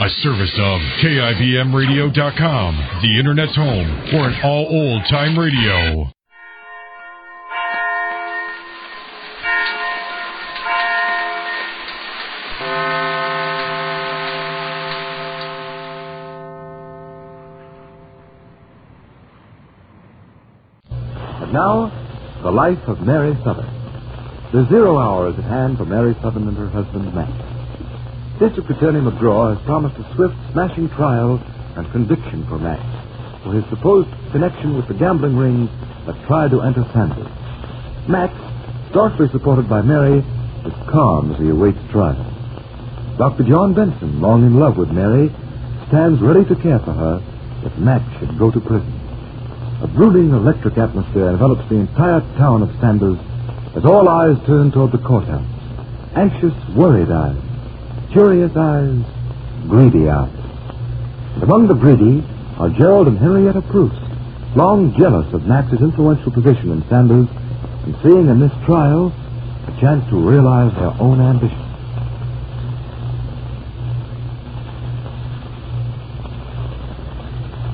A service of KIBMradio.com, the Internet's home for an all old-time radio. And now, the life of Mary Sothern. The 0 hour is at hand for Mary Sothern and her husband, Max. District Attorney McGraw has promised a swift, smashing trial and conviction for Max for his supposed connection with the gambling ring that tried to enter Sanders. Max, staunchly supported by Mary, is calm as he awaits trial. Dr. John Benson, long in love with Mary, stands ready to care for her if Max should go to prison. A brooding electric atmosphere envelops the entire town of Sanders as all eyes turn toward the courthouse. Anxious, worried eyes. Curious eyes, greedy eyes. And among the greedy are Gerald and Henrietta Proust, long jealous of Max's influential position in Sanders and seeing in this trial a chance to realize their own ambitions.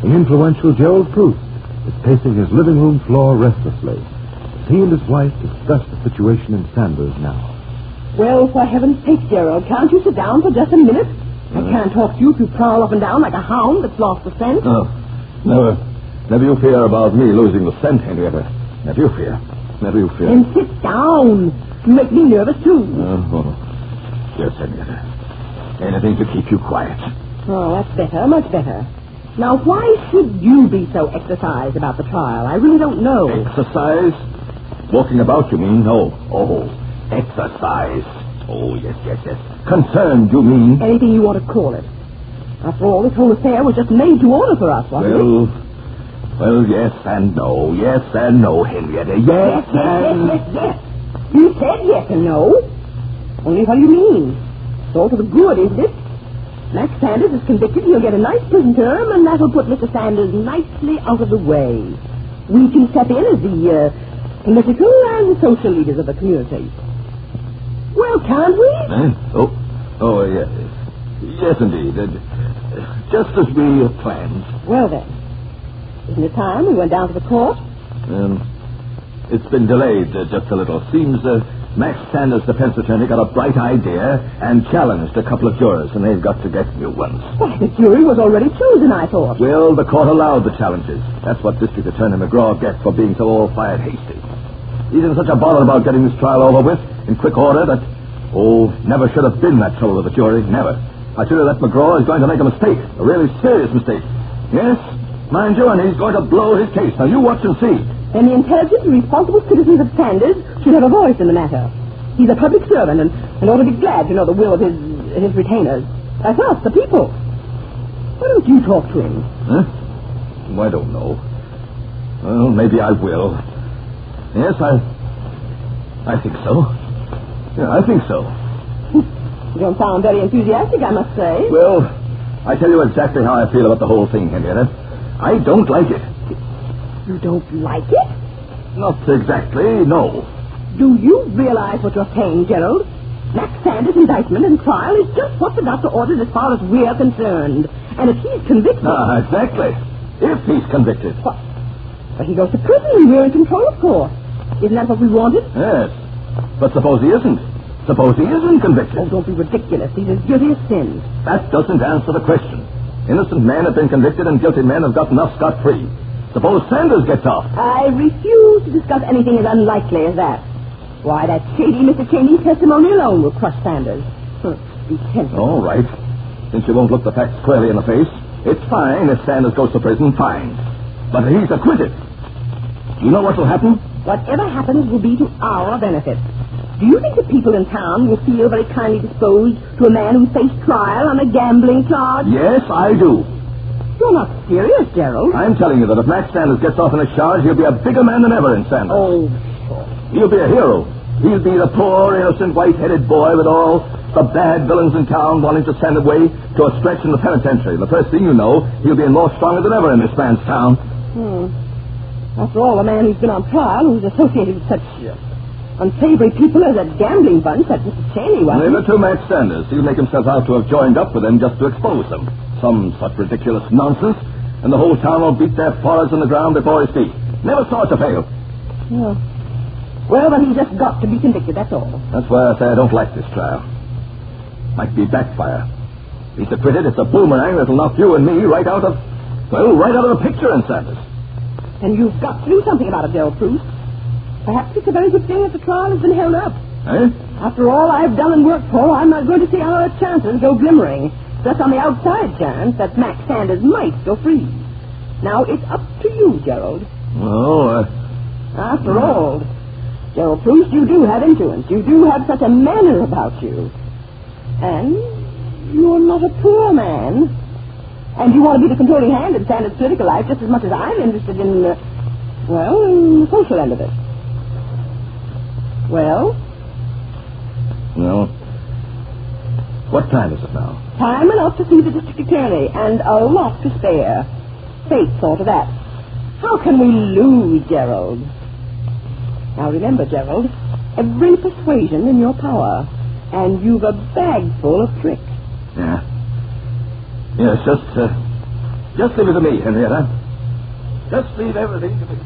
The influential Gerald Proust is pacing his living room floor restlessly as he and his wife discuss the situation in Sanders now. Well, for heaven's sake, Gerald, can't you sit down for just a minute? I can't talk to you if you prowl up and down like a hound that's lost the scent. Oh, never you fear about me losing the scent, Henrietta. Never you fear. Then sit down. You make me nervous, too. Yes, Henrietta. Anything to keep you quiet. Oh, that's better, much better. Now, why should you be so exercised about the trial? I really don't know. Exercise? Walking about, you mean? No. Oh, exercise. Oh, yes. Concerned, you mean? Anything you want to call it. After all, this whole affair was just made to order for us, wasn't it? Well, yes and no. Yes and no, Henrietta. Yes. You said yes and no. Only what do you mean? It's all to the good, isn't it? Max Sanders is convicted. He'll get a nice prison term, and that'll put Mr. Sanders nicely out of the way. We can step in as the political and social leaders of the community. Well, can't we? Yes. Yes, indeed. Just as we planned. Well, then. Isn't it time we went down to the court? It's been delayed just a little. Seems Max Sanders' defense attorney got a bright idea and challenged a couple of jurors, and they've got to get new ones. Why, the jury was already chosen, I thought. Well, the court allowed the challenges. That's what District Attorney McGraw gets for being so all-fired hasty. He's in such a bother about getting this trial over with in quick order that, never should have been that trouble with the jury. Never. I tell you that McGraw is going to make a mistake, a really serious mistake. Yes, mind you, and he's going to blow his case. Now, you watch and see. And the intelligent and responsible citizens of Sanders should have a voice in the matter. He's a public servant and ought to be glad to know the will of his retainers. That's us, the people. Why don't you talk to him? Huh? I don't know. Well, maybe I will. Yes, I think so. Yeah, I think so. You don't sound very enthusiastic, I must say. Well, I tell you exactly how I feel about the whole thing, Henrietta. I don't like it. You don't like it? Not exactly, no. Do you realize what you're saying, Gerald? Max Sanders' indictment and trial is just what the doctor ordered as far as we're concerned. And if he's convicted... Exactly. If he's convicted. What? But he goes to prison and we're in control, of course. Isn't that what we wanted? Yes. But suppose he isn't. Suppose he isn't convicted. Oh, don't be ridiculous. He's as guilty as sin. That doesn't answer the question. Innocent men have been convicted and guilty men have gotten off scot-free. Suppose Sanders gets off. I refuse to discuss anything as unlikely as that. Why, that shady Mr. Cheney's testimony alone will crush Sanders. Be tempted. All right. Since you won't look the facts clearly in the face, it's fine if Sanders goes to prison, fine. But he's acquitted. Do you know what will happen? Whatever happens will be to our benefit. Do you think the people in town will feel very kindly disposed to a man who faced trial on a gambling charge? Yes, I do. You're not serious, Gerald. I'm telling you that if Max Sanders gets off on a charge, he'll be a bigger man than ever in Sanders. Oh, sure. He'll be a hero. He'll be the poor, innocent, white-headed boy with all the bad villains in town wanting to send away to a stretch in the penitentiary. The first thing you know, he'll be more stronger than ever in this man's town. After all, a man who's been on trial, who's associated with such unsavory people as that gambling bunch that Mr. Cheney was. They were two Max Sanders. He'll make himself out to have joined up with them just to expose them. Some such ridiculous nonsense, and the whole town will beat their foreheads in the ground before his feet. Never saw it to fail. Yeah. Well, then he's just got to be convicted, that's all. That's why I say I don't like this trial. Might be backfire. If he's acquitted, it's a boomerang that'll knock you and me right out of the picture in Sanders. And you've got to do something about it, Gerald Bruce. Perhaps it's a very good thing that the trial has been held up. Eh? After all I've done and worked for, I'm not going to see our chances go glimmering. Just on the outside chance that Max Sanders might go free. Now, it's up to you, Gerald. Well, After all, Gerald Bruce, you do have influence. You do have such a manner about you. And you're not a poor man. And you want to be the controlling hand in Sanders' political life just as much as I'm interested in, in the social end of it. Well? Well, what time is it now? Time enough to see the district attorney, and a lot to spare. Fate saw to that. How can we lose, Gerald? Now remember, Gerald, every persuasion in your power, and you've a bag full of tricks. Yeah. Yes, just leave it to me, Henrietta. Just leave everything to me.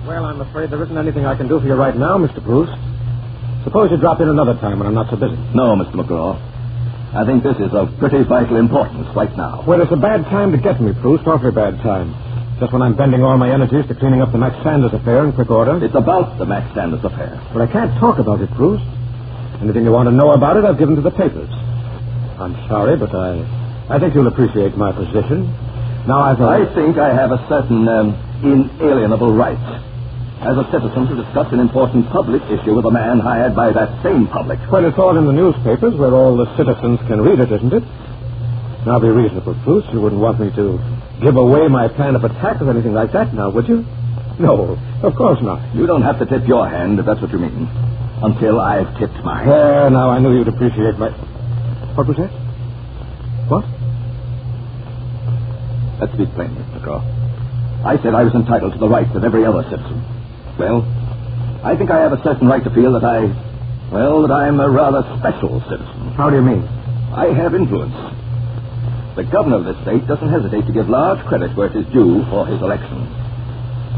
Well, I'm afraid there isn't anything I can do for you right now, Mr. Bruce. Suppose you drop in another time when I'm not so busy. No, Mr. McGraw. I think this is of pretty vital importance right now. Well, it's a bad time to get me, Bruce. Awfully bad time. Just when I'm bending all my energies to cleaning up the Max Sanders affair in quick order. It's about the Max Sanders affair. But I can't talk about it, Bruce. Anything you want to know about it, I've given to the papers. I'm sorry, but I think you'll appreciate my position. Now, I think I have a certain inalienable right as a citizen to discuss an important public issue with a man hired by that same public. Well, it's all in the newspapers where all the citizens can read it, isn't it? Now, be reasonable, Bruce. You wouldn't want me to give away my plan of attack or anything like that now, would you? No, of course not. You don't have to tip your hand, if that's what you mean, until I've tipped mine. There, now, I knew you'd appreciate my... What was that? What? Let's speak plainly, McGraw. I said I was entitled to the rights of every other citizen. Well, I think I have a certain right to feel that I'm a rather special citizen. How do you mean? I have influence. The governor of this state doesn't hesitate to give large credit where it is due for his election.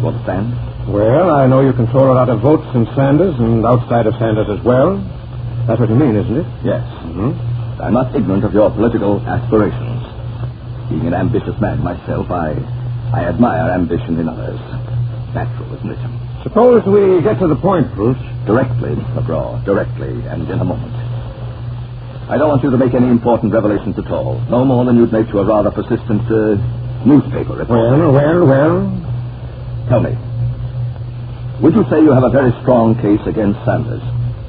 You understand? Well, I know you control a lot of votes in Sanders and outside of Sanders as well. That's what you mean, isn't it? Yes. Mm-hmm. I'm not ignorant of your political aspirations. Being an ambitious man myself, I admire ambition in others. Natural, isn't it? Suppose we get to the point, Bruce. Directly, McGraw, directly, and in a moment. I don't want you to make any important revelations at all. No more than you'd make to a rather persistent newspaper reporter. Well. Tell me, would you say you have a very strong case against Sanders?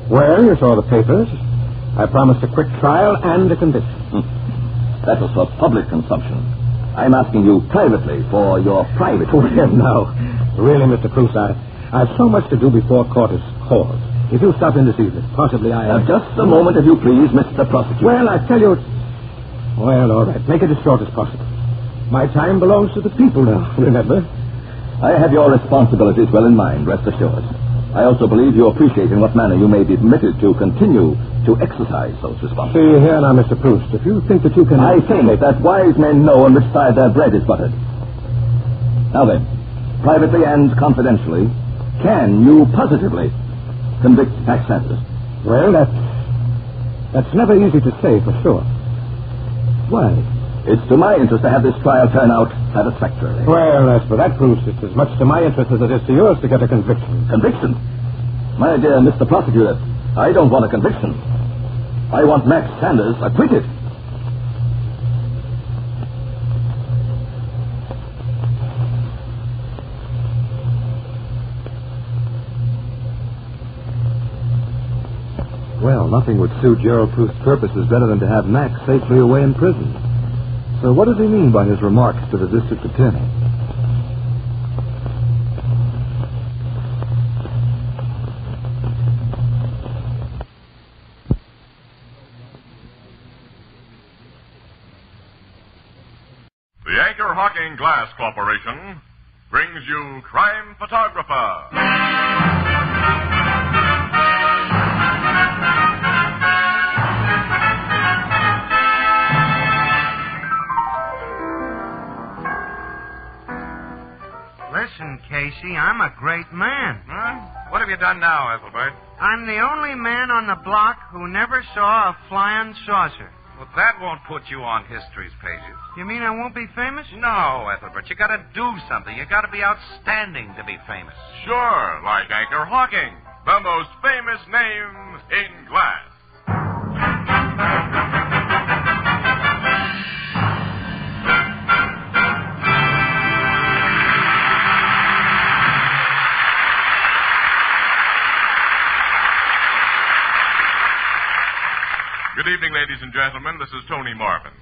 Well, you saw the papers. I promised a quick trial and a conviction. That was for public consumption. I'm asking you privately for your private... Well, no. Really, Mr. Bruce, I've so much to do before court is called. If you stop in this evening, possibly Now, just a moment, if you please, Mr. Prosecutor. Well, I tell you... Well, all right. Make it as short as possible. My time belongs to the people now, remember? I have your responsibilities well in mind, rest assured. I also believe you appreciate in what manner you may be permitted to continue to exercise those responsibilities. See, here now, Mr. Proust, if you think that you can... I think that wise men know on which side their bread is buttered. Now then, privately and confidentially, can you positively convict Max Sanders? Well, that's never easy to say for sure. Why? It's to my interest to have this trial turn out satisfactorily. Well, as for that, Bruce, it's as much to my interest as it is to yours to get a conviction. Conviction? My dear Mr. Prosecutor, I don't want a conviction. I want Max Sanders acquitted. Well, nothing would suit Gerald Proust's purposes better than to have Max safely away in prison. So what does he mean by his remarks to the district attorney? The Anchor Anchor Hocking Glass Corporation brings you Crime Photographer. Listen, Casey, I'm a great man. Huh? What have you done now, Ethelbert? I'm the only man on the block who never saw a flying saucer. Well, that won't put you on history's pages. You mean I won't be famous? No, Ethelbert. You gotta do something. You gotta be outstanding to be famous. Sure, like Anchor Hocking, the most famous name in glass. Good evening, ladies and gentlemen. This is Tony Marvin.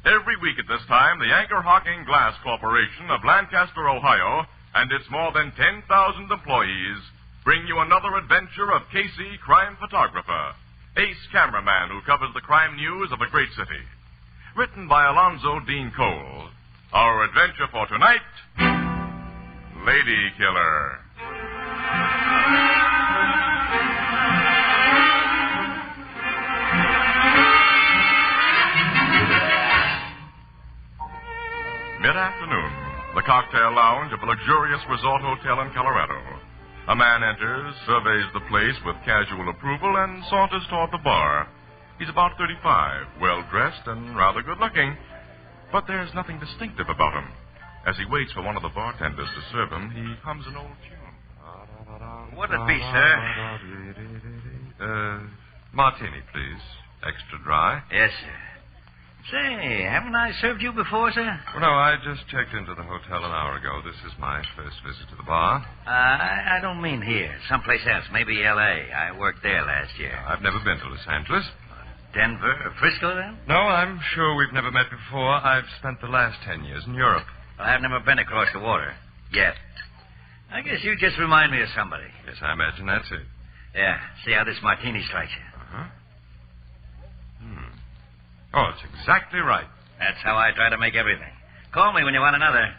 Every week at this time, the Anchor Hocking Glass Corporation of Lancaster, Ohio, and its more than 10,000 employees bring you another adventure of Casey, crime photographer, ace cameraman who covers the crime news of a great city. Written by Alonzo Dean Cole. Our adventure for tonight, Lady Killer. Mid-afternoon, the cocktail lounge of a luxurious resort hotel in Colorado. A man enters, surveys the place with casual approval, and saunters toward the bar. He's about 35, well-dressed and rather good-looking, but there's nothing distinctive about him. As he waits for one of the bartenders to serve him, he hums an old tune. What'd it be, sir? Martini, please. Extra dry. Yes, sir. Say, haven't I served you before, sir? Well, no, I just checked into the hotel an hour ago. This is my first visit to the bar. I don't mean here. Someplace else. Maybe L.A. I worked there last year. I've never been to Los Angeles. Denver or Frisco, then? No, I'm sure we've never met before. I've spent the last 10 years in Europe. Well, I've never been across the water. Yet. I guess you just remind me of somebody. Yes, I imagine that's it. Yeah. See how this martini strikes you. Uh-huh. Oh, it's exactly right. That's how I try to make everything. Call me when you want another.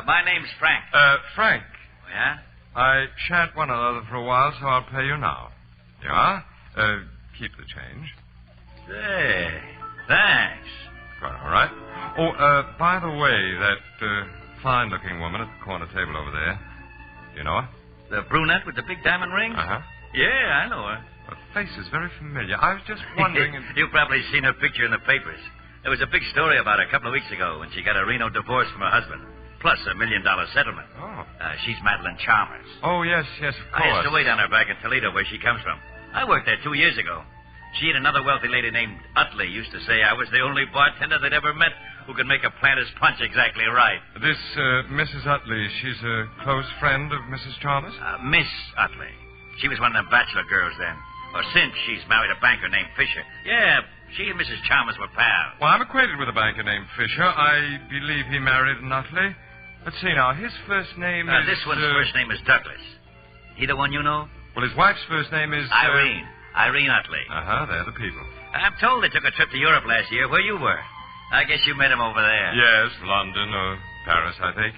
My name's Frank. Frank. Yeah? I shan't want another for a while, so I'll pay you now. You are? Keep the change. Say, thanks. Quite all right. Oh, by the way, that fine-looking woman at the corner table over there, you know her? The brunette with the big diamond ring? Uh-huh. Yeah, I know her. Her face is very familiar. I was just wondering... You've probably seen her picture in the papers. There was a big story about her a couple of weeks ago when she got a Reno divorce from her husband, plus $1 million settlement. Oh. She's Madeline Chalmers. Oh, yes, of course. I used to wait on her back in Toledo, where she comes from. I worked there 2 years ago. She and another wealthy lady named Utley used to say I was the only bartender they'd ever met who could make a planter's punch exactly right. This Mrs. Utley, she's a close friend of Mrs. Chalmers? Miss Utley. She was one of the bachelor girls then. Or since she's married a banker named Fisher. Yeah, she and Mrs. Chalmers were pals. Well, I'm acquainted with a banker named Fisher. I believe he married an Utley. Let's see now. His first name is... This one's first name is Douglas. He the one you know? Well, his wife's first name is... Irene. Irene Utley. Uh-huh, they're the people. I'm told they took a trip to Europe last year, where you were. I guess you met him over there. Yes, London or Paris, I think.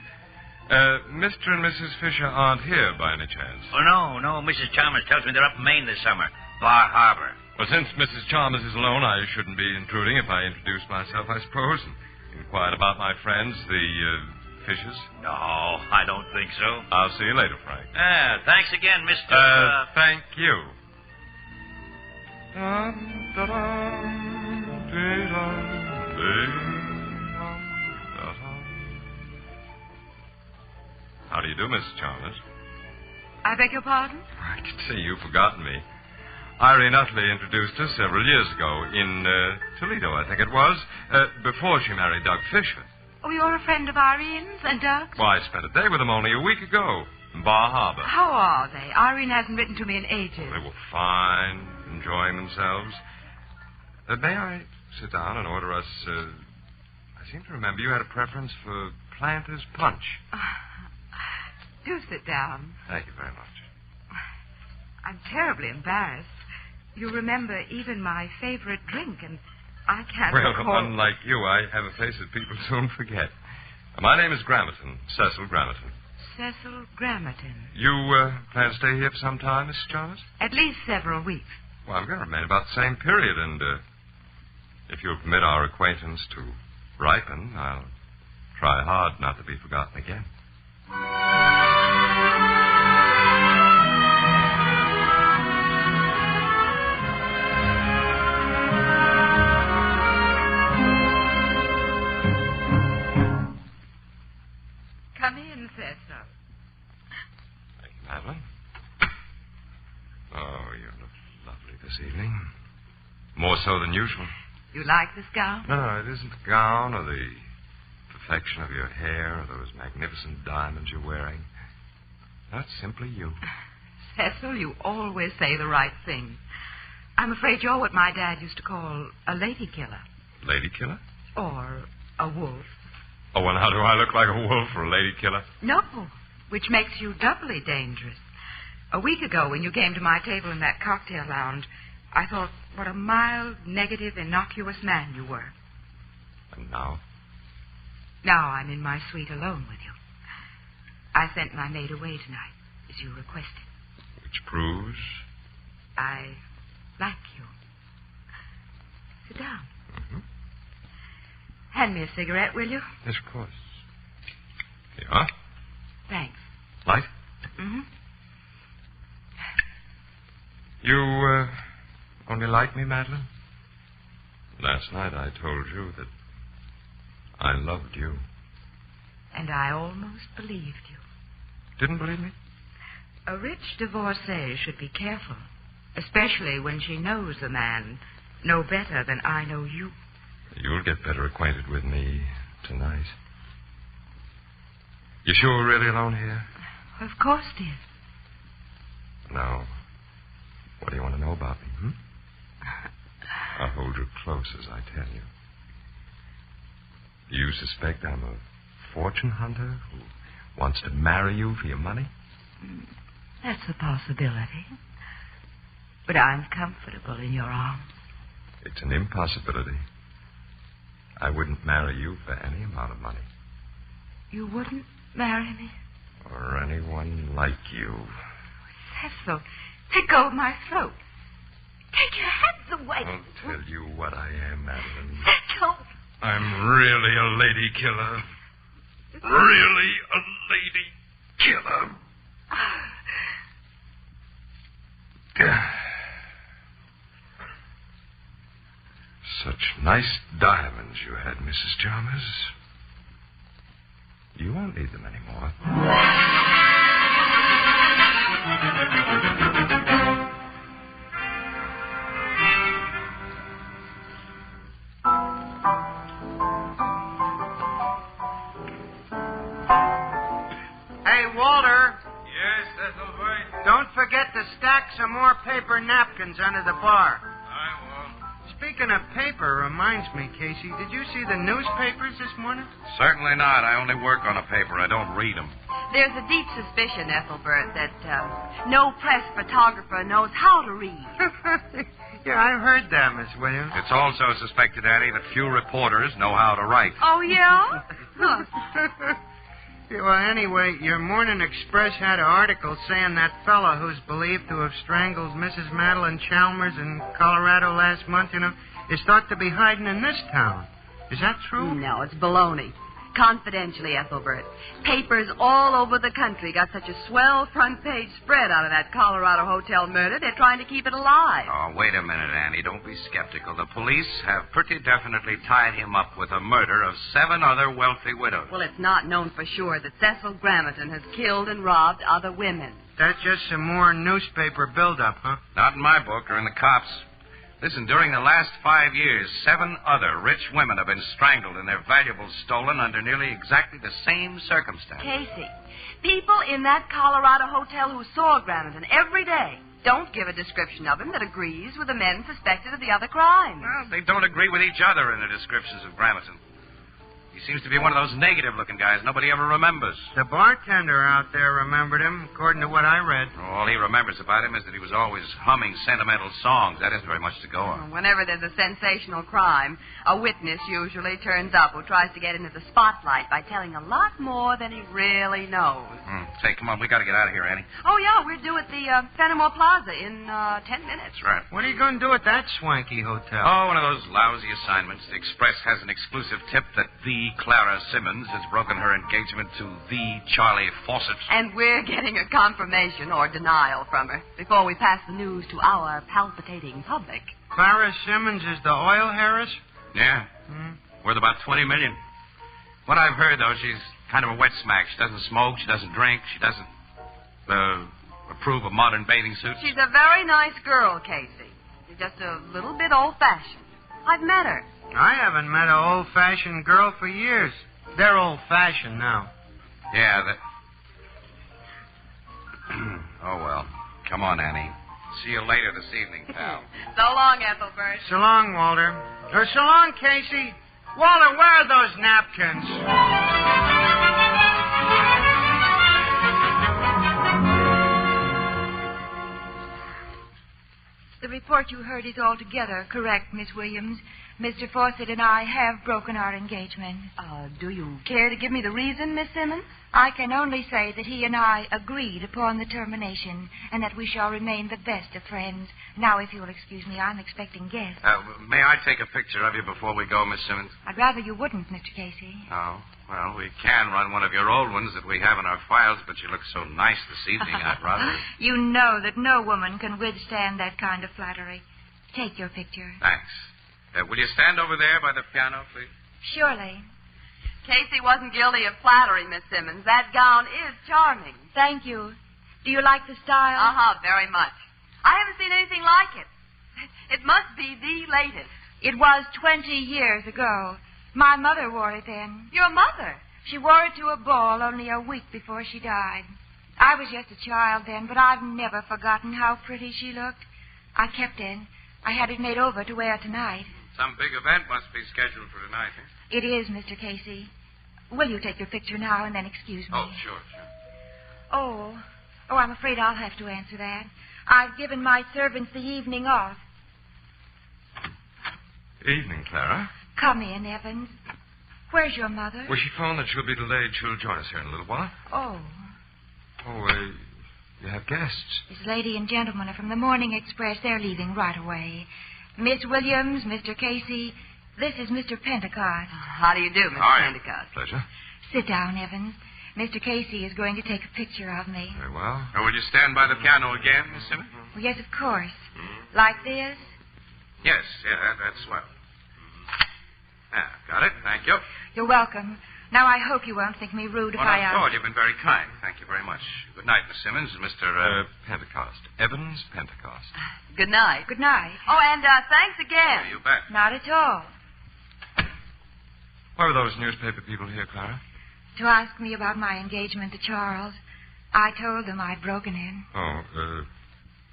Mr. and Mrs. Fisher aren't here by any chance. Oh, no. Mrs. Chalmers tells me they're up in Maine this summer. Bar Harbor. Well, since Mrs. Chalmers is alone, I shouldn't be intruding if I introduce myself, I suppose, and inquired about my friends, the Fishers. No, I don't think so. I'll see you later, Frank. Thanks again, Mr. Thank you. How do you do, Mrs. Chalmers? I beg your pardon? I can see you've forgotten me. Irene Utley introduced us several years ago in Toledo, I think it was, before she married Doug Fisher. Oh, you're a friend of Irene's and Doug's? Well, I spent a day with them only a week ago in Bar Harbor. How are they? Irene hasn't written to me in ages. They were fine, enjoying themselves. May I sit down and order us... I seem to remember you had a preference for Planter's Punch. Do sit down. Thank you very much. I'm terribly embarrassed. You remember even my favorite drink, and I can't recall... Well, unlike you, I have a face that people soon forget. My name is Grammerton, Cecil Grammerton. Cecil Grammerton. You plan to stay here for some time, Mrs. Chalmers? At least several weeks. Well, I'm going to remain about the same period, and if you'll permit our acquaintance to ripen, I'll try hard not to be forgotten again. Come in, Cecil. Thank you, Madeline. Oh, you look lovely this evening. More so than usual. You like this gown? No, it isn't the gown or the perfection of your hair or those magnificent diamonds you're wearing. That's simply you. Cecil, you always say the right thing. I'm afraid you're what my dad used to call a lady killer. Lady killer? Or a wolf. Oh, well, now do I look like a wolf or a lady killer? No, which makes you doubly dangerous. A week ago, when you came to my table in that cocktail lounge, I thought what a mild, negative, innocuous man you were. And now? Now I'm in my suite alone with you. I sent my maid away tonight, as you requested. Which proves? I like you. Sit down. Mm-hmm. Hand me a cigarette, will you? Yes, of course. Here you are. Thanks. Light? Mm-hmm. You, only like me, Madeline? Last night I told you that I loved you. And I almost believed you. Didn't believe me? A rich divorcee should be careful, especially when she knows the man no better than I know you. You'll get better acquainted with me tonight. You sure we're really alone here? Of course, dear. Now, what do you want to know about me, hmm? I'll hold you close as I tell you. Do you suspect I'm a fortune hunter who wants to marry you for your money? That's a possibility. But I'm comfortable in your arms. It's an impossibility. I wouldn't marry you for any amount of money. You wouldn't marry me? Or anyone like you. Cecil, let go of my throat. Take your hands away. I'll tell you what I am, Madeline. Cecil. I'm really a lady killer. Really a lady killer. Such nice diamonds you had, Mrs. Chalmers. You won't need them anymore. Hey, Walter. Yes, Ethelbert? Don't forget to stack some more paper napkins under the bar. I won't. Speaking of paper, reminds me, Casey, did you see the newspapers this morning? Certainly not. I only work on a paper. I don't read them. There's a deep suspicion, Ethelbert, that no press photographer knows how to read. Yeah, I heard that, Miss Williams. It's also suspected, Annie, that few reporters know how to write. Oh, yeah? Yeah, well, anyway, your Morning Express had an article saying that fellow who's believed to have strangled Mrs. Madeline Chalmers in Colorado last month, is thought to be hiding in this town. Is that true? No, it's baloney. Confidentially, Ethelbert. Papers all over the country got such a swell front-page spread out of that Colorado hotel murder, they're trying to keep it alive. Oh, wait a minute, Annie. Don't be skeptical. The police have pretty definitely tied him up with the murder of 7 other wealthy widows. Well, it's not known for sure that Cecil Grammerton has killed and robbed other women. That's just some more newspaper buildup, huh? Not in my book or in the cops. Listen, during the last 5 years, 7 other rich women have been strangled and their valuables stolen under nearly exactly the same circumstances. Casey, people in that Colorado hotel who saw Grammerton every day don't give a description of him that agrees with the men suspected of the other crimes. Well, they don't agree with each other in their descriptions of Grammerton. He seems to be one of those negative-looking guys nobody ever remembers. The bartender out there remembered him, according to what I read. All he remembers about him is that he was always humming sentimental songs. That isn't very much to go on. Whenever there's a sensational crime, a witness usually turns up who tries to get into the spotlight by telling a lot more than he really knows. Say, come on, we got to get out of here, Annie. Oh, yeah, we're due at the Fenimore Plaza in 10 minutes. That's right. What are you going to do at that swanky hotel? Oh, one of those lousy assignments. The Express has an exclusive tip that the Clara Simmons has broken her engagement to the Charlie Fawcett. And we're getting a confirmation or denial from her before we pass the news to our palpitating public. Clara Simmons is the oil heiress? Yeah. Worth about $20 million. What I've heard, though, she's kind of a wet smack. She doesn't smoke, she doesn't drink, she doesn't approve of modern bathing suits. She's a very nice girl, Casey. She's just a little bit old-fashioned. I've met her. I haven't met an old-fashioned girl for years. They're old-fashioned now. Yeah, Oh, well. Come on, Annie. See you later this evening, pal. So long, Ethelbert. So long, Walter. So long, Casey. Walter, where are those napkins? The report you heard is altogether correct, Miss Williams. Mr. Fawcett and I have broken our engagement. Do you care to give me the reason, Miss Simmons? I can only say that he and I agreed upon the termination and that we shall remain the best of friends. Now, if you'll excuse me, I'm expecting guests. May I take a picture of you before we go, Miss Simmons? I'd rather you wouldn't, Mr. Casey. Oh, well, we can run one of your old ones that we have in our files, but you look so nice this evening, I'd rather... You know that no woman can withstand that kind of flattery. Take your picture. Thanks. Will you stand over there by the piano, please? Surely. Casey wasn't guilty of flattery, Miss Simmons. That gown is charming. Thank you. Do you like the style? Very much. I haven't seen anything like it. It must be the latest. It was 20 years ago. My mother wore it then. Your mother? She wore it to a ball only a week before she died. I was just a child then, but I've never forgotten how pretty she looked. I kept it. I had it made over to wear tonight. Some big event must be scheduled for tonight, eh? It is, Mr. Casey. Will you take your picture now and then excuse me? Oh, sure. Oh, I'm afraid I'll have to answer that. I've given my servants the evening off. Evening, Clara. Come in, Evans. Where's your mother? Well, she phoned that she'll be delayed. She'll join us here in a little while. Oh. You have guests. This lady and gentleman are from the Morning Express. They're leaving right away. Miss Williams, Mr. Casey, this is Mr. Pentecost. How do you do, Mr. Pentecost? Pleasure. Sit down, Evans. Mr. Casey is going to take a picture of me. Very well. Will you stand by the piano again, Miss Simmons? Well, yes, of course. Like this? Yes, that's swell. Got it. Thank you. You're welcome. Now, I hope you won't think me rude if I ask. Oh, you've been very kind. Thank you very much. Good night, Miss Simmons. Mr. Pentecost. Evans Pentecost. Good night. Good night. Oh, and thanks again. You bet. Not at all. Why were those newspaper people here, Clara? To ask me about my engagement to Charles. I told them I'd broken it.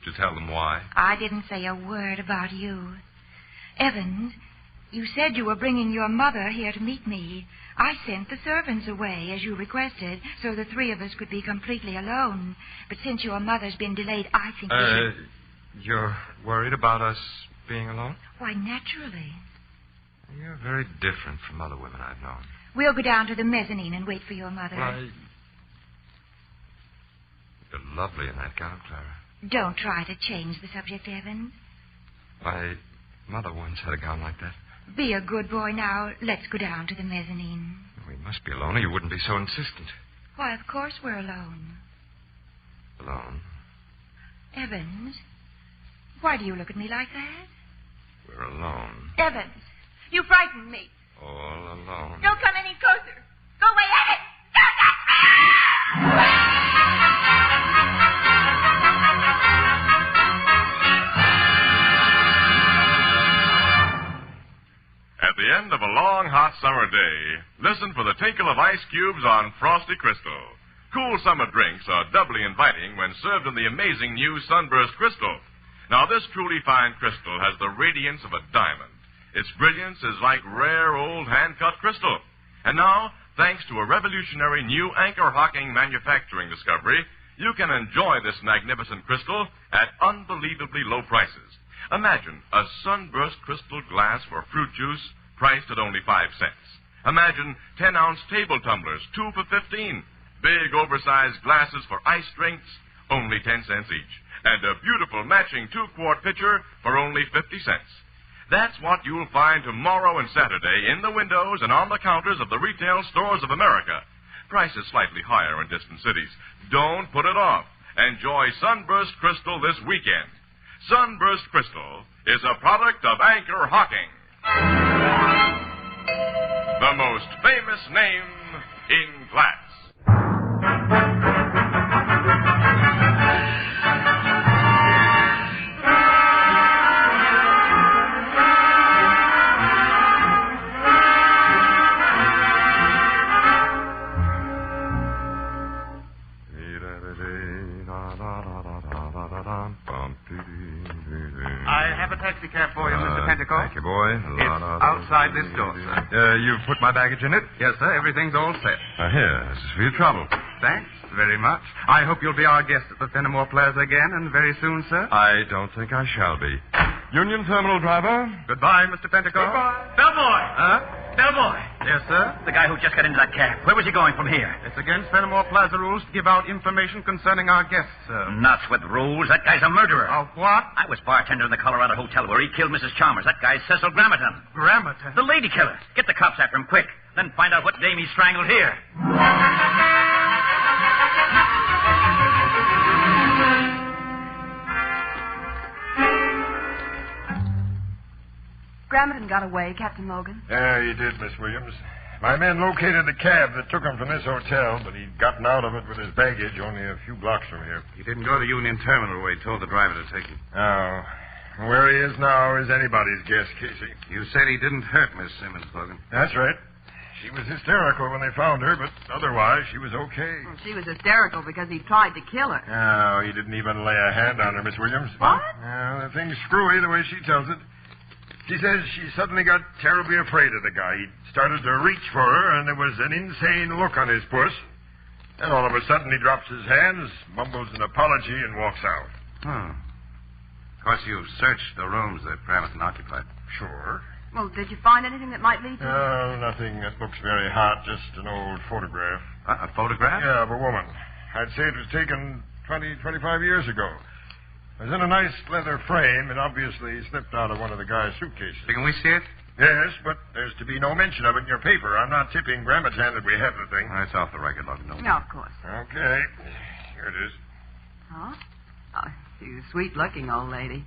To tell them why? I didn't say a word about you. Evans, you said you were bringing your mother here to meet me. I sent the servants away, as you requested, so the three of us could be completely alone. But since your mother's been delayed, I think we should... You're worried about us being alone? Why, naturally. You're very different from other women I've known. We'll go down to the mezzanine and wait for your mother. You're lovely in that gown, Clara. Don't try to change the subject, Evans. My mother once had a gown like that. Be a good boy now. Let's go down to the mezzanine. We must be alone or you wouldn't be so insistent. Why, of course we're alone. Alone? Evans, why do you look at me like that? We're alone. Evans, you frightened me. All alone. Don't come any closer. Go away, Evans! At the end of a long, hot summer day, listen for the tinkle of ice cubes on Frosty Crystal. Cool summer drinks are doubly inviting when served in the amazing new Sunburst Crystal. Now, this truly fine crystal has the radiance of a diamond. Its brilliance is like rare old hand-cut crystal. And now, thanks to a revolutionary new anchor-hocking manufacturing discovery, you can enjoy this magnificent crystal at unbelievably low prices. Imagine a sunburst crystal glass for fruit juice priced at only 5 cents. Imagine 10-ounce table tumblers, 2 for 15. Big, oversized glasses for ice drinks, only 10 cents each. And a beautiful matching 2-quart pitcher for only 50 cents. That's what you'll find tomorrow and Saturday in the windows and on the counters of the retail stores of America. Prices slightly higher in distant cities. Don't put it off. Enjoy Sunburst Crystal this weekend. Sunburst Crystal is a product of Anchor Hocking, the most famous name in glass. I have a taxi cab for you, Mr. Pentacle. Thank you, boy. It's outside this door, sir. You've put my baggage in it? Yes, sir. Everything's all set. Here, this is for your trouble. Thanks very much. I hope you'll be our guest at the Fenimore Plaza again, and very soon, sir. I don't think I shall be. Union Terminal driver? Goodbye, Mr. Pentacle. Goodbye. Bellboy! Huh? Bellboy! Yes, sir? The guy who just got into that cab. Where was he going from here? It's against Fenimore Plaza rules to give out information concerning our guests, sir. Nuts with rules. That guy's a murderer. Of what? I was bartender in the Colorado Hotel where he killed Mrs. Chalmers. That guy's Cecil Grammerton. Grammerton? The lady killer. Get the cops after him quick. Then find out what dame he strangled here. Grammerton got away, Captain Logan. Yeah, he did, Miss Williams. My men located the cab that took him from this hotel, but he'd gotten out of it with his baggage only a few blocks from here. He didn't go to Union Terminal where he told the driver to take him. Oh. Where he is now is anybody's guess, Casey. You said he didn't hurt Miss Simmons, Logan. That's right. She was hysterical when they found her, but otherwise she was okay. Well, she was hysterical because he tried to kill her. Oh, he didn't even lay a hand on her, Miss Williams. What? The thing's screwy the way she tells it. She says she suddenly got terribly afraid of the guy. He started to reach for her, and there was an insane look on his puss. Then all of a sudden he drops his hands, mumbles an apology, and walks out. Of course, you've searched the rooms that Grammerton occupied. Sure. Well, did you find anything that might lead to... No, nothing that looks very hot, just an old photograph. A photograph? Yeah, of a woman. I'd say it was taken 20, 25 years ago. It was in a nice leather frame, and obviously slipped out of one of the guy's suitcases. Can we see it? Yes, but there's to be no mention of it in your paper. I'm not tipping Grammerton that we have the thing. That's off the record, Logan. No, of course. Okay. Here it is. Huh? Oh, she's a sweet-looking old lady.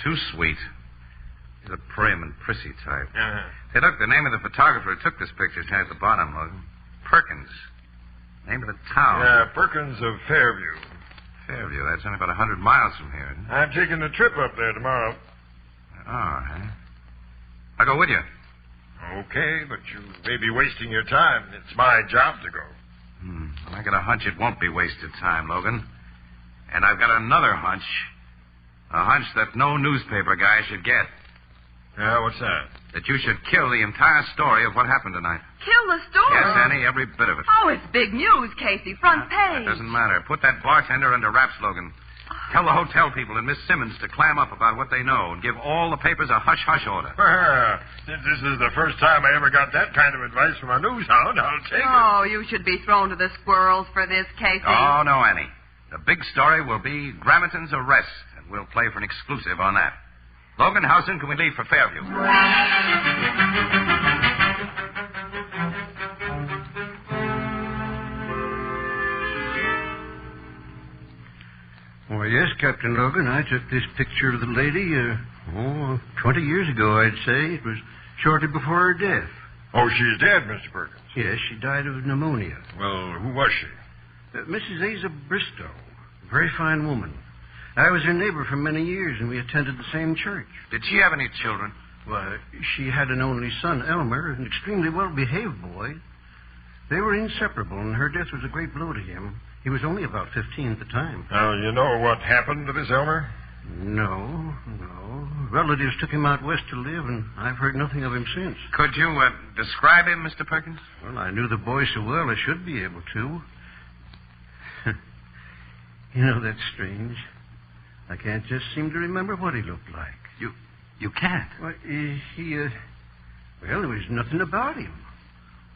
Too sweet. She's a prim and prissy type. Uh-huh. Hey, look, the name of the photographer who took this picture is at the bottom, Logan. Perkins. Name of the town. Yeah, Perkins of Fairview. Fairview, that's only about 100 miles from here. I'm taking a trip up there tomorrow. Oh, huh? I'll go with you. Okay, but you may be wasting your time. It's my job to go. I got a hunch it won't be wasted time, Logan. And I've got another hunch. A hunch that no newspaper guy should get. Yeah, what's that? That you should kill the entire story of what happened tonight. Kill the story? Yes, Annie, every bit of it. Oh, it's big news, Casey. Front page. That doesn't matter. Put that bartender under wraps, Logan. Tell the hotel people and Miss Simmons to clam up about what they know and give all the papers a hush-hush order. Since this is the first time I ever got that kind of advice from a news hound, I'll take it. Oh, you should be thrown to the squirrels for this, Casey. Oh, no, Annie. The big story will be Grammerton's arrest, and we'll play for an exclusive on that. Logan, how soon can we leave for Fairview? Oh, yes, Captain Logan. I took this picture of the lady, 20 years ago, I'd say. It was shortly before her death. Oh, she's dead, Mr. Perkins. Yes, she died of pneumonia. Well, who was she? Mrs. Asa Bristow. A very fine woman. I was her neighbor for many years, and we attended the same church. Did she have any children? Why, she had an only son, Elmer, an extremely well-behaved boy. They were inseparable, and her death was a great blow to him. He was only about 15 at the time. Now, you know what happened to this Elmer? No. relatives took him out west to live, and I've heard nothing of him since. Could you describe him, Mr. Perkins? Well, I knew the boy so well I should be able to. You know, that's strange. I can't just seem to remember what he looked like. You can't? Well, there was nothing about him.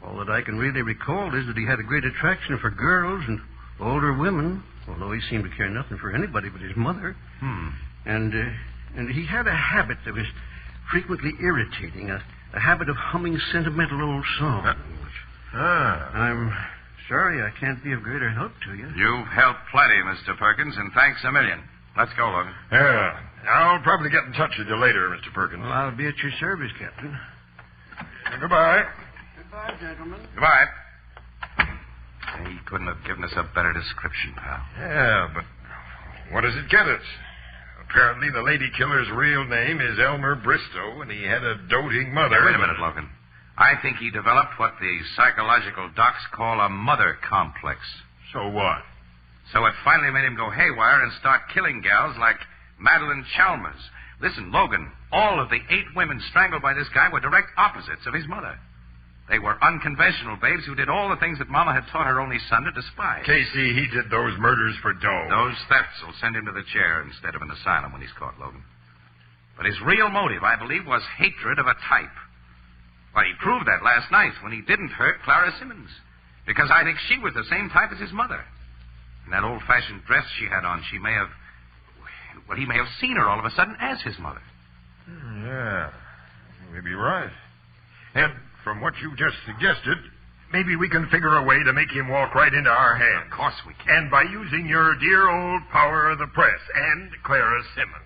All that I can really recall is that he had a great attraction for girls and older women, although he seemed to care nothing for anybody but his mother. And he had a habit that was frequently irritating, a habit of humming sentimental old songs. I'm sorry I can't be of greater help to you. You've helped plenty, Mr. Perkins, and thanks a million. Let's go, Logan. Yeah. I'll probably get in touch with you later, Mr. Perkins. Well, I'll be at your service, Captain. Goodbye. Goodbye, gentlemen. Goodbye. He couldn't have given us a better description, pal. Yeah, but what does it get us? Apparently, the lady killer's real name is Elmer Bristow, and he had a doting mother. Now, wait a minute, Logan. I think he developed what the psychological docs call a mother complex. So what? So it finally made him go haywire and start killing gals like Madeline Chalmers. Listen, Logan, all of the 8 women strangled by this guy were direct opposites of his mother. They were unconventional babes who did all the things that Mama had taught her only son to despise. Casey, he did those murders for dough. Those thefts will send him to the chair instead of an asylum when he's caught, Logan. But his real motive, I believe, was hatred of a type. Well, he proved that last night when he didn't hurt Clara Simmons. Because I think she was the same type as his mother. In that old-fashioned dress she had on, he may have seen her all of a sudden as his mother. Yeah, you may be right. And from what you just suggested, maybe we can figure a way to make him walk right into our hands. Of course we can. And by using your dear old power of the press and Clara Simmons.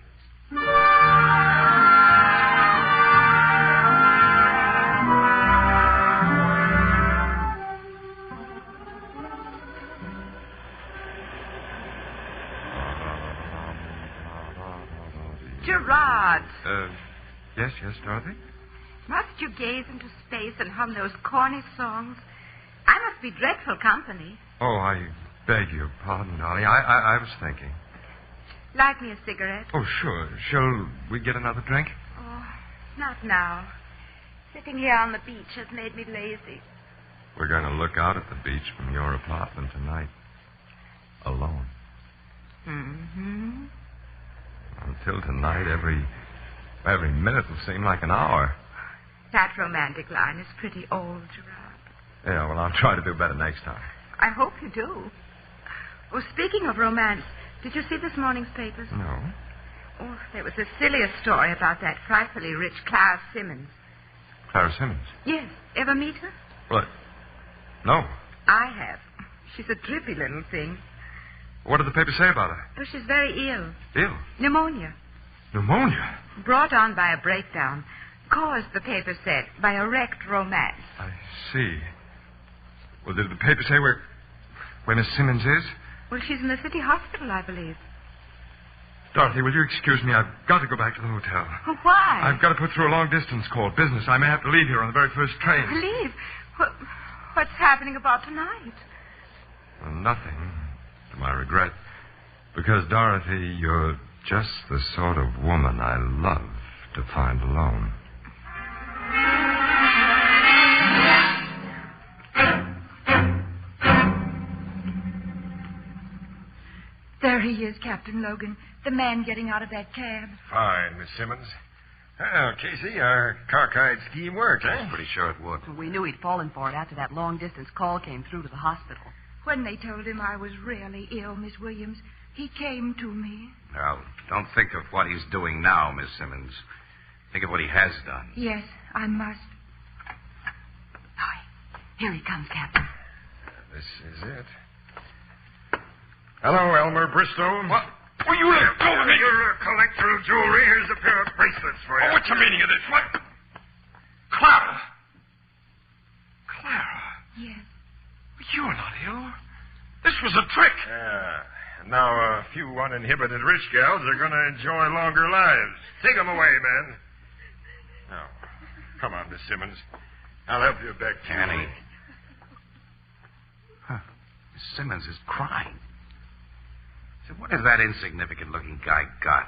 Gerard. Yes, Dorothy? Must you gaze into space and hum those corny songs? I must be dreadful company. Oh, I beg your pardon, darling. I was thinking. Light me a cigarette. Oh, sure. Shall we get another drink? Oh, not now. Sitting here on the beach has made me lazy. We're going to look out at the beach from your apartment tonight. Alone. Mm-hmm. Until tonight, every minute will seem like an hour. That romantic line is pretty old, Gerard. Yeah, well, I'll try to do better next time. I hope you do. Oh, speaking of romance, did you see this morning's papers? No. Oh, there was the silliest story about that frightfully rich Clara Simmons. Clara Simmons? Yes. Ever meet her? What? No. I have. She's a drippy little thing. What did the paper say about her? Oh, she's very ill. Ill? Pneumonia. Pneumonia? Brought on by a breakdown. Caused, the paper said, by a wrecked romance. I see. Well, did the paper say where Miss Simmons is? Well, she's in the city hospital, I believe. Dorothy, will you excuse me? I've got to go back to the hotel. Oh, why? I've got to put through a long-distance call. Business. I may have to leave here on the very first train. Leave? What's happening about tonight? Well, nothing, to my regret. Because, Dorothy, you're just the sort of woman I love to find alone. There he is, Captain Logan. The man getting out of that cab. Fine, Miss Simmons. Well, Casey, our cockeyed scheme worked, I was pretty sure it would. We knew he'd fallen for it after that long-distance call came through to the hospital. When they told him I was really ill, Miss Williams, he came to me. Now, don't think of what he's doing now, Miss Simmons. Think of what he has done. Yes, I must. Oh, here he comes, Captain. This is it. Hello, Elmer Bristow. What? Will you let go of me? You're a collector of jewelry. Here's a pair of bracelets for you. Oh, what's the meaning of this? What? Clara. Clara. Yes. You're not ill. This was a trick. Yeah. Now a few uninhibited rich gals are going to enjoy longer lives. Take them away, men. Now, come on, Miss Simmons. I'll help you back to Annie. Huh. Miss Simmons is crying. So what has that insignificant-looking guy got?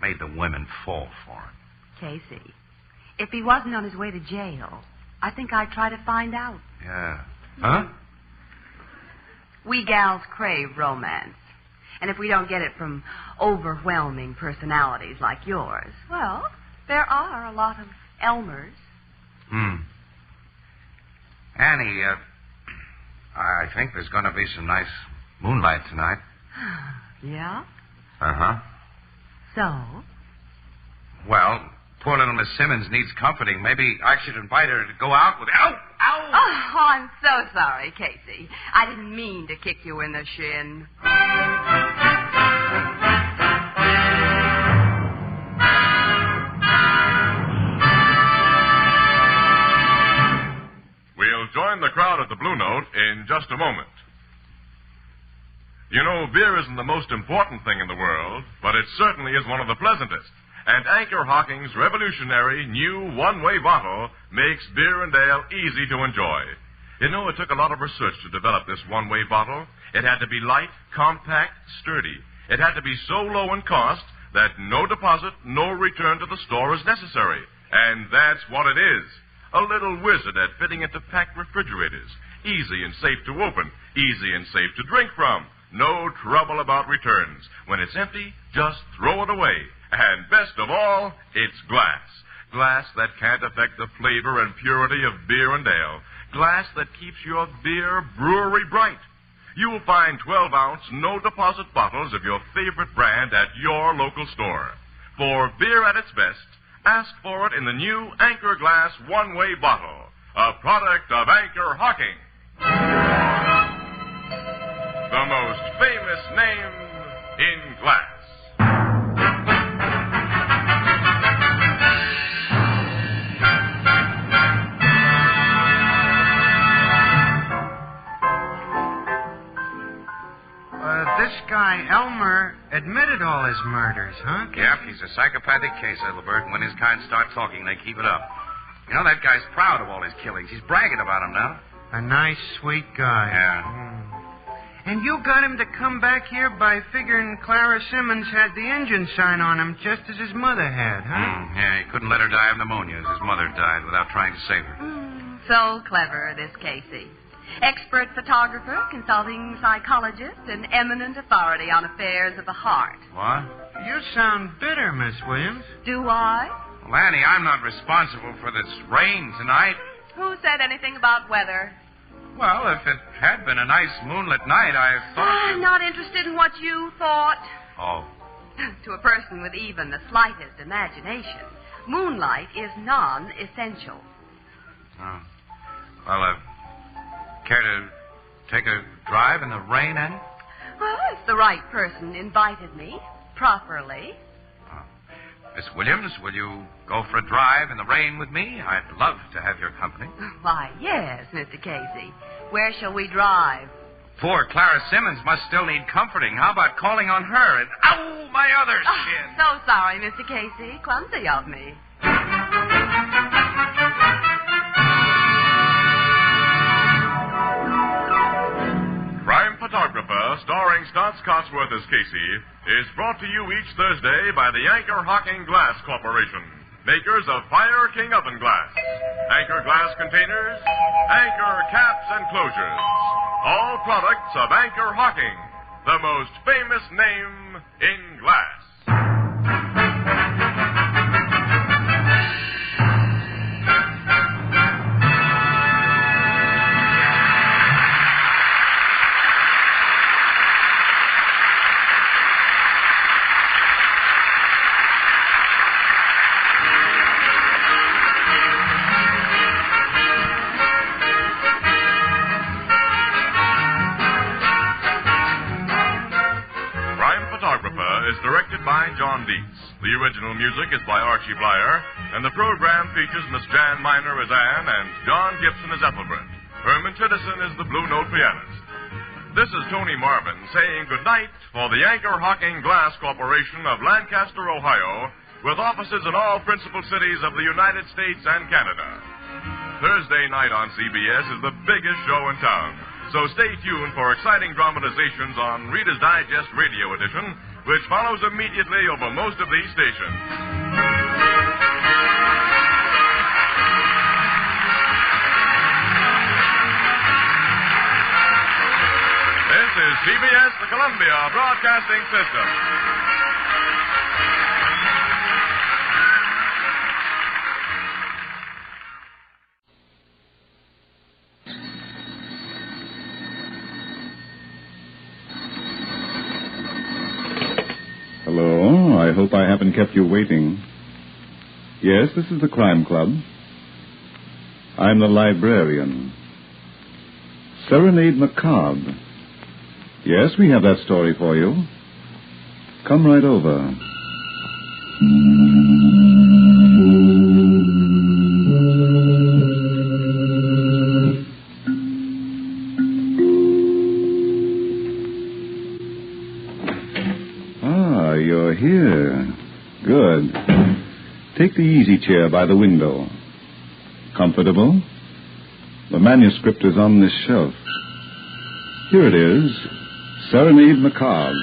made the women fall for him. Casey, if he wasn't on his way to jail, I think I'd try to find out. Yeah. Huh? We gals crave romance. And if we don't get it from overwhelming personalities like yours, well, there are a lot of Elmers. Annie, I think there's going to be some nice moonlight tonight. Yeah? Uh-huh. So? Well, poor little Miss Simmons needs comforting. Maybe I should invite her to go out with... Ow! Ow! Oh, I'm so sorry, Casey. I didn't mean to kick you in the shin. We'll join the crowd at the Blue Note in just a moment. You know, beer isn't the most important thing in the world, but it certainly is one of the pleasantest. And Anchor Hocking's revolutionary new one-way bottle makes beer and ale easy to enjoy. You know, it took a lot of research to develop this one-way bottle. It had to be light, compact, sturdy. It had to be so low in cost that no deposit, no return to the store is necessary. And that's what it is. A little wizard at fitting into packed refrigerators. Easy and safe to open. Easy and safe to drink from. No trouble about returns. When it's empty, just throw it away. And best of all, it's glass. Glass that can't affect the flavor and purity of beer and ale. Glass that keeps your beer brewery bright. You will find 12-ounce, no-deposit bottles of your favorite brand at your local store. For beer at its best, ask for it in the new Anchor Glass one-way bottle, a product of Anchor Hocking. The most famous name in glass. This guy, Elmer, admitted all his murders, huh? Yep, he's a psychopathic case, Ethelbert, and when his kind start talking, they keep it up. You know, that guy's proud of all his killings. He's bragging about them now. A nice, sweet guy. Yeah. And you got him to come back here by figuring Clara Simmons had the engine sign on him just as his mother had, huh? Yeah, he couldn't let her die of pneumonia as his mother died without trying to save her. So clever, this Casey. Expert photographer, consulting psychologist, and eminent authority on affairs of the heart. What? You sound bitter, Miss Williams. Do I? Well, Annie, I'm not responsible for this rain tonight. Who said anything about weather? Well, if it had been a nice moonlit night, I thought... I'm not interested in what you thought. Oh. To a person with even the slightest imagination, moonlight is non-essential. Oh. Well, care to take a drive in the rain, Annie? Well, if the right person invited me properly. Miss Williams, will you go for a drive in the rain with me? I'd love to have your company. Why, yes, Mr. Casey. Where shall we drive? Poor Clara Simmons must still need comforting. How about calling on her and... Ow, my other shin! So sorry, Mr. Casey. Clumsy of me. Crime Photographer, starring Stotts Cotsworth as Casey, is brought to you each Thursday by the Anchor Hocking Glass Corporation, makers of Fire King Oven Glass, Anchor Glass Containers, Anchor Caps and Closures. All products of Anchor Hocking, the most famous name in glass. Is directed by John Dietz. The original music is by Archie Blyer, and the program features Miss Jan Miner as Anne and John Gibson as Ethelbert. Herman Chittison is the Blue Note pianist. This is Tony Marvin saying goodnight for the Anchor Hocking Glass Corporation of Lancaster, Ohio, with offices in all principal cities of the United States and Canada. Thursday night on CBS is the biggest show in town, so stay tuned for exciting dramatizations on Reader's Digest Radio Edition which follows immediately over most of these stations. This is CBS, the Columbia Broadcasting System. Hello, I hope I haven't kept you waiting. Yes, this is the Crime Club. I'm the librarian. Serenade Macabre. Yes, we have that story for you. Come right over. Ah, you're here. Good. Take the easy chair by the window. Comfortable? The manuscript is on this shelf. Here it is. Serenade Macabre,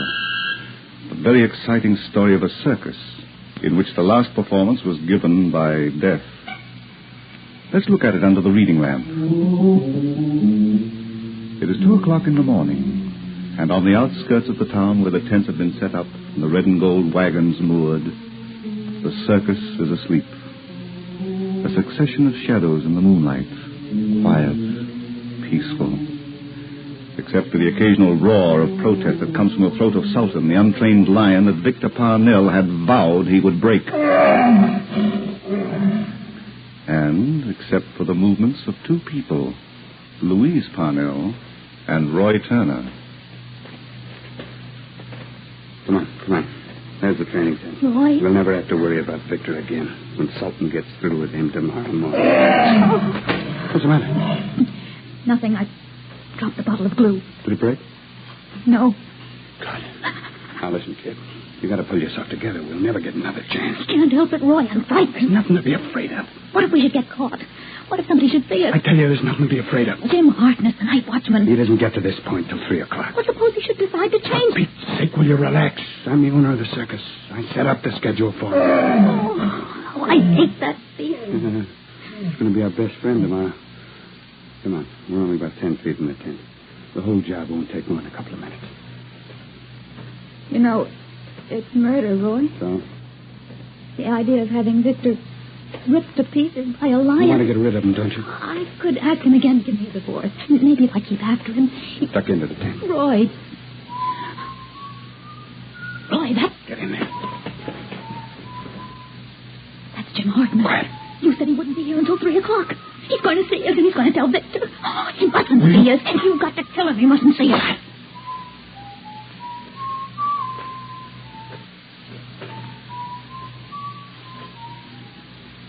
a very exciting story of a circus in which the last performance was given by death. Let's look at it under the reading lamp. It is 2:00 in the morning, and on the outskirts of the town where the tents have been set up and the red and gold wagons moored, the circus is asleep. A succession of shadows in the moonlight, quiet, peaceful. Except for the occasional roar of protest that comes from the throat of Sothern, the untrained lion that Victor Parnell had vowed he would break. And, except for the movements of two people, Louise Parnell and Roy Turner. Come on. There's the training tent. Roy? We'll never have to worry about Victor again when Sultan gets through with him tomorrow morning. What's the matter? Nothing. I dropped the bottle of glue. Did it break? No. Good. Now listen, kid. You gotta pull yourself together. We'll never get another chance. I can't help it, Roy. I'm frightened. There's nothing to be afraid of. What if we should get caught? What if somebody should see us? I tell you, there's nothing to be afraid of. Jim Harkness, the night watchman. He doesn't get to this point till 3:00. Well, suppose he should decide to change. For Pete's sake, will you relax? I'm the owner of the circus. I set up the schedule for him. Oh, I hate that beast. He's going to be our best friend tomorrow. Come on. We're only about 10 feet from the tent. The whole job won't take more than a couple of minutes. You know, it's murder, Roy. So? The idea of having Victor ripped to pieces by a lion. You want to get rid of him, don't you? I could ask him again to give me a divorce. Maybe if I keep after him. Duck into the tent. Roy, that's... Get in there. That's Jim Harkness. Quiet. You said he wouldn't be here until 3:00. He's going to see us, and he's going to tell Victor. Oh, he mustn't see us. You've got to kill him. He mustn't see us.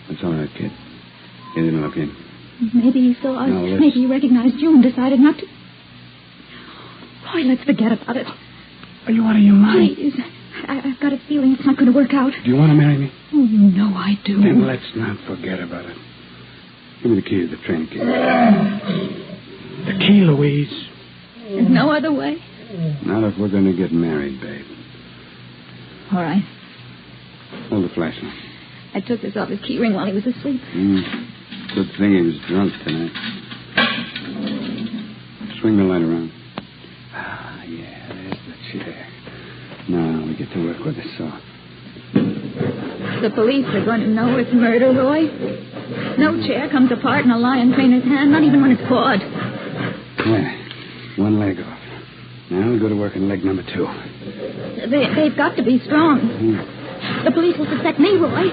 It's all right, kid. He didn't look in. Maybe he saw us. No, Maybe he recognized you and decided not to. Roy, let's forget about it. Are you out of your mind? Please. I've got a feeling it's not going to work out. Do you want to marry me? Oh, you know I do. Then let's not forget about it. Give me the key to the train, kid. The key, Louise. There's no other way. Not if we're going to get married, babe. All right. Hold the flashlight. I took this off his key ring while he was asleep. Good thing he was drunk tonight. Swing the light around. Ah, yeah, there's the chair. Now we get to work with the saw. The police are going to know it's murder, Roy. No chair comes apart in a lion trainer's hand, not even when it's pawed. Yeah, one leg off. Now we'll go to work on leg number 2. They've got to be strong. The police will suspect me, Roy.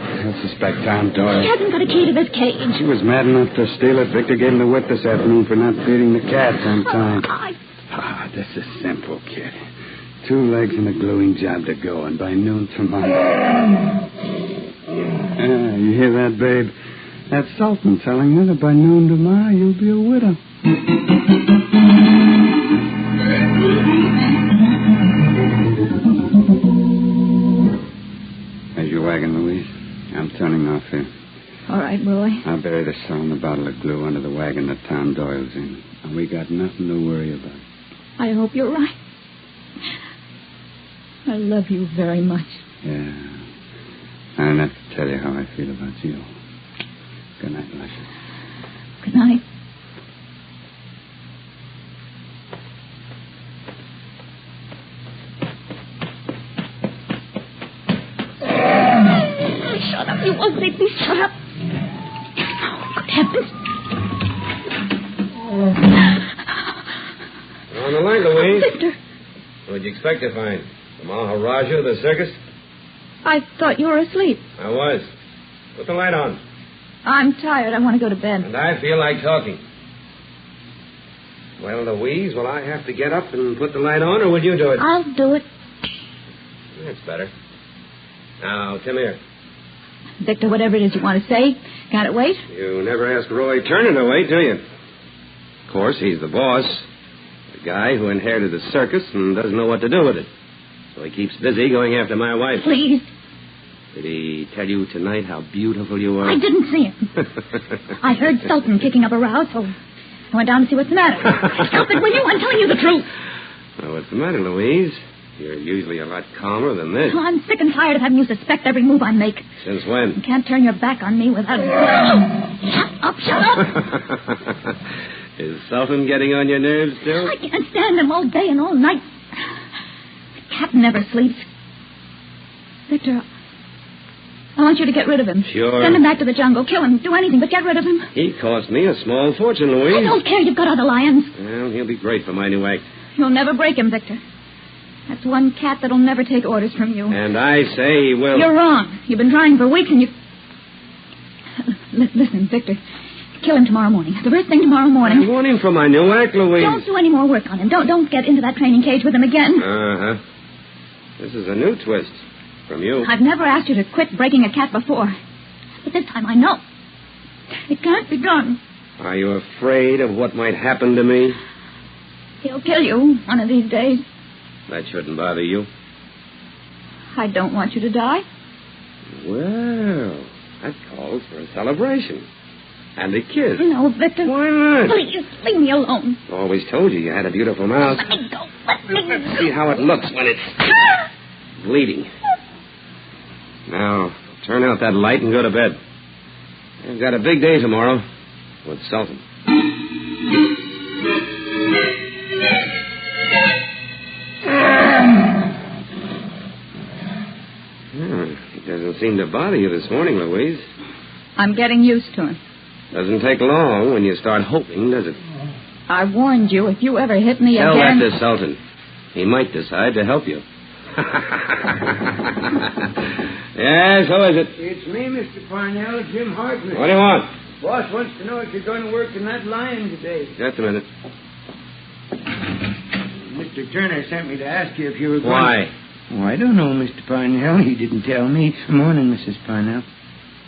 They'll suspect Tom Doyle. He hasn't got a key to this cage. He was mad enough to steal it. Victor gave him the whip this afternoon for not feeding the cats on time. This is simple, kid. 2 legs and a gluing job to go, and by noon tomorrow. You hear that, babe? That's Sultan telling you that by noon tomorrow you'll be a widow. There's your wagon, Louise. I'm turning off here. All right, Roy. I'll bury the saw and the bottle of glue under the wagon that Tom Doyle's in. And we got nothing to worry about. I hope you're right. I love you very much. Yeah. I don't have to tell you how I feel about you. Good night, Lassie. Good night. Shut up. You won't make me shut up. Oh, good heavens. You're on the line, Louise. Victor. What'd you expect to find? The Maharaja of the circus? I thought you were asleep. I was. Put the light on. I'm tired. I want to go to bed. And I feel like talking. Well, Louise, will I have to get up and put the light on, or will you do it? I'll do it. That's better. Now, come here. Victor, whatever it is you want to say, can't it wait? You never ask Roy Turner to wait, do you? Of course, he's the boss. The guy who inherited the circus and doesn't know what to do with it. So he keeps busy going after my wife. Please. Did he tell you tonight how beautiful you are? I didn't see him. I heard Sothern kicking up a row, so I went down to see what's the matter. Stop it, will you? I'm telling you the truth. Well, what's the matter, Louise? You're usually a lot calmer than this. Oh, I'm sick and tired of having you suspect every move I make. Since when? You can't turn your back on me without... Shut up! Is Sothern getting on your nerves, still? I can't stand him all day and all night. The cat never sleeps. Victor, I want you to get rid of him. Sure. Send him back to the jungle. Kill him. Do anything, but get rid of him. He cost me a small fortune, Louise. I don't care. You've got other lions. Well, he'll be great for my new act. You'll never break him, Victor. That's one cat that'll never take orders from you. And I say he will. You're wrong. You've been trying for weeks and you... Listen, Victor. Kill him tomorrow morning. The first thing tomorrow morning. I want him for my new act, Louise. Don't do any more work on him. Don't get into that training cage with him again. Uh-huh. This is a new twist from you. I've never asked you to quit breaking a cat before. But this time I know. It can't be done. Are you afraid of what might happen to me? He'll kill you one of these days. That shouldn't bother you. I don't want you to die. Well, that calls for a celebration. And a kiss. No, Victor. Why not? Please, leave me alone. Always told you had a beautiful mouth. Let me go. Let me go. Let's see how it looks when it's bleeding. Now, turn out that light and go to bed. I've got a big day tomorrow with Sultan. He doesn't seem to bother you this morning, Louise. I'm getting used to him. Doesn't take long when you start hoping, does it? I warned you. If you ever hit me Tell again... that to Sultan. He might decide to help you. Yes, who is it? It's me, Mr. Parnell, Jim Hartman. What do you want? Boss wants to know if you're going to work in that lion today. Just a minute. Mr. Turner sent me to ask you if you were going... Why? Oh, I don't know, Mr. Parnell. He didn't tell me. Morning, Mrs. Parnell.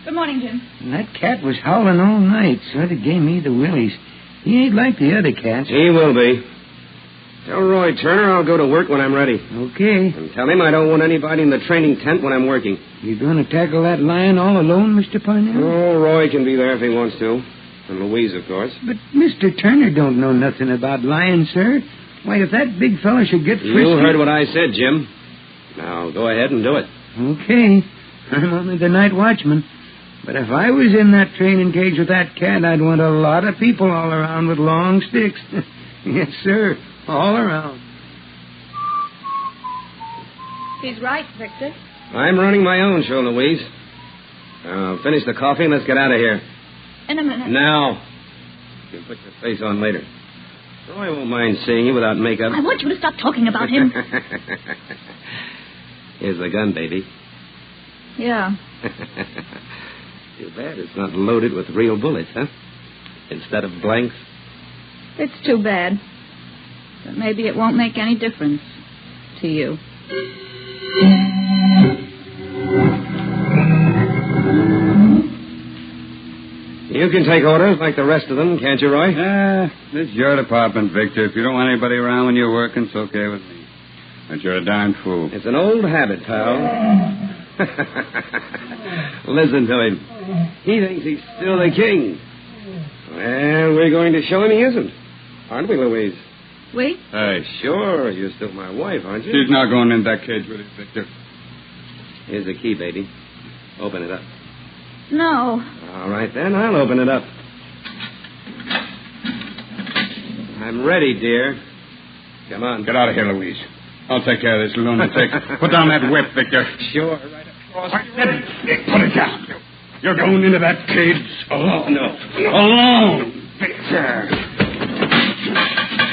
Good morning, Jim. And that cat was howling all night. Sort of gave me the willies. He ain't like the other cats. He will be. Tell Roy Turner I'll go to work when I'm ready. Okay. And tell him I don't want anybody in the training tent when I'm working. You going to tackle that lion all alone, Mr. Parnell? Oh, Roy can be there if he wants to. And Louise, of course. But Mr. Turner don't know nothing about lions, sir. Why, if that big fella should get frisky... You heard what I said, Jim. Now, go ahead and do it. Okay. I'm only the night watchman. But if I was in that training cage with that cat, I'd want a lot of people all around with long sticks. Yes, sir. All around. He's right, Victor. I'm running my own show, Louise. Now, finish the coffee and let's get out of here. In a minute. Now. You can put your face on later. Roy won't mind seeing you without makeup. I want you to stop talking about him. Here's the gun, baby. Yeah. Too bad it's not loaded with real bullets, huh? Instead of blanks. It's too bad. But maybe it won't make any difference to you. You can take orders like the rest of them, can't you, Roy? It's your department, Victor. If you don't want anybody around when you're working, it's okay with me. But you're a darn fool. It's an old habit, pal. Listen to him. He thinks he's still the king. Well, we're going to show him he isn't. Aren't we, Louise? We? Sure. You're still my wife, aren't you? She's not going in that cage with you, Victor. Here's the key, baby. Open it up. No. All right, then. I'll open it up. I'm ready, dear. Come on. Get out of here, Louise. I'll take care of this lunatic. Put down that whip, Victor. Sure. Right across. Put it down. You're going into that cage alone. No. Alone, Victor.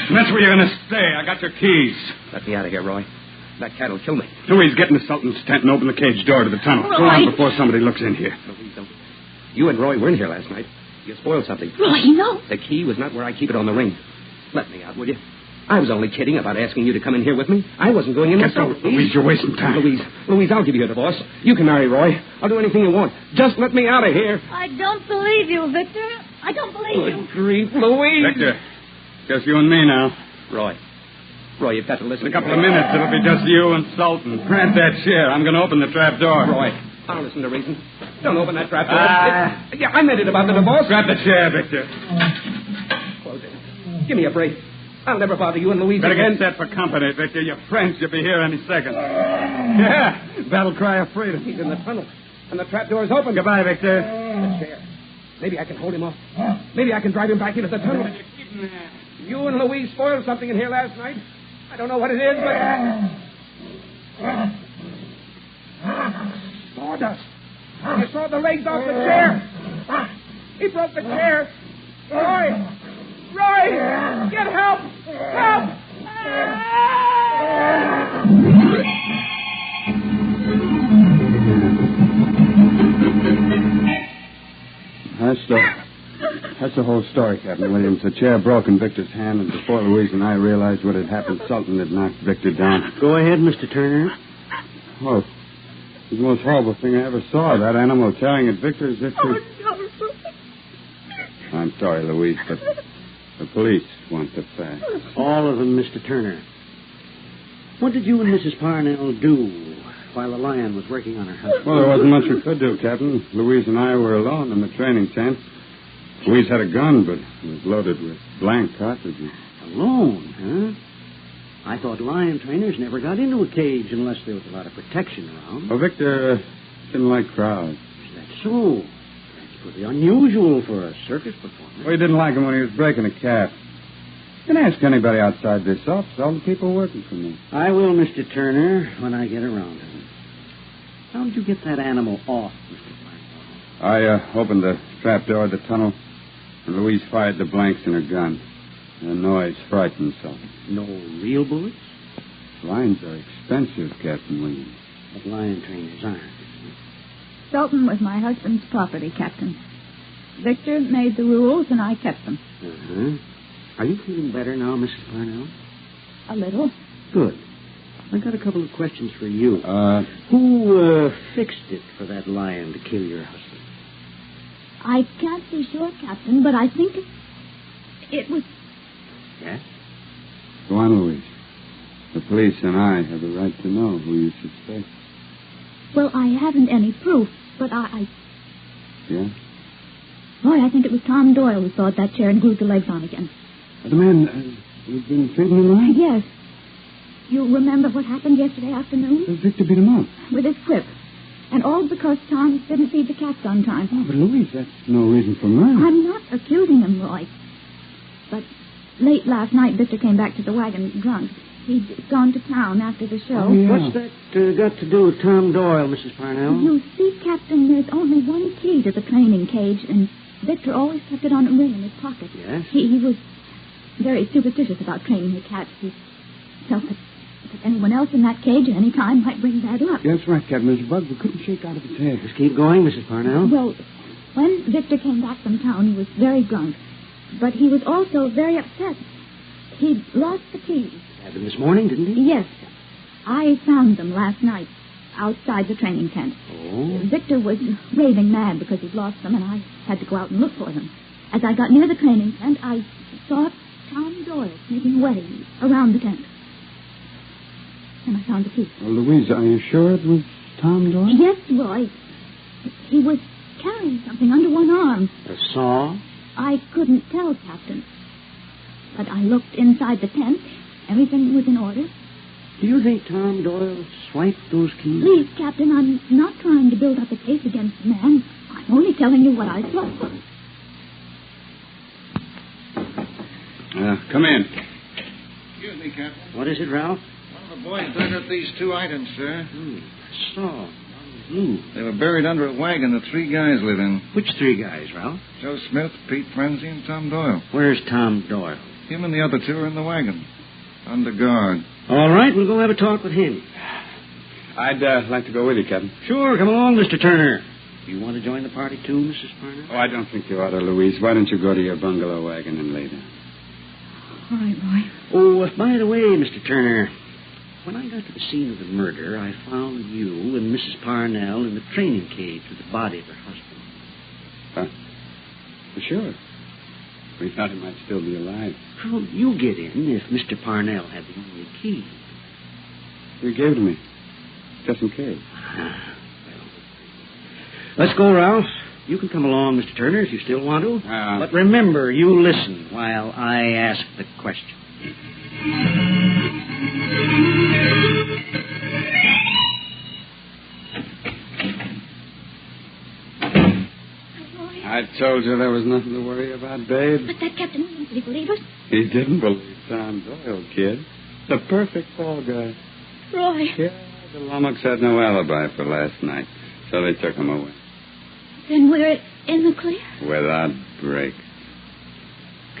And that's where you're going to stay. I got your keys. Let me out of here, Roy. That cat'll kill me. Louise, get in the Sultan's tent and open the cage door to the tunnel. Roy. Go on before somebody looks in here. Louise, don't. You and Roy were in here last night. You spoiled something. Roy, no. The key was not where I keep it on the ring. Let me out, will you? I was only kidding about asking you to come in here with me. I wasn't going in myself. Louise, you're wasting time. Louise, I'll give you a divorce. You can marry Roy. I'll do anything you want. Just let me out of here. I don't believe you, Victor. I don't believe you. Good grief, Louise. Victor, just you and me now. Roy, you've got to listen. In a couple of minutes, it'll be just you and Sultan. Grab that chair. I'm going to open the trap door. Roy, I'll listen to reason. Don't open that trap door. I meant it about the divorce. Grab the chair, Victor. Close it. Give me a break. I'll never bother you and Louise Better again. get set for company, Victor. Your friends should be here any second. Yeah, battle cry of freedom. He's in the tunnel, and the trap door is open. Goodbye, Victor. The chair. Maybe I can hold him off. Maybe I can drive him back into the tunnel. You and Louise spoiled something in here last night. I don't know what it is, but... Sawdust. You saw the legs off the chair. He broke the chair. Roy! Get help! Help! That's the whole story, Captain Williams. The chair broke in Victor's hand, and before Louise and I realized what had happened, Sultan had knocked Victor down. Go ahead, Mr. Turner. Oh, it was the most horrible thing I ever saw. That animal tearing at Victor as if to... I'm sorry, Louise, but the police want the facts. All of them, Mr. Turner. What did you and Mrs. Parnell do while the lion was working on her husband? Well, there wasn't much we could do, Captain. Louise and I were alone in the training tent. Louise had a gun, but it was loaded with blank cartridges. Alone, huh? I thought lion trainers never got into a cage unless there was a lot of protection around. Well, Victor didn't like crowds. Is that so? That's pretty unusual for a circus performer. Well, he didn't like him when he was breaking a calf. You can ask anybody outside this office, all the people working for me. I will, Mr. Turner, when I get around to him. How did you get that animal off, Mr. Parnell? I opened the trap door of the tunnel, and Louise fired the blanks in her gun. The noise frightened Sultan. No real bullets? Lions are expensive, Captain Williams. But lion trainers aren't. Sultan was my husband's property, Captain. Victor made the rules, and I kept them. Uh-huh. Are you feeling better now, Mrs. Parnell? A little. Good. I got a couple of questions for you. Who fixed it for that lion to kill your husband? I can't be sure, Captain, but I think it was... Yes? Go on, Louise. The police and I have the right to know who you suspect. Well, I haven't any proof, but I... Yeah? Roy, I think it was Tom Doyle who sawed that chair and glued the legs on again. The man who's been feeding him right? Yes. You remember what happened yesterday afternoon? Victor beat him up. With his whip. And all because Tom didn't feed the cats on time. Oh, but Louise, that's no reason for murder. I'm not accusing him, Roy. But late last night, Victor came back to the wagon drunk. He'd gone to town after the show. Oh, yeah. What's that got to do with Tom Doyle, Mrs. Parnell? You see, Captain, there's only one key to the training cage, and Victor always kept it on a ring in his pocket. Yes? He was very superstitious about training the cats. He felt that anyone else in that cage at any time might bring bad luck. That's right, Captain. There's a bug we couldn't shake out of his head. Just keep going, Mrs. Parnell. Well, when Victor came back from town, he was very drunk. But he was also very upset. He'd lost the keys. Happened this morning, didn't he? Yes. I found them last night outside the training tent. Oh? Victor was raving mad because he'd lost them, and I had to go out and look for them. As I got near the training tent, I saw Tom Doyle sneaking away around the tent. And I found the key. Well, Louise, are you sure it was Tom Doyle? Yes, Roy. He was carrying something under one arm. A saw? I couldn't tell, Captain. But I looked inside the tent. Everything was in order. Do you think Tom Doyle swiped those keys? Please, Captain, I'm not trying to build up a case against the man. I'm only telling you what I saw. Come in. Excuse me, Captain. What is it, Ralph? One of the boys dug up these 2 items, sir. I saw. Blue. They were buried under a wagon that 3 guys live in. Which 3 guys, Ralph? Joe Smith, Pete Frenzy, and Tom Doyle. Where's Tom Doyle? Him and the other 2 are in the wagon. Under guard. All right, we'll go have a talk with him. I'd like to go with you, Captain. Sure, come along, Mr. Turner. You want to join the party, too, Mrs. Parnell? Oh, I don't think you ought to, Louise. Why don't you go to your bungalow wagon and lay down? All right, Roy. Oh, by the way, Mr. Turner, when I got to the scene of the murder, I found you and Mrs. Parnell in the training cage with the body of her husband. Huh? Well, sure. We thought he might still be alive. Well, you get in if Mr. Parnell had the only key. You gave it to me, just in case. Let's go, Ralph. You can come along, Mr. Turner, if you still want to. But remember, you listen while I ask the question. I told you there was nothing to worry about, babe. But that Captain Williams, did he believe us? He didn't believe Tom Doyle, kid. The perfect fall guy. Roy. Yeah, the Lommocks had no alibi for last night, so they took him away. Then we're in the clear? Without break.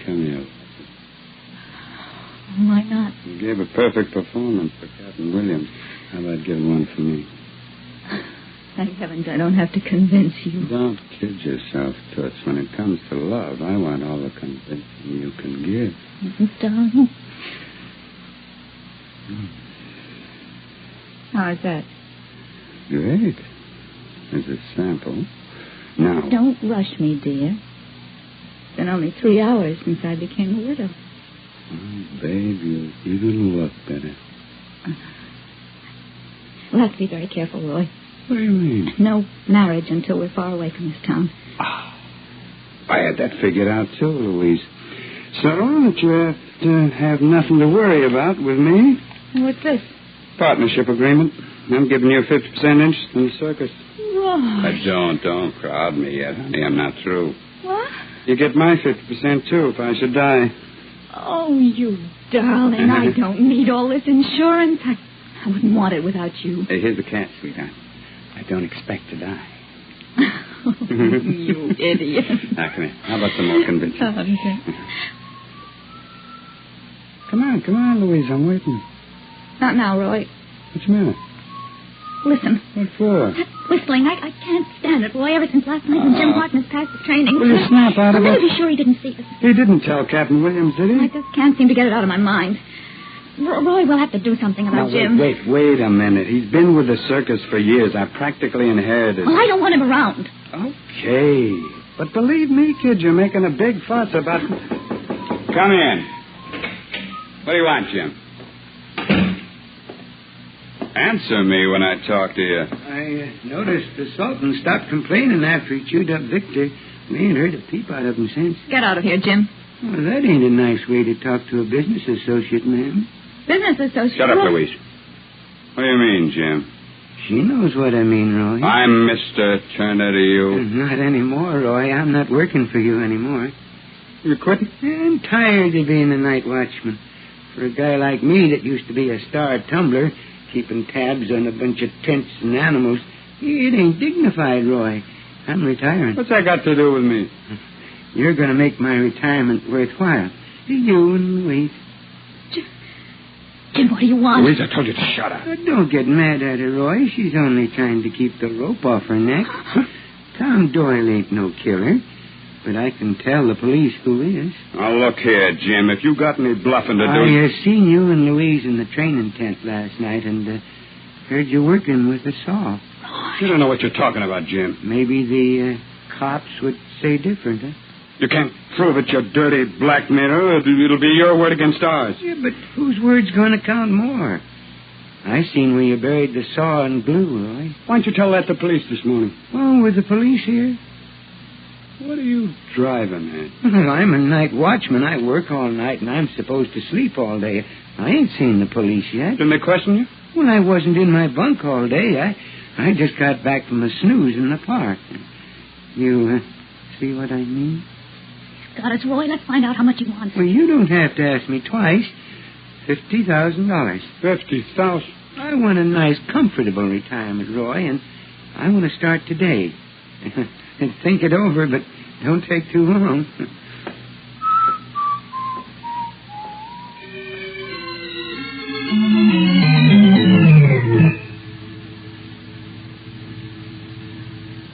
Come here. Why not? You gave a perfect performance for Captain Williams. How about giving one for me? Thank heavens I don't have to convince you. Don't kid yourself, Toots. When it comes to love, I want all the convincing you can give. Darling. How's that? Great. There's a sample. Now... Don't rush me, dear. It's been only 3 hours since I became a widow. Oh, babe, you even look better. We'll have to be very careful, Roy. What do you mean? No marriage until we're far away from this town. I had that figured out, too, Louise. So that you have to have nothing to worry about with me. What's this? Partnership agreement. I'm giving you a 50% interest in the circus. Roy. Don't crowd me yet, honey. I'm not through. What? You get my 50%, too, if I should die. Oh, you darling. I don't need all this insurance. I wouldn't want it without you. Hey, here's the catch, sweetheart. I don't expect to die. You idiot. Now, come here. How about some more convincing? Okay. Come on, Louise. I'm waiting. Not now, Roy. What's the matter? Listen. What for? That whistling, I can't stand it, Roy. Ever since last night when Jim Harkness passed the training. Will you snap out of it? I'm really sure he didn't see us. He didn't tell Captain Williams, did he? I just can't seem to get it out of my mind. Roy, we'll have to do something about Jim. Wait a minute. He's been with the circus for years. I practically inherited. Well, I don't want him around. Okay. But believe me, kid, you're making a big fuss about... Come in. What do you want, Jim? Answer me when I talk to you. I noticed the Sultan stopped complaining after he chewed up Victor. We ain't heard a peep out of him since. Get out of here, Jim. Well, that ain't a nice way to talk to a business associate, ma'am. Business associate? Shut up, Louise. What do you mean, Jim? She knows what I mean, Roy. I'm Mr. Turner to you. Not anymore, Roy. I'm not working for you anymore. You quitting? I'm tired of being a night watchman. For a guy like me that used to be a star tumbler, keeping tabs on a bunch of tents and animals, it ain't dignified, Roy. I'm retiring. What's that got to do with me? You're going to make my retirement worthwhile. You and Louise. Jim, what do you want? Louise, I told you to shut up. Don't get mad at her, Roy. She's only trying to keep the rope off her neck. Tom Doyle ain't no killer. But I can tell the police who is. Oh, look here, Jim. If you got any bluffing to do... I seen you and Louise in the training tent last night and heard you working with a saw. You don't know what you're talking about, Jim. Maybe the cops would say different, huh? You can't prove it, you dirty blackmailer. It'll be your word against ours. Yeah, but whose word's going to count more? I seen where you buried the saw in glue, Roy. Why don't you tell that to police this morning? Oh, were the police here? What are you driving at? Well, I'm a night watchman. I work all night, and I'm supposed to sleep all day. I ain't seen the police yet. Didn't they question you? Well, I wasn't in my bunk all day. I just got back from a snooze in the park. You see what I mean? Got us, Roy. Let's find out how much he wants. Well, you don't have to ask me twice. $50,000. $50,000? I want a nice, comfortable retirement, Roy, and I want to start today. Think it over, but don't take too long.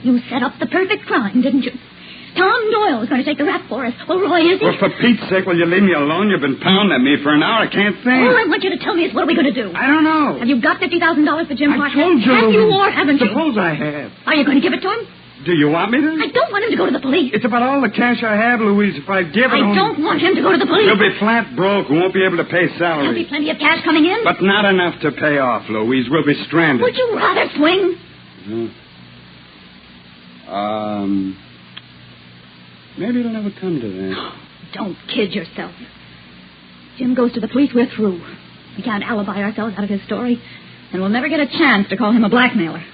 You set up the perfect crime, didn't you? Tom Doyle was going to take the rap for us. Well, Roy, is he? Well, for Pete's sake, will you leave me alone? You've been pounding at me for an hour. I can't think. All I want you to tell me is what are we going to do? I don't know. Have you got $50,000 for Jim Parker? I told you. Have you or haven't you? Suppose I have. Are you going to give it to him? Do you want me to? I don't want him to go to the police. It's about all the cash I have, Louise. If I give it I don't want him to go to the police. He'll be flat broke. We won't be able to pay salary. There'll be plenty of cash coming in. But not enough to pay off, Louise. We'll be stranded. Would you rather swing? Maybe it'll never come to that. Don't kid yourself. Jim goes to the police, we're through. We can't alibi ourselves out of his story, and we'll never get a chance to call him a blackmailer.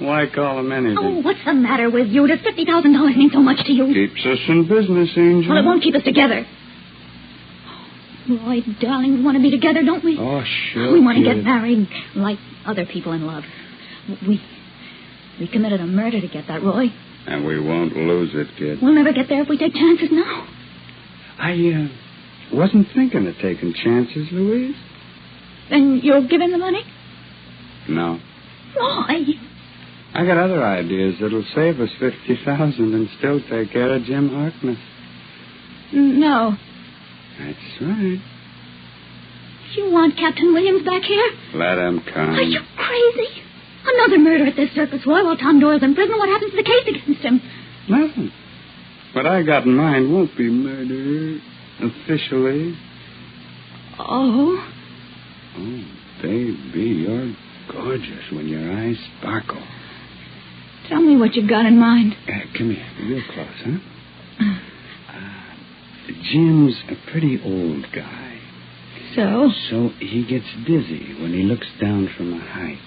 Why call him anything? Oh, what's the matter with you? Does $50,000 mean so much to you? Keeps us in business, Angel. Well, it won't keep us together. Roy, darling, we want to be together, don't we? Oh, sure. We want to get married like other people in love. We committed a murder to get that, Roy. And we won't lose it, kid. We'll never get there if we take chances now. I wasn't thinking of taking chances, Louise. Then you'll give him the money? No. Roy! I got other ideas that'll save us $50,000 and still take care of Jim Harkness. No. That's right. You want Captain Williams back here? Let him come. Are you crazy? Another murder at this circus, Roy, while Tom Doyle's in prison. What happens to the case against him? Nothing. What I got in mind won't be murder officially. Oh? Oh, baby, you're gorgeous when your eyes sparkle. Tell me what you've got in mind. Come here, real close, huh? Jim's a pretty old guy. So? So he gets dizzy when he looks down from a height.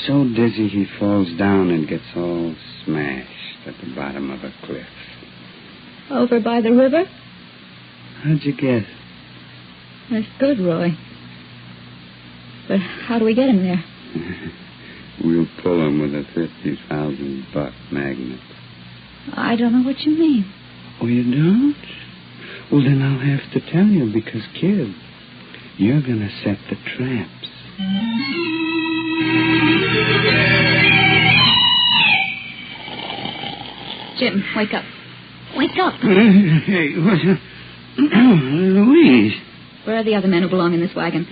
So dizzy he falls down and gets all smashed at the bottom of a cliff. Over by the river? How'd you guess? That's good, Roy. But how do we get him there? We'll pull him with a $50,000 magnet. I don't know what you mean. Oh, you don't? Well, then I'll have to tell you because, kid, you're going to set the traps. Jim, wake up. Wake up. Hey, Louise. Where are the other men who belong in this wagon?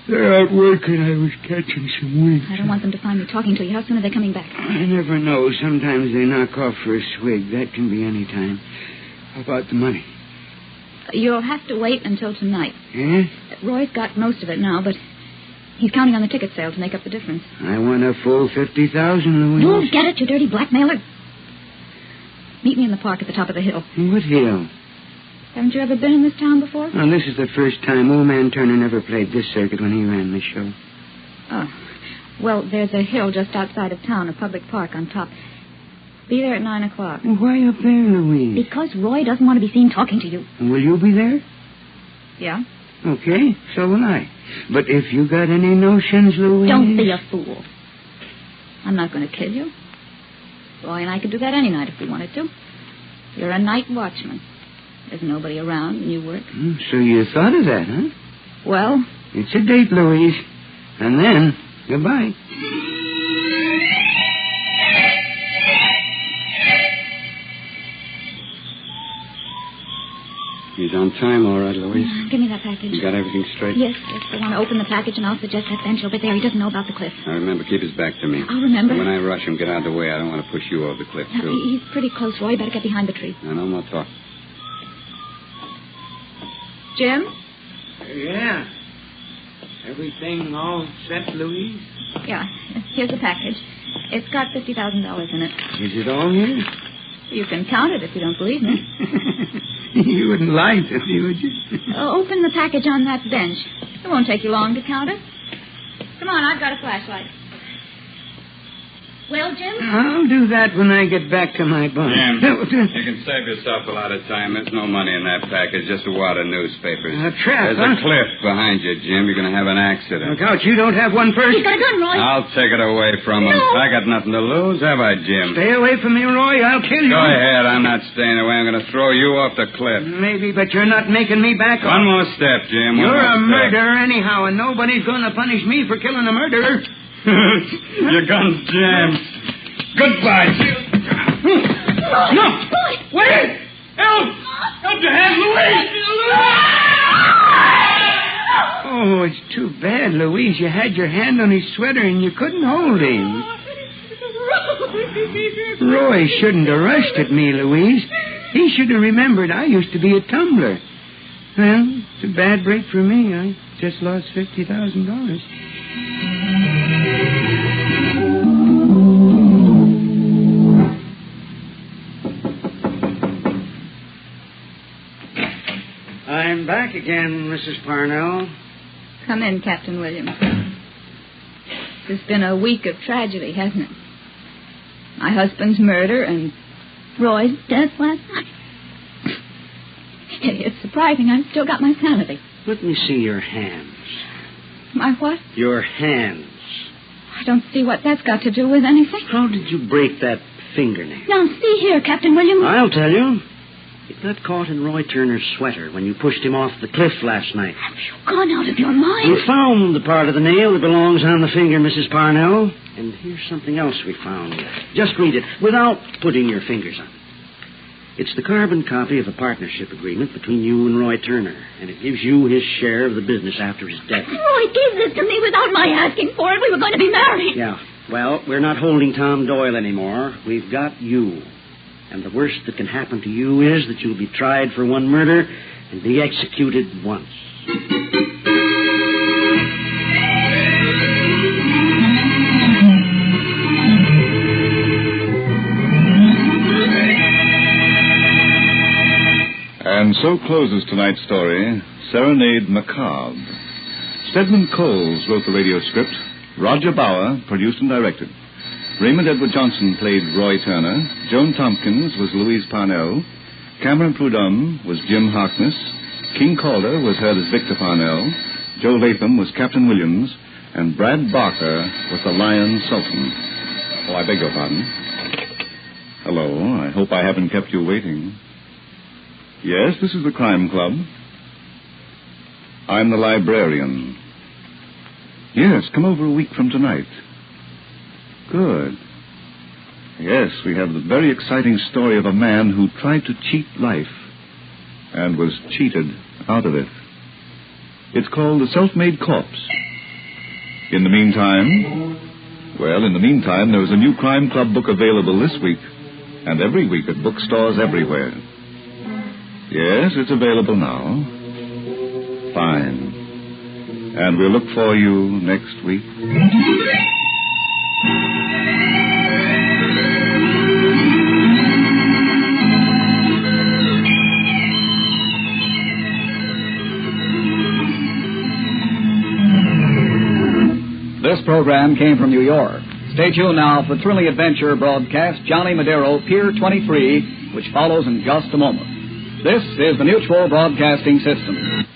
They're out working. I was catching some winks. I don't want them to find me talking to you. How soon are they coming back? I never know. Sometimes they knock off for a swig. That can be any time. How about the money? You'll have to wait until tonight. Yeah? Roy's got most of it now, but he's counting on the ticket sale to make up the difference. I want a full $50,000, Louise. You'll get it, you dirty blackmailer. Meet me in the park at the top of the hill. What hill? Haven't you ever been in this town before? Well, this is the first time. Old man Turner never played this circuit when he ran the show. Oh. Well, there's a hill just outside of town, a public park on top. Be there at 9 o'clock. Why up there, Louise? Because Roy doesn't want to be seen talking to you. Will you be there? Yeah. Okay, so will I. But if you got any notions, Louise... Don't be a fool. I'm not going to kill you. Roy and I could do that any night if we wanted to. You're a night watchman. There's nobody around and you work. So you thought of that, huh? Well? It's a date, Louise. And then, goodbye. He's on time, all right, Louise. Give me that package. You got everything straight? Yes. I want to open the package, and I'll suggest that bench over there. He doesn't know about the cliff. Now, remember, keep his back to me. I'll remember. When I rush him, get out of the way. I don't want to push you over the cliff, too. He's pretty close, Roy. Better get behind the tree. Now, no more talk. Jim? Yeah. Everything all set, Louise? Yeah. Here's the package. It's got $50,000 in it. Is it all here? You can count it if you don't believe me. You wouldn't lie to me, would you? Open the package on that bench. It won't take you long to count it. Come on, I've got a flashlight. Well, Jim? I'll do that when I get back to my bunk. Jim, you can save yourself a lot of time. There's no money in that package, just a wad of newspapers. A trap, There's a cliff behind you, Jim. You're going to have an accident. Look out, you don't have one first. He's got a gun, Roy. I'll take it away from him. I got nothing to lose, have I, Jim? Stay away from me, Roy. I'll kill you. Go ahead. I'm not staying away. I'm going to throw you off the cliff. Maybe, but you're not making me back off. One more step, Jim. You're a step. murderer anyhow, and nobody's going to punish me for killing a murderer. Your gun's jammed. Goodbye. No! Wait! Help! Help your hand, Louise! Oh, it's too bad, Louise. You had your hand on his sweater and you couldn't hold him. Roy shouldn't have rushed at me, Louise. He should have remembered I used to be a tumbler. Well, it's a bad break for me. I just lost $50,000. I'm back again, Mrs. Parnell. Come in, Captain Williams. It's been a week of tragedy, hasn't it? My husband's murder and Roy's death last night. It's surprising I've still got my sanity. Let me see your hands. My what? Your hands. I don't see what that's got to do with anything. How did you break that fingernail? Now, see here, Captain Williams. I'll tell you. It got caught in Roy Turner's sweater when you pushed him off the cliff last night. Have you gone out of your mind? We found the part of the nail that belongs on the finger, Mrs. Parnell. And here's something else we found. Just read it without putting your fingers on it. It's the carbon copy of a partnership agreement between you and Roy Turner, and it gives you his share of the business after his death. Roy gave this to me without my asking for it. We were going to be married. Yeah. Well, we're not holding Tom Doyle anymore. We've got you. And the worst that can happen to you is that you'll be tried for one murder and be executed once. And so closes tonight's story, Serenade Macabre. Stedman Coles wrote the radio script. Roger Bauer produced and directed. Raymond Edward Johnson played Roy Turner. Joan Tompkins was Louise Parnell. Cameron Prudhomme was Jim Harkness. King Calder was heard as Victor Parnell. Joe Latham was Captain Williams. And Brad Barker was the Lion Sultan. Oh, I beg your pardon. Hello, I hope I haven't kept you waiting. Yes, this is the Crime Club. I'm the librarian. Yes, come over a week from tonight. Good. Yes, we have the very exciting story of a man who tried to cheat life and was cheated out of it. It's called The Self-Made Corpse. In the meantime, there's a new Crime Club book available this week and every week at bookstores everywhere. Yes, it's available now. Fine. And we'll look for you next week. This program came from New York. Stay tuned now for the thrilling adventure broadcast Johnny Madero, Pier 23, which follows in just a moment. This is the Mutual Broadcasting System.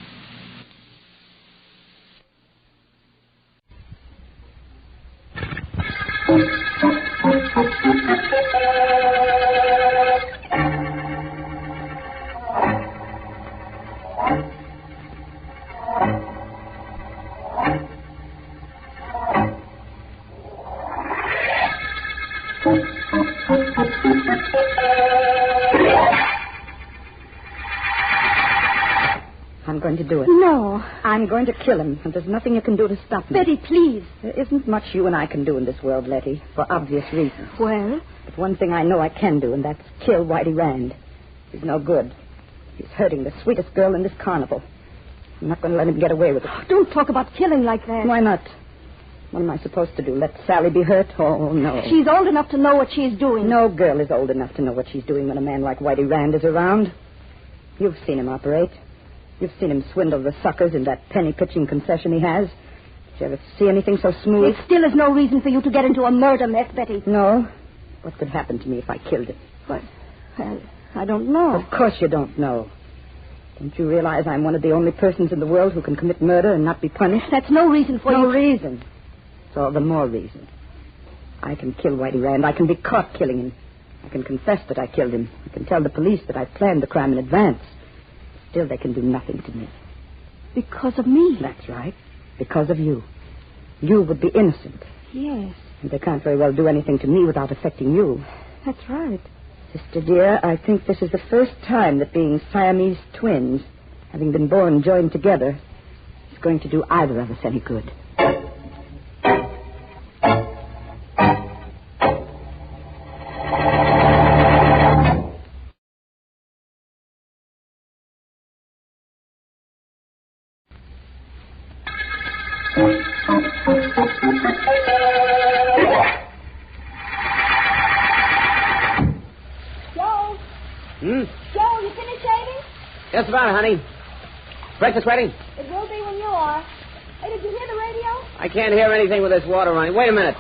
I'm going to do it. No. I'm going to kill him, and there's nothing you can do to stop me. Betty, please. There isn't much you and I can do in this world, Letty, for obvious reasons. Well? But one thing I know I can do, and that's kill Whitey Rand. He's no good. He's hurting the sweetest girl in this carnival. I'm not going to let him get away with it. Don't talk about killing like that. Why not? What am I supposed to do? Let Sally be hurt? Oh, no. She's old enough to know what she's doing. No girl is old enough to know what she's doing when a man like Whitey Rand is around. You've seen him operate. You've seen him swindle the suckers in that penny-pitching concession he has. Did you ever see anything so smooth? It still is no reason for you to get into a murder mess, Betty. No? What could happen to me if I killed him? What? I don't know. Of course you don't know. Don't you realize I'm one of the only persons in the world who can commit murder and not be punished? That's no reason for you. No reason. It's all the more reason. I can kill Whitey Rand. I can be caught killing him. I can confess that I killed him. I can tell the police that I planned the crime in advance. Still, they can do nothing to me. Because of me? That's right. Because of you. You would be innocent. Yes. And they can't very well do anything to me without affecting you. That's right. Sister dear, I think this is the first time that being Siamese twins, having been born joined together, is going to do either of us any good. Joe, you finished shaving? Just about, honey. Breakfast ready? It will be when you are. Hey, did you hear the radio? I can't hear anything with this water running. Wait a minute.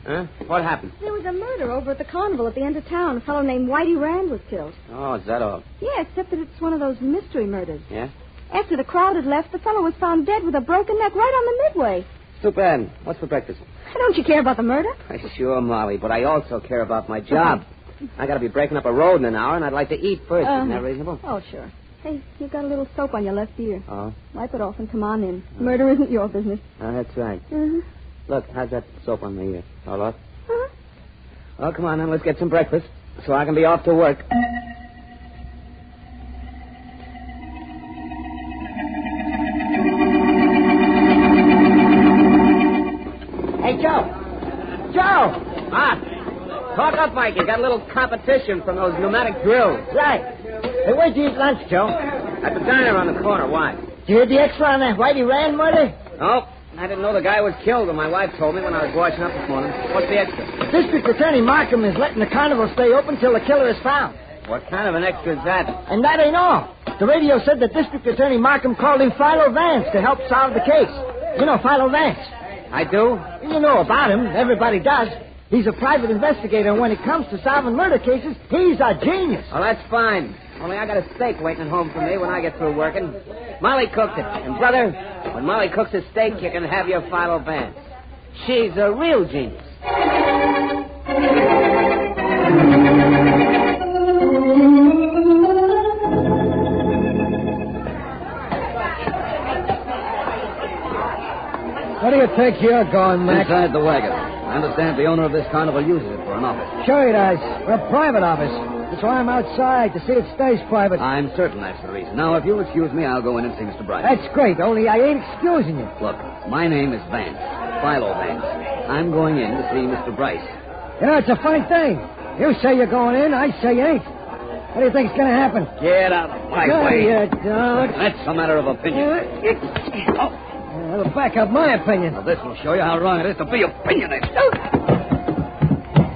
Huh? What happened? There was a murder over at the carnival at the end of town. A fellow named Whitey Rand was killed. Oh, is that all? Yeah, except that it's one of those mystery murders. Yeah? After the crowd had left, the fellow was found dead with a broken neck right on the midway. Too bad. What's for breakfast? Don't you care about the murder? Sure, Molly, but I also care about my job. I got to be breaking up a road in an hour, and I'd like to eat first. Isn't that reasonable? Oh, sure. Hey, you've got a little soap on your left ear. Oh? Wipe it off and come on in. Murder isn't your business. Oh, that's right. Mm-hmm. Look, how's that soap on my ear? All off? Uh-huh. Well, come on, then. Let's get some breakfast so I can be off to work. Hey, Joe! Joe! Talk up, Mike. You got a little competition from those pneumatic drills. Right. Hey, where'd you eat lunch, Joe? At the diner on the corner. Why? Did you hear the extra on that Whitey Rand murder? No. I didn't know the guy was killed, and my wife told me when I was washing up this morning. What's the extra? District Attorney Markham is letting the carnival stay open till the killer is found. What kind of an extra is that? And that ain't all. The radio said that District Attorney Markham called in Philo Vance to help solve the case. You know Philo Vance? I do? You know about him. Everybody does. He's a private investigator, and when it comes to solving murder cases, he's a genius. Well, that's fine. Only I got a steak waiting at home for me when I get through working. Molly cooked it. And, brother, when Molly cooks a steak, you can have your Philo Vance. She's a real genius. What do you think you're going, Mac? Inside the wagon. I understand the owner of this carnival uses it for an office. Sure he does. For a private office. That's why I'm outside, to see it stays private. I'm certain that's the reason. Now, if you'll excuse me, I'll go in and see Mr. Bryce. That's great, only I ain't excusing you. Look, my name is Vance. Philo Vance. I'm going in to see Mr. Bryce. You know, it's a funny thing. You say you're going in, I say you ain't. What do you think's going to happen? Get out of my No, way. you don't. That's a matter of opinion. That'll back up my opinion. Well, this will show you how wrong it is to be opinionated.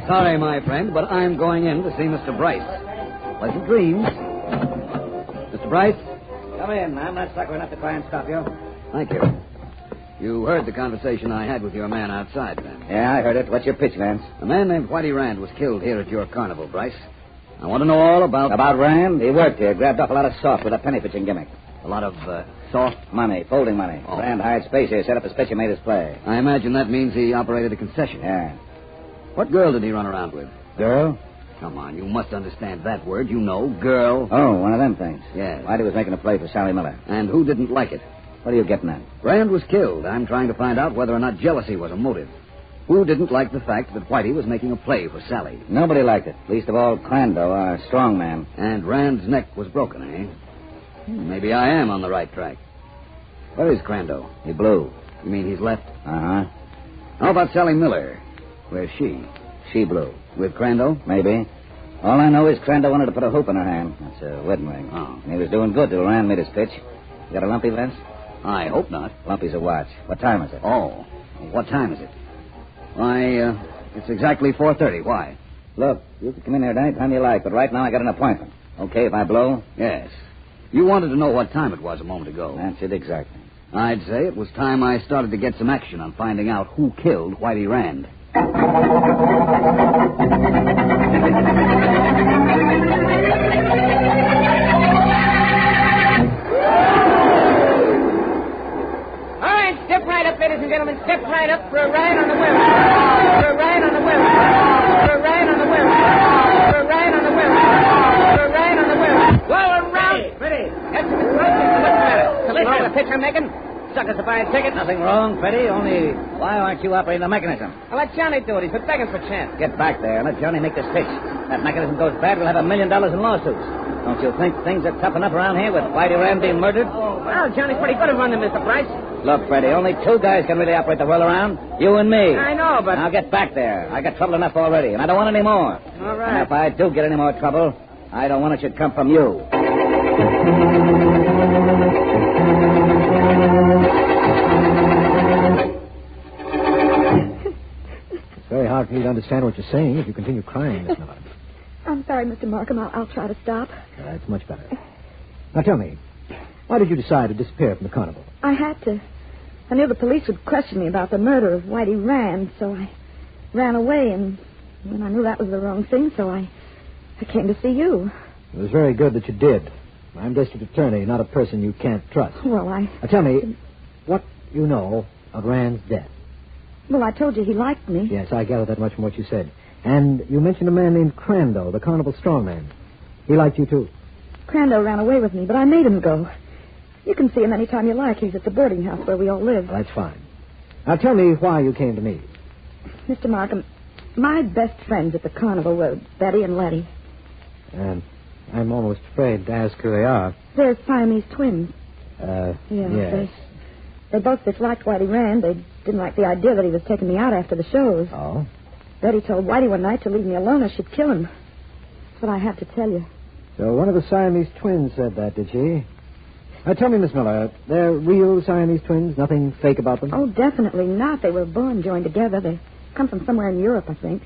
Sorry, my friend, but I'm going in to see Mr. Bryce. Pleasant dreams. Mr. Bryce? Come in. I'm not sucker enough to try and stop you. Thank you. You heard the conversation I had with your man outside, then? Yeah, I heard it. What's your pitch, Vance? A man named Whitey Rand was killed here at your carnival, Bryce. I want to know all about... About Rand? He worked here, grabbed off a lot of soft with a penny pitching gimmick. A lot of, soft? Money, folding money. Oh. Rand hired space here, set up his pitch and made his play. I imagine that means he operated a concession. Yeah. What girl did he run around with? Girl? Come on, you must understand that word. You know, girl. Oh, one of them things. Yeah. Whitey was making a play for Sally Miller. And who didn't like it? What are you getting at? Rand was killed. I'm trying to find out whether or not jealousy was a motive. Who didn't like the fact that Whitey was making a play for Sally? Nobody liked it. Least of all, Crandall, our strong man. And Rand's neck was broken, eh? Maybe I am on the right track. Where is Crandall? He blew. You mean he's left? Uh-huh. How about Sally Miller? Where's she? She blew. With Crandall? Maybe. All I know is Crandall wanted to put a hoop in her hand. That's a wedding ring. Oh. And he was doing good till Rand made his pitch. You got a lumpy, Vance? I hope not. Lumpy's a watch. What time is it? Oh, what time is it? Why, it's exactly 4:30. Why? Look, you can come in here at any time you like, but right now I got an appointment. Okay if I blow? Yes. You wanted to know what time it was a moment ago. That's it exactly. I'd say it was time I started to get some action on finding out who killed Whitey Rand. All right, step right up, ladies and gentlemen. Step right up for a ride on the Whirlaround. For a ride on the Whirlaround. For a ride on the Whirlaround. For a ride on the Whirlaround. For a ride on the Whirlaround. Whirlaround. Ready. That's the What's the matter? Something wrong with the pitch I'm making? Suckers to buy a ticket. Nothing wrong, Freddie. Only why aren't you operating the mechanism? I'll let Johnny do it. He's been begging for chance. Get back there and let Johnny make this pitch. That mechanism goes bad, we'll have $1 million in lawsuits. Don't you think things are tough enough around here with Whitey Rand being murdered? Well, Johnny's pretty good at running, Mr. Price. Look, Freddie, only 2 guys can really operate the Whirlaround. You and me. I know, but... Now get back there. I got trouble enough already, and I don't want any more. All right. And if I do get any more trouble, I don't want it should come from you. It's very hard for me to understand what you're saying if you continue crying, Miss Miller. I'm sorry, Mr. Markham. I'll try to stop. That's much better. Now tell me, why did you decide to disappear from the carnival? I had to. I knew the police would question me about the murder of Whitey Rand, so I ran away, and when I knew that was the wrong thing, so I came to see you. It was very good that you did. I'm district attorney, not a person you can't trust. Well, Now tell me, what you know of Rand's death? Well, I told you he liked me. Yes, I gathered that much from what you said. And you mentioned a man named Crandall, the carnival strongman. He liked you, too. Crandall ran away with me, but I made him go. You can see him any time you like. He's at the boarding house where we all live. Well, that's fine. Now tell me why you came to me. Mr. Markham, my best friends at the carnival were Betty and Letty. And I'm almost afraid to ask who they are. They're Siamese twins. Yes. They both disliked Whitey Rand. They didn't like the idea that he was taking me out after the shows. Oh? Betty told Whitey one night to leave me alone or she'd kill him. That's what I have to tell you. So one of the Siamese twins said that, did she? Now tell me, Miss Miller, they're real Siamese twins? Nothing fake about them? Oh, definitely not. They were born joined together. They come from somewhere in Europe, I think.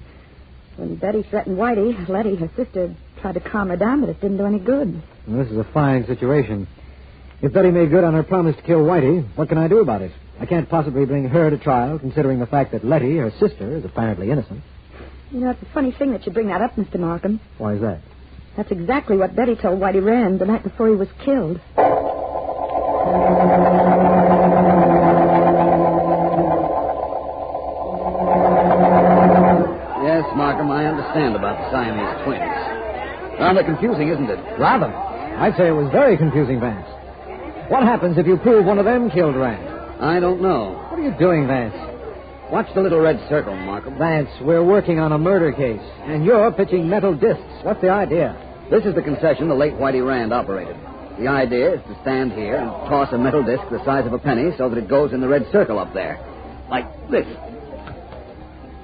When Betty threatened Whitey, Letty, her sister, tried to calm her down, but it didn't do any good. Well, this is a fine situation. If Betty made good on her promise to kill Whitey, what can I do about it? I can't possibly bring her to trial, considering the fact that Letty, her sister, is apparently innocent. You know, it's a funny thing that you bring that up, Mr. Markham. Why is that? That's exactly what Betty told Whitey Rand the night before he was killed. Yes, Markham, I understand about the Siamese twins. Rather confusing, isn't it? Rather. I'd say it was very confusing, Vance. What happens if you prove one of them killed Rand? I don't know. What are you doing, Vance? Watch the little red circle, Markham. Vance, we're working on a murder case, and you're pitching metal discs. What's the idea? This is the concession the late Whitey Rand operated. The idea is to stand here and toss a metal disc the size of a penny so that it goes in the red circle up there. Like this.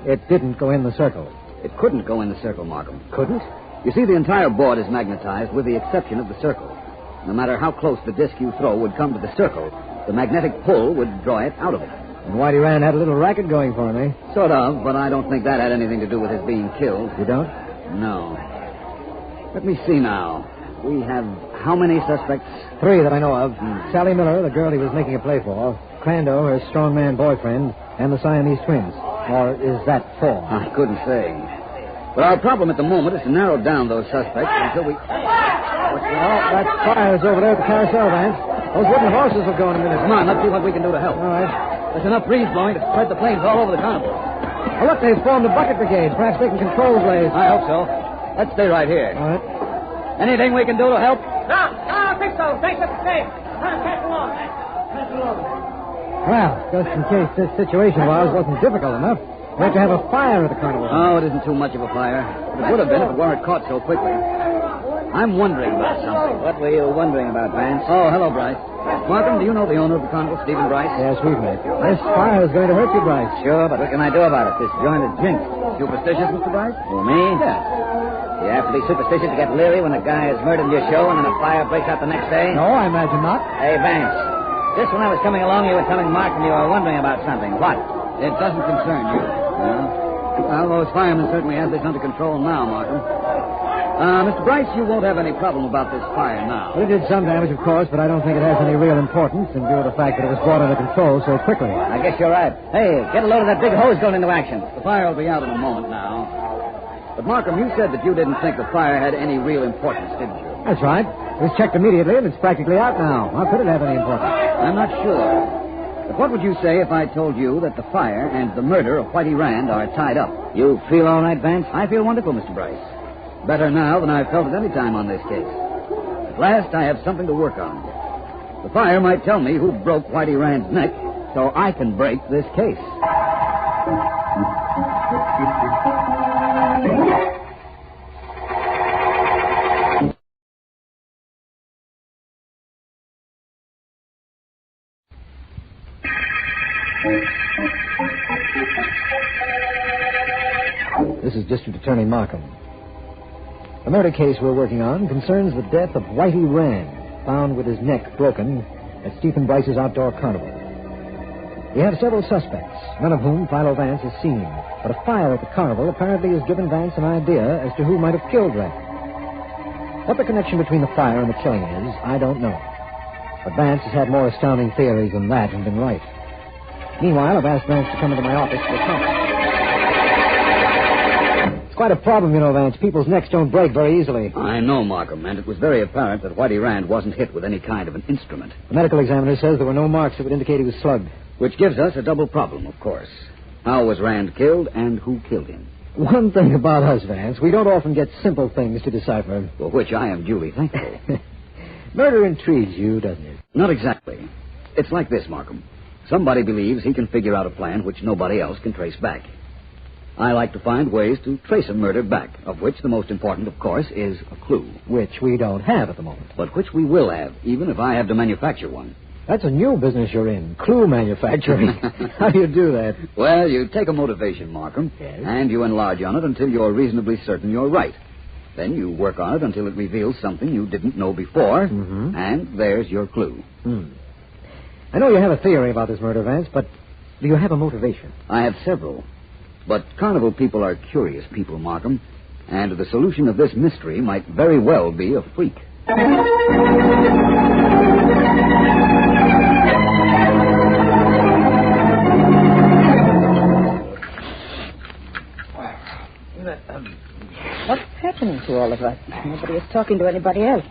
It didn't go in the circle. It couldn't go in the circle, Markham. Couldn't? You see, the entire board is magnetized with the exception of the circle. No matter how close the disc you throw would come to the circle, the magnetic pull would draw it out of it. And Whitey Rand had a little racket going for him, eh? Sort of, but I don't think that had anything to do with his being killed. You don't? No. Let me see now. We have how many suspects? 3 that I know of. Sally Miller, the girl he was making a play for. Crandall, her strongman boyfriend. And the Siamese twins. Or is that 4? I couldn't say. But our problem at the moment is to narrow down those suspects until we... Oh, that fire's over there at the carousel, Vance. Those wooden horses will go in a minute. Come on, let's see what we can do to help. All right. There's enough breeze blowing to spread the flames all over the carnival. Oh, look, they've formed a bucket brigade. Perhaps they can control the blaze. I hope so. Let's stay right here. All right. Anything we can do to help? No, I don't think so. Thanks for the same. Pass along. Pass along. Well, just in case this situation wasn't difficult enough, we have to have a fire at the carnival. Oh, it isn't too much of a fire. It would have been if it weren't caught so quickly. I'm wondering about something. What were you wondering about, Vance? Oh, hello, Bryce. Markham, do you know the owner of the carnival, Stephen Bryce? Yes, we've met. This fire is going to hurt you, Bryce. Sure, but what can I do about it? This joint is jinxed. Superstitious, Mr. Bryce? Who, me? Yes. You have to be superstitious to get leery when a guy is murdered in your show and then a fire breaks out the next day? No, I imagine not. Hey, Vance, Just when I was coming along, you were telling Markham you were wondering about something. What? It doesn't concern you. No? Well, those firemen certainly have this under control now, Markham. Mr. Bryce, you won't have any problem about this fire now. Well, it did some damage, of course, but I don't think it has any real importance in view of the fact that it was brought under control so quickly. I guess you're right. Hey, get a load of that big hose going into action. The fire will be out in a moment now. But, Markham, you said that you didn't think the fire had any real importance, didn't you? That's right. It was checked immediately, and it's practically out now. How could it have any importance? I'm not sure. But what would you say if I told you that the fire and the murder of Whitey Rand are tied up? You feel all right, Vance? I feel wonderful, Mr. Bryce. Better now than I've felt at any time on this case. At last, I have something to work on. The fire might tell me who broke Whitey Rand's neck, so I can break this case. This is District Attorney Markham. The murder case we're working on concerns the death of Whitey Rand, found with his neck broken at Stephen Bryce's outdoor carnival. We have several suspects, none of whom Philo Vance has seen, but a fire at the carnival apparently has given Vance an idea as to who might have killed Rand. What the connection between the fire and the killing is, I don't know. But Vance has had more astounding theories than that and been right. Meanwhile, I've asked Vance to come into my office for a conference. Quite a problem, you know, Vance. People's necks don't break very easily. I know, Markham, and it was very apparent that Whitey Rand wasn't hit with any kind of an instrument. The medical examiner says there were no marks that would indicate he was slugged. Which gives us a double problem, of course. How was Rand killed, and who killed him? One thing about us, Vance, we don't often get simple things to decipher. For which I am duly thankful. Murder intrigues you, doesn't it? Not exactly. It's like this, Markham. Somebody believes he can figure out a plan which nobody else can trace back. I like to find ways to trace a murder back, of which the most important, of course, is a clue. Which we don't have at the moment. But which we will have, even if I have to manufacture one. That's a new business you're in, clue manufacturing. How do you do that? Well, you take a motivation, Markham, yes, and you enlarge on it until you're reasonably certain you're right. Then you work on it until it reveals something you didn't know before, and there's your clue. I know you have a theory about this murder, Vance, but do you have a motivation? I have several. But carnival people are curious people, Markham, and the solution of this mystery might very well be a freak. What's happening to all of us? Nobody is talking to anybody else.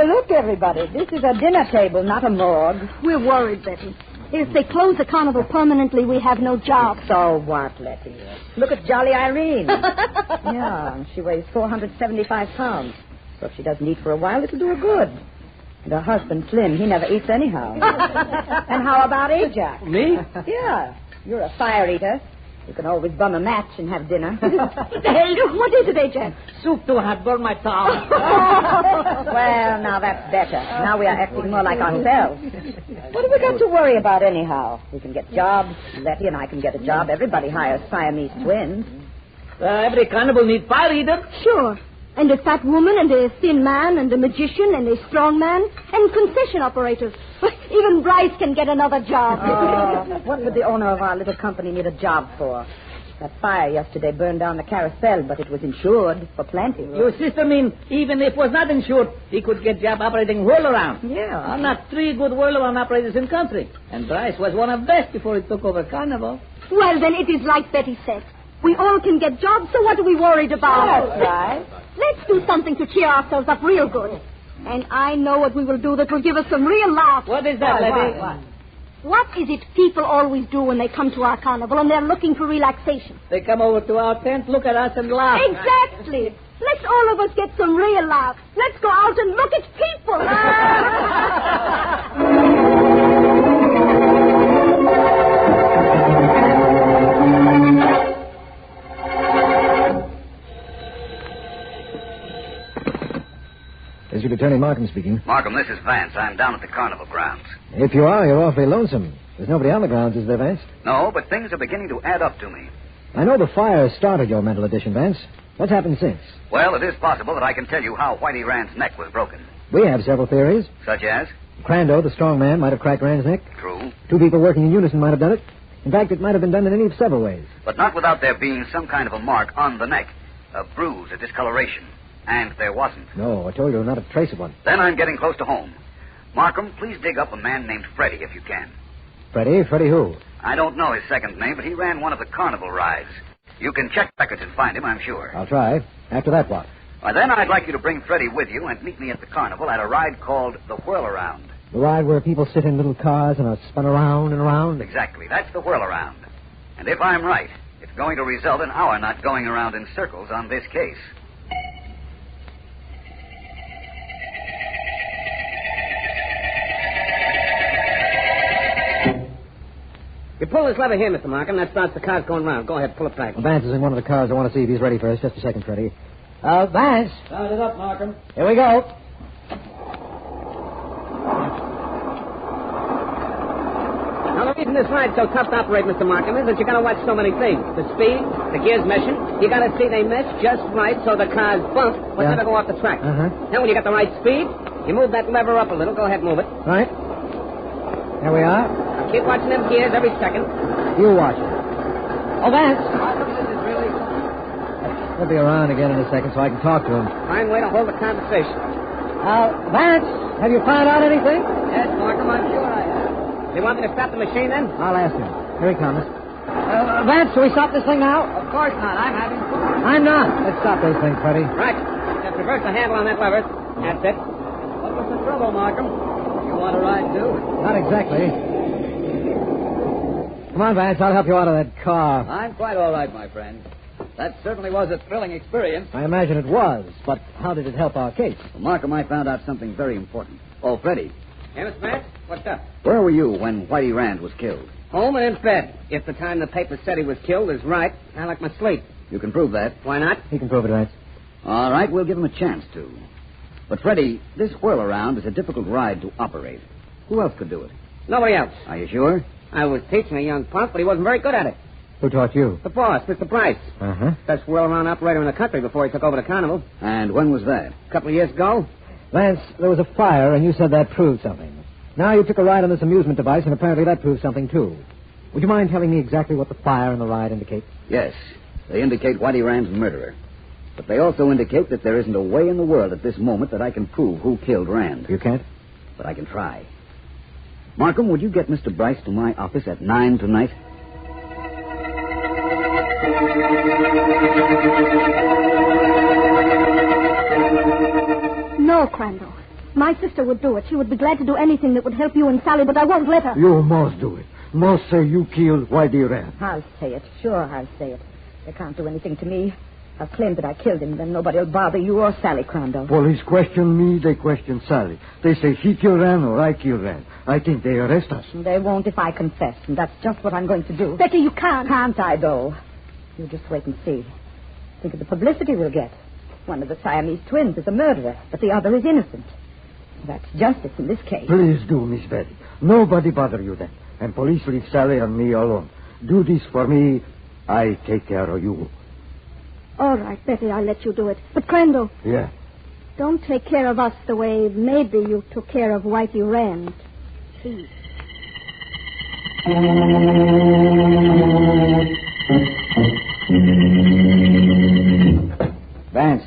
Look, everybody, this is a dinner table, not a morgue. We're worried, Letty. If they close the carnival permanently, we have no job. So what, Letty? Look at Jolly Irene. Yeah, and she weighs 475 pounds. So if she doesn't eat for a while, it'll do her good. And her husband, Slim, he never eats anyhow. And how about Ajax? Me? Yeah, you're a fire eater. You can always bum a match and have dinner. What is it, Ajax? Soup too hot, burn my tongue. Well, now that's better. Now we are acting more like ourselves. What have we got to worry about anyhow? We can get jobs. Letty and I can get a job. Everybody hires Siamese twins. Every carnival needs fire eater. Sure. And a fat woman, and a thin man, and a magician, and a strong man, and concession operators. Even Bryce can get another job. What would the owner of our little company need a job for? That fire yesterday burned down the carousel, but it was insured for plenty. Your sister mean even if it was not insured, he could get job operating Whirlaround. Yeah. I'm not 3 good Whirlaround operators in country. And Bryce was one of best before he took over Carnival. Well, then it is like Betty said. We all can get jobs, so what are we worried about? That's right. Let's do something to cheer ourselves up real good. And I know what we will do that will give us some real laughs. What is that, Letty? What is it people always do when they come to our carnival and they're looking for relaxation? They come over to our tent, look at us, and laugh. Exactly. Let's all of us get some real laughs. Let's go out and look at people. District Attorney Markham speaking. Markham, this is Vance. I'm down at the carnival grounds. If you are, you're awfully lonesome. There's nobody on the grounds, is there, Vance? No, but things are beginning to add up to me. I know the fire started your mental addition, Vance. What's happened since? Well, it is possible that I can tell you how Whitey Rand's neck was broken. We have several theories. Such as? Crandall, the strong man, might have cracked Rand's neck. True. 2 people working in unison might have done it. In fact, it might have been done in any of several ways. But not without there being some kind of a mark on the neck. A bruise, a discoloration. And there wasn't. No, I told you not a trace of one. Then I'm getting close to home. Markham, please dig up a man named Freddie if you can. Freddie? Freddie who? I don't know his second name, but he ran one of the carnival rides. You can check records and find him, I'm sure. I'll try. After that, what? Why, then I'd like you to bring Freddie with you and meet me at the carnival at a ride called the Whirlaround. The ride where people sit in little cars and are spun around and around? Exactly. That's the Whirlaround. And if I'm right, it's going to result in our not going around in circles on this case. You pull this lever here, Mr. Markham. That starts the cars going round. Go ahead, pull it back. Well, Vance is in one of the cars. I want to see if he's ready first. Just a second, Freddie. Vance. Start it up, Markham. Here we go. Now, the reason this ride's so tough to operate, Mr. Markham, is that you got to watch so many things. The speed, the gears meshing. You got to see they mesh just right so the cars bump but never go off the track. Now, when you got the right speed, you move that lever up a little. Go ahead, move it. Right. There we are. Now, keep watching them gears every second. You watch it. Oh, Vance. This is really... He'll be around again in a second so I can talk to him. Fine way to hold the conversation. Vance, have you found out anything? Yes, Markham, I'm sure I have. You want me to stop the machine, then? I'll ask him. Here he comes. Vance, shall we stop this thing now? Of course not. I'm having fun. I'm not. Let's stop this thing, Freddie. Right. Just reverse the handle on that lever. That's it. What was the trouble, Markham? You want a ride, too? Not exactly. Come on, Vance. I'll help you out of that car. I'm quite all right, my friend. That certainly was a thrilling experience. I imagine it was, but how did it help our case? Well, Markham, I found out something very important. Oh, Freddie. Hey, Mr. Vance, what's up? Where were you when Whitey Rand was killed? Home and in bed. If the time the paper said he was killed is right, I like my sleep. You can prove that. Why not? He can prove it, Vance. All right, we'll give him a chance to. But, Freddie, this Whirlaround is a difficult ride to operate. Who else could do it? Nobody else. Are you sure? I was teaching a young punk, but he wasn't very good at it. Who taught you? The boss, Mr. Bryce. Best Whirlaround operator in the country before he took over the carnival. And when was that? A couple of years ago. Vance, there was a fire, and you said that proved something. Now you took a ride on this amusement device, and apparently that proves something, too. Would you mind telling me exactly what the fire and the ride indicate? Yes. They indicate Whitey Rand's murderer. But they also indicate that there isn't a way in the world at this moment that I can prove who killed Rand. You can't? But I can try. Markham, would you get Mr. Bryce to my office at 9 tonight? No, Crandall. My sister would do it. She would be glad to do anything that would help you and Sally, but I won't let her. You must do it. Must say you killed Whitey Rand. I'll say it. Sure, I'll say it. They can't do anything to me. I'll claim that I killed him, then nobody will bother you or Sally, Crandall. Police question me, they question Sally. They say he killed Rand or I killed Rand. I think they arrest us. They won't if I confess, and that's just what I'm going to do. Betty, you can't. Can't I, though? You just wait and see. Think of the publicity we'll get. One of the Siamese twins is a murderer, but the other is innocent. That's justice in this case. Please do, Miss Betty. Nobody bother you then. And police leave Sally and me alone. Do this for me, I take care of you. All right, Betty, I'll let you do it. But, Crandall. Yeah. Don't take care of us the way maybe you took care of Whitey Rand. Please. Vance.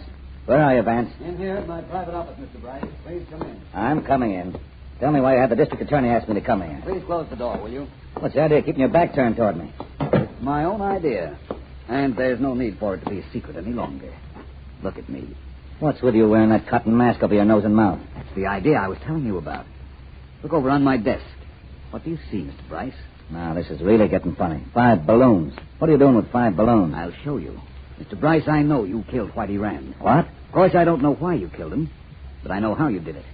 Where are you, Vance? In here at my private office, Mr. Bryce. Please come in. I'm coming in. Tell me why you had the district attorney ask me to come here. Please close the door, will you? What's the idea of keeping your back turned toward me? It's my own idea. And there's no need for it to be a secret any longer. Look at me. What's with you wearing that cotton mask over your nose and mouth? That's the idea I was telling you about. Look over on my desk. What do you see, Mr. Bryce? Now, this is really getting funny. 5 balloons. What are you doing with 5 balloons? I'll show you. Mr. Bryce, I know you killed Whitey Rand. What? Of course, I don't know why you killed him, but I know how you did it.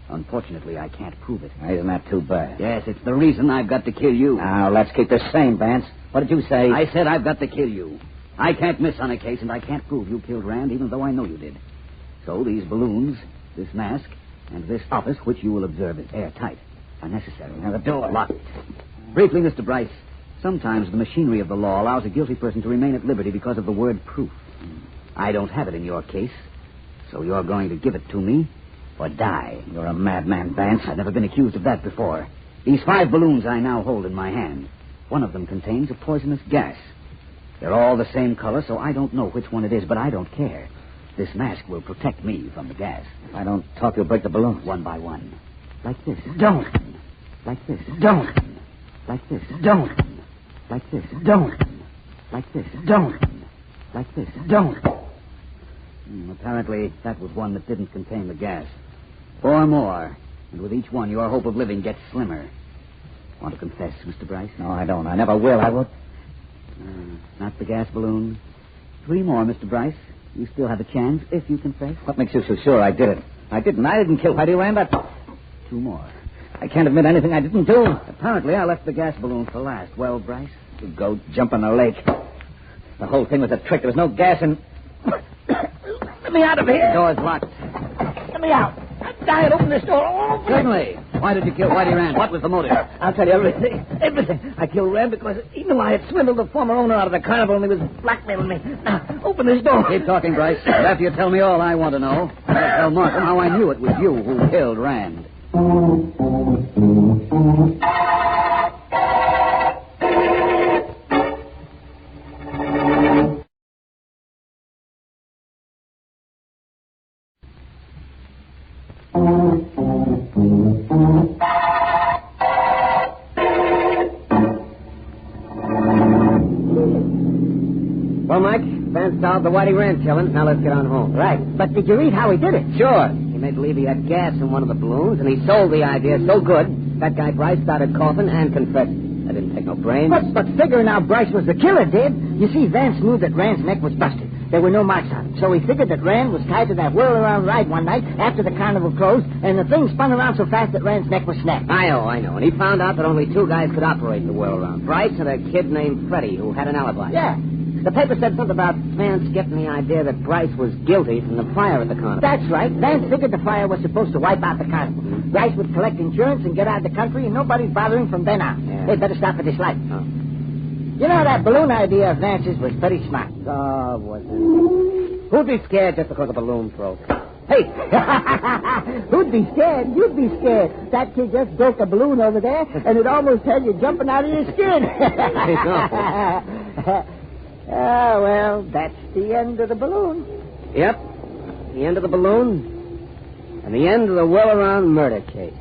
Unfortunately, I can't prove it. Isn't that too bad? Yes, it's the reason I've got to kill you. Now, let's keep this sane, Vance. What did you say? I said I've got to kill you. I can't miss on a case, and I can't prove you killed Rand, even though I know you did. So these balloons, this mask, and this office, which you will observe is airtight, are necessary. Now, the door locked. Briefly, Mr. Bryce, sometimes the machinery of the law allows a guilty person to remain at liberty because of the word proof. I don't have it in your case, so you're going to give it to me, or die. You're a madman, Vance. I've never been accused of that before. These 5 balloons I now hold in my hand. One of them contains a poisonous gas. They're all the same color, so I don't know which one it is, but I don't care. This mask will protect me from the gas. If I don't talk, you'll break the balloons. One by one. Like this. Don't. Like this. Don't. Like this. Don't. Like this. Don't. Like this. Don't. Like this. Don't. Apparently, that was one that didn't contain the gas. 4 more. And with each one, your hope of living gets slimmer. Want to confess, Mr. Bryce? No, I don't. I never will. I won't. Not the gas balloon. 3 more, Mr. Bryce. You still have a chance if you confess. What makes you so sure I did it? I didn't. I didn't kill Whitey Rand. 2 more. I can't admit anything I didn't do. Apparently, I left the gas balloon for last. Well, Bryce? You go jump in the lake. The whole thing was a trick. There was no gas in... Let me out of here. The door's locked. Let me out. I'm dying. Open this door. Open Certainly. Why did you kill Whitey Rand? What was the motive? I'll tell you everything. Everything. I killed Rand because he knew I had swindled the former owner out of the carnival and he was blackmailing me. Now, open this door. Keep talking, Bryce. After you tell me all I want to know, I'll tell Markham how I knew it was you who killed Rand. Well, Mike, Vance solved the Whitey Rand killing. Now let's get on home. Right. But did you read how he did it? Sure. He made believe he had gas in one of the balloons, and he sold the idea so good, that guy Bryce started coughing and confessed. That didn't take no brains. But figuring out Bryce was the killer did. You see, Vance knew that Rand's neck was busted. There were no marks on it. So he figured that Rand was tied to that Whirlaround ride one night after the carnival closed, and the thing spun around so fast that Rand's neck was snapped. I know. And he found out that only 2 guys could operate the Whirlaround. Bryce and a kid named Freddie, who had an alibi. Yeah. The paper said something about Vance getting the idea that Bryce was guilty from the fire at the carnival. That's right. Vance figured the fire was supposed to wipe out the carnival. Mm-hmm. Bryce would collect insurance and get out of the country, and nobody's bothering from then on. Yeah. They'd better stop at this light. Oh. You know, that balloon idea of Vance's was pretty smart. Oh, was it? Who'd be scared just because a balloon broke? Hey! Who'd be scared? You'd be scared. That kid just broke a balloon over there, and it almost had you jumping out of your skin. Ah, well, that's the end of the balloon. Yep. The end of the balloon and the end of the Whirlaround murder case.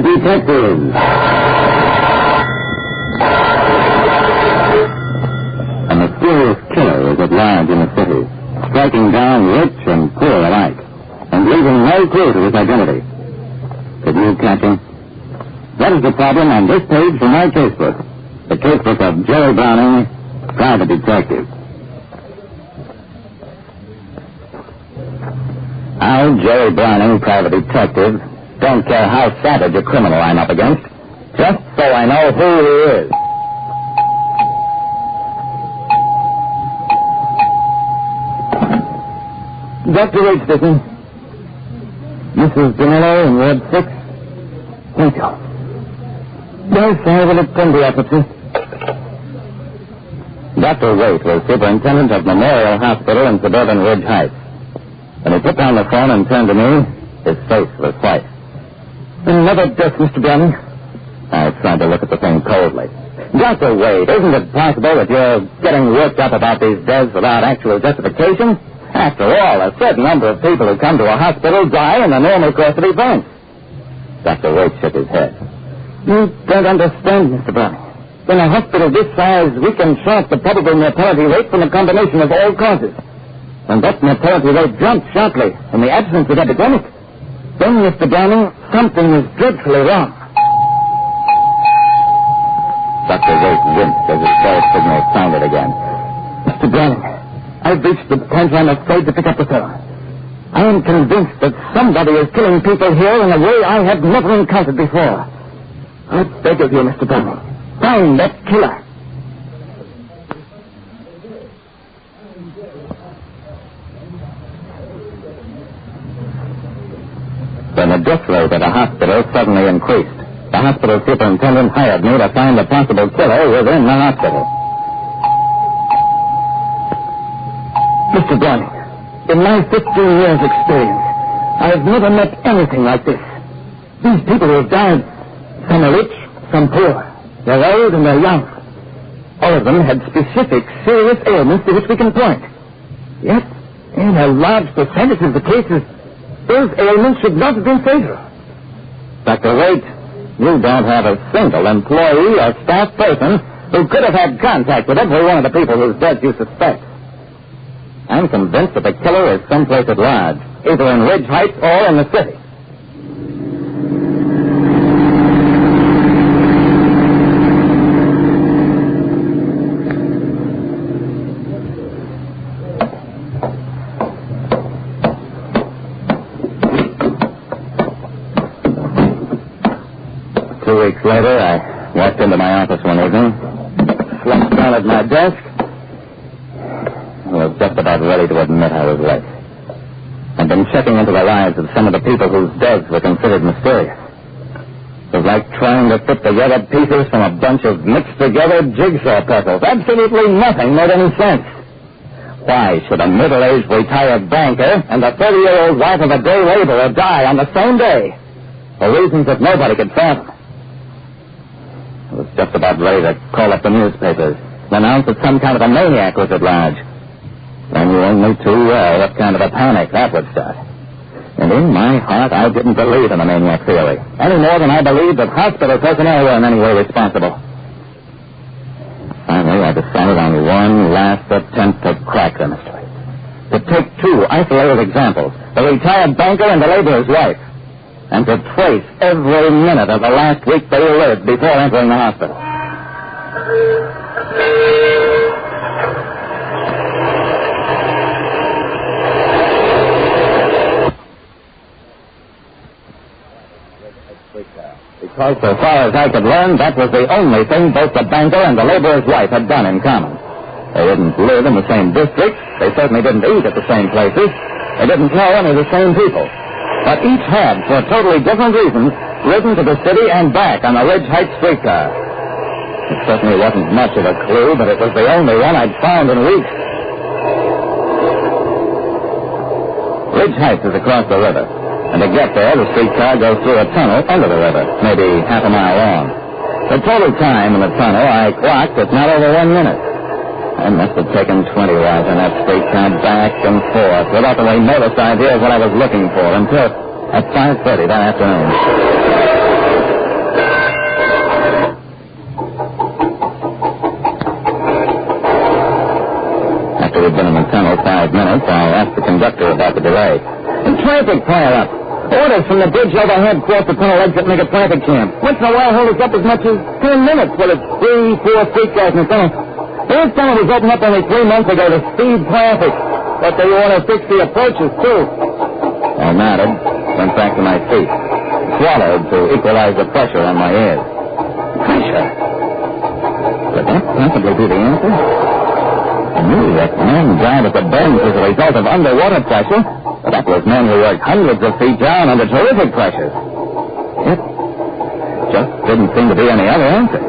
Detectives. A mysterious killer is at large in the city, striking down rich and poor alike, and leaving no clue to his identity. Could you catch him? That is the problem on this page from my casebook, the casebook of Jerry Browning, private detective. I, Jerry Browning, private detective, don't care how savage a criminal I'm up against, just so I know who he is. Dr. Wade speaking. Mrs. Danilo in Ward 6. Thank you. Yes, I will attend the autopsy. Dr. Waite was superintendent of Memorial Hospital in suburban Ridge Heights. When he put down the phone and turned to me, his face was white. Another death, Mr. Browning. I tried to look at the thing coldly. Dr. Waite, isn't it possible that you're getting worked up about these deaths without actual justification? After all, a certain number of people who come to a hospital die in the normal course of events. Dr. Waite shook his head. You don't understand, Mr. Browning. In a hospital this size, we can chart the probable mortality rate from a combination of all causes. When that mortality rate jumps sharply in the absence of epidemic, then, Mr. Browning, something is dreadfully wrong. Dr. Waite winced as his cell signal sounded again. Mr. Browning, I've reached the point where I'm afraid to pick up the phone. I am convinced that somebody is killing people here in a way I have never encountered before. I beg of you, Mr. Browning, find that killer. When the death rate at a hospital suddenly increased, the hospital superintendent hired me to find the possible killer within the hospital. Mr. Browning, in my 15 years' experience, I have never met anything like this. These people who have died, some are rich, some poor. They're old and they're young. All of them had specific, serious ailments to which we can point. Yet, in a large percentage of the cases, those ailments should not have been fatal. Dr. Waite, you don't have a single employee or staff person who could have had contact with every one of the people whose deaths you suspect. I'm convinced that the killer is someplace at large, either in Ridge Heights or in the city. Later, I walked into my office one evening, slumped down at my desk, and was just about ready to admit I was late. I'd been checking into the lives of some of the people whose deaths were considered mysterious. It was like trying to fit together pieces from a bunch of mixed-together jigsaw puzzles. Absolutely nothing made any sense. Why should a middle-aged retired banker and a 30-year-old wife of a day laborer die on the same day? For reasons that nobody could fathom. I was just about ready to call up the newspapers and announce that some kind of a maniac was at large. I knew only too well what kind of a panic that would start. And in my heart, I didn't believe in the maniac theory, any more than I believed that hospital personnel were in any way responsible. Finally, I decided on one last attempt to crack the mystery. To take two isolated examples, the retired banker and the laborer's wife, and to trace every minute of the last week they lived before entering the hospital. Because so far as I could learn, that was the only thing both the banker and the laborer's wife had done in common. They didn't live in the same district. They certainly didn't eat at the same places. They didn't know any of the same people. But each had, for totally different reasons, ridden to the city and back on the Ridge Heights streetcar. It certainly wasn't much of a clue, but it was the only one I'd found in weeks. Ridge Heights is across the river, and to get there, the streetcar goes through a tunnel under the river, maybe half a mile long. The total time in the tunnel I clocked at not over 1 minute. I must have taken 20 rides on that streetcar back and forth without the remotest idea of what I was looking for until at 5:30 that afternoon. After we'd been in the tunnel 5 minutes, I asked the conductor about the delay. The traffic pile up. Orders from the bridge overhead cross the tunnel exit make a traffic jam. Once in a while, hold us up as much as 10 minutes with its 3-4 streetcars in the tunnel. This tunnel was opened up only 3 months ago to speed traffic, but they want to fix the approaches, too. I nodded, went back to my feet, swallowed to equalize the pressure on my ears. Pressure? Could that possibly be the answer? I knew that men died at the bends as a result of underwater pressure, but that was men who worked hundreds of feet down under terrific pressures. It just didn't seem to be any other answer.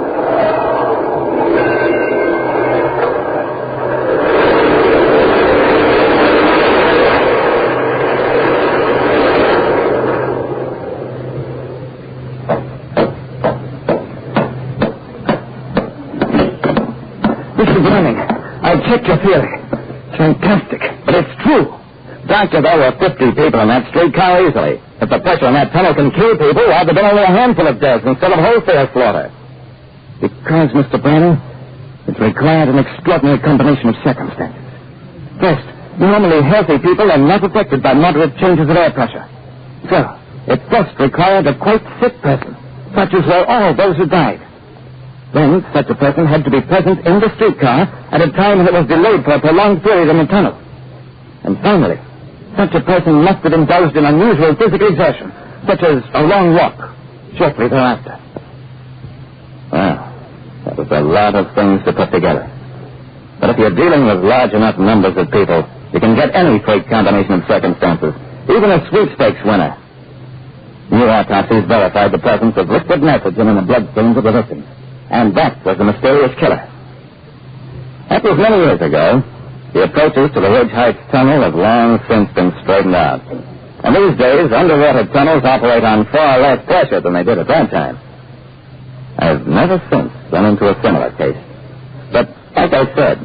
burning. I checked your theory. Fantastic. But it's true. Doctor, there were 50 people in that streetcar easily. If the pressure in that tunnel can kill people, why have there been only a handful of deaths instead of wholesale slaughter? Because, Mr. Brandon, it required an extraordinary combination of circumstances. First, normally healthy people are not affected by moderate changes of air pressure. So, it first required a quite sick person, such as were all those who died. Then, such a person had to be present in the streetcar at a time when it was delayed for a prolonged period in the tunnel. And finally, such a person must have indulged in unusual physical exertion, such as a long walk, shortly thereafter. Well, that was a lot of things to put together. But if you're dealing with large enough numbers of people, you can get any freak combination of circumstances, even a sweepstakes winner. New autopsies verified the presence of liquid nitrogen in the bloodstreams of the victims. And that was the mysterious killer. That was many years ago. The approaches to the Ridge Heights Tunnel have long since been straightened out. And these days, underwater tunnels operate on far less pressure than they did at that time. I've never since run into a similar case. But, like I said,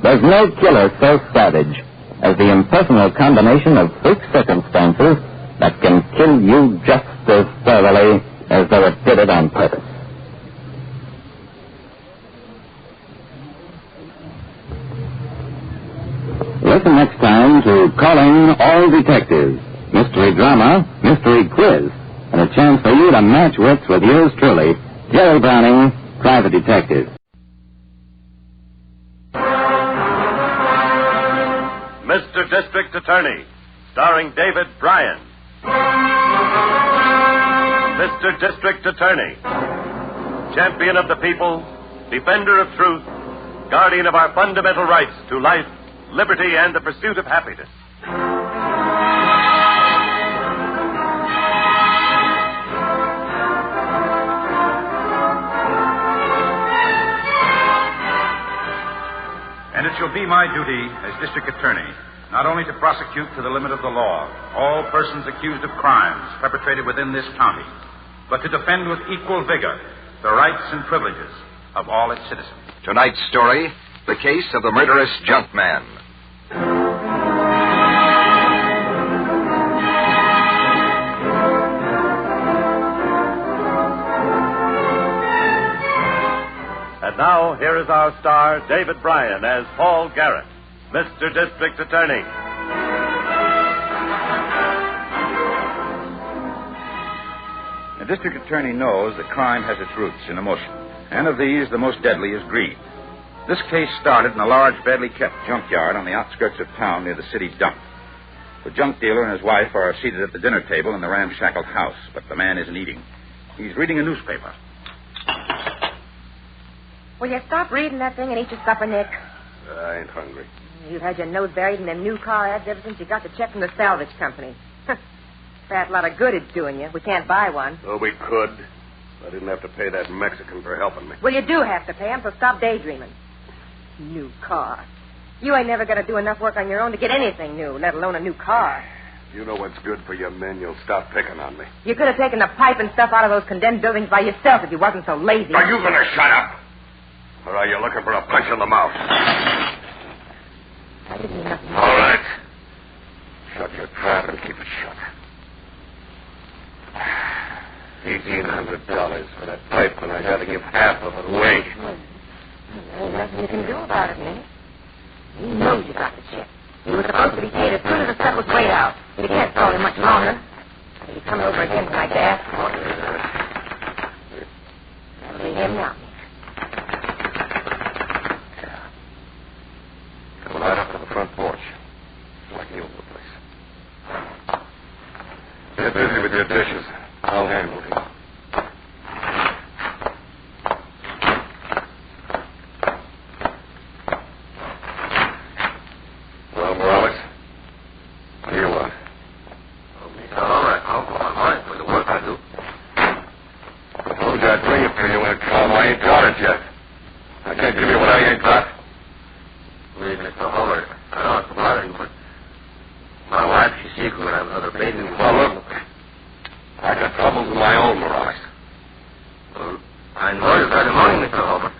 there's no killer so savage as the impersonal combination of freak circumstances that can kill you just as thoroughly as though it did it on purpose. Listen next time to Calling All Detectives, Mystery Drama, Mystery Quiz, and a chance for you to match wits with yours truly, Jerry Browning, Private Detective. Mr. District Attorney, starring David Bryan. Mr. District Attorney, champion of the people, defender of truth, guardian of our fundamental rights to life, liberty, and the pursuit of happiness. And it shall be my duty as district attorney not only to prosecute to the limit of the law all persons accused of crimes perpetrated within this county, but to defend with equal vigor the rights and privileges of all its citizens. Tonight's story, the case of the murderous junkman. And now, here is our star, David Bryan, as Paul Garrett, Mr. District Attorney. The district attorney knows that crime has its roots in emotion, and of these, the most deadly is greed. This case started in a large, badly kept junkyard on the outskirts of town near the city dump. The junk dealer and his wife are seated at the dinner table in the ramshackle house, but the man isn't eating. He's reading a newspaper. Will you stop reading that thing and eat your supper, Nick? I ain't hungry. You've had your nose buried in them new car ads ever since you got the check from the salvage company. Fat lot of good it's doing you. We can't buy one. Oh, we could. I didn't have to pay that Mexican for helping me. Well, you do have to pay him, so stop daydreaming. New car. You ain't never going to do enough work on your own to get anything new, let alone a new car. If you know what's good for your men, you'll stop picking on me. You could have taken the pipe and stuff out of those condemned buildings by yourself if you wasn't so lazy. Are you going to shut up? Or are you looking for a punch in the mouth? I didn't mean nothing. All right. Shut your trap and keep it shut. $1,800 for that pipe when I got to give half of it away. There ain't nothing you can do about it, Nick. He knows you got the check. He was supposed to be paid as soon as the stuff was weighed out. You can't stall him much longer. If he comes over again tonight to ask for it, I'll leave him now. Come right up to the front porch, so I can open the place. Get busy with your dishes. I'll handle it. Well, Morales, what do you want? All right. I'll go on. All right, for the work I do. I told you I'd bring it to you when it come. I ain't got it yet. I can't give you what I ain't got. Please, Mr. Howard, I don't have to bother you, but my wife, she's sick with another baby. Well, look, I got troubles of my own, Morales. Well, I know you Friday morning, Mr. Howard.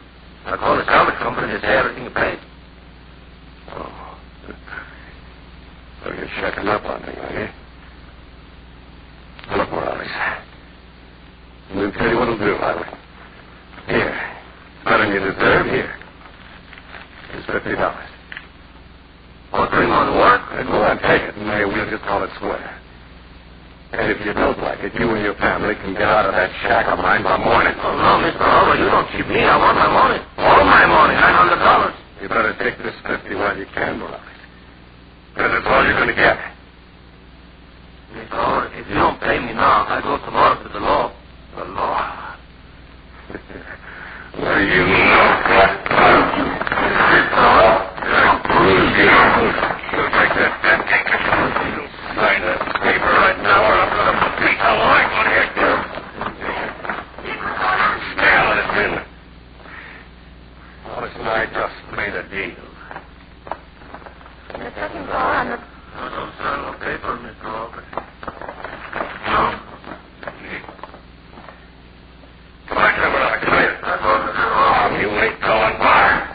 I called the salvage company to say everything you deserve here. It's $50. Want 3 months' work? Then go and take it, and maybe we'll just call it square. And if you don't like it, you and your family can get out of that shack of mine by morning. Oh, no, Mr. Oliver, you don't cheat me. I want my money. All my money, $900. You better take this 50 while you can, Morales. Because that's all you're going to get. Mr. Oliver, if you don't pay me now, I go tomorrow to the law. The law? What do you know? You'll take that pen. You'll sign that paper right now, or I'm going to beat the life on you. Stay out of this business. Wallace and I just made a deal. The second call on the... Don't sign no paper, Mr. Oliver. No. Come on, come on, come here. You ain't going far.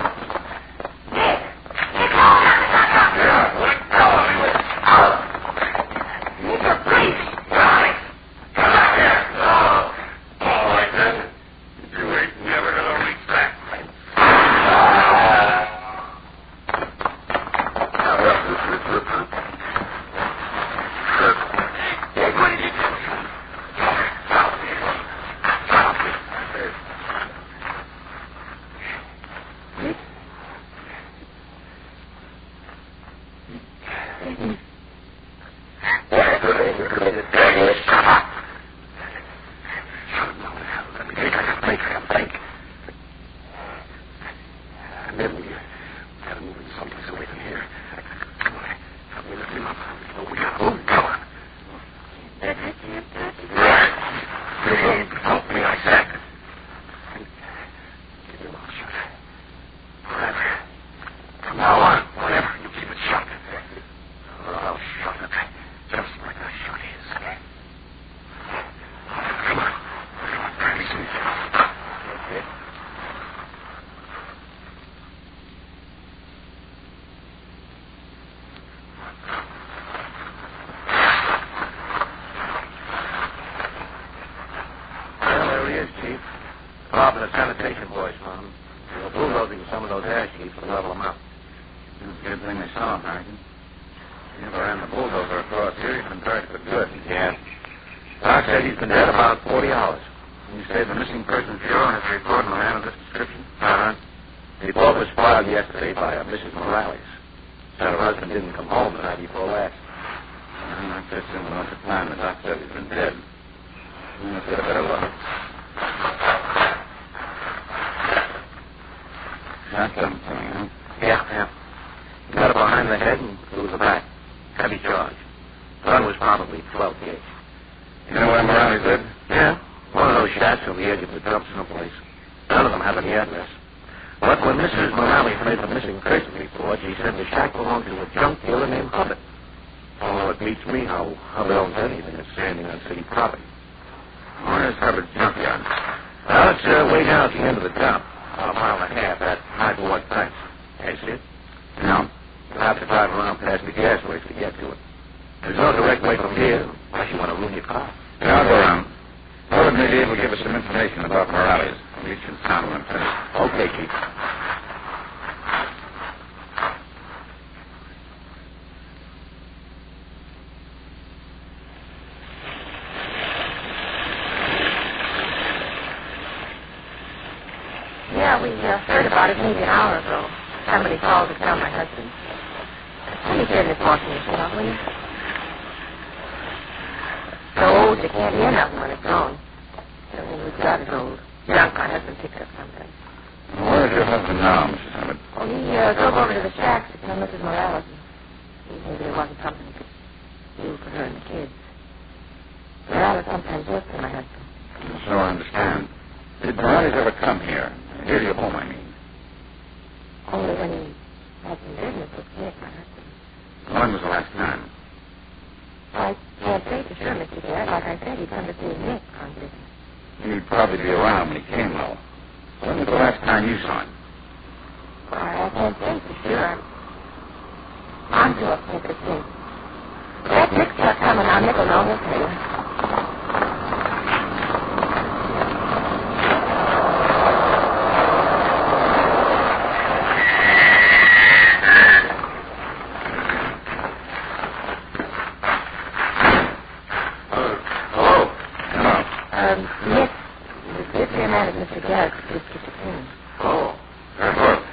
Oh. Well,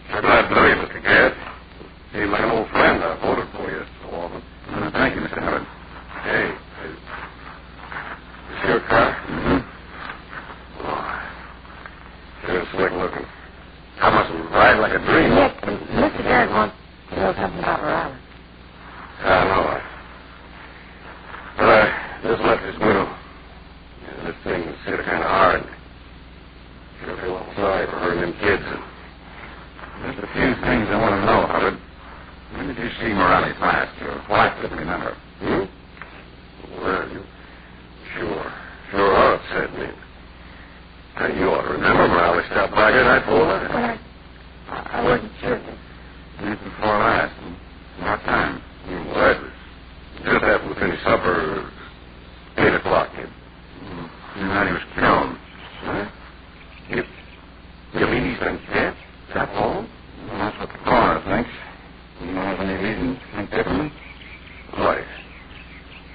sure glad to know you, Mr. Gadd. Seemed like an old friend. I voted for you so often. Thank you, Mr. Howard. Hey, is your car? Mm-hmm. Sure slick looking. I must ride like a dream. Nick, Mr. Garrett wants to know something about Morales. I know. But I just left his widow. Yeah, this thing was hit kind of hard. Sure feel awful sorry for her and them kids. Just a few things I want to know, Howard. When did you see Morales last? Your wife doesn't remember. Well, you sure are upset, me. Now, you ought to remember Morales stopped by here night before last. Well, I wasn't sure. Night before last. What time? Well, it was just after we finished supper, 8 o'clock. You know he was killed. Huh? You mean he's been dead? That all? Well, that's what the coroner thinks. You know have any reason to think differently? Why?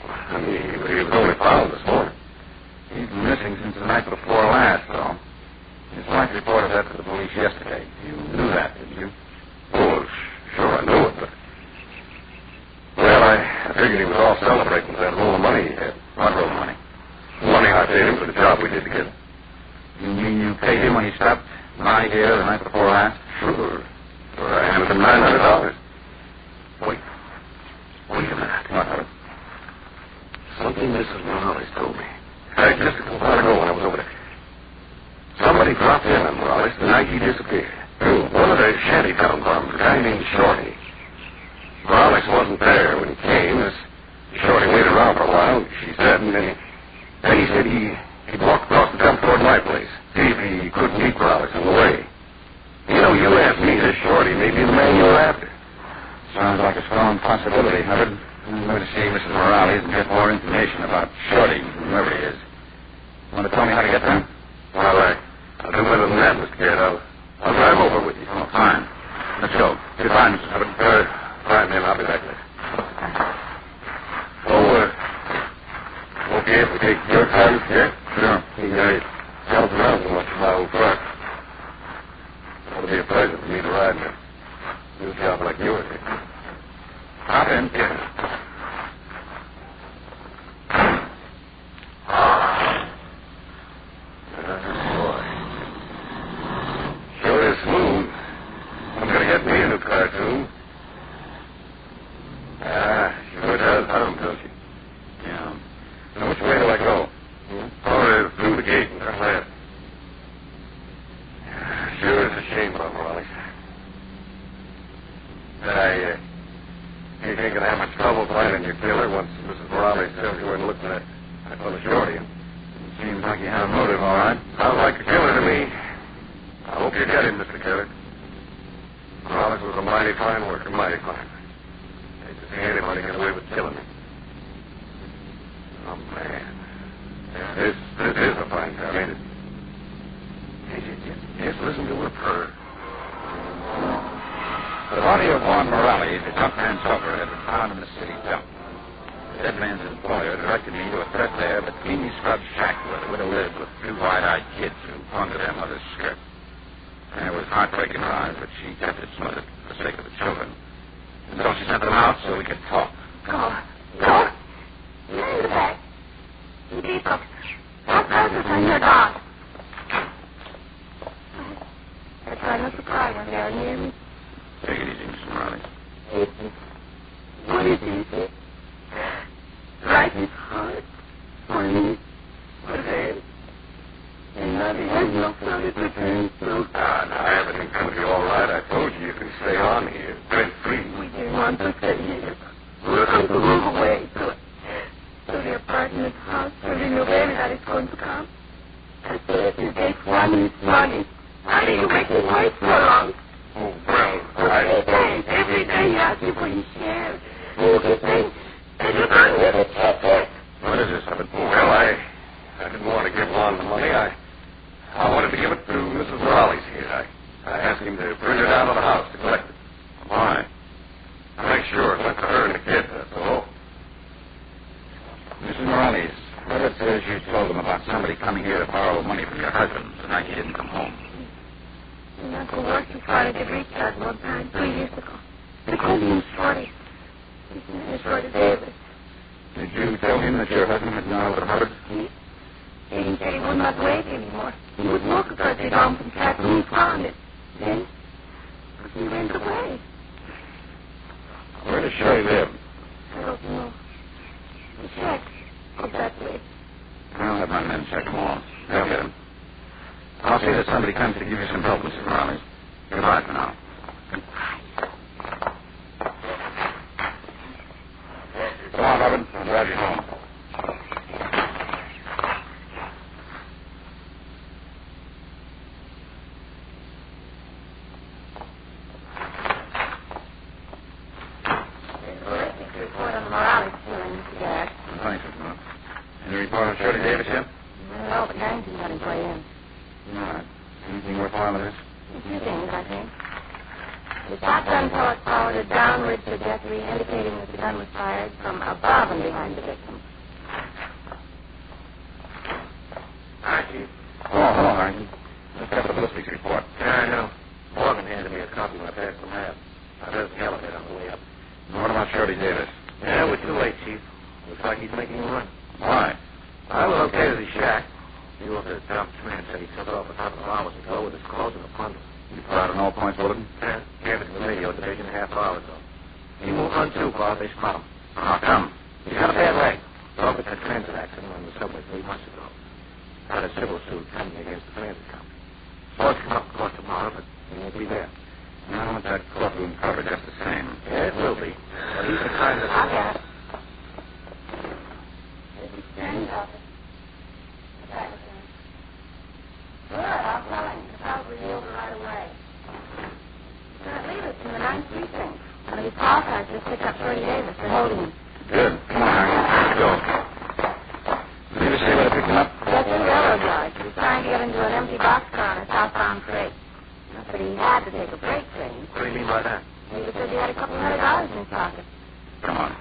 I mean, he was only found this morning. He's been missing since the night before last, though. His wife reported that to the police yesterday. You knew that, didn't you? Oh, sure, I knew it, but... Well, I figured he was all celebrating that roll of money he had. What roll of money? Money I paid him for the job we did together. You mean you paid him when he stopped by here the night before last? Sure. I handed him $900. Wait a minute. What, Howard? Something Mrs. Morales told me. Just a little while ago when I was over there. Somebody dropped in on Morales the night he disappeared. One of the shantytown bums, a guy named Shorty. Morales wasn't there when he came. This Shorty waited around for a while, she said, and then he said he'd walk across the dump toward my place, see if he couldn't meet Morales on the way. You know, you asked me this Shorty may be the man you were after. Sounds like a strong possibility, Howard. I'm going to see Mrs. Morales and get more information about Shorty, whoever he is. Want to tell me how to get there? Well, I'll do better than that, Mr. Gadd. I'll drive over with you. Oh, fine. Let's go. Goodbye, Mrs. Howard. Fine, man. I'll be back later. Okay if we take your car, Mr. Gadd? Sure. You guys help around so much in my old truck. It'll be a pleasure for me to ride in a new job like yours. Hop in, kid. Sure is smooth. I'm going to get me a new car, too. Sure does hum, don't you? Yeah. Now, which way do I go? Or through the gate and turn left? Sure is a shame about Morales. You ain't going to have much trouble finding your killer once Mrs. Morales tells you where to look for that fellow Shorty. Seems like you have a motive, all right. Sounds like a killer to me. I hope you get him, Mr. Killer. Morales was a mighty fine worker, mighty fine. Hate to see anybody get away with killing him. Oh, man. This is a fine job, ain't it? Just listen to her purr. The body of Juan Morales, the junkman chauffeur, had been found in the city dump. The dead man's employer directed me to a thread there between the scrub shack where the widow lived with two wide-eyed kids who clung to their mother's skirt. And it was heartbreaking her eyes, but she kept it smothered for the sake of the children. And so she sent them out so we could talk. Go. You're back. You people. Don't presents on your dog. I try not to cry when they're near me. Take it easy, Mr. Morales. What is it? Life is hard for me, for them. And nothing has no fun to return to. Now, everything's going to be all right. I told you can stay on here, rent-free. We didn't want to stay here. We're going to move away to the apartment house for the new baby that is going to come. I said if you take one money, why do you make it wait so long? Oh, well, Every day you ask me for your share. You can think, and you can't give it to. What is this? Well, I didn't want to give Lon the money. I wanted to give it to Mrs. Morales here. I asked him to bring her down to the house to collect it. Why? To make sure it went to her and the kid, that's all. Mrs. Morales, Herbert says you told him about somebody coming here to borrow money from your husband the night you didn't come home. That's the worst we tried to get reached out one time 3 years ago. They called him Shorty. His name is Shorty Davis. Did you tell him that your husband had gone over to Hubbard? He said he would not wait anymore. He would look because they'd gone from Captain and found it. Then he went away. Where does Shorty live? I don't know. The shack is that way. I'll have my men check them all. They'll get him. I'll see that somebody comes to give you some help, Mrs. Morales. Goodbye for now. Come on, Robin. I'll drive you home. Report on the Morales killing, Mr. Garrett. Thanks, Mr. Moore. Any report on Shirley Davis yet? No, but Harrington got his way in. All right. Anything worthwhile in this? A few things, I think. The shotgun pellet followed a downward trajectory indicating that the gun was fired from above and behind the victim. Hi, Chief. Oh, hello, Harrington. Let's have the ballistics report. Yeah, I know. Morgan handed me a copy when I passed the lab. I heard the elevator on the way up. And what about Shirley Davis? Yeah, we're too late, Chief. Looks like he's making a run. Why? I located his shack. He was at the dump man said he took off a couple of hours ago with his clothes in a bundle. You put out an all-points bulletin? Yeah, gave it to the radio division a half hour ago. He won't run too far, they spot him. How come? He's got a bad leg. Broke at that transit accident on the subway 3 months ago. Got a civil suit pending against the transit company. Supposed to come up to court tomorrow, but he won't be there. I want that courtroom covered just the same. Yeah, it will be. But he's the kind that... I got it. This is Stan's office. Good, I'll tell him. The house will be over right away. Can't leave us from the 9th precinct. One of his call cars just picked up Shorty Davis. They're holding him. Good. Come on, Harrington. Let's go. Did you say where they picked him up? Just in railroad yard. He was trying to get into an empty boxcar on a southbound freight. But he had to take a freight train. What do you mean by that? He said he had a couple $100 in his pocket. Come on.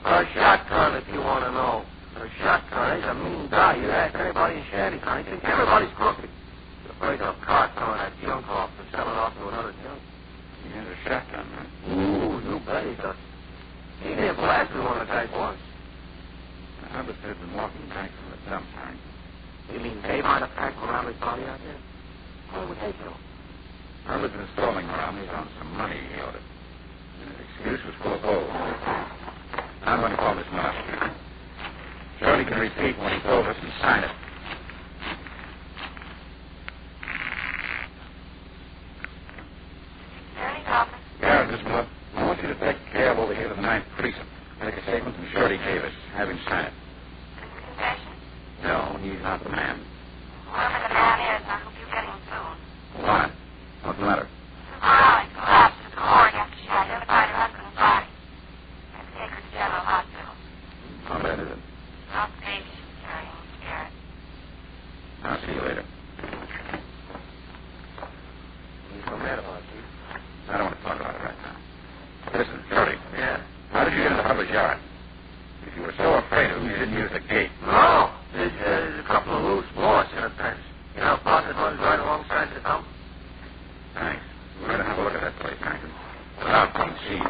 A shotgun, if you want to know. A shotgun. He's a mean guy. You ask anybody in Shantytown, he thinks everybody's crooked. He's afraid of cars throwing that junk off and sell it off to another junk. He has a shotgun, huh? Ooh, you bet he does. He didn't blast with one of the guys once. The Hubbard has been walking back from the dump time. You mean they might have packed Morales' body out there? Where would they go? Hubbard's been stalling around. He's on some money he owed it. And his excuse was full of holes. I'm going to call Miss Marsh. Shorty can repeat what he told us and sign it. Yeah, Miss Mudd, I want you to take a cab over here to the 9th Precinct. Take a statement from Shorty gave us. Have him sign it. Confession? No, he's not the man. Whoever the man is, I hope you get him soon. Why? What's the matter? Morales collapsed at the morgue after she identified her husband's body. At Sacred General Hospital. How bad is it? Not the baby she was carrying. Scared. I'll see you later. What are you so mad about, Chief? I don't want to talk about it right now. Listen, Shorty. Yeah? How did you get into Hubbard's yard? If you were so afraid of him, you didn't use the gate. No. There's a couple of loose boards in the fence. You know, Pocket runs right alongside the dump. Thanks. We're going to have a look at that place, Hankins. Without being seen.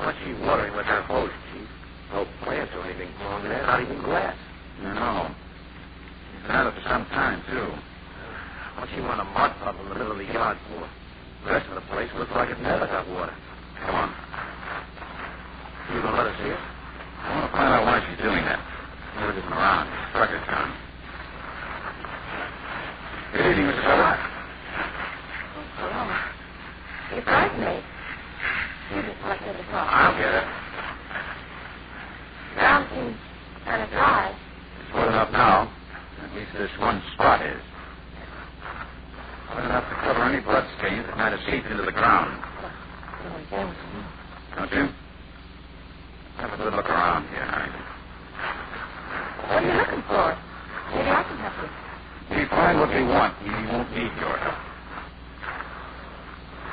What's she watering with that hose, Chief? No plants or anything wrong there, not even glass. No. He's been at it for some time, too. What's she want a mud puddle in the middle of the yard for? The rest of the place looks like it never got water. Come on. You gonna let her see it? I want to find out why she's doing that. Never isn't around. Struck her down. Good evening, Mrs. Hubbard. Well, you frightened me. You just like to talk. I'll get it. Ground seems kind of dry. It's wet enough now. At least this one spot is. Wet enough to cover any blood stains that might have seeped into the ground. Don't you? Have a good look around here, Hank. What are you looking for? Maybe I can help you. If we find what we want, we won't need your help.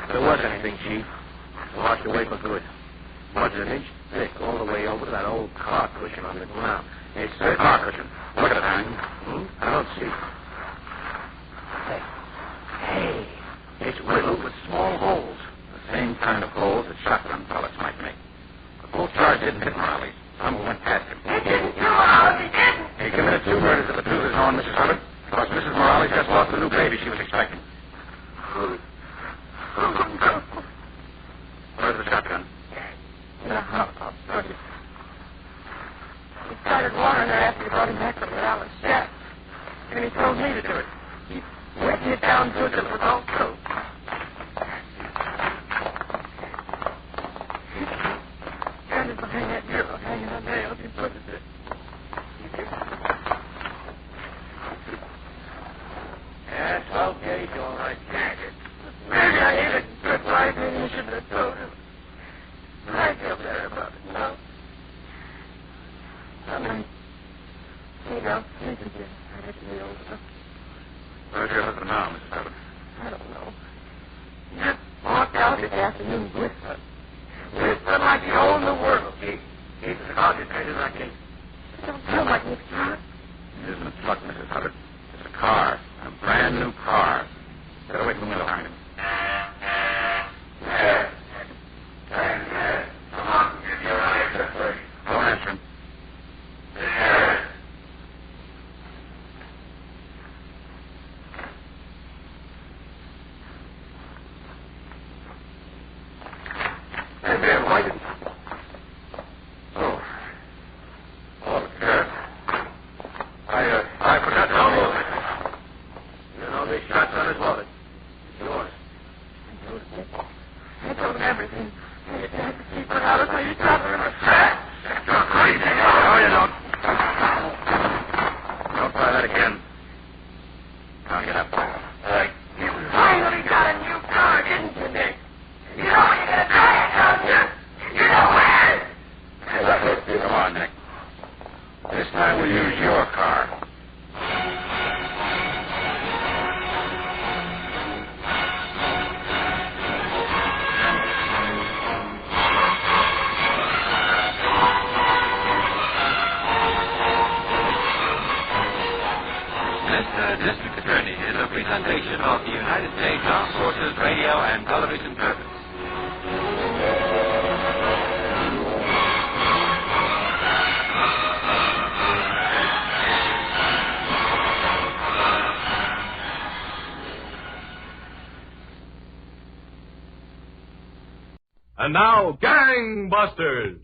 If there was anything, Chief, it washed away for good. Mud's an inch thick all the way over to that old car cushion on the ground. It's a car cushion. Look at it, Hank. I don't see. Hey, it's riddled with small holes. The same kind of holes that shotgun pellets might make. The full charge didn't hit Morales. Some went past him. He didn't do it. He didn't. He committed 2 murders if the truth is known, Mrs. Hubbard. Because Mrs. Morales just lost the new baby she was expecting. Where's the shotgun? In the house. He started watering her after he brought him back from the Alice chef. And he told me to do it. He wet it down good till it was all through. Standing behind that bureau, hanging on nails, he put it there. Yeah, 12 gauge, all right. Maybe I ain't a good wife, maybe you shouldn't have told him. I feel better about it now. I mean, you know, I can just be over. Where's your husband now, Mrs. Hubbard? I don't know. He just walked out this afternoon with her. With her like he owned the world. He's as agitated as I can. It don't feel like Nick's car. It isn't a truck, Mrs. Hubbard. It's a car. A brand new car. Get away from the window, Hank. Come on, give your answer first. Don't answer him. Hey, man, why didn't... Oh, good. I forgot to unload it. You know, this shotgun is loaded. It's yours. I told him everything. I had to keep her out of my Drop her in a sack. You're crazy. No, you don't. Don't try that again. Now get up. You finally got a new car, didn't you, Nick? You know what you're going to try it, don't you? You Gangbusters radio and television service. And now, Gangbusters!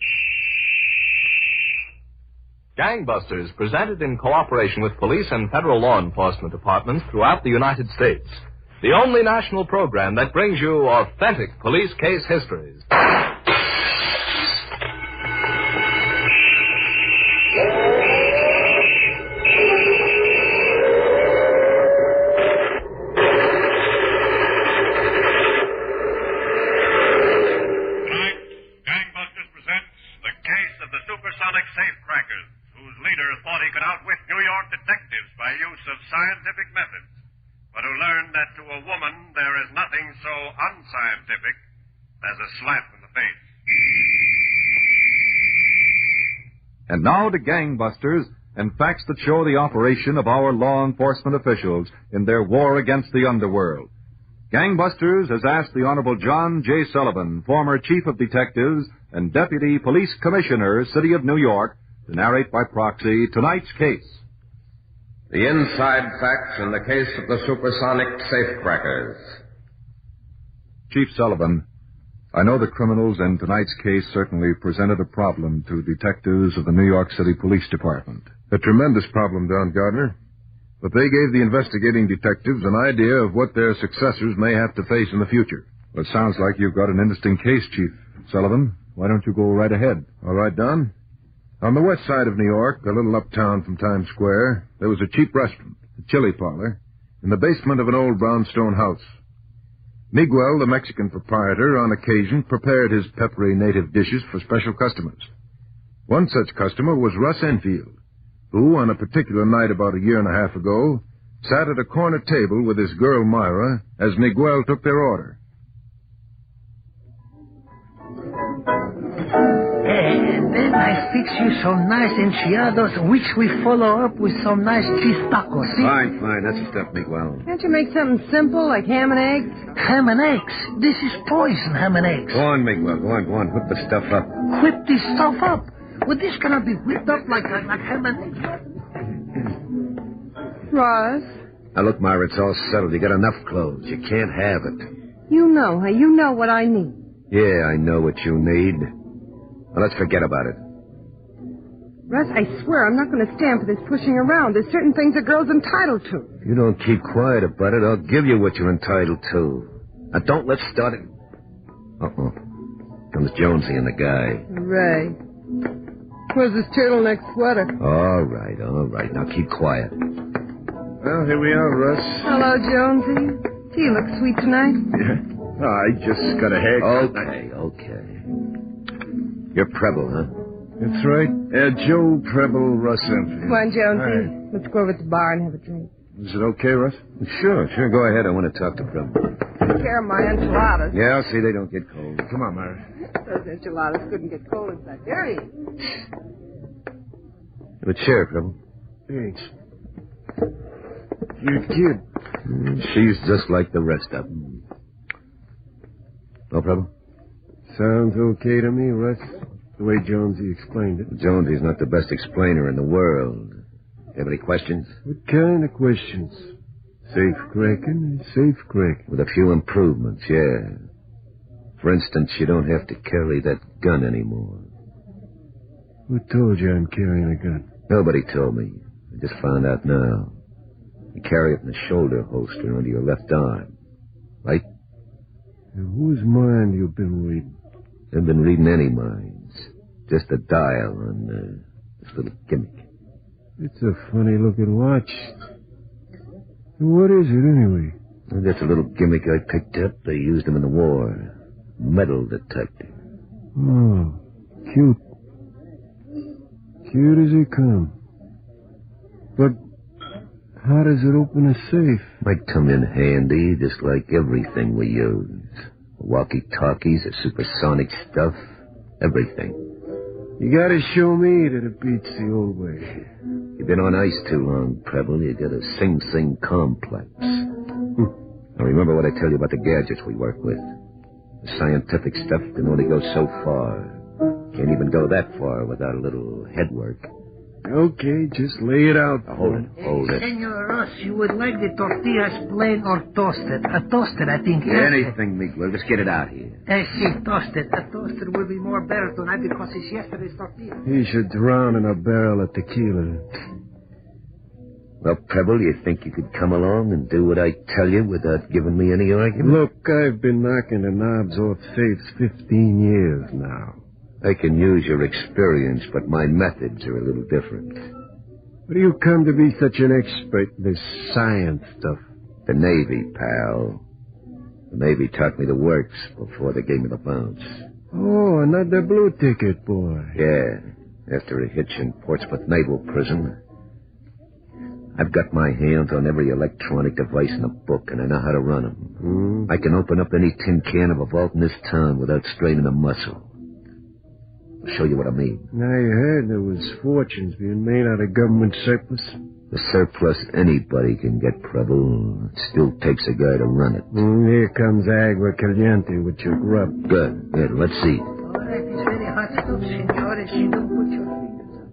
Gangbusters, presented in cooperation with police and federal law enforcement departments throughout the United States. The only national program that brings you authentic police case histories. Supersonic Safecrackers, whose leader thought he could outwit New York detectives by use of scientific methods, but who learned that to a woman there is nothing so unscientific as a slap in the face. And now to Gangbusters and facts that show the operation of our law enforcement officials in their war against the underworld. Gangbusters has asked the Honorable John J. Sullivan, former Chief of Detectives and Deputy Police Commissioner, City of New York, to narrate by proxy tonight's case. The inside facts in the case of the Supersonic Safecrackers. Chief Sullivan, I know the criminals in tonight's case certainly presented a problem to detectives of the New York City Police Department. A tremendous problem, Don Gardner. But they gave the investigating detectives an idea of what their successors may have to face in the future. Well, it sounds like you've got an interesting case, Chief Sullivan. Why don't you go right ahead? All right, Don. On the west side of New York, a little uptown from Times Square, there was a cheap restaurant, a chili parlor, in the basement of an old brownstone house. Miguel, the Mexican proprietor, on occasion prepared his peppery native dishes for special customers. One such customer was Russ Enfield, who, on a particular night about a year and a half ago, sat at a corner table with his girl Myra as Miguel took their order. And then I fix you some nice enchiladas, which we follow up with some nice cheese tacos, see? Fine, that's the stuff, Miguel. Can't you make something simple like ham and eggs? Ham and eggs? This is poison, ham and eggs. Go on, Miguel, go on. Whip the stuff up. Whip this stuff up? Well, this cannot be whipped up like ham and eggs. Ross? Now, look, Myra, it's all settled. You got enough clothes. You can't have it. You know what I need. Yeah, I know what you need. Well, let's forget about it. Russ, I swear I'm not going to stand for this pushing around. There's certain things a girl's entitled to. If you don't keep quiet about it, I'll give you what you're entitled to. Now, don't let's start it. Uh-oh. Comes Jonesy and the guy. Ray. Where's this turtleneck sweater? All right. Now, keep quiet. Well, here we are, Russ. Hello, Jonesy. Do you look sweet tonight? Yeah. I just got a haircut. Okay. You're Preble, huh? That's right. Joe Preble, Russ Enfield. Come on, Jonesy. Hi. Let's go over to the bar and have a drink. Is it okay, Russ? Sure. Go ahead. I want to talk to Preble. Take care of my enchiladas. Yeah, I'll see they don't get cold. Come on, Myra. Those enchiladas couldn't get cold inside. There he is. Have a chair, Preble. Thanks. Your kid. She's just like the rest of them. No problem? Sounds okay to me, Russ. The way Jonesy explained it. Jonesy's not the best explainer in the world. Have any questions? What kind of questions? Safe-cracking and safe-cracking. With a few improvements, yeah. For instance, you don't have to carry that gun anymore. Who told you I'm carrying a gun? Nobody told me. I just found out now. You carry it in a shoulder holster under your left arm. Right? Now, whose mind you been reading? I've been reading any minds. Just a dial on this little gimmick. It's a funny-looking watch. What is it, anyway? Well, that's a little gimmick I picked up. They used them in the war. Metal detector. Oh, cute. Cute as they come. But how does it open a safe? Might come in handy, just like everything we use. Walkie-talkies, the supersonic stuff, everything. You gotta show me that it beats the old way. You've been on ice too long, Preble. You got a Sing Sing complex. Now, remember what I tell you about the gadgets we work with. The scientific stuff can only go so far. Can't even go that far without a little head work. Okay, just lay it out. Now, hold it. Senor Ross, you would like the tortillas plain or toasted? Toasted, I think. Anything, Miguel. Just get it out here. See, toasted. A toasted will be more better tonight because it's yesterday's tortilla. He should drown in a barrel of tequila. Well, Preble, you think you could come along and do what I tell you without giving me any argument? Look, I've been knocking the knobs off safes 15 years now. I can use your experience, but my methods are a little different. What do you come to be such an expert in this science stuff? The Navy, pal. The Navy taught me the works before they gave me the bounce. Oh, another blue ticket, boy. Yeah, after a hitch in Portsmouth Naval Prison. I've got my hands on every electronic device in the book, and I know how to run them. I can open up any tin can of a vault in this town without straining a muscle. I'll show you what I mean. I heard there was fortunes being made out of government surplus. The surplus anybody can get, Preble. It still takes a guy to run it. Here comes Agua Caliente with your grub. Good. Let's see. All right, it's very hot stuff, senor, if you don't put your fingers on.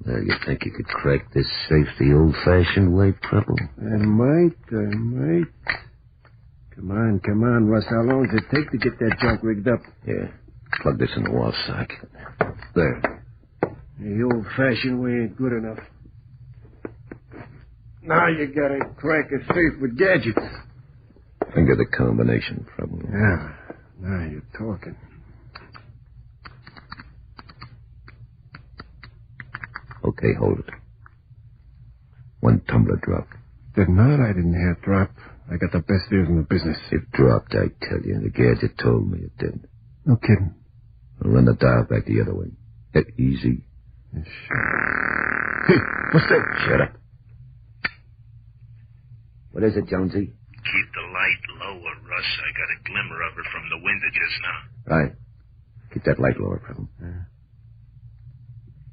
Now, you think you could crack this safe the old-fashioned way, Preble? I might. Come on, Russ. How long does it take to get that junk rigged up? Yeah. Plug this in the wall socket. There. The old-fashioned way ain't good enough. Now you gotta crack a safe with gadgets. Finger the combination, Preble. Yeah. Now you're talking. Okay, hold it. 1 tumbler drop. Did not. I didn't hear it drop. I got the best ears in the business. It dropped, I tell you. The gadget told me it did. No kidding. I'll run the dial back the other way. Easy. Hey, what's that? Shut up. What is it, Jonesy? Keep the light lower, Russ. I got a glimmer of her from the window just now. Right. Keep that light lower, Preble.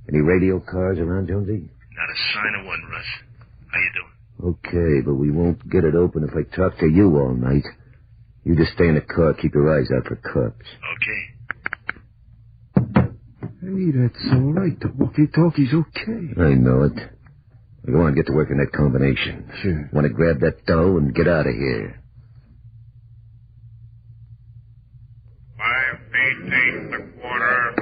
Any radio cars around, Jonesy? Not a sign of one, Russ. How you doing? Okay, but we won't get it open if I talk to you all night. You just stay in the car, keep your eyes out for cops. Okay. Hey, that's all right. The walkie-talkie's okay. I know it. Go on, get to work on that combination. Sure. Want to grab that dough and get out of here. 5 feet 8 1/4,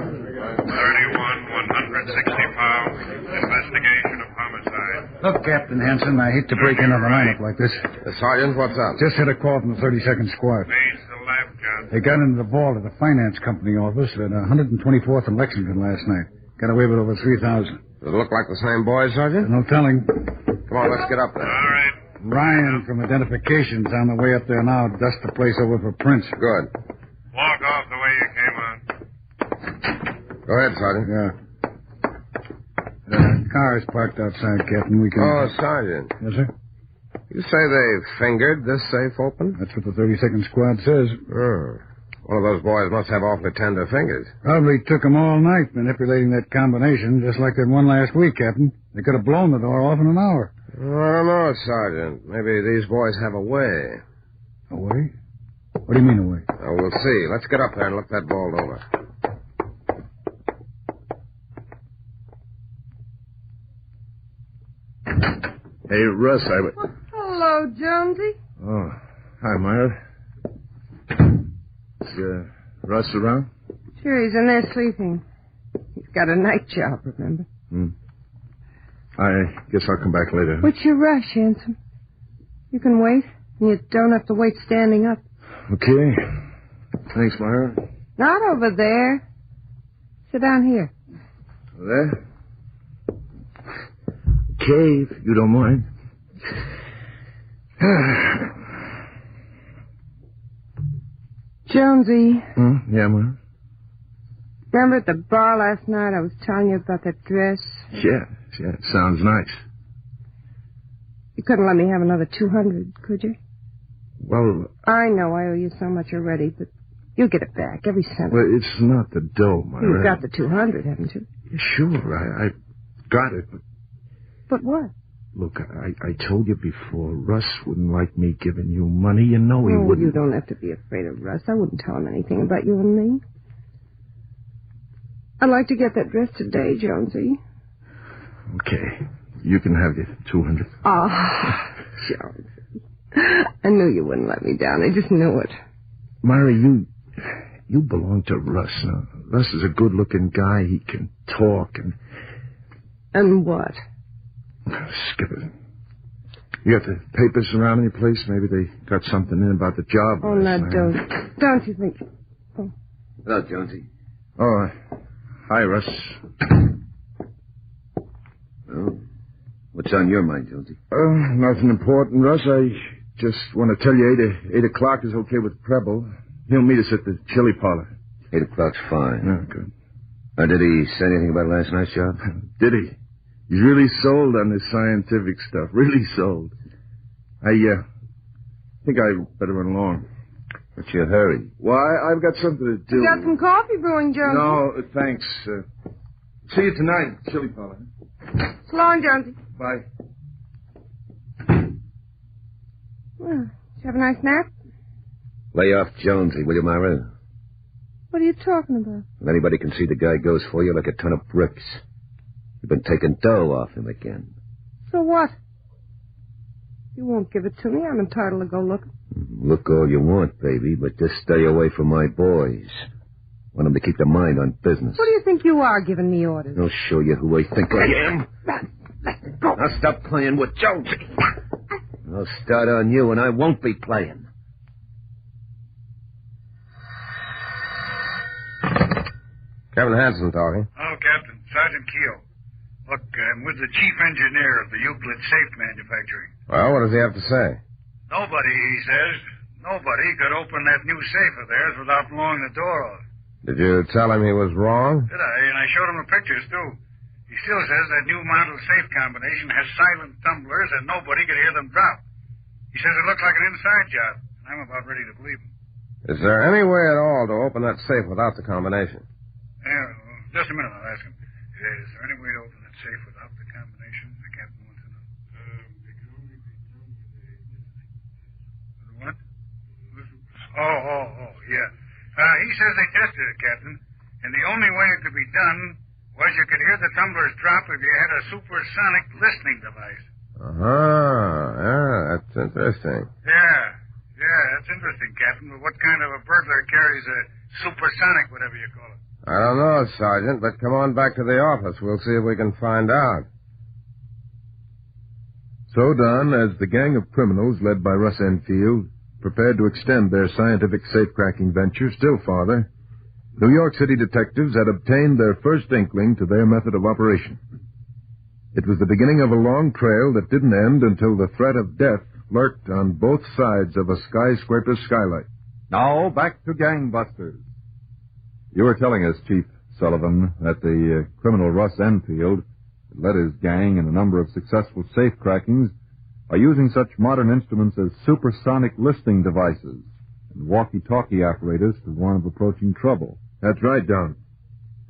31 160 pounds. Investigation of homicide. Look, Captain Hanson, I hate to break in on a lineup like this. Sergeant, what's up? Just had a call from the 32nd Squad. Face the left, John. They got into the vault at the finance company office at 124th and Lexington last night. Got away with over 3,000. Does it look like the same boys, Sergeant? No telling. Come on, let's get up there. All right. Ryan from Identification's on the way up there now. Dust the place over for prints. Good. Walk off the way you came on. Go ahead, Sergeant. Yeah. Car's parked outside, Captain. We can... Oh, Sergeant. Yes, sir? You say they fingered this safe open? That's what the 32nd Squad says. Oh. One of those boys must have awfully tender fingers. Probably took them all night manipulating that combination, just like that one last week, Captain. They could have blown the door off in an hour. I don't know, Sergeant. Maybe these boys have a way. A way? What do you mean, a way? We'll see. Let's get up there and look that vault over. Hey, Russ, Hello, Jonesy. Oh, hi, Myra. Is Russ around? Sure, he's in there sleeping. He's got a night job, remember? I guess I'll come back later. What's your rush, handsome? You can wait, and you don't have to wait standing up. Okay. Thanks, Myra. Not over there. Sit down here. There? Okay, if you don't mind. Jonesy. Yeah, Myra? Remember at the bar last night I was telling you about that dress? Yeah, it sounds nice. You couldn't let me have another 200, could you? Well... I know I owe you so much already, but You'll get it back, every cent. Well, it's not the dough, Myra. You've got the 200, haven't you? Sure, I've got it, but... But what? Look, I told you before, Russ wouldn't like me giving you money. You know he wouldn't. You don't have to be afraid of Russ. I wouldn't tell him anything about you and me. I'd like to get that dress today, Jonesy. Okay. You can have your 200. Oh, Jonesy. I knew you wouldn't let me down. I just knew it. Myra, you belong to Russ. Now, Russ is a good-looking guy. He can talk and... And what? Skip it. You got the papers around your place? Maybe they got something in about the job. Oh, now, don't you think... Oh. Hello, Jonesy. Oh, hi, Russ. Oh, what's on your mind, Jonesy? Nothing important, Russ. I just want to tell you 8 o'clock is okay with Preble. He'll meet us at the chili parlor. 8 o'clock's fine. Oh, good. Did he say anything about last night's job? Did he? He's really sold on this scientific stuff. Really sold. I think I better run along. What's your hurry? Why, I've got something to do. You got some coffee brewing, Jonesy? No, thanks. See you tonight, chili parlor. So long, Jonesy. Bye. Well, did you have a nice nap? Lay off Jonesy, will you, Myra? What are you talking about? If anybody can see the guy goes for you like a ton of bricks. You've been taking dough off him again. So what? You won't give it to me. I'm entitled to go look. Look all you want, baby, but just stay away from my boys. Want them to keep their mind on business. What do you think you are giving me orders? I'll show you who I think I am. Now stop playing with Jonesy. I'll start on you, and I won't be playing. Captain Hanson talking. Oh, Captain. Sergeant Keel. Look, I'm with the chief engineer of the Euclid Safe Manufacturing. Well, what does he have to say? Nobody, he says, nobody could open that new safe of theirs without blowing the door off. Did you tell him he was wrong? Did I? And I showed him the pictures, too. He still says that new model safe combination has silent tumblers and nobody could hear them drop. He says it looks like an inside job. I'm about ready to believe him. Is there any way at all to open that safe without the combination? Yeah, just a minute, I'll ask him. Is there any way to open that safe without the combination? The captain wants to know. It can only be done with a... What? Oh, yeah. He says they tested it, Captain, and the only way it could be done was you could hear the tumblers drop if you had a supersonic listening device. Yeah, that's interesting. Yeah, that's interesting, Captain, but what kind of a burglar carries a supersonic, whatever you call it? I don't know, Sergeant, but come on back to the office. We'll see if we can find out. So done as the gang of criminals led by Russ Enfield prepared to extend their scientific safe-cracking venture still farther, New York City detectives had obtained their first inkling to their method of operation. It was the beginning of a long trail that didn't end until the threat of death lurked on both sides of a skyscraper skylight. Now, back to Gangbusters. You were telling us, Chief Sullivan, that the criminal Russ Enfield had led his gang in a number of successful safe-crackings by using such modern instruments as supersonic listening devices and walkie-talkie apparatus to warn of approaching trouble. That's right, Don.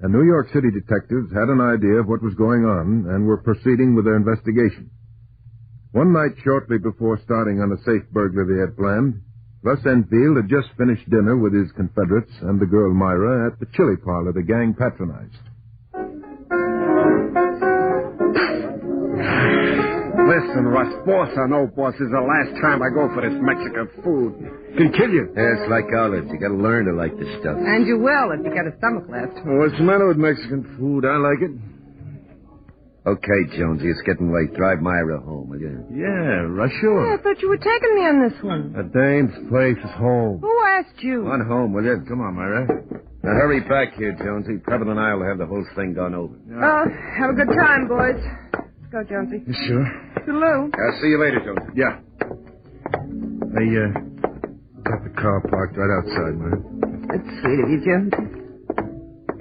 And New York City detectives had an idea of what was going on and were proceeding with their investigation. One night shortly before starting on the safe burglary they had planned, Russ Enfield had just finished dinner with his Confederates and the girl Myra at the chili parlor the gang patronized. Listen, Russ, boss or no boss, is the last time I go for this Mexican food. Can kill you. Yeah, it's like olives. You gotta learn to like this stuff. And you will if you got a stomach left. Well, what's the matter with Mexican food? I like it. Okay, Jonesy, it's getting late. Drive Myra home, will you? Yeah, Russ, sure. Yeah, I thought you were taking me on this one. A dame's place is home. Who asked you? On home, will you? Come on, Myra. Now, hurry back here, Jonesy. Preble and I will have the whole thing gone over. Have a good time, boys. Let's go, Jonesy. You sure? Toodaloo. I'll see you later, Jonesy. Yeah. Hey, got the car parked right outside, Myra. That's sweet of you, Jonesy.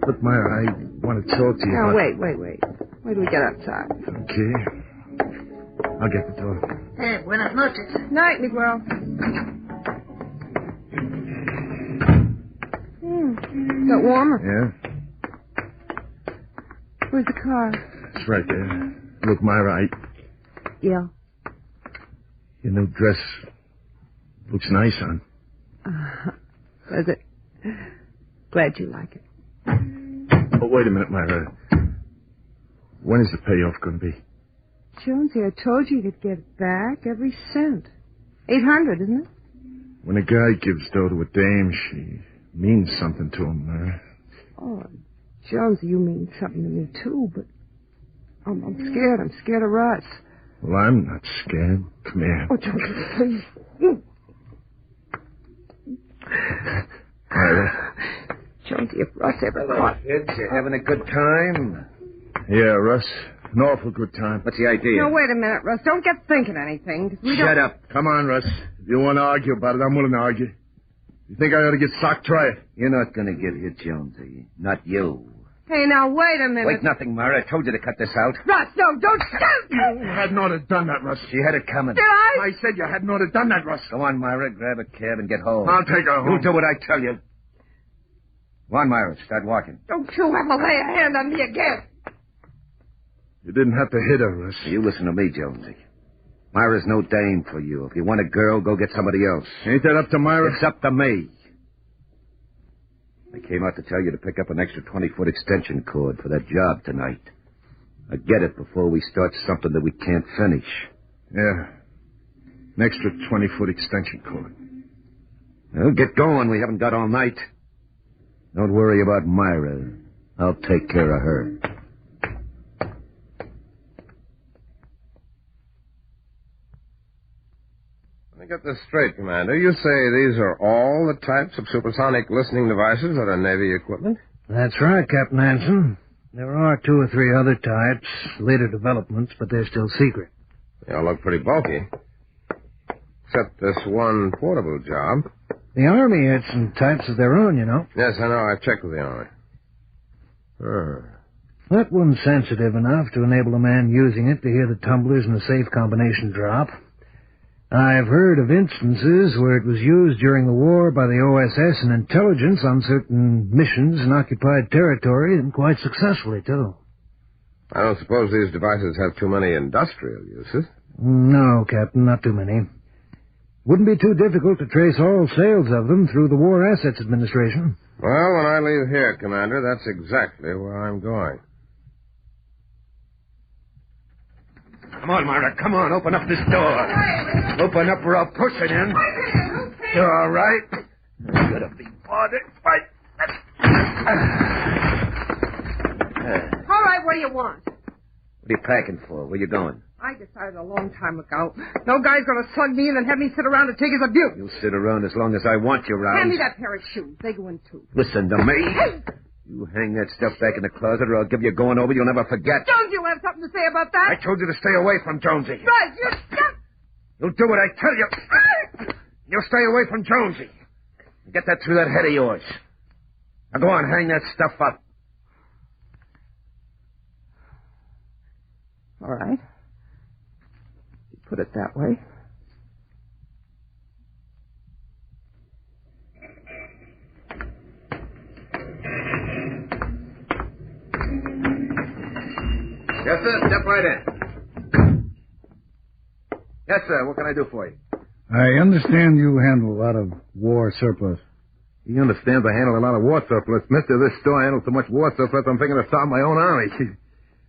Look, Myra, I want to talk to you Now, about... wait. Wait till we get outside. Okay. I'll get the door. Hey, buenas noches. Night, Miguel. Got warmer? Yeah, Where's the car? it's right there. Look, Myra, Yeah. your new dress looks nice, hon. Does it? Glad you like it. Oh, wait a minute, Myra. When is the payoff going to be? Jonesy, I told you you'd get back every cent. $800, isn't it? When a guy gives dough to a dame, she means something to him, Myra. Oh, Jonesy, you mean something to me, too, but I'm scared. I'm scared of Russ. Well, I'm not scared. Come here. Oh, Jonesy, please. Myra. Jonesy, if Russ ever thought... Kids, you having a good time? Yeah, Russ. An awful good time. What's the idea? No, wait a minute, Russ. Don't get thinking anything. 'Cause we Shut don't... up. Come on, Russ. If you want to argue about it, I'm willing to argue. You think I ought to get socked? Try it. You're not going to get hit, Jonesy. Not you. Hey, now, wait a minute. Wait, nothing, Myra. I told you to cut this out. Russ, no, don't stop. You hadn't ought to have done that, Russ. You had it coming. Did I? I said you hadn't ought to have done that, Russ. Go on, Myra. Grab a cab and get home. I'll take her home. You do what I tell you. Go on, Myra. Start walking. Don't you ever lay a hand on me again. You didn't have to hit her, Russ. You listen to me, Jonesy. Myra's no dame for you. If you want a girl, go get somebody else. Ain't that up to Myra? It's up to me. I came out to tell you to pick up an extra 20-foot extension cord for that job tonight. I get it before we start something that we can't finish. Yeah. An extra 20-foot extension cord. Well, get going. We haven't got all night. Don't worry about Myra. I'll take care of her. Let me get this straight, Commander. You say these are all the types of supersonic listening devices that are Navy equipment? That's right, Captain Hanson. There are 2 or 3 other types, later developments, but they're still secret. They all look pretty bulky. Except this one portable job. The Army had some types of their own, you know. Yes, I know. I've checked with the Army. That one's sensitive enough to enable a man using it to hear the tumblers in a safe combination drop. I've heard of instances where it was used during the war by the OSS and intelligence on certain missions in occupied territory, and quite successfully, too. I don't suppose these devices have too many industrial uses. No, Captain, not too many. Wouldn't be too difficult to trace all sales of them through the War Assets Administration. Well, when I leave here, Commander, that's exactly where I'm going. Come on, Myra. Come on. Open up this door. Open up or I'll push it in. You're all right? You're gonna be bothered. All right, what do you want? What are you packing for? Where you going? I decided a long time ago. No guy's going to slug me in and have me sit around and take his abuse. You'll sit around as long as I want you around. Hand me that pair of shoes. They go in, too. Listen to me. You hang that stuff back in the closet or I'll give you a going over you'll never forget. Don't you have something to say about that? I told you to stay away from Jonesy. Right, you stop. You'll do what I tell you. You'll stay away from Jonesy. Get that through that head of yours. Now go on, hang that stuff up. All right. You put it that way. Yes, sir. Step right in. Yes, sir. What can I do for you? I understand you handle a lot of war surplus. He understands I handle a lot of war surplus. Mister, this store handles so much war surplus, I'm thinking of starting my own army.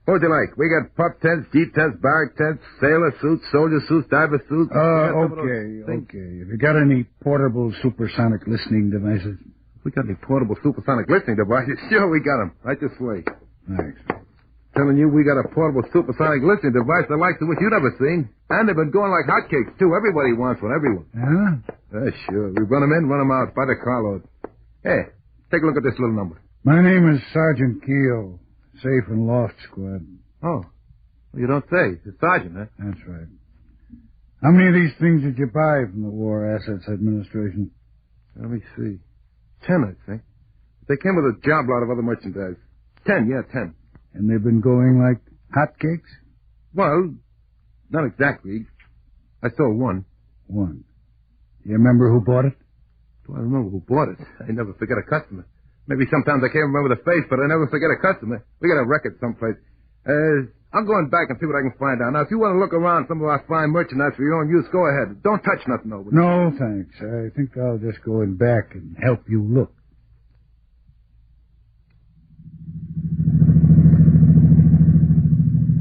What would you like? We got pup tents, jeep tents, barrack tents, sailor suits, soldier suits, diver suits. Okay. Have you got any portable supersonic listening devices? We got any portable supersonic listening devices? Sure, we got them. Right this way. Thanks. Telling you we got a portable supersonic listening device the likes of which you've never seen. And they've been going like hotcakes, too. Everybody wants one, everyone. Yeah? Sure. We run them in, run them out by the carload. Hey, take a look at this little number. My name is Sergeant Keogh, Safe and Loft Squad. Oh. Well, you don't say. It's Sergeant, huh? That's right. How many of these things did you buy from the War Assets Administration? Let me see. 10, I think. They came with a job lot of other merchandise. 10, yeah, 10. And they've been going like hotcakes? Well, not exactly. I saw one. One. Do you remember who bought it? Do I remember who bought it? I never forget a customer. Maybe sometimes I can't remember the face, but I never forget a customer. We got a record someplace. I'm going back and see what I can find out. Now, if you want to look around some of our fine merchandise for your own use, go ahead. Don't touch nothing over there. No, thanks. I think I'll just go in back and help you look.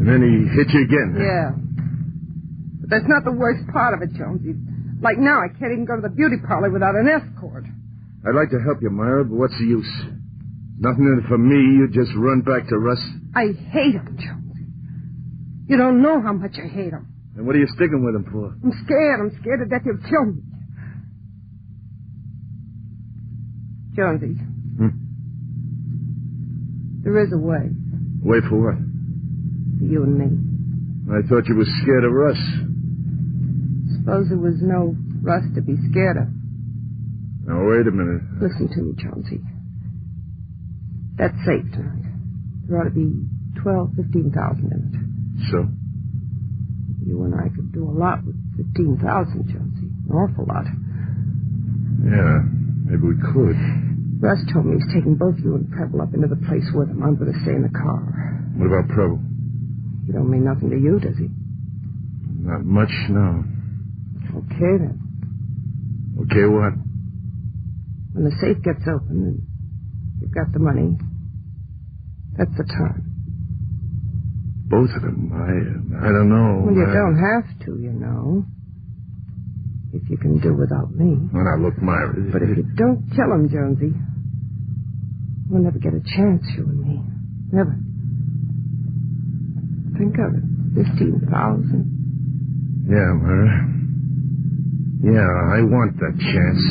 And then he hit you again. Huh? Yeah. But that's not the worst part of it, Jonesy. Like now, I can't even go to the beauty parlor without an escort. I'd like to help you, Myra, but what's the use? Nothing in it for me. You just run back to Russ. I hate him, Jonesy. You don't know how much I hate him. And what are you sticking with him for? I'm scared. I'm scared to death he'll kill me. Jonesy. There is a way. Way for what? For you and me. I thought you were scared of Russ. Suppose there was no Russ to be scared of. Now, wait a minute. Listen to me, Jonesy. That's safe tonight. There ought to be 15,000 in it. So? You and I could do a lot with 15,000, Jonesy. An awful lot. Yeah, maybe we could. Russ told me he's taking both you and Preble up into the place with him. I'm going to stay in the car. What about Preble? He don't mean nothing to you, does he? Not much, no. Okay, then. Okay, what? When the safe gets open and you've got the money, that's the time. Both of them? I don't know. Well, you don't have to, you know. If you can do without me. Well, now, look, Myra. But if you don't kill him, Jonesy, we'll never get a chance, you and me. Never. Think of it. 15,000. Yeah, Myra. Yeah, I want that chance.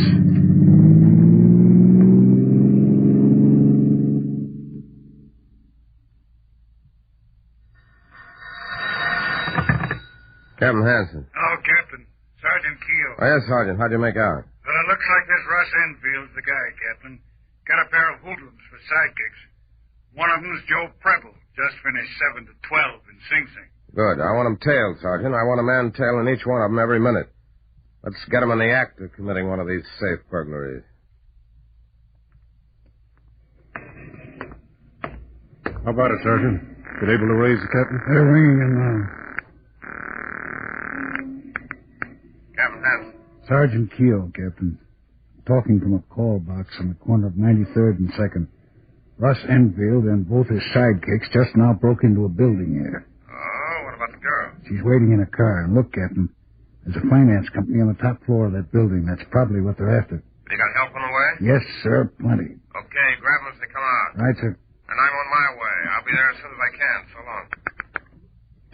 Captain Hanson. Hello, Captain. Sergeant Keel. Oh, yes, Sergeant. How'd you make out? Well, it looks like this Russ Enfield's the guy, Captain. Got a pair of hoodlums for sidekicks. One of them's Joe Preble. Just finished 7 to 12 in Sing Sing. Good. I want them tailed, Sergeant. I want a man tailing each one of them every minute. Let's get them in the act of committing one of these safe burglaries. How about it, Sergeant? Been able to raise the captain? They're ringing in now. Captain Hanson. Sergeant Keel, Captain. Talking from a call box on the corner of 93rd and 2nd. Russ Enfield and both his sidekicks just now broke into a building here. Oh, what about the girl? She's waiting in a car. And look, Captain, there's a finance company on the top floor of that building. That's probably what they're after. You got help on the way? Yes, sir, plenty. Okay, grab them as they come out. Right, sir. And I'm on my way. I'll be there as soon as I can. So long.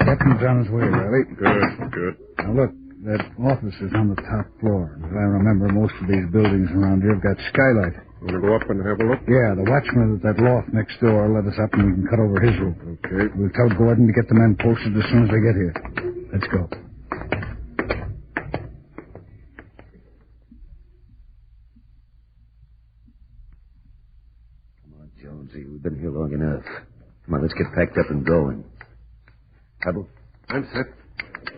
Captain's on his way, Riley. Good. Now, look, that office is on the top floor. As I remember, most of these buildings around here have got skylight. Want to go up and have a look? Yeah, the watchman at that loft next door let us up and we can cut over his roof. Okay. We'll tell Gordon to get the men posted as soon as they get here. Let's go. Come on, Jonesy. We've been here long enough. Come on, let's get packed up and going. Preble? I'm set.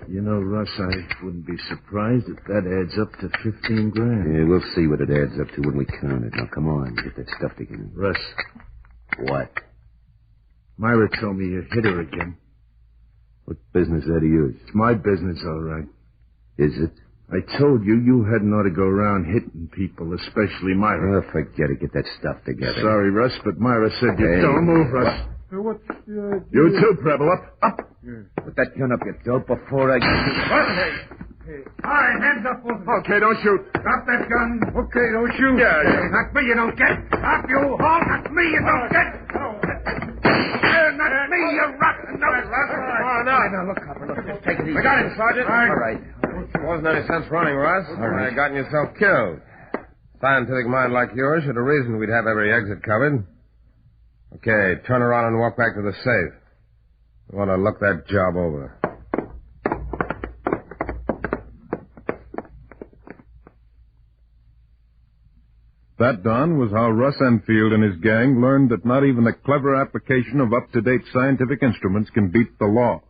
You know, Russ, I wouldn't be surprised if that adds up to 15 grand. Yeah, we'll see what it adds up to when we count it. Now, come on, get that stuff together. Russ. What? Myra told me you hit her again. What business that of yours? It's my business, all right. Is it? I told you hadn't ought to go around hitting people, especially Myra. Oh, forget it. Get that stuff together. Sorry, Russ, but Myra said you don't move, Russ. What's You too, Preble. Up. Put that gun up, you dope, before I... All right, hands up, both of you. Okay, don't shoot. Drop that gun. Okay, don't shoot. Yeah. Not me, you don't get. Stop, you haul. Not me, you don't get. Not me, you rotten nose. Now, look, Copper, look. Just take it easy. We got him, Sergeant. All right. Wasn't any sense running, Russ. All right. Gotten yourself killed. Scientific mind like yours should have reasoned we'd have every exit covered. Okay, turn around and walk back to the safe. We want to look that job over. That, Don, was how Russ Enfield and his gang learned that not even the clever application of up-to-date scientific instruments can beat the law.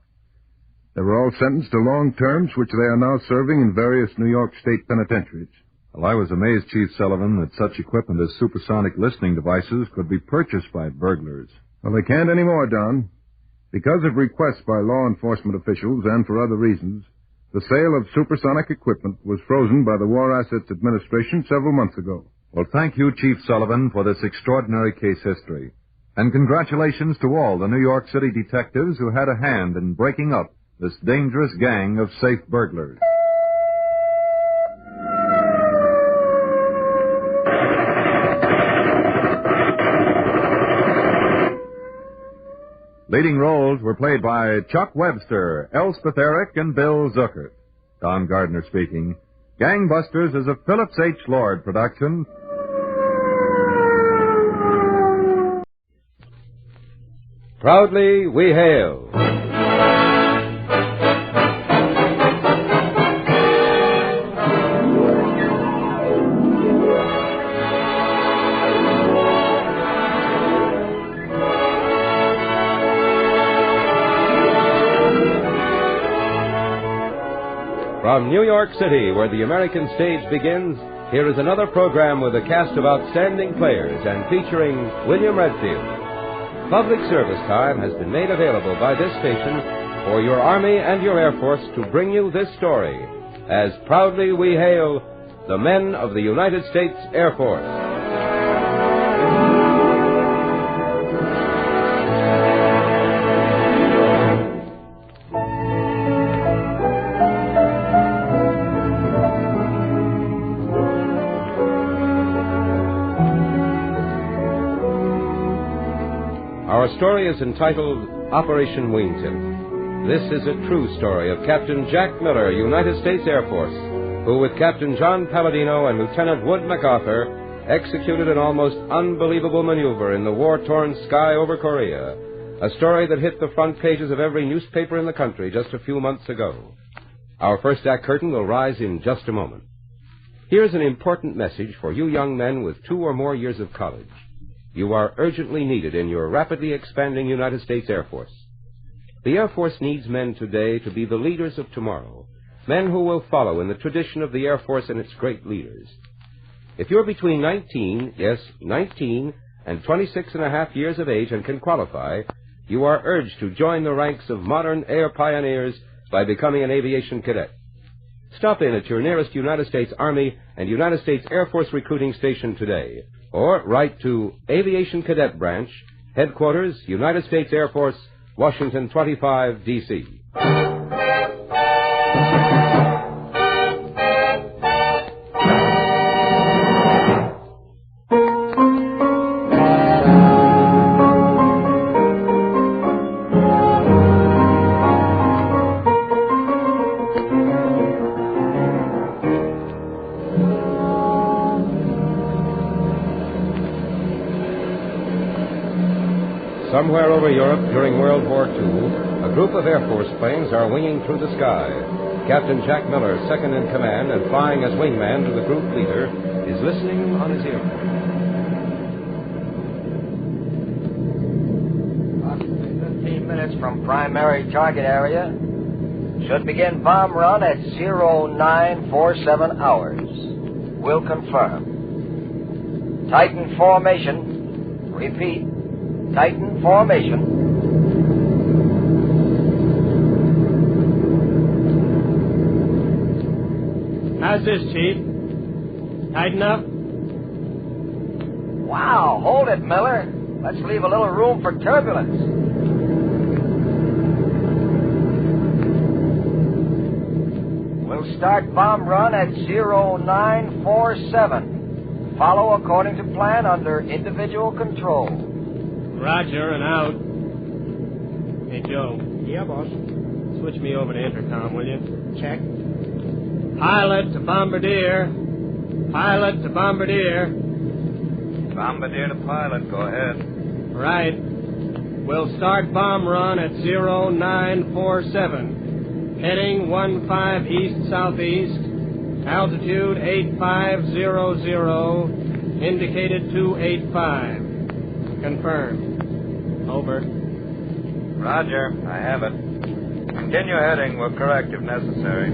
They were all sentenced to long terms, which they are now serving in various New York state penitentiaries. Well, I was amazed, Chief Sullivan, that such equipment as supersonic listening devices could be purchased by burglars. Well, they can't anymore, Don. Because of requests by law enforcement officials and for other reasons, the sale of supersonic equipment was frozen by the War Assets Administration several months ago. Well, thank you, Chief Sullivan, for this extraordinary case history. And congratulations to all the New York City detectives who had a hand in breaking up this dangerous gang of safe burglars. Leading roles were played by Chuck Webster, Elspeth Eric, and Bill Zuckert. Don Gardner speaking. Gangbusters is a Phillips H. Lord production. Proudly we hail. From New York City, where the American stage begins, here is another program with a cast of outstanding players and featuring William Redfield. Public service time has been made available by this station for your Army and your Air Force to bring you this story, as proudly we hail the men of the United States Air Force. Our story is entitled Operation Wingtip. This is a true story of Captain Jack Miller, United States Air Force, who with Captain John Palladino and Lieutenant Wood MacArthur executed an almost unbelievable maneuver in the war-torn sky over Korea, a story that hit the front pages of every newspaper in the country just a few months ago. Our first act curtain will rise in just a moment. Here's an important message for you young men with 2 or more years of college. You are urgently needed in your rapidly expanding United States Air Force. The Air Force needs men today to be the leaders of tomorrow, men who will follow in the tradition of the Air Force and its great leaders. If you're between 19 and 26 and a half years of age and can qualify, you are urged to join the ranks of modern air pioneers by becoming an aviation cadet. Stop in at your nearest United States Army and United States Air Force recruiting station today, or write to Aviation Cadet Branch, Headquarters, United States Air Force, Washington 25, D.C. Somewhere over Europe during World War II, a group of Air Force planes are winging through the sky. Captain Jack Miller, second in command and flying as wingman to the group leader, is listening on his earphone. 15 minutes from primary target area. Should begin bomb run at 0947 hours. Will confirm. Titan formation. Repeat. Titan formation. How's this, Chief? Tight enough? Wow, hold it, Miller. Let's leave a little room for turbulence. We'll start bomb run at 0947. Follow according to plan under individual control. Roger, and out. Hey, Joe. Yeah, boss. Switch me over to intercom, will you? Check. Pilot to bombardier. Pilot to bombardier. Bombardier to pilot. Go ahead. Right. We'll start bomb run at 0947. Heading 15 east-southeast. Altitude 8500. Indicated 285. Confirmed. Over. Roger. I have it. Continue heading. We'll correct if necessary.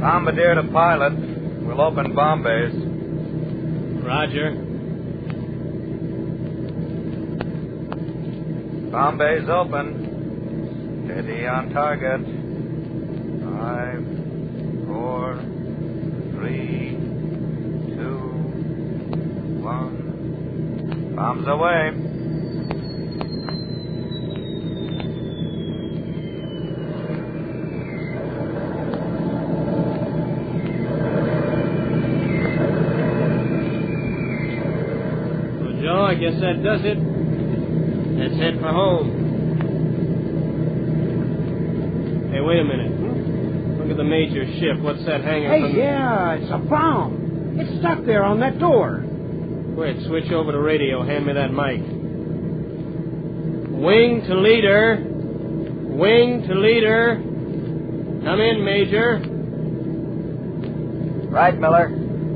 Bombardier to pilot. We'll open bomb bays. Roger. Bomb bays open. Steady on target. 5, 4, 3, 2, 1. Bombs away. Well, Joe, I guess that does it. Let's head for home. Hey, wait a minute. Look at the major's ship. What's that hanging from... Hey, yeah, it's a bomb. It's stuck there on that door. Wait, switch over to radio. Hand me that mic. Wing to leader. Wing to leader. Come in, Major. Right, Miller.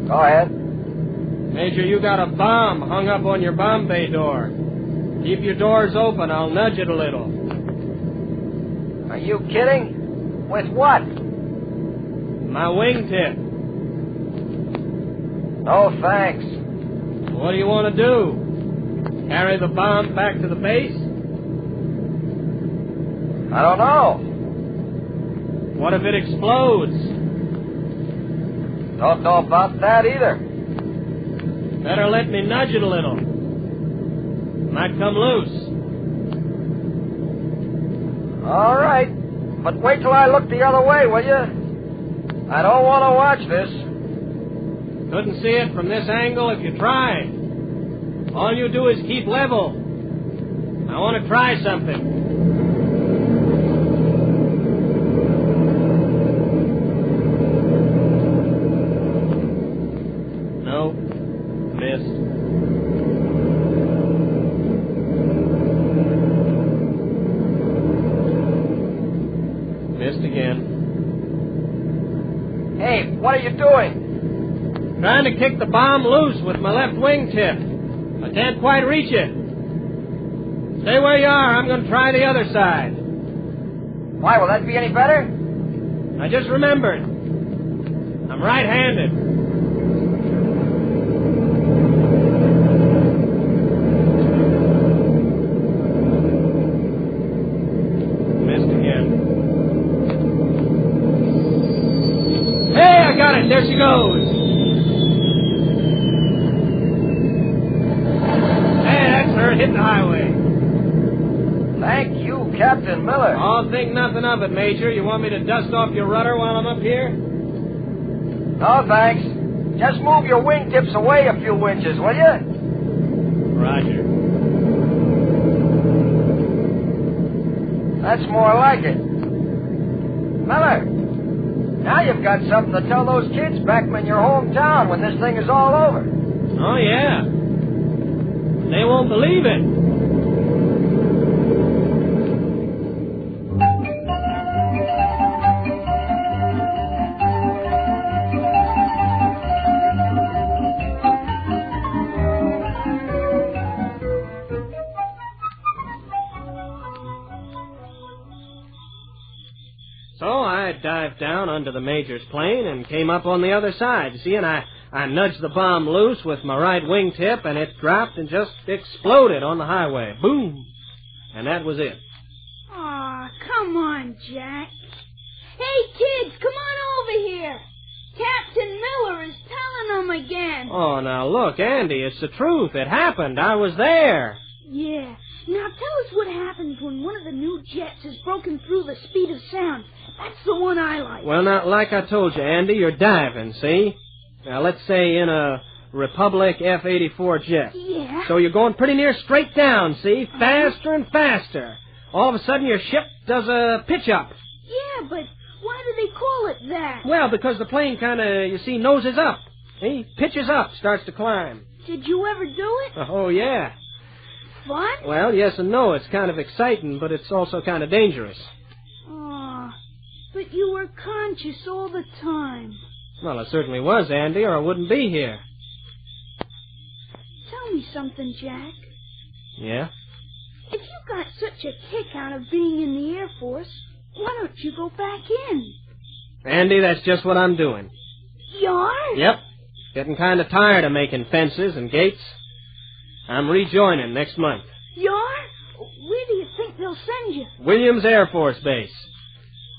Go ahead. Major, you got a bomb hung up on your bomb bay door. Keep your doors open. I'll nudge it a little. Are you kidding? With what? My wingtip. No, thanks. What do you want to do? Carry the bomb back to the base? I don't know. What if it explodes? Don't know about that either. Better let me nudge it a little. Might come loose. All right. But wait till I look the other way, will you? I don't want to watch this. Couldn't see it from this angle if you tried. All you do is keep level. I want to try something. No. Missed. Missed again. Hey, what are you doing? Trying to kick the bomb loose with my left wingtip. I can't quite reach it. Stay where you are. I'm going to try the other side. Why, will that be any better? I just remembered. I'm right-handed. Missed again. Hey, I got it. There she goes. Hit the highway. Thank you, Captain Miller. Oh, think nothing of it, Major. You want me to dust off your rudder while I'm up here? No, thanks. Just move your wingtips away a few inches, will you? Roger. That's more like it. Miller, now you've got something to tell those kids back in your hometown when this thing is all over. Oh, yeah. They won't believe it. So I dived down under the Major's plane and came up on the other side, see, and I nudged the bomb loose with my right wingtip, and it dropped and just exploded on the highway. Boom! And that was it. Aw, come on, Jack. Hey, kids, come on over here. Captain Miller is telling them again. Oh, now look, Andy, it's the truth. It happened. I was there. Yeah. Now tell us what happens when one of the new jets is broken through the speed of sound. That's the one I like. Well, now, like I told you, Andy, you're diving, see? Now, let's say in a Republic F-84 jet. Yeah. So you're going pretty near straight down, see? Faster and faster. All of a sudden, your ship does a pitch-up. Yeah, but why do they call it that? Well, because the plane kind of, you see, noses up. See? Pitches up, starts to climb. Did you ever do it? Oh, yeah. Fun? Well, yes and no. It's kind of exciting, but it's also kind of dangerous. Aw, but you were conscious all the time. Well, it certainly was, Andy, or I wouldn't be here. Tell me something, Jack. Yeah? If you got such a kick out of being in the Air Force, why don't you go back in? Andy, that's just what I'm doing. You are? Yep. Getting kind of tired of making fences and gates. I'm rejoining next month. You are? Where do you think they'll send you? Williams Air Force Base.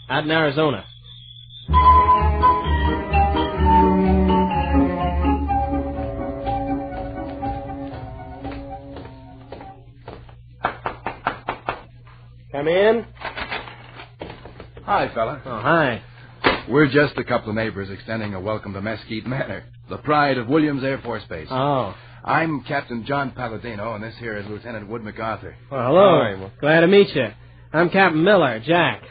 Out in Arizona. Come in. Hi, fella. Oh, hi. We're just a couple of neighbors extending a welcome to Mesquite Manor, the pride of Williams Air Force Base. Oh. I'm Captain John Palladino, and this here is Lieutenant Wood MacArthur. Well, hello. Hi. Well, glad to meet you. I'm Captain Miller, Jack.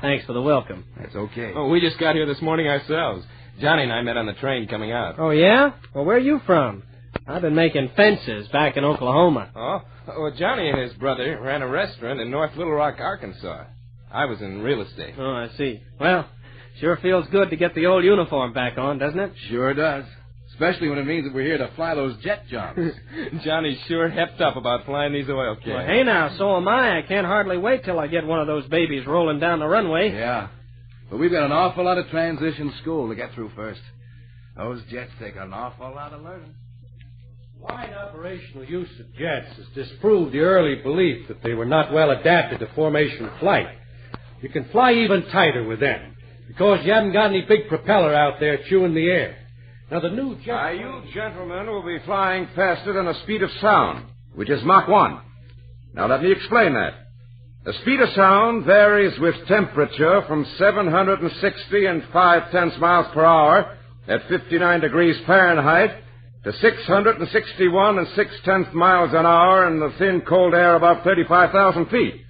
Thanks for the welcome. That's okay. Oh, we just got here this morning ourselves. Johnny and I met on the train coming out. Oh, yeah? Well, where are you from? I've been making fences back in Oklahoma. Oh? Well, Johnny and his brother ran a restaurant in North Little Rock, Arkansas. I was in real estate. Oh, I see. Well, sure feels good to get the old uniform back on, doesn't it? Sure does. Especially when it means that we're here to fly those jet jumps. Johnny's sure hepped up about flying these oil cans. Well, hey now, so am I. I can't hardly wait till I get one of those babies rolling down the runway. Yeah. But we've got an awful lot of transition school to get through first. Those jets take an awful lot of learning. Wide operational use of jets has disproved the early belief that they were not well adapted to formation flight. You can fly even tighter with them because you haven't got any big propeller out there chewing the air. Now, the new jet... you gentlemen will be flying faster than the speed of sound, which is Mach 1. Now, let me explain that. The speed of sound varies with temperature from 760 and 5/10 miles per hour at 59 degrees Fahrenheit to 661 and 6/10 miles an hour in the thin, cold air above 35,000 feet.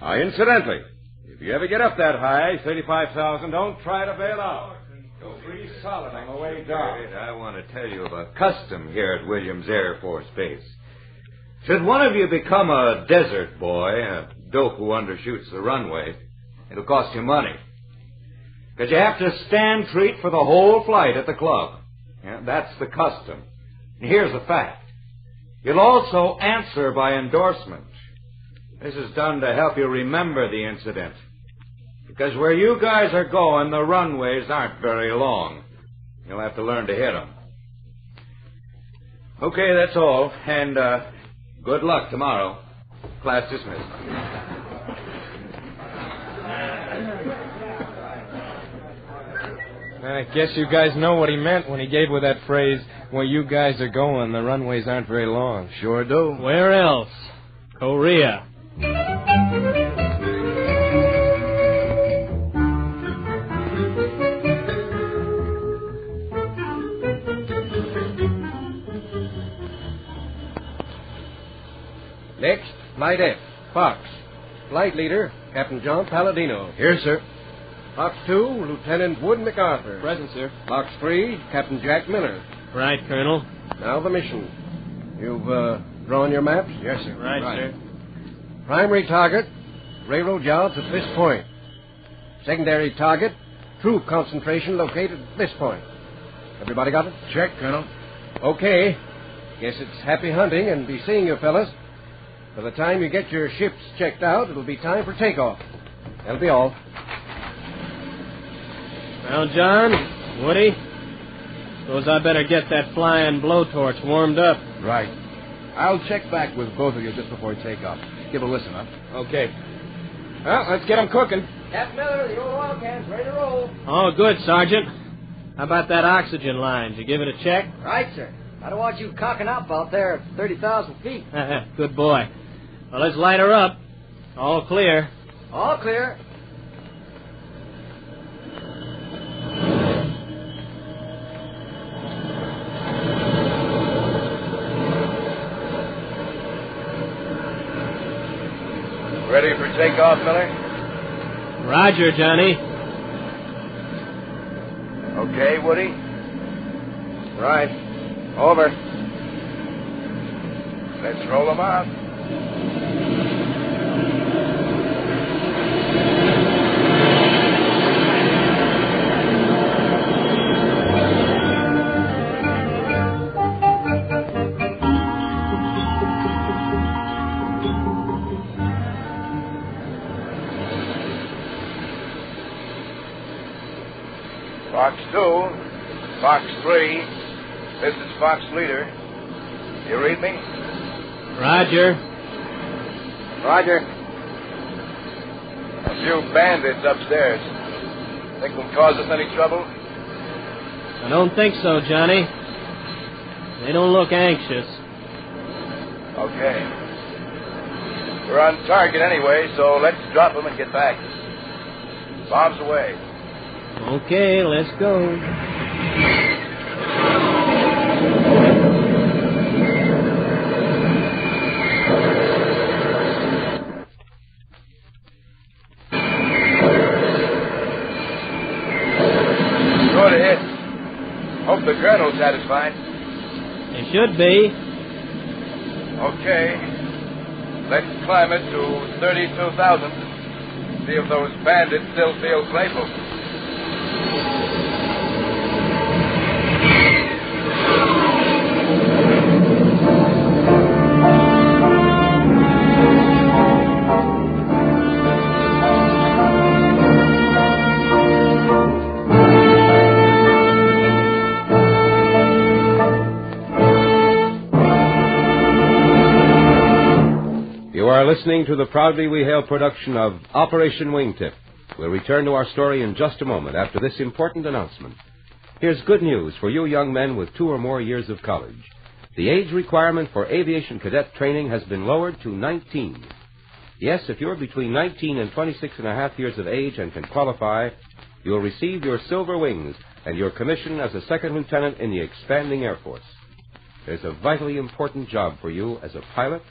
Now, incidentally, if you ever get up that high, 35,000, don't try to bail out. Go pretty solid on the way down. I want to tell you of a custom here at Williams Air Force Base. Should one of you become a desert boy, a dope who undershoots the runway, it'll cost you money. Because you have to stand treat for the whole flight at the club. Yeah, that's the custom. And here's the fact. You'll also answer by endorsement. This is done to help you remember the incident. Because where you guys are going, the runways aren't very long. You'll have to learn to hit them. Okay, that's all. And good luck tomorrow. Class dismissed. I guess you guys know what he meant when he gave with that phrase, where you guys are going, the runways aren't very long. Sure do. Where else? Korea. Next, Flight F, Fox. Flight leader, Captain John Palladino. Here, sir. Box 2, Lieutenant Wood MacArthur. Present, sir. Box 3, Captain Jack Miller. Right, Colonel. Now the mission. You've drawn your maps? Yes, sir. Right, sir. Primary target, railroad yards at this point. Secondary target, troop concentration located at this point. Everybody got it? Check, Colonel. Okay. Guess it's happy hunting and be seeing you fellas. By the time you get your ships checked out, it'll be time for takeoff. That'll be all. Well, John, Woody, suppose I better get that flying blowtorch warmed up. Right. I'll check back with both of you just before takeoff. Give a listen, huh? Okay. Well, let's get them cooking. Captain Miller, the old oil can's ready to roll. Oh, good, Sergeant. How about that oxygen line? Did you give it a check? Right, sir. I don't want you cocking up out there at 30,000 feet. Good boy. Well, let's light her up. All clear. All clear. Ready for takeoff, Miller? Roger, Johnny. Okay, Woody? Right. Over. Let's roll them out. Fox 2, Fox 3. This is Fox Leader. You read me? Roger. Roger. A few bandits upstairs. Think they'll cause us any trouble? I don't think so, Johnny. They don't look anxious. Okay. We're on target anyway, so let's drop them and get back. Bombs away. Okay, let's go. Good hit. Hope the colonel's satisfied. It should be. Okay. Let's climb it to 32,000. See if those bandits still feel playful. You are listening to the Proudly We Hail production of Operation Wingtip. We'll return to our story in just a moment after this important announcement. Here's good news for you young men with 2 or more years of college. The age requirement for aviation cadet training has been lowered to 19. Yes, if you're between 19 and 26 and a half years of age and can qualify, you'll receive your silver wings and your commission as a second lieutenant in the expanding Air Force. There's a vitally important job for you as a pilot,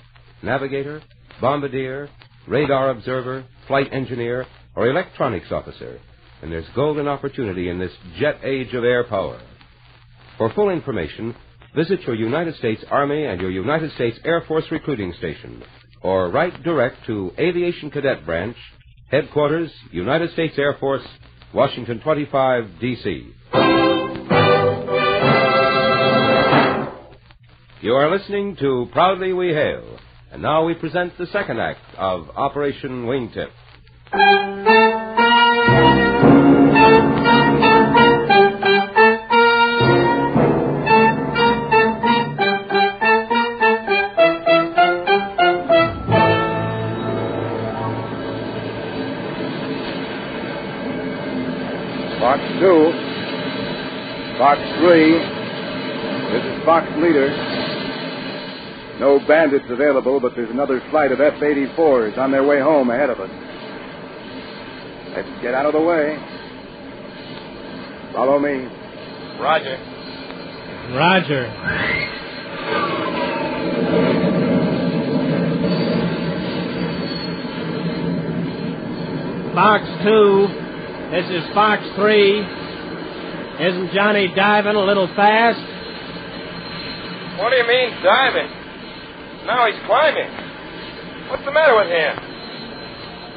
navigator, bombardier, radar observer, flight engineer, or electronics officer, and there's golden opportunity in this jet age of air power. For full information, visit your United States Army and your United States Air Force recruiting station, or write direct to Aviation Cadet Branch, Headquarters, United States Air Force, Washington 25, D.C. You are listening to Proudly We Hail. And now we present the second act of Operation Wingtip. Fox 2, Fox 3. This is Fox Leader. No bandits available, but there's another flight of F-84s on their way home ahead of us. Let's get out of the way. Follow me. Roger. Roger. Fox 2, this is Fox 3. Isn't Johnny diving a little fast? What do you mean, diving? Now he's climbing. What's the matter with him?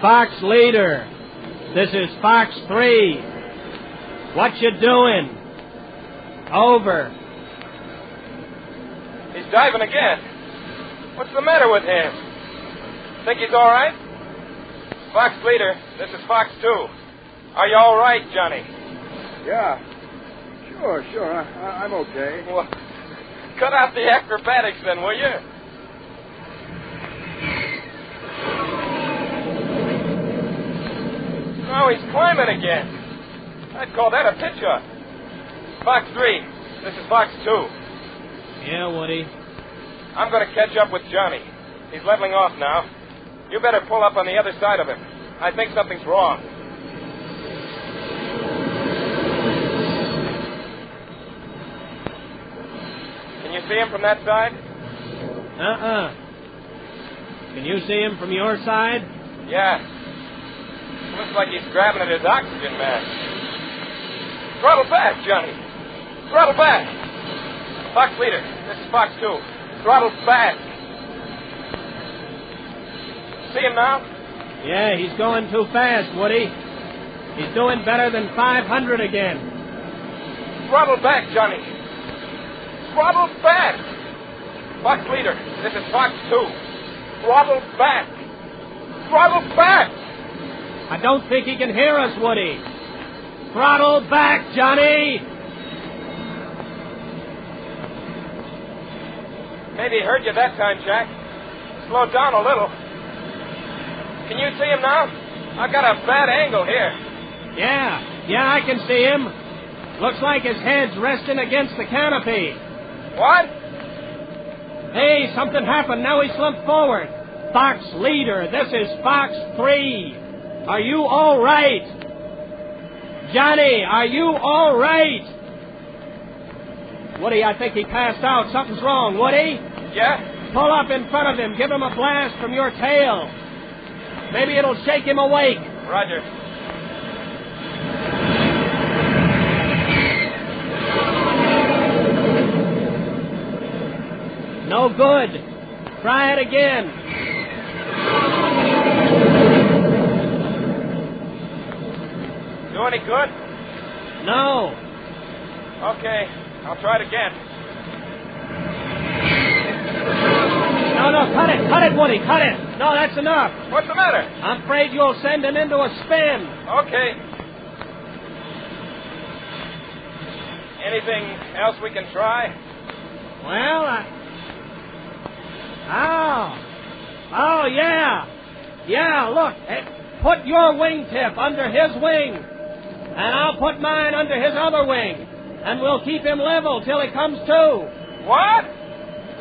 Fox Leader, this is Fox 3. What you doing? Over. He's diving again. What's the matter with him? Think he's all right? Fox Leader, this is Fox 2. Are you all right, Johnny? Yeah. Sure. I'm okay. Well, cut out the acrobatics then, will you? Now he's climbing again. I'd call that a pitch-up. Fox 3, this is Fox 2. Yeah, Woody. I'm going to catch up with Johnny. He's leveling off now. You better pull up on the other side of him. I think something's wrong. Can you see him from that side? Can you see him from your side? Yeah. Looks like he's grabbing at his oxygen mask. Throttle back, Johnny. Throttle back. Fox Leader, this is Fox 2. Throttle back. See him now? Yeah, he's going too fast, Woody. He's doing better than 500 again. Throttle back, Johnny. Throttle back. Fox Leader, this is Fox 2. Throttle back. Throttle back. I don't think he can hear us, Woody. Throttle back, Johnny! Maybe he heard you that time, Jack. Slow down a little. Can you see him now? I've got a bad angle here. Yeah, I can see him. Looks like his head's resting against the canopy. What? Hey, something happened. Now he slumped forward. Fox leader, this is Fox 3. Are you all right? Johnny, are you all right? Woody, I think he passed out. Something's wrong. Woody? Yeah? Pull up in front of him. Give him a blast from your tail. Maybe it'll shake him awake. Roger. No good. Try it again. Do any good? No. Okay, I'll try it again. No, cut it, Woody, cut it. No, that's enough. What's the matter? I'm afraid you'll send him into a spin. Okay. Anything else we can try? Well, Oh, yeah. Yeah, look. Hey, put your wingtip under his wing. And I'll put mine under his other wing. And we'll keep him level till he comes to. What?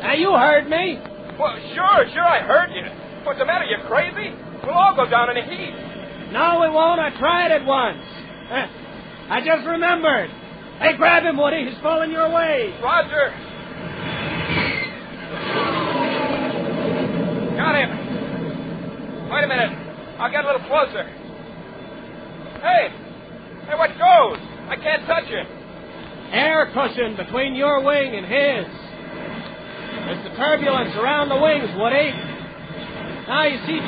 Now, you heard me. Well, sure, I heard you. What's the matter? You crazy? We'll all go down in a heap. No, we won't. I tried it once. I just remembered. Hey, grab him, Woody. He's falling your way. Roger. Got him. Wait a minute. I'll get a little closer. Hey, what goes? I can't touch him. Air cushion between your wing and his. It's the turbulence around the wings, Woody. Now, you see,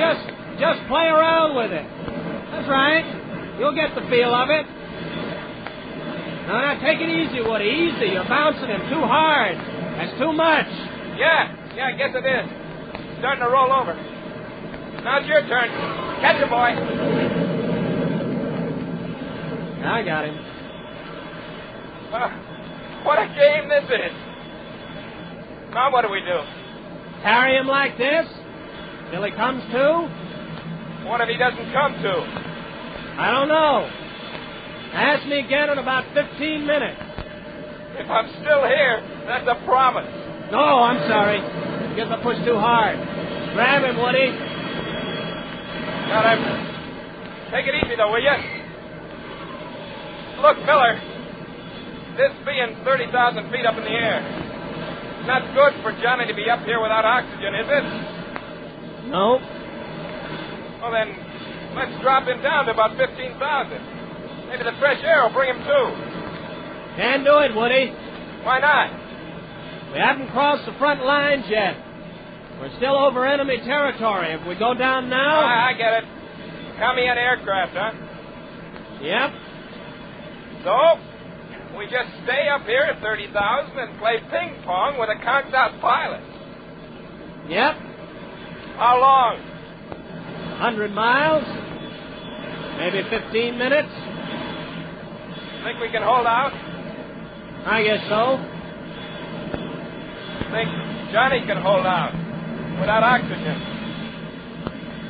just play around with it. That's right. You'll get the feel of it. Now, take it easy, Woody. Easy. You're bouncing him too hard. That's too much. Yeah, I guess it is. Starting to roll over. Now it's your turn. Catch him, boy. I got him. What a game this is. Now what do we do? Carry him like this till he comes to? What if he doesn't come to? I don't know. Ask me again in about 15 minutes. If I'm still here, that's a promise. No, I'm sorry. Guess I pushed too hard. Grab him, Woody. Got him. Take it easy, though, will you? Look, Miller. This being 30,000 feet up in the air, it's not good for Johnny to be up here without oxygen, is it? No. Well, then, let's drop him down to about 15,000. Maybe the fresh air will bring him to. Can't do it, Woody. Why not? We haven't crossed the front lines yet. We're still over enemy territory. If we go down now... I get it. Commie aircraft, huh? Yep. So, we just stay up here at 30,000 and play ping pong with a conked-out pilot. Yep. How long? 100 miles. Maybe 15 minutes. Think we can hold out? I guess so. Think Johnny can hold out without oxygen?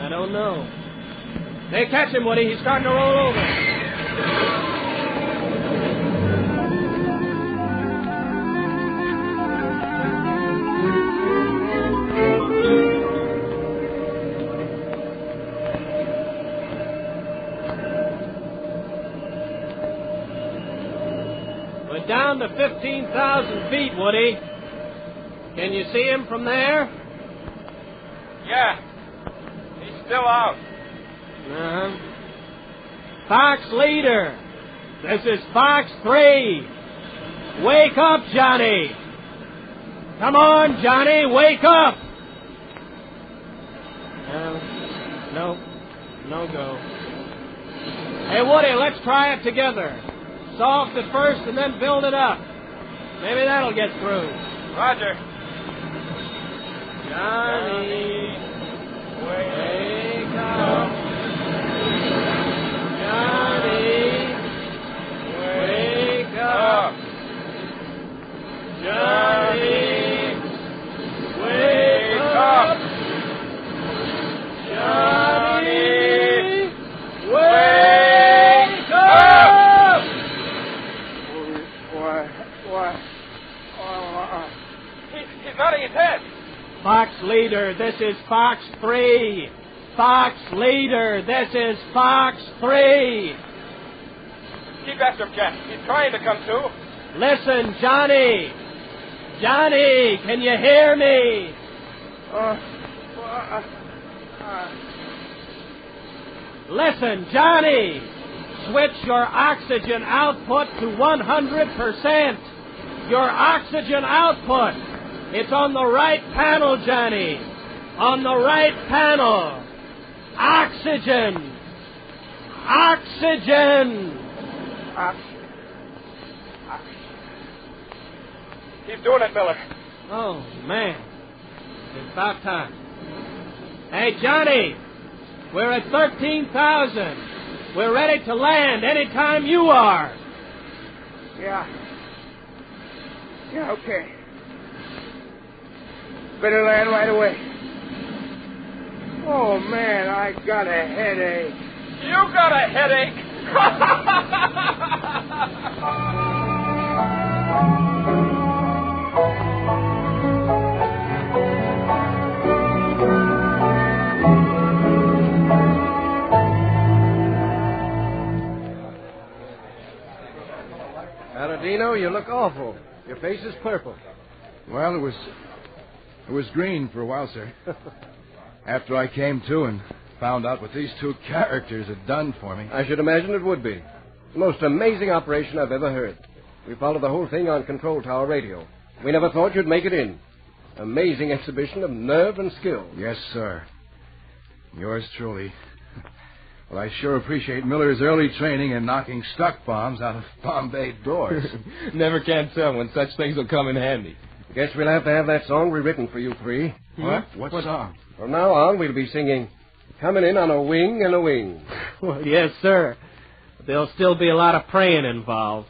I don't know. Hey, catch him, Woody. He's starting to roll over. We're down to 15,000 feet, Woody. Can you see him from there? Yeah. He's still out. Uh-huh. Fox leader. This is Fox 3. Wake up, Johnny. Come on, Johnny, wake up. No go. Hey, Woody, let's try it together. Soft at first and then build it up. Maybe that'll get through. Roger. Johnny, wake up. Johnny, this is Fox 3. Fox leader, this is Fox 3. Keep after him, Jack. He's trying to come to. Listen, Johnny. Johnny, can you hear me? Listen, Johnny. Switch your oxygen output to 100%. Your oxygen output. It's on the right panel, Johnny. On the right panel. Oxygen. Oxygen. Keep doing it, Miller. Oh, man. It's about time. Hey, Johnny. We're at 13,000. We're ready to land any time you are. Yeah, okay. Better land right away. Oh, man, I got a headache. You got a headache? Paladino, you look awful. Your face is purple. Well, it was green for a while, sir. After I came to and found out what these two characters had done for me. I should imagine it would be. The most amazing operation I've ever heard. We followed the whole thing on control tower radio. We never thought you'd make it in. Amazing exhibition of nerve and skill. Yes, sir. Yours truly. Well, I sure appreciate Miller's early training in knocking stuck bombs out of Bombay doors. Never can tell when such things will come in handy. Guess we'll have to have that song rewritten for you three. What? What song? From now on, we'll be singing Coming In on a Wing and a Wing. Well, yes, sir. But there'll still be a lot of praying involved.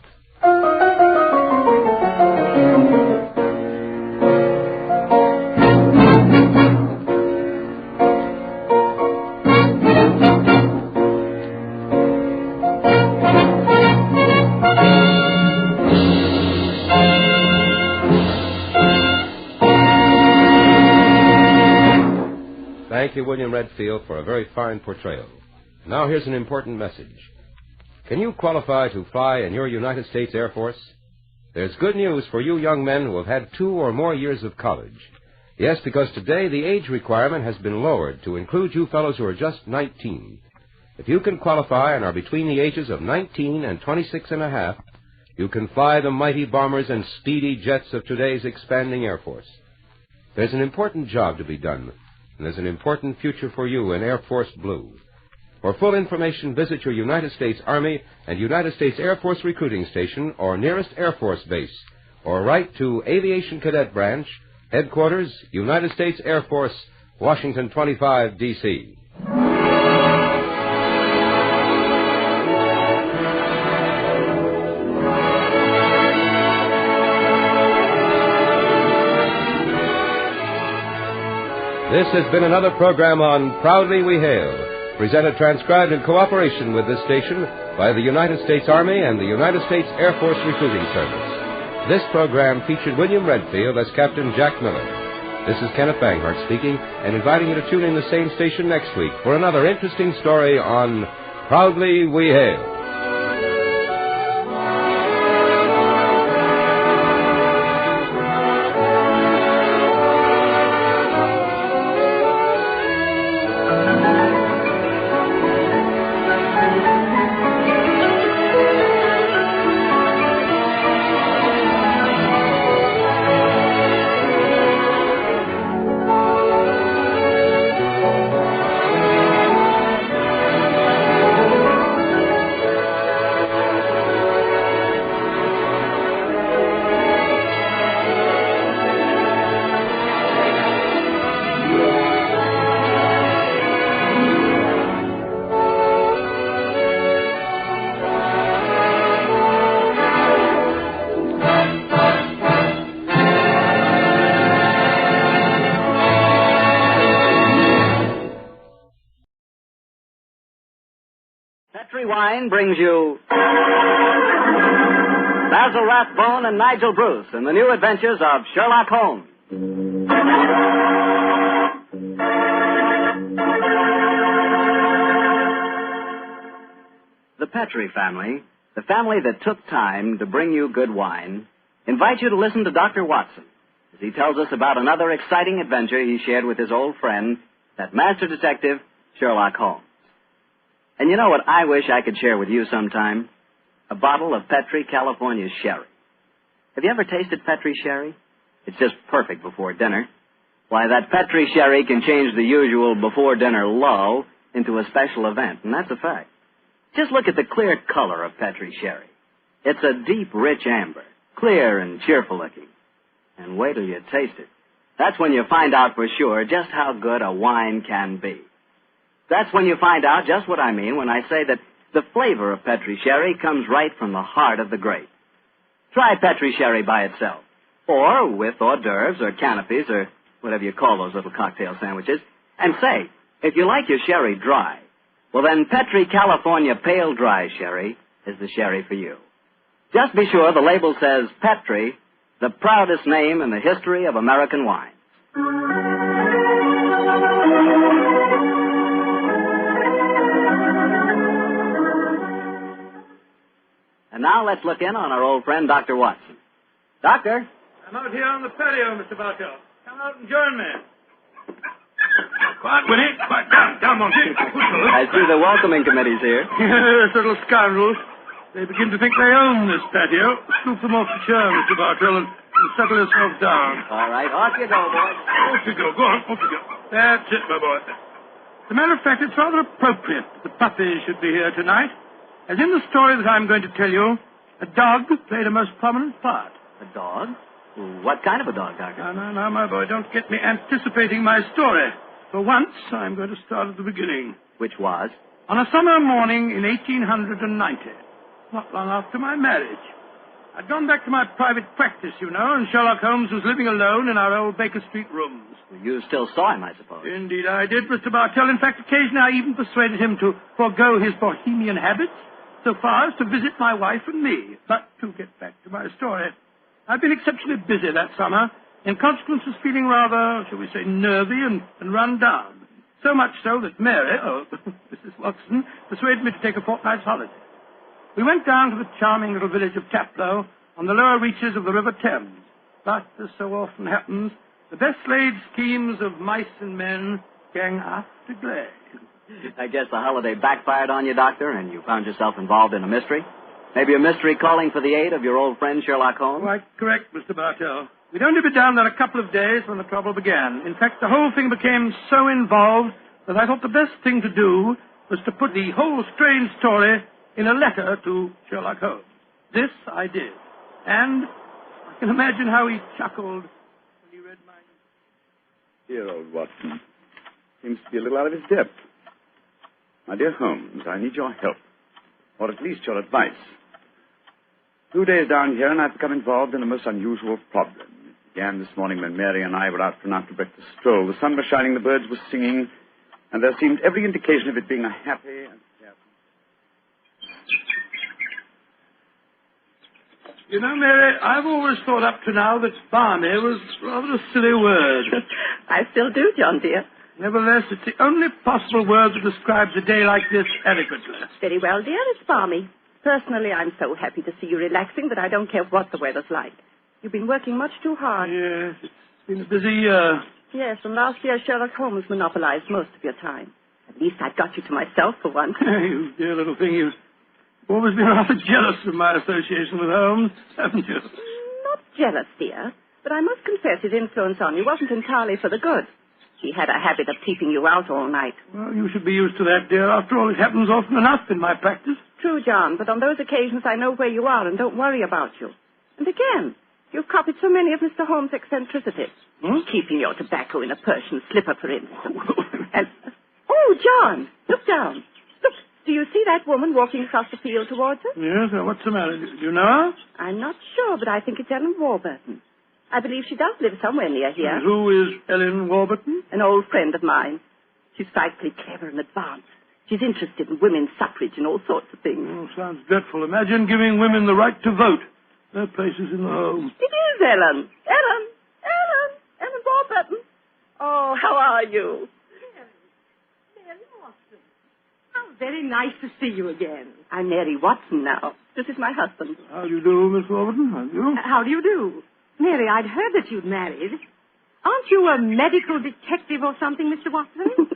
Thank you, William Redfield, for a very fine portrayal. Now here's an important message. Can you qualify to fly in your United States Air Force? There's good news for you young men who have had 2 or more years of college. Yes, because today the age requirement has been lowered to include you fellows who are just 19. If you can qualify and are between the ages of 19 and 26 and a half, you can fly the mighty bombers and speedy jets of today's expanding Air Force. There's an important job to be done, and there's an important future for you in Air Force Blue. For full information, visit your United States Army and United States Air Force recruiting station or nearest Air Force base, or write to Aviation Cadet Branch, Headquarters, United States Air Force, Washington 25, D.C. This has been another program on Proudly We Hail, presented, transcribed in cooperation with this station by the United States Army and the United States Air Force Recruiting Service. This program featured William Redfield as Captain Jack Miller. This is Kenneth Banghart speaking and inviting you to tune in the same station next week for another interesting story on Proudly We Hail. Wine brings you Basil Rathbone and Nigel Bruce in the new adventures of Sherlock Holmes. Petri family, the family that took time to bring you good wine, invites you to listen to Dr. Watson as he tells us about another exciting adventure he shared with his old friend, that master detective, Sherlock Holmes. And you know what I wish I could share with you sometime? A bottle of Petri California sherry. Have you ever tasted Petri sherry? It's just perfect before dinner. Why, that Petri sherry can change the usual before-dinner lull into a special event, and that's a fact. Just look at the clear color of Petri sherry. It's a deep, rich amber, clear and cheerful-looking. And wait till you taste it. That's when you find out for sure just how good a wine can be. That's when you find out just what I mean when I say that the flavor of Petri sherry comes right from the heart of the grape. Try Petri sherry by itself, or with hors d'oeuvres or canopies or whatever you call those little cocktail sandwiches, and say, if you like your sherry dry, well then Petri California Pale Dry Sherry is the sherry for you. Just be sure the label says Petri, the proudest name in the history of American wine. And now let's look in on our old friend, Dr. Watson. Doctor? I'm out here on the patio, Mr. Bartell. Come out and join me. Quiet, Winnie. Quiet. Down, Monty. I see the welcoming committee's here. Yes, little scoundrels. They begin to think they own this patio. Scoop them off the chair, Mr. Bartell, and settle yourself down. All right, off you go, boy. Off you go. Go on, off you go. That's it, my boy. As a matter of fact, it's rather appropriate that the puppy should be here tonight. As in the story that I'm going to tell you, a dog played a most prominent part. A dog? What kind of a dog, Doctor? Now, my boy, don't get me anticipating my story. For once, I'm going to start at the beginning. Which was? On a summer morning in 1890, not long after my marriage. I'd gone back to my private practice, you know, and Sherlock Holmes was living alone in our old Baker Street rooms. You still saw him, I suppose. Indeed, I did, Mr. Bartell. In fact, occasionally I even persuaded him to forego his bohemian habits so far as to visit my wife and me. But to get back to my story, I've been exceptionally busy that summer, in consequence of feeling rather, shall we say, nervy and run down. So much so that Mary, Mrs. Watson, persuaded me to take a fortnight's holiday. We went down to the charming little village of Taplow on the lower reaches of the River Thames. But, as so often happens, the best laid schemes of mice and men gang after glade. I guess the holiday backfired on you, Doctor, and you found yourself involved in a mystery? Maybe a mystery calling for the aid of your old friend Sherlock Holmes? Quite correct, Mr. Bartell. We'd only been down there a couple of days when the trouble began. In fact, the whole thing became so involved that I thought the best thing to do was to put the whole strange story in a letter to Sherlock Holmes. This I did. And I can imagine how he chuckled when he read my... Dear old Watson. Seems to be a little out of his depth. My dear Holmes, I need your help. Or at least your advice. 2 days down here, and I've become involved in a most unusual problem. It began this morning when Mary and I were out for an after-breakfast stroll. The sun was shining, the birds were singing, and there seemed every indication of it being a happy and... You know, Mary, I've always thought up to now that balmy was rather a silly word. I still do, John, dear. Nevertheless, it's the only possible word that describes a day like this adequately. Very well, dear, it's balmy. Personally, I'm so happy to see you relaxing that I don't care what the weather's like. You've been working much too hard. Yes, it's been a busy year. Yes, and last year Sherlock Holmes monopolized most of your time. At least I've got you to myself for once. You dear little thing, you've always been rather jealous of my association with Holmes, haven't you? Not jealous, dear, but I must confess his influence on you wasn't entirely for the good. He had a habit of keeping you out all night. Well, you should be used to that, dear. After all, it happens often enough in my practice. True, John, but on those occasions I know where you are and don't worry about you. And again, you've copied so many of Mr. Holmes' eccentricities. Keeping your tobacco in a Persian slipper, for instance. And, oh, John, look down. Look, do you see that woman walking across the field towards us? Yes, what's the matter? Do you know her? I'm not sure, but I think it's Ellen Warburton. I believe she does live somewhere near here. And who is Ellen Warburton? An old friend of mine. She's frightfully clever and advanced. She's interested in women's suffrage and all sorts of things. Oh, sounds dreadful. Imagine giving women the right to vote. Their place is in the home. It is Ellen. Ellen Warburton. Oh, how are you? Mary Watson. How Very nice to see you again. I'm Mary Watson now. This is my husband. How do you do, Miss Warburton? How do you do? How do you do? Mary, I'd heard that you'd married. Aren't you a medical detective or something, Mr. Watson?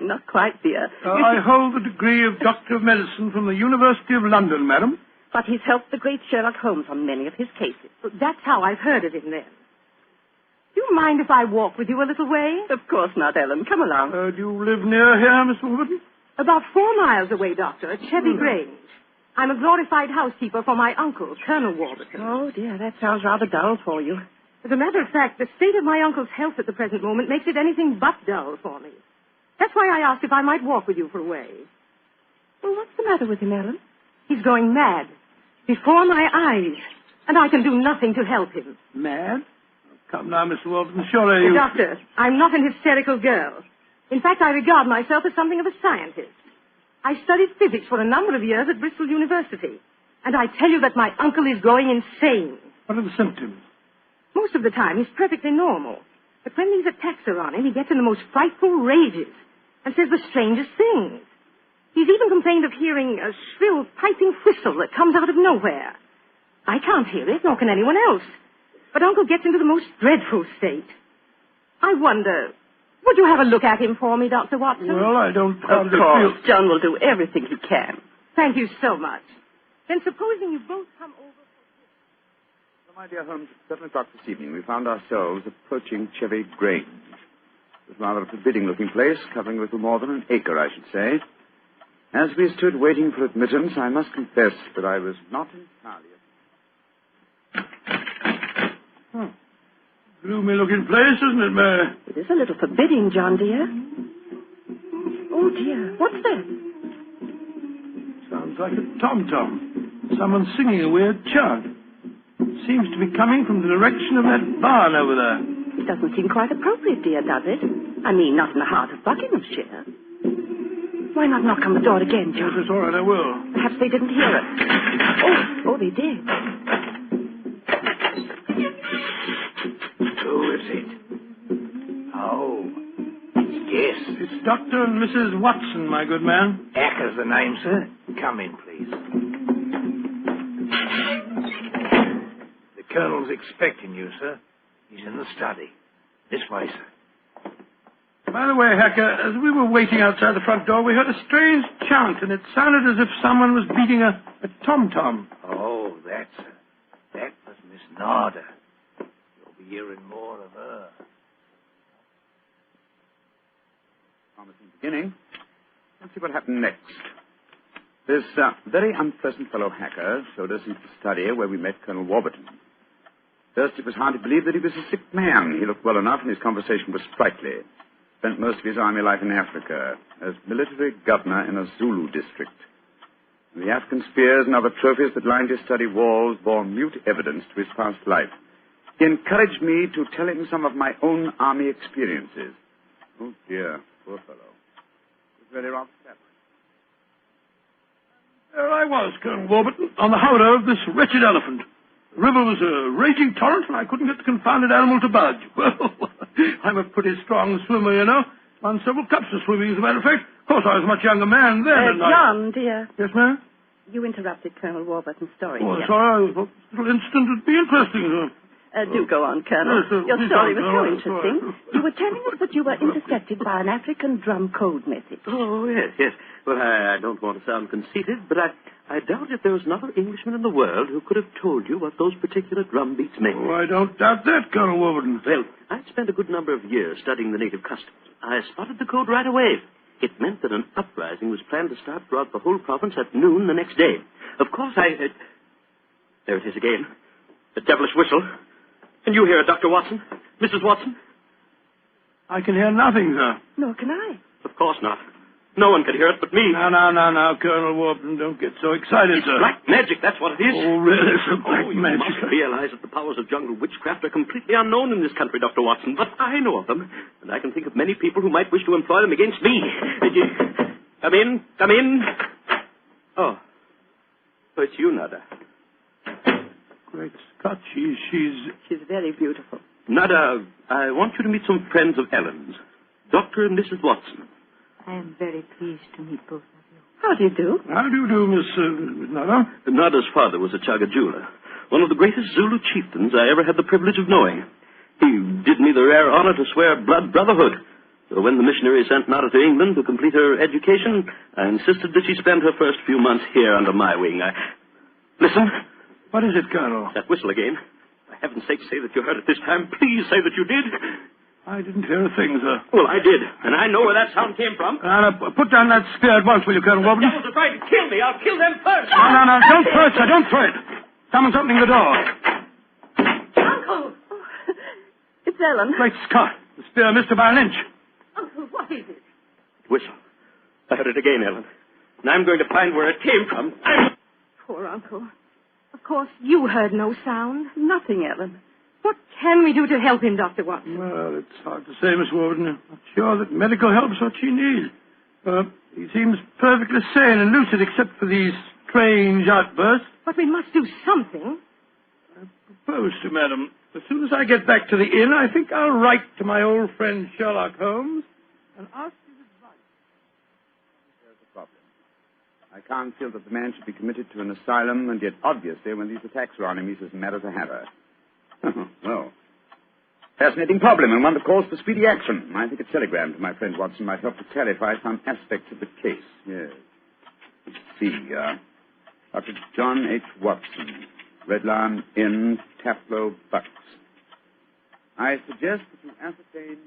Not quite, dear. I hold the degree of Doctor of Medicine from the University of London, madam. But he's helped the great Sherlock Holmes on many of his cases. That's how I've heard of him, then. Do you mind if I walk with you a little way? Of course not, Ellen. Come along. Do you live near here, Miss Warburton? About 4 miles away, Doctor, at Chevy Grange. I'm a glorified housekeeper for my uncle, Colonel Warburton. Oh, dear, that sounds rather dull for you. As a matter of fact, the state of my uncle's health at the present moment makes it anything but dull for me. That's why I asked if I might walk with you for a way. Well, what's the matter with him, Ellen? He's going mad. Before my eyes. And I can do nothing to help him. Mad? Come now, Miss Warburton, surely you... Doctor, I'm not an hysterical girl. In fact, I regard myself as something of a scientist. I studied physics for a number of years at Bristol University. And I tell you that my uncle is going insane. What are the symptoms? Most of the time, he's perfectly normal. But when these attacks are on him, he gets in the most frightful rages and says the strangest things. He's even complained of hearing a shrill, piping whistle that comes out of nowhere. I can't hear it, nor can anyone else. But Uncle gets into the most dreadful state. I wonder, would you have a look at him for me, Dr. Watson? Well, I don't... Of course. John will do everything he can. Thank you so much. Then supposing you both come over... My dear Holmes, at 7 o'clock this evening, we found ourselves approaching Chevy Grange. It was rather a forbidding-looking place, covering a little more than an acre, I should say. As we stood waiting for admittance, I must confess that I was not entirely... Gloomy-looking place, isn't it, Mary? It is a little forbidding, John, dear. Oh, dear. What's that? Sounds like a tom-tom. Someone singing a weird chant. Seems to be coming from the direction of that barn over there. It doesn't seem quite appropriate, dear, does it? I mean, not in the heart of Buckinghamshire. Why not knock on the door again, John? Yes, it's all right, I will. Perhaps they didn't hear us. Oh, they did. Who is it? Oh, yes. It's Dr. and Mrs. Watson, my good man. Acker's the name, sir. Come in, please. The Colonel's expecting you, sir. He's in the study. This way, sir. By the way, Hacker, as we were waiting outside the front door, we heard a strange chant, and it sounded as if someone was beating a tom-tom. Oh, that was Miss Narda. You'll be hearing more of her. Promising beginning. Let's see what happened next. This very unpleasant fellow Hacker showed us into the study where we met Colonel Warburton. First, it was hard to believe that he was a sick man. He looked well enough, and his conversation was sprightly. Spent most of his army life in Africa as military governor in a Zulu district. The African spears and other trophies that lined his study walls bore mute evidence to his past life. He encouraged me to tell him some of my own army experiences. Oh, dear, poor fellow. It was really rather sad. There I was, Colonel Warburton, on the howdah of this wretched elephant. The river was a raging torrent, and I couldn't get the confounded animal to budge. Well, I'm a pretty strong swimmer, you know. Won several cups of swimming, as a matter of fact. Of course, I was a much younger man then. John, dear. Yes, ma'am? You interrupted Colonel Warburton's story. Oh, sorry. I thought this little incident would be interesting. Do go on, Colonel. Yes, Your story was so sorry. interesting. You were telling us that you were intercepted by an African drum code message. Oh, yes. Well, I don't want to sound conceited, but I doubt if there was another Englishman in the world who could have told you what those particular drum beats meant. Oh, I don't doubt that, Colonel Warburton. Well, I'd spent a good number of years studying the native customs. I spotted the code right away. It meant that an uprising was planned to start throughout the whole province at noon the next day. Of course, there it is again. The devilish whistle. Can you hear it, Dr. Watson? Mrs. Watson? I can hear nothing, sir. Nor can I. Of course not. No one can hear it but me. Now, Colonel Warburton, don't get so excited, it's sir. Black magic, that's what it is. Oh, really, sir? Black magic. You must realize that the powers of jungle witchcraft are completely unknown in this country, Dr. Watson. But I know of them, and I can think of many people who might wish to employ them against me. Come in. Oh, it's you, Nada. Great Scott, she's very beautiful. Nada, I want you to meet some friends of Ellen's. Dr. and Mrs. Watson. I am very pleased to meet both of you. How do you do? How do you do, Miss Nada? Nada's father was a Chaga jeweler, one of the greatest Zulu chieftains I ever had the privilege of knowing. He did me the rare honor to swear blood brotherhood. So when the missionary sent Nada to England to complete her education, I insisted that she spend her first few months here under my wing. Listen. What is it, Colonel? That whistle again. For heaven's sake, say that you heard it this time. Please say that you did. I didn't hear a thing, sir. Well, I did, and I know where that sound came from. Put down that spear at once, will you, Colonel Warburton? The devils are trying to kill me. I'll kill them first. No. Don't throw it, sir. Don't throw it. Someone's opening the door. Uncle! It's Ellen. Great Scott. The spear missed her by an inch. Uncle, what is it? Whistle. I heard it again, Ellen. And I'm going to find where it came from. Poor Uncle. Of course, you heard no sound. Nothing, Ellen. What can we do to help him, Dr. Watson? Well, it's hard to say, Miss Warburton. I'm not sure that medical help's what she needs. He seems perfectly sane and lucid except for these strange outbursts. But we must do something. I propose to, madam, as soon as I get back to the inn, I think I'll write to my old friend Sherlock Holmes and ask his advice. There's a problem. I can't feel that the man should be committed to an asylum, and yet obviously when these attacks are on him, he says matter to have her. Well, fascinating problem, and one that calls for speedy action. I think a telegram to my friend Watson might help to clarify some aspects of the case. Yes. Let's see, Dr. John H. Watson, Red Lion Inn, Taplow, Bucks. I suggest that you ascertain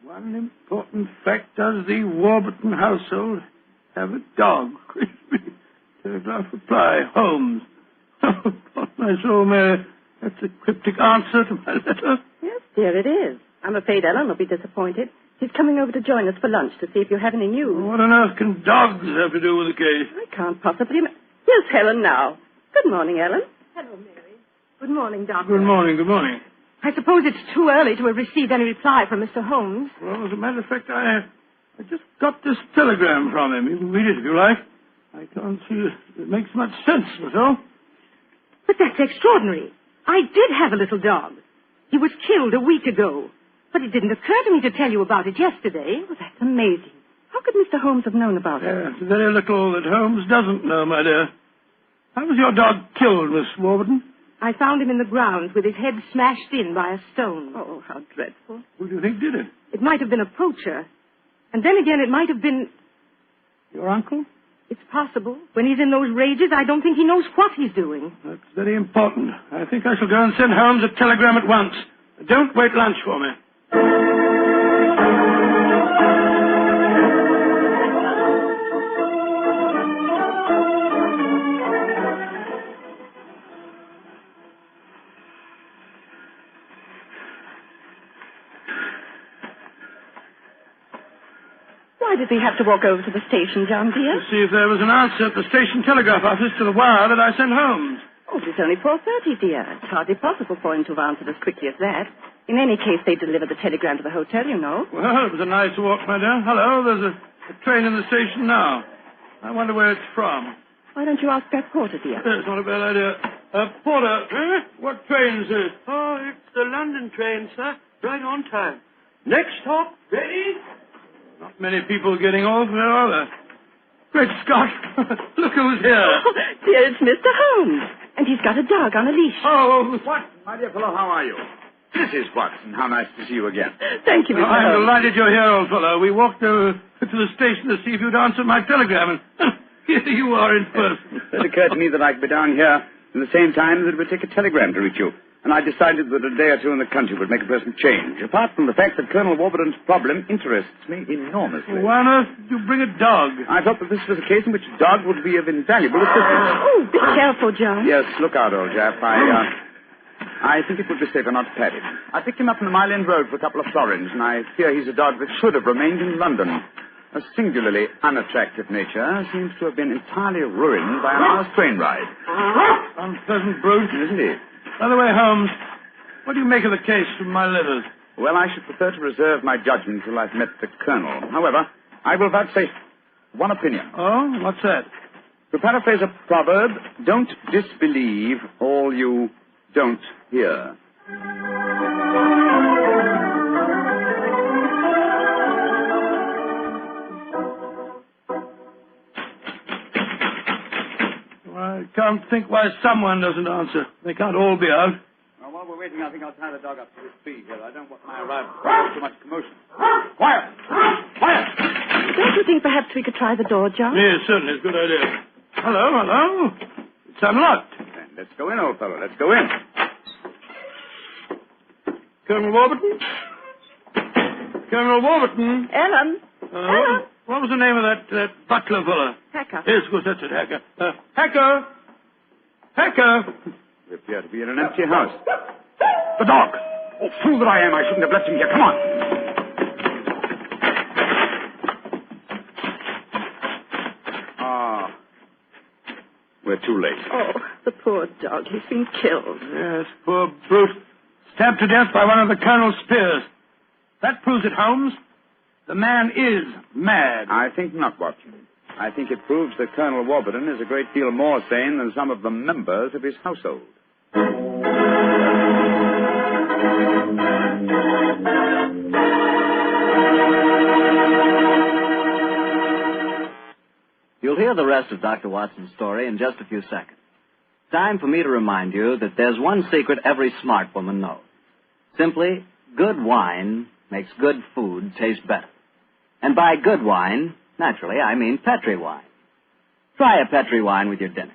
one important fact. Does the Warburton household have a dog? Telegraph reply, Holmes. Oh, God, my soul, Mary. That's a cryptic answer to my letter. Yes, dear, it is. I'm afraid Ellen will be disappointed. She's coming over to join us for lunch to see if you have any news. What on earth can dogs have to do with the case? I can't possibly... Here's Helen now. Good morning, Ellen. Hello, Mary. Good morning, Doctor. Good morning. I suppose it's too early to have received any reply from Mr. Holmes. Well, as a matter of fact, I just got this telegram from him. You can read it if you like. I can't see it makes much sense, that's all. But that's extraordinary. I did have a little dog. He was killed a week ago. But it didn't occur to me to tell you about it yesterday. Well, that's amazing. How could Mr. Holmes have known about it? Yes, very little that Holmes doesn't know, my dear. How was your dog killed, Miss Warburton? I found him in the grounds with his head smashed in by a stone. Oh, how dreadful. Who do you think did it? It might have been a poacher. And then again, it might have been... Your uncle? It's possible. When he's in those rages, I don't think he knows what he's doing. That's very important. I think I shall go and send Holmes a telegram at once. Don't wait lunch for me. Why did we have to walk over to the station, John, dear? To see if there was an answer at the station telegraph office to the wire that I sent Holmes. Oh, it's only 4:30, dear. It's hardly possible for him to have answered as quickly as that. In any case, they delivered the telegram to the hotel, you know. Well, it was a nice walk, my dear. Hello, there's a train in the station now. I wonder where it's from. Why don't you ask that porter, dear? It's not a bad idea. Porter, what train is it? Oh, it's the London train, sir. Right on time. Next stop, ready? Not many people getting off, there are there? Great Scott! Look who's here. Oh, dear, it's Mr. Holmes. And he's got a dog on a leash. Oh, what? My dear fellow, how are you? This is Watson. How nice to see you again. Thank you, Mr. I'm Holmes. delighted you're here, old fellow. We walked to the station to see if you'd answered my telegram, and here you are in person. It occurred to me that I could be down here at the same time that it would take a telegram to reach you. And I decided that a day or two in the country would make a pleasant change, apart from the fact that Colonel Warburton's problem interests me enormously. Why on earth did you bring a dog? I thought that this was a case in which a dog would be of invaluable assistance. Oh, be careful, John. Yes, look out, old chap. I think it would be safer not to pat him. I picked him up on the Mile End Road for a couple of florins, and I fear he's a dog that should have remained in London. A singularly unattractive nature seems to have been entirely ruined by an hour's train ride. Unpleasant brute, isn't he? By the way, Holmes, what do you make of the case from my letters? Well, I should prefer to reserve my judgment until I've met the Colonel. However, I will vouchsafe one opinion. Oh, what's that? To paraphrase a proverb, don't disbelieve all you don't hear. can't think why someone doesn't answer. They can't all be out. Well, while we're waiting, I think I'll tie the dog up to his feet here. I don't want my arrival to cause too much commotion. Quiet! Quiet! Don't you think perhaps we could try the door, John? Yes, certainly. It's a good idea. Hello. It's unlocked. Then let's go in, old fellow. Let's go in. Colonel Warburton? Colonel Warburton? Ellen. Ellen. What was the name of that butler fellow? Hacker. Yes, of course, that's it, Hacker. Hacker! We appear to be in an empty house. The dog! Oh, fool that I am, I shouldn't have left him here. Come on! Ah. We're too late. Oh, the poor dog. He's been killed. Yes, poor brute. Stabbed to death by one of the Colonel's spears. That proves it, Holmes. The man is mad. I think not, Watson. I think it proves that Colonel Warburton is a great deal more sane than some of the members of his household. You'll hear the rest of Dr. Watson's story in just a few seconds. Time for me to remind you that there's one secret every smart woman knows. Simply, good wine makes good food taste better. And by good wine, naturally, I mean Petri wine. Try a Petri wine with your dinner.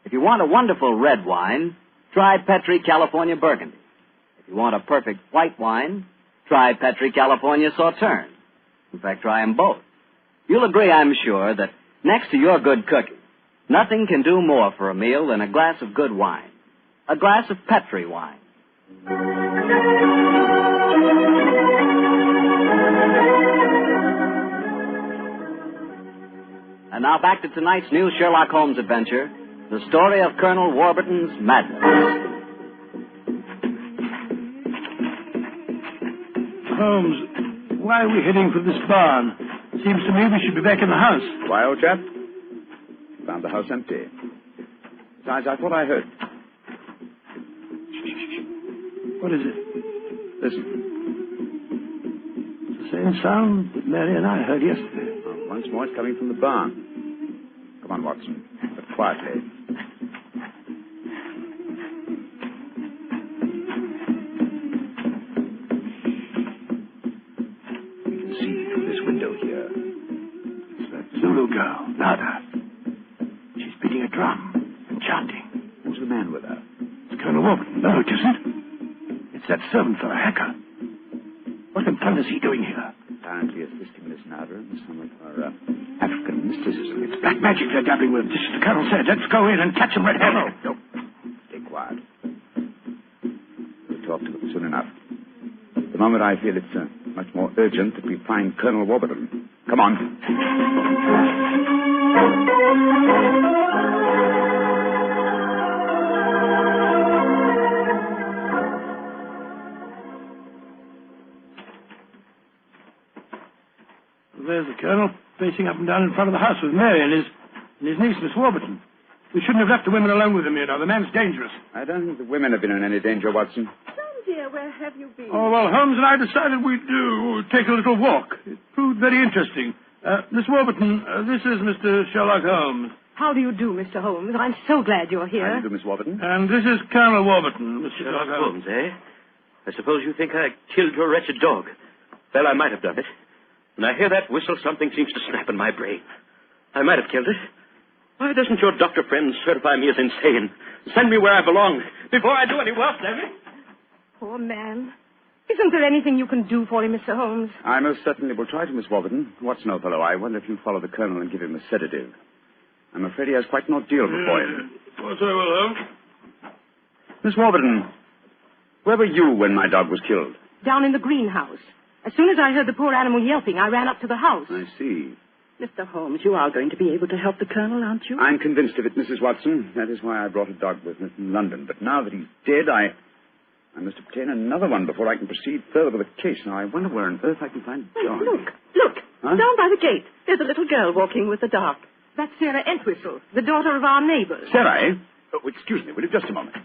If you want a wonderful red wine, try Petri California Burgundy. If you want a perfect white wine, try Petri California Sothern. In fact, try them both. You'll agree, I'm sure, that next to your good cooking, nothing can do more for a meal than a glass of good wine. A glass of Petri wine. And now back to tonight's new Sherlock Holmes adventure, the story of Colonel Warburton's madness. Holmes, why are we heading for this barn? Seems to me we should be back in the house. Why, old chap? Found the house empty. Besides, I thought I heard. What is it? Listen. It's the same sound that Mary and I heard yesterday. Oh, once more, it's coming from the barn. Come on, Watson, but quietly. We can see through this window here. It's that Zulu girl, Nada. She's beating a drum and chanting. Who's the man with her? It's Colonel Warburton. No, it isn't. It's that servant fellow, Hacker. What in thunder is he doing here? Apparently assisting Miss Nada in some of her African mysticism. It's black magic they're dabbling with, just as the Colonel said. Let's go in and catch them red-handed. No. Stay quiet. We'll talk to them soon enough. At the moment, I feel it's much more urgent that we find Colonel Warburton. Come on. There's the Colonel, pacing up and down in front of the house with Mary and his niece, Miss Warburton. We shouldn't have left the women alone with him, you know. The man's dangerous. I don't think the women have been in any danger, Watson. Sam, dear, where have you been? Oh, well, Holmes and I decided we'd take a little walk. It proved very interesting. Miss Warburton, this is Mr. Sherlock Holmes. How do you do, Mr. Holmes? I'm so glad you're here. How do you do, Miss Warburton? And this is Colonel Warburton, Mr. Sherlock Holmes. Eh? I suppose you think I killed your wretched dog. Well, I might have done it. When I hear that whistle, something seems to snap in my brain. I might have killed it. Why doesn't your doctor friend certify me as insane? Send me where I belong before I do any worse, damn it. Poor man. Isn't there anything you can do for him, Mr. Holmes? I most certainly will try to, Miss Warburton. Watson, old fellow, I wonder if you follow the Colonel and give him a sedative. I'm afraid he has quite an ordeal before him. Of course I will, Holmes. Miss Warburton, where were you when my dog was killed? Down in the greenhouse. As soon as I heard the poor animal yelping, I ran up to the house. I see. Mr. Holmes, you are going to be able to help the Colonel, aren't you? I'm convinced of it, Mrs. Watson. That is why I brought a dog with me from London. But now that he's dead, I must obtain another one before I can proceed further with the case. Now, I wonder where on earth I can find John. Look. Huh? Down by the gate. There's a little girl walking with the dog. That's Sarah Entwistle, the daughter of our neighbors. Sarah, eh? Oh, excuse me, will you just a moment?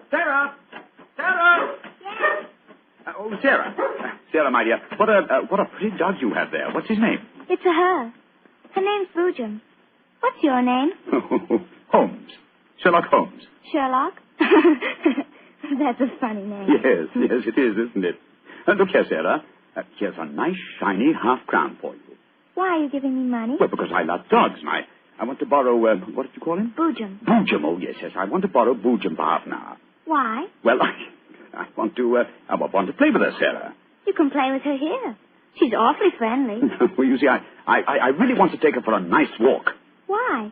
Sarah! Sarah! Oh, Sarah. Sarah, my dear, what a pretty dog you have there. What's his name? It's a her. Her name's Boojum. What's your name? Holmes. Sherlock Holmes. Sherlock? That's a funny name. Yes, it is, isn't it? Look here, Sarah. Here's a nice, shiny half-crown for you. Why are you giving me money? Well, because I love dogs, and I want to borrow, what did you call him? Boojum. Boojum, oh, yes. I want to borrow Boojum for half an hour. Why? Well, I want to play with her, Sarah. You can play with her here. She's awfully friendly. Well, you see, I really want to take her for a nice walk. Why?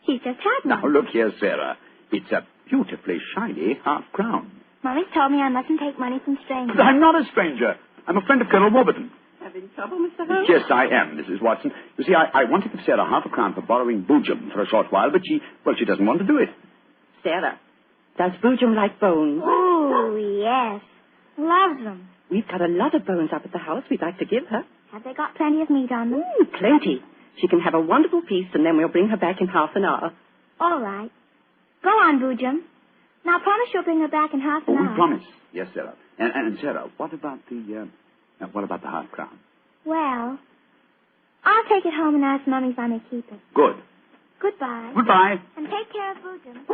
She's just had one. Now, look here, Sarah. It's a beautifully shiny half-crown. Mommy's told me I mustn't take money from strangers. But I'm not a stranger. I'm a friend of Colonel Warburton. Having trouble, Mr. Holmes? Yes, I am, Mrs. Watson. You see, I want to give Sarah half a crown for borrowing Boojum for a short while, but she doesn't want to do it. Sarah, does Boojum like bones? Oh, yes. Loves them. We've got a lot of bones up at the house we'd like to give her. Have they got plenty of meat on them? Plenty. She can have a wonderful feast, and then we'll bring her back in half an hour. All right. Go on, Boojum. Now, promise you'll bring her back in half an hour. We promise. Yes, Sarah. And Sarah, what about the half crown? Well, I'll take it home and ask Mummy if I may keep it. Good. Goodbye. Goodbye. And take care of Boojum.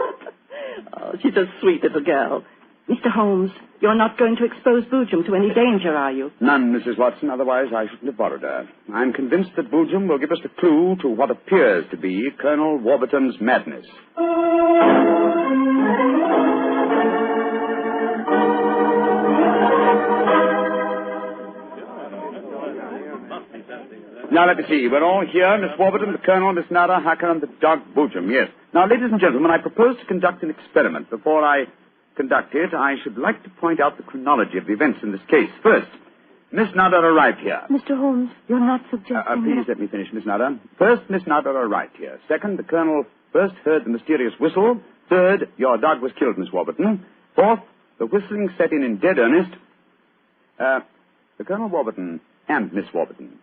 Oh, she's a sweet little girl. Mr. Holmes, you're not going to expose Boojum to any danger, are you? None, Mrs. Watson. Otherwise, I shouldn't have borrowed her. I'm convinced that Boojum will give us the clue to what appears to be Colonel Warburton's madness. Now, let me see. We're all here. Miss Warburton, the Colonel, Miss Nada, Hacker, and the dog Boojum. Yes. Now, ladies and gentlemen, I propose to conduct an experiment. Before I conduct it, I should like to point out the chronology of the events in this case. First, Miss Nada arrived here. Mr. Holmes, you're not suggesting Please let me finish, Miss Nada. First, Miss Nada arrived here. Second, the Colonel first heard the mysterious whistle. Third, your dog was killed, Miss Warburton. Fourth, the whistling set in dead earnest. The Colonel Warburton and Miss Warburton.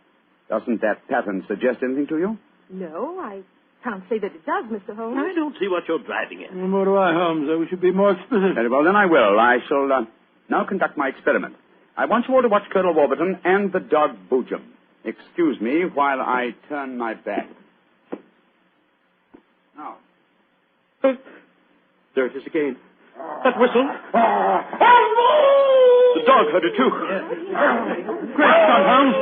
Doesn't that pattern suggest anything to you? No, I can't say that it does, Mr. Holmes. I don't see what you're driving at. Nor do I, Holmes. We should be more explicit. Very well, then I will. I shall now conduct my experiment. I want you all to watch Colonel Warburton and the dog Boojum. Excuse me while I turn my back. Now. There it is again. That whistle. The dog heard it, too. Great Scott, Holmes.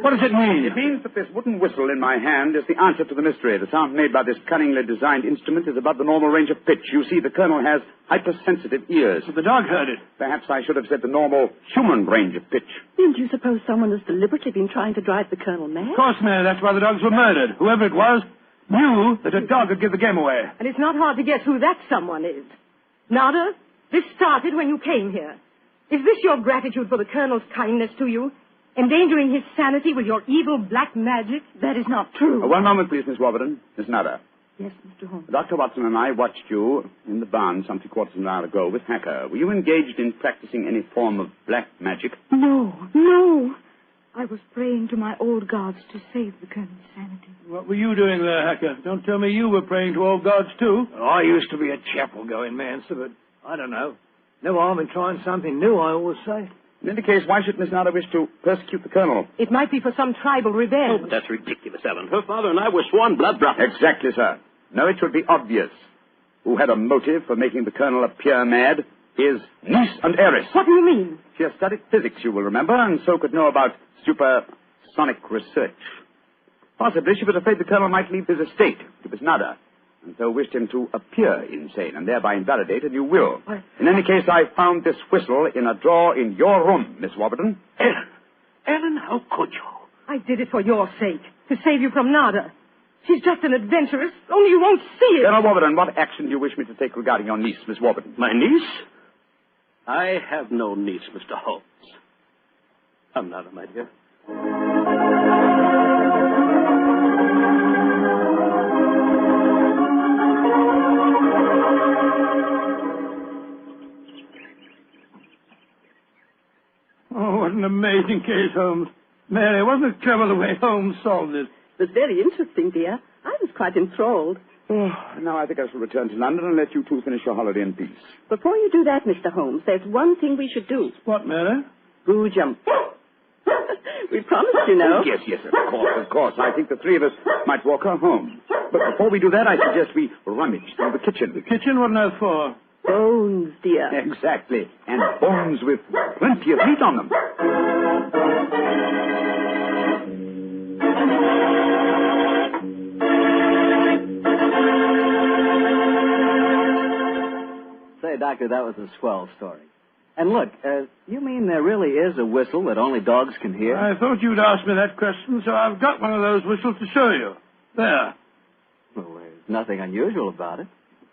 What does it mean? It means that this wooden whistle in my hand is the answer to the mystery. The sound made by this cunningly designed instrument is above the normal range of pitch. You see, the Colonel has hypersensitive ears. So the dog heard it. Perhaps I should have said the normal human range of pitch. Then do you suppose someone has deliberately been trying to drive the Colonel mad? Of course, Mary. That's why the dogs were murdered. Whoever it was knew that a dog would give the game away. And it's not hard to guess who that someone is. Nada, this started when you came here. Is this your gratitude for the Colonel's kindness to you? Endangering his sanity with your evil black magic? That is not true. One moment, please, Miss Warburton. Miss Nada. Yes, Mr. Holmes. Dr. Watson and I watched you in the barn some 3/4 of an hour ago with Hacker. Were you engaged in practicing any form of black magic? No. I was praying to my old gods to save the Colonel's sanity. What were you doing there, Hacker? Don't tell me you were praying to old gods, too. I used to be a chapel-going man, sir, but I don't know. No harm in trying something new, I always say. In any case, why should Miss Nada wish to persecute the Colonel? It might be for some tribal revenge. Oh, but that's ridiculous, Ellen. Her father and I were sworn blood brothers. Exactly, sir. No, it should be obvious. Who had a motive for making the Colonel appear mad is niece and heiress. What do you mean? She has studied physics, you will remember, and so could know about supersonic research. Possibly she was afraid the Colonel might leave his estate to Miss Nada, and so wished him to appear insane and thereby invalidate a new will. In any case, I found this whistle in a drawer in your room, Miss Warburton. Ellen, how could you? I did it for your sake, to save you from Nada. She's just an adventuress, only you won't see it. Colonel Warburton, what action do you wish me to take regarding your niece, Miss Warburton? My niece? I have no niece, Mr. Holmes. Come, Nada, my dear. Oh, what an amazing case, Holmes. Mary, wasn't it clever the way Holmes solved it? It was very interesting, dear. I was quite enthralled. Oh, now I think I shall return to London and let you two finish your holiday in peace. Before you do that, Mr. Holmes, there's one thing we should do. What, Mary? Boojum. We promised, you know. Yes, of course. I think the three of us might walk her home. But before we do that, I suggest we rummage through the kitchen. The kitchen? What now for? Bones, dear. Exactly. And bones with plenty of meat on them. Say, Doctor, that was a swell story. And look, you mean there really is a whistle that only dogs can hear? I thought you'd ask me that question, so I've got one of those whistles to show you. There. Well, there's nothing unusual about it.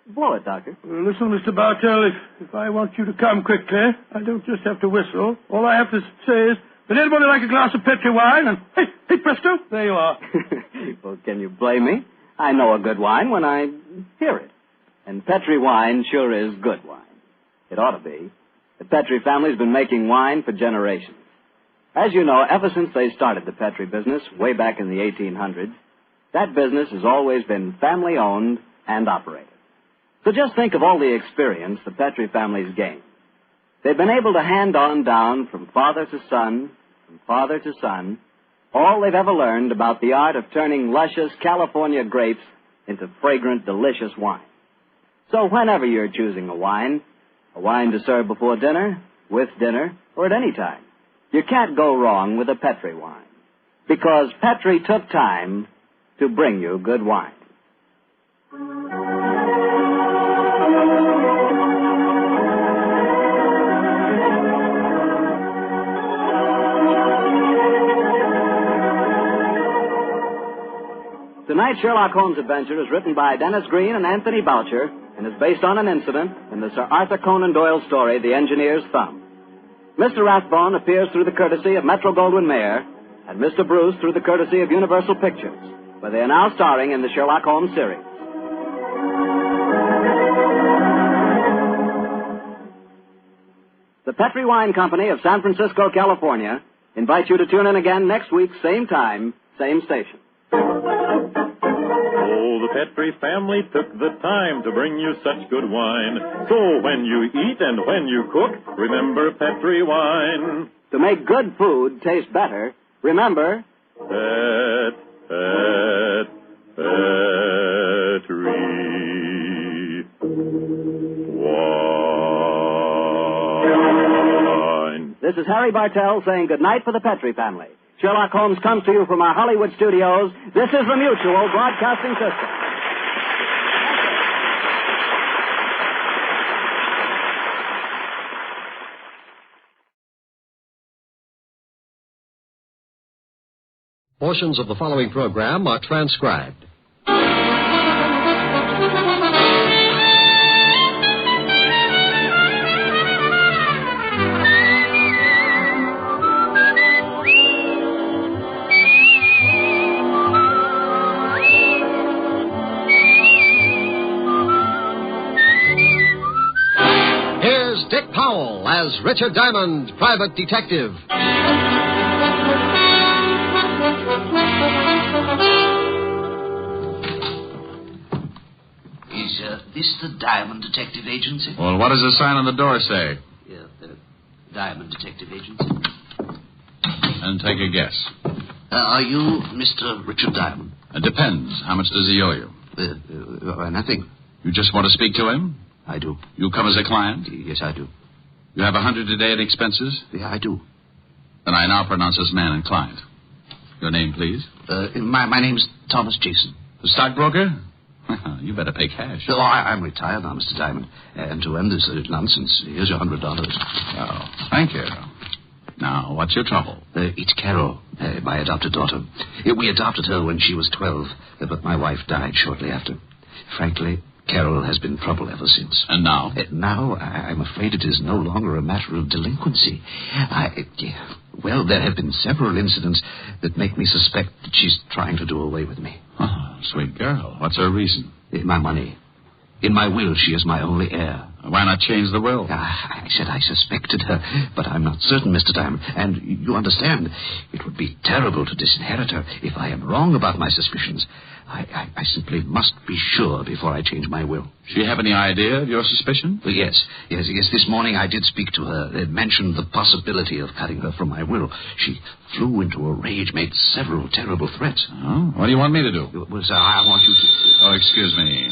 Blow it, Doctor. Well, listen, Mr. Bartell, if I want you to come quickly, I don't just have to whistle. All I have to say is, would anybody like a glass of Petri wine? And, hey, presto, there you are. Well, can you blame me? I know a good wine when I hear it. And Petri wine sure is good wine. It ought to be. The Petri family's been making wine for generations. As you know, ever since they started the Petri business, way back in the 1800s, that business has always been family-owned and operated. So just think of all the experience the Petri family's gained. They've been able to hand on down from father to son, all they've ever learned about the art of turning luscious California grapes into fragrant, delicious wine. So whenever you're choosing a wine to serve before dinner, with dinner, or at any time, you can't go wrong with a Petri wine. Because Petri took time to bring you good wine. Tonight's Sherlock Holmes adventure is written by Dennis Green and Anthony Boucher and is based on an incident in the Sir Arthur Conan Doyle story, The Engineer's Thumb. Mr. Rathbone appears through the courtesy of Metro-Goldwyn-Mayer and Mr. Bruce through the courtesy of Universal Pictures, where they are now starring in the Sherlock Holmes series. The Petri Wine Company of San Francisco, California, invites you to tune in again next week, same time, same station. Oh, the Petri family took the time to bring you such good wine. So when you eat and when you cook, remember Petri wine. To make good food taste better, remember... Petri wine. This is Harry Bartell saying goodnight for the Petri family. Sherlock Holmes comes to you from our Hollywood studios. This is the Mutual Broadcasting System. Portions of the following program are transcribed. Here's Dick Powell as Richard Diamond, private detective. Is this the Diamond Detective Agency? Well, what does the sign on the door say? Yeah, the Diamond Detective Agency. And take a guess. Are you Mr. Richard Diamond? It depends. How much does he owe you? Nothing. You just want to speak to him? I do. You come as a client? Yes, I do. You have $100 a day in expenses? Yeah, I do. Then I now pronounce us man and client. Your name, please? My name's Thomas Jason. The stockbroker? You better pay cash. Oh, I'm retired now, Mr. Diamond. And to end this nonsense, here's your $100. Oh, thank you. Now, what's your trouble? It's Carol, my adopted daughter. We adopted her when she was 12, but my wife died shortly after. Frankly, Carol has been trouble ever since. And now? Now, I'm afraid it is no longer a matter of delinquency. Well, there have been several incidents that make me suspect that she's trying to do away with me. Oh, sweet girl. What's her reason? My money. In my will, she is my only heir. Why not change the will? I said I suspected her, but I'm not certain, Mr. Diamond. And you understand, it would be terrible to disinherit her if I am wrong about my suspicions. I simply must be sure before I change my will. She have any idea of your suspicion? Well, yes. This morning I did speak to her. It mentioned the possibility of cutting her from my will. She flew into a rage, made several terrible threats. Oh? What do you want me to do? Well, sir, I want you to... Oh, excuse me.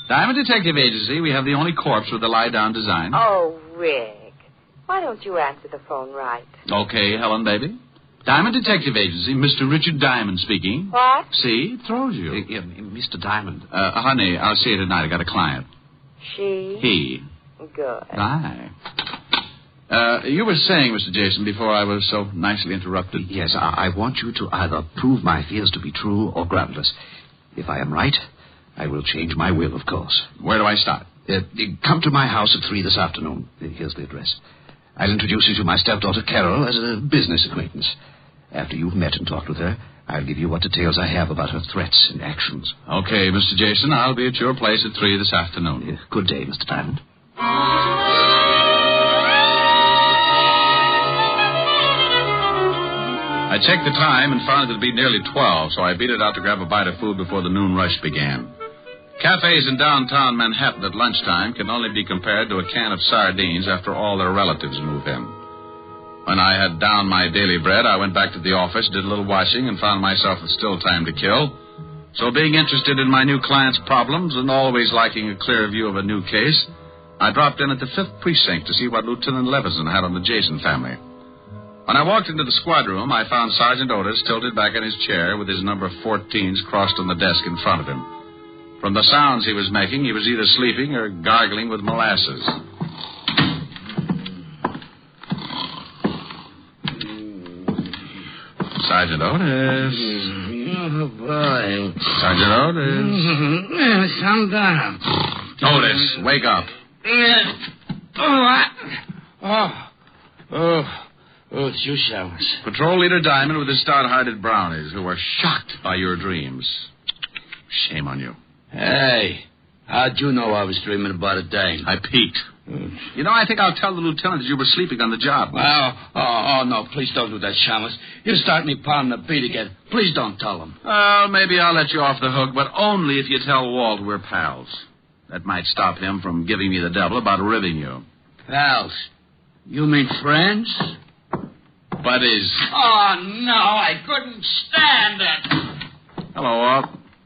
Diamond Detective Agency, we have the only corpse with the lie-down design. Oh, Rick. Why don't you answer the phone right? Okay, Helen, baby. Diamond Detective Agency, Mr. Richard Diamond speaking. What? See, it throws you. Mr. Diamond. Honey, I'll see you tonight. I got a client. She? He. Good. Aye. You were saying, Mr. Jason, before I was so nicely interrupted. Yes, I want you to either prove my fears to be true or groundless. If I am right, I will change my will, of course. Where do I start? Come to my house at 3 this afternoon. Here's the address. I'll introduce you to my stepdaughter, Carol, as a business acquaintance. After you've met and talked with her, I'll give you what details I have about her threats and actions. Okay, Mr. Jason, I'll be at your place at 3 this afternoon. Good day, Mr. Diamond. I checked the time and found it to be nearly 12, so I beat it out to grab a bite of food before the noon rush began. Cafes in downtown Manhattan at lunchtime can only be compared to a can of sardines after all their relatives move in. When I had downed my daily bread, I went back to the office, did a little washing, and found myself with still time to kill. So being interested in my new client's problems and always liking a clear view of a new case, I dropped in at the 5th Precinct to see what Lieutenant Levison had on the Jason family. When I walked into the squad room, I found Sergeant Otis tilted back in his chair with his number 14s crossed on the desk in front of him. From the sounds he was making, he was either sleeping or gargling with molasses. Sergeant Otis. Oh, boy. Sergeant Otis. Calm down. Otis, wake up. It's you, Showers. Patrol Leader Diamond with his stout-hearted brownies who were shocked by your dreams. Shame on you. Hey, how'd you know I was dreaming about a dame? I peeked. You know, I think I'll tell the lieutenant that you were sleeping on the job. Oh, no, please don't do that, Shamus. You start me pounding the beat again. Please don't tell him. Well, maybe I'll let you off the hook, but only if you tell Walt we're pals. That might stop him from giving me the devil about ribbing you. Pals? You mean friends? Buddies. Oh, no, I couldn't stand it. Hello, Walt.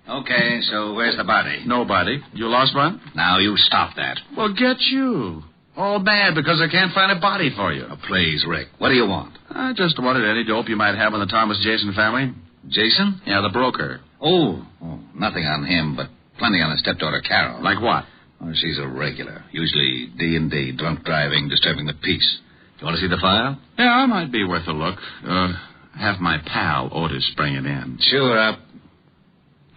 Okay, so where's the body? Nobody. You lost one? Now, you stop that. Well, get you. All bad because I can't find a body for you. Oh, please, Rick. What do you want? I just wanted any dope you might have on the Thomas Jason family. Jason? Yeah, the broker. Oh, nothing on him, but plenty on his stepdaughter, Carol. Like what? Oh, she's a regular. Usually D&D, drunk driving, disturbing the peace. You want to see the file? Yeah, it might be worth a look. Have my pal, Otis, bring it in. Sure,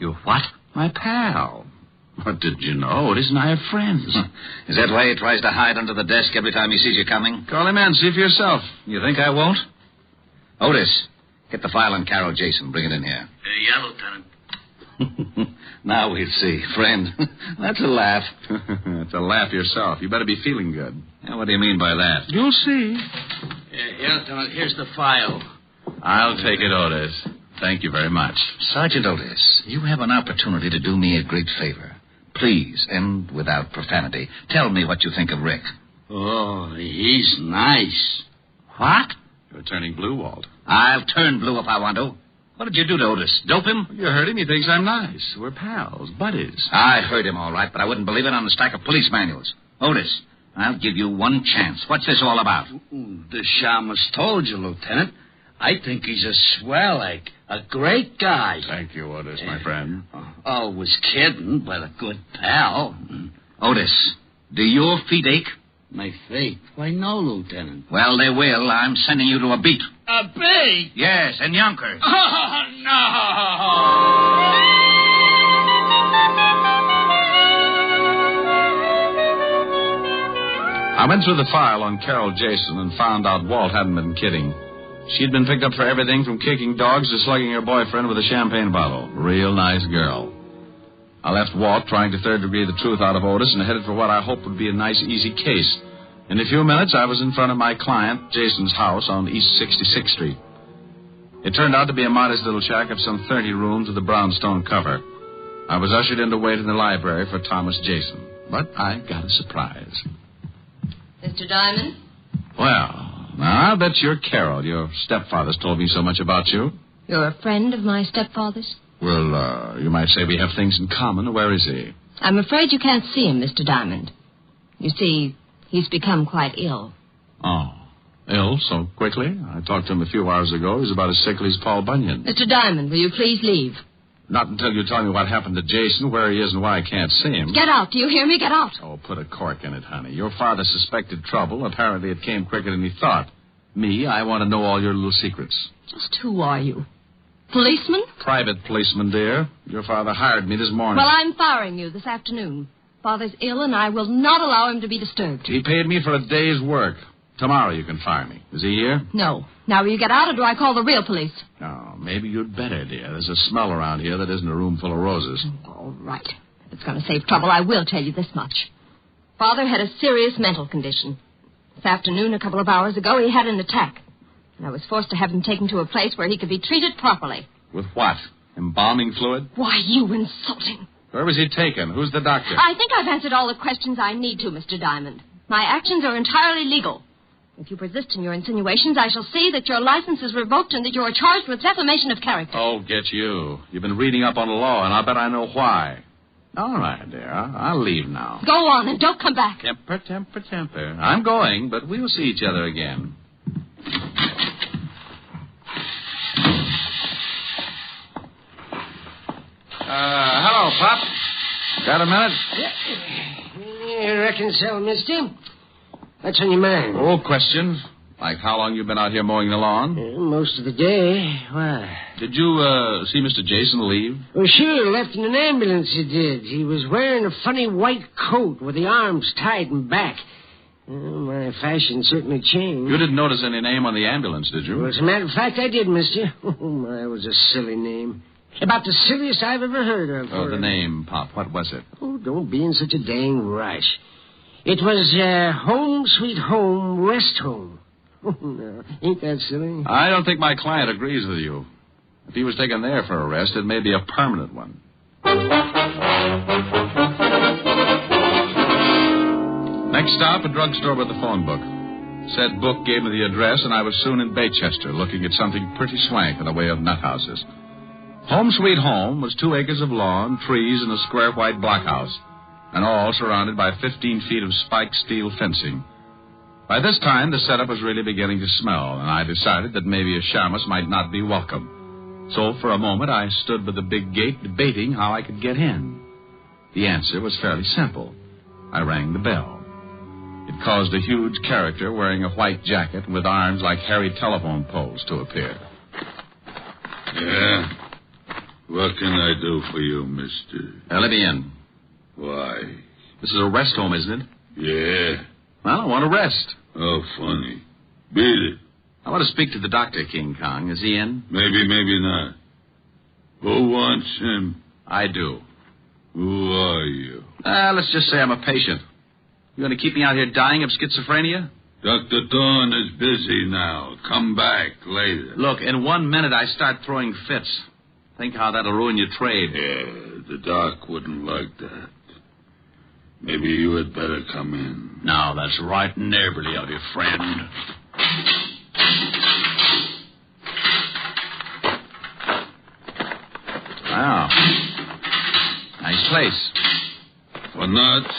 You what? My pal. What did you know? Otis and I are friends. Is that why he tries to hide under the desk every time he sees you coming? Call him in, see for yourself. You think I won't? Otis, get the file on Carol Jason. Bring it in here. Yeah, Lieutenant. Now we'll see. Friend, that's a laugh. It's a laugh yourself. You better be feeling good. Yeah, what do you mean by that? You'll see. Yeah, Lieutenant, here's the file. I'll take it, Otis. Thank you very much. Sergeant Otis, you have an opportunity to do me a great favor. Please, and without profanity, tell me what you think of Rick. Oh, he's nice. What? You're turning blue, Walt. I'll turn blue if I want to. What did you do to Otis? Dope him? You heard him. He thinks I'm nice. We're pals, buddies. I heard him all right, but I wouldn't believe it on the stack of police manuals. Otis, I'll give you one chance. What's this all about? The shamus told you, Lieutenant. I think he's a swell egg. A great guy. Thank you, Otis, my friend. Always kidding, but a good pal. Otis, do your feet ache? My feet? Why, no, Lieutenant. Well, they will. I'm sending you to a beat. A beat? Yes, in Yonkers. Oh, no! I went through the file on Carol Jason and found out Walt hadn't been kidding. She'd been picked up for everything from kicking dogs to slugging her boyfriend with a champagne bottle. Real nice girl. I left Walt trying to third-degree the truth out of Otis and headed for what I hoped would be a nice, easy case. In a few minutes, I was in front of my client, Jason's house on East 66th Street. It turned out to be a modest little shack of some 30 rooms with a brownstone cover. I was ushered in to wait in the library for Thomas Jason, but I got a surprise. Mr. Diamond? Well, now I bet you're Carol. Your stepfather's told me so much about you. You're a friend of my stepfather's? Well, you might say we have things in common. Where is he? I'm afraid you can't see him, Mr. Diamond. You see, he's become quite ill. Oh, ill so quickly? I talked to him a few hours ago. He's about as sickly as Paul Bunyan. Mr. Diamond, will you please leave? Not until you tell me what happened to Jason, where he is, and why I can't see him. Get out. Do you hear me? Get out. Oh, put a cork in it, honey. Your father suspected trouble. Apparently it came quicker than he thought. Me, I want to know all your little secrets. Just who are you? Policeman? Private policeman, dear. Your father hired me this morning. Well, I'm firing you this afternoon. Father's ill, and I will not allow him to be disturbed. He paid me for a day's work. Tomorrow you can fire me. Is he here? No. Now, will you get out, or do I call the real police? Oh, maybe you'd better, dear. There's a smell around here that isn't a room full of roses. All right. If it's going to save trouble, I will tell you this much. Father had a serious mental condition. This afternoon, a couple of hours ago, he had an attack. And I was forced to have him taken to a place where he could be treated properly. With what? Embalming fluid? Why, you insulting. Where was he taken? Who's the doctor? I think I've answered all the questions I need to, Mr. Diamond. My actions are entirely legal. If you persist in your insinuations, I shall see that your license is revoked and that you are charged with defamation of character. Oh, get you. You've been reading up on the law, and I bet I know why. All right, dear. I'll leave now. Go on, and don't come back. Temper, temper, temper. I'm going, but we'll see each other again. Hello, Pop. Got a minute? Yeah, I reckon so, mister. What's on your mind? Old questions. Like how long you been out here mowing the lawn? Most of the day. Why? Did you, see Mr. Jason leave? Well, sure. Left in an ambulance, he did. He was wearing a funny white coat with the arms tied in back. My fashion certainly changed. You didn't notice any name on the ambulance, did you? Well, as a matter of fact, I did, mister. Oh, my, it was a silly name. About the silliest I've ever heard of. Oh, the name, Pop. What was it? Oh, don't be in such a dang rush. It was, Home Sweet Home, Rest Home. Oh, no. Ain't that silly? I don't think my client agrees with you. If he was taken there for a rest, it may be a permanent one. Next stop, a drugstore with a phone book. Said book gave me the address, and I was soon in Baychester, looking at something pretty swank in the way of nut houses. Home Sweet Home was 2 acres of lawn, trees, and a square white blockhouse, and all surrounded by 15 feet of spiked steel fencing. By this time, the setup was really beginning to smell, and I decided that maybe a shamus might not be welcome. So, for a moment, I stood by the big gate debating how I could get in. The answer was fairly simple. I rang the bell. It caused a huge character wearing a white jacket and with arms like hairy telephone poles to appear. Yeah? What can I do for you, mister? Let me in. Why? This is a rest home, isn't it? Yeah. Well, I want to rest. Oh, funny. Beat it. I want to speak to the doctor, King Kong. Is he in? Maybe, maybe not. Who wants him? I do. Who are you? Let's just say I'm a patient. You going to keep me out here dying of schizophrenia? Dr. Thorne is busy now. Come back later. Look, in 1 minute I start throwing fits. Think how that'll ruin your trade. Yeah, the doc wouldn't like that. Maybe you had better come in. Now, that's right neighborly of you, friend. Wow. Nice place. For nuts?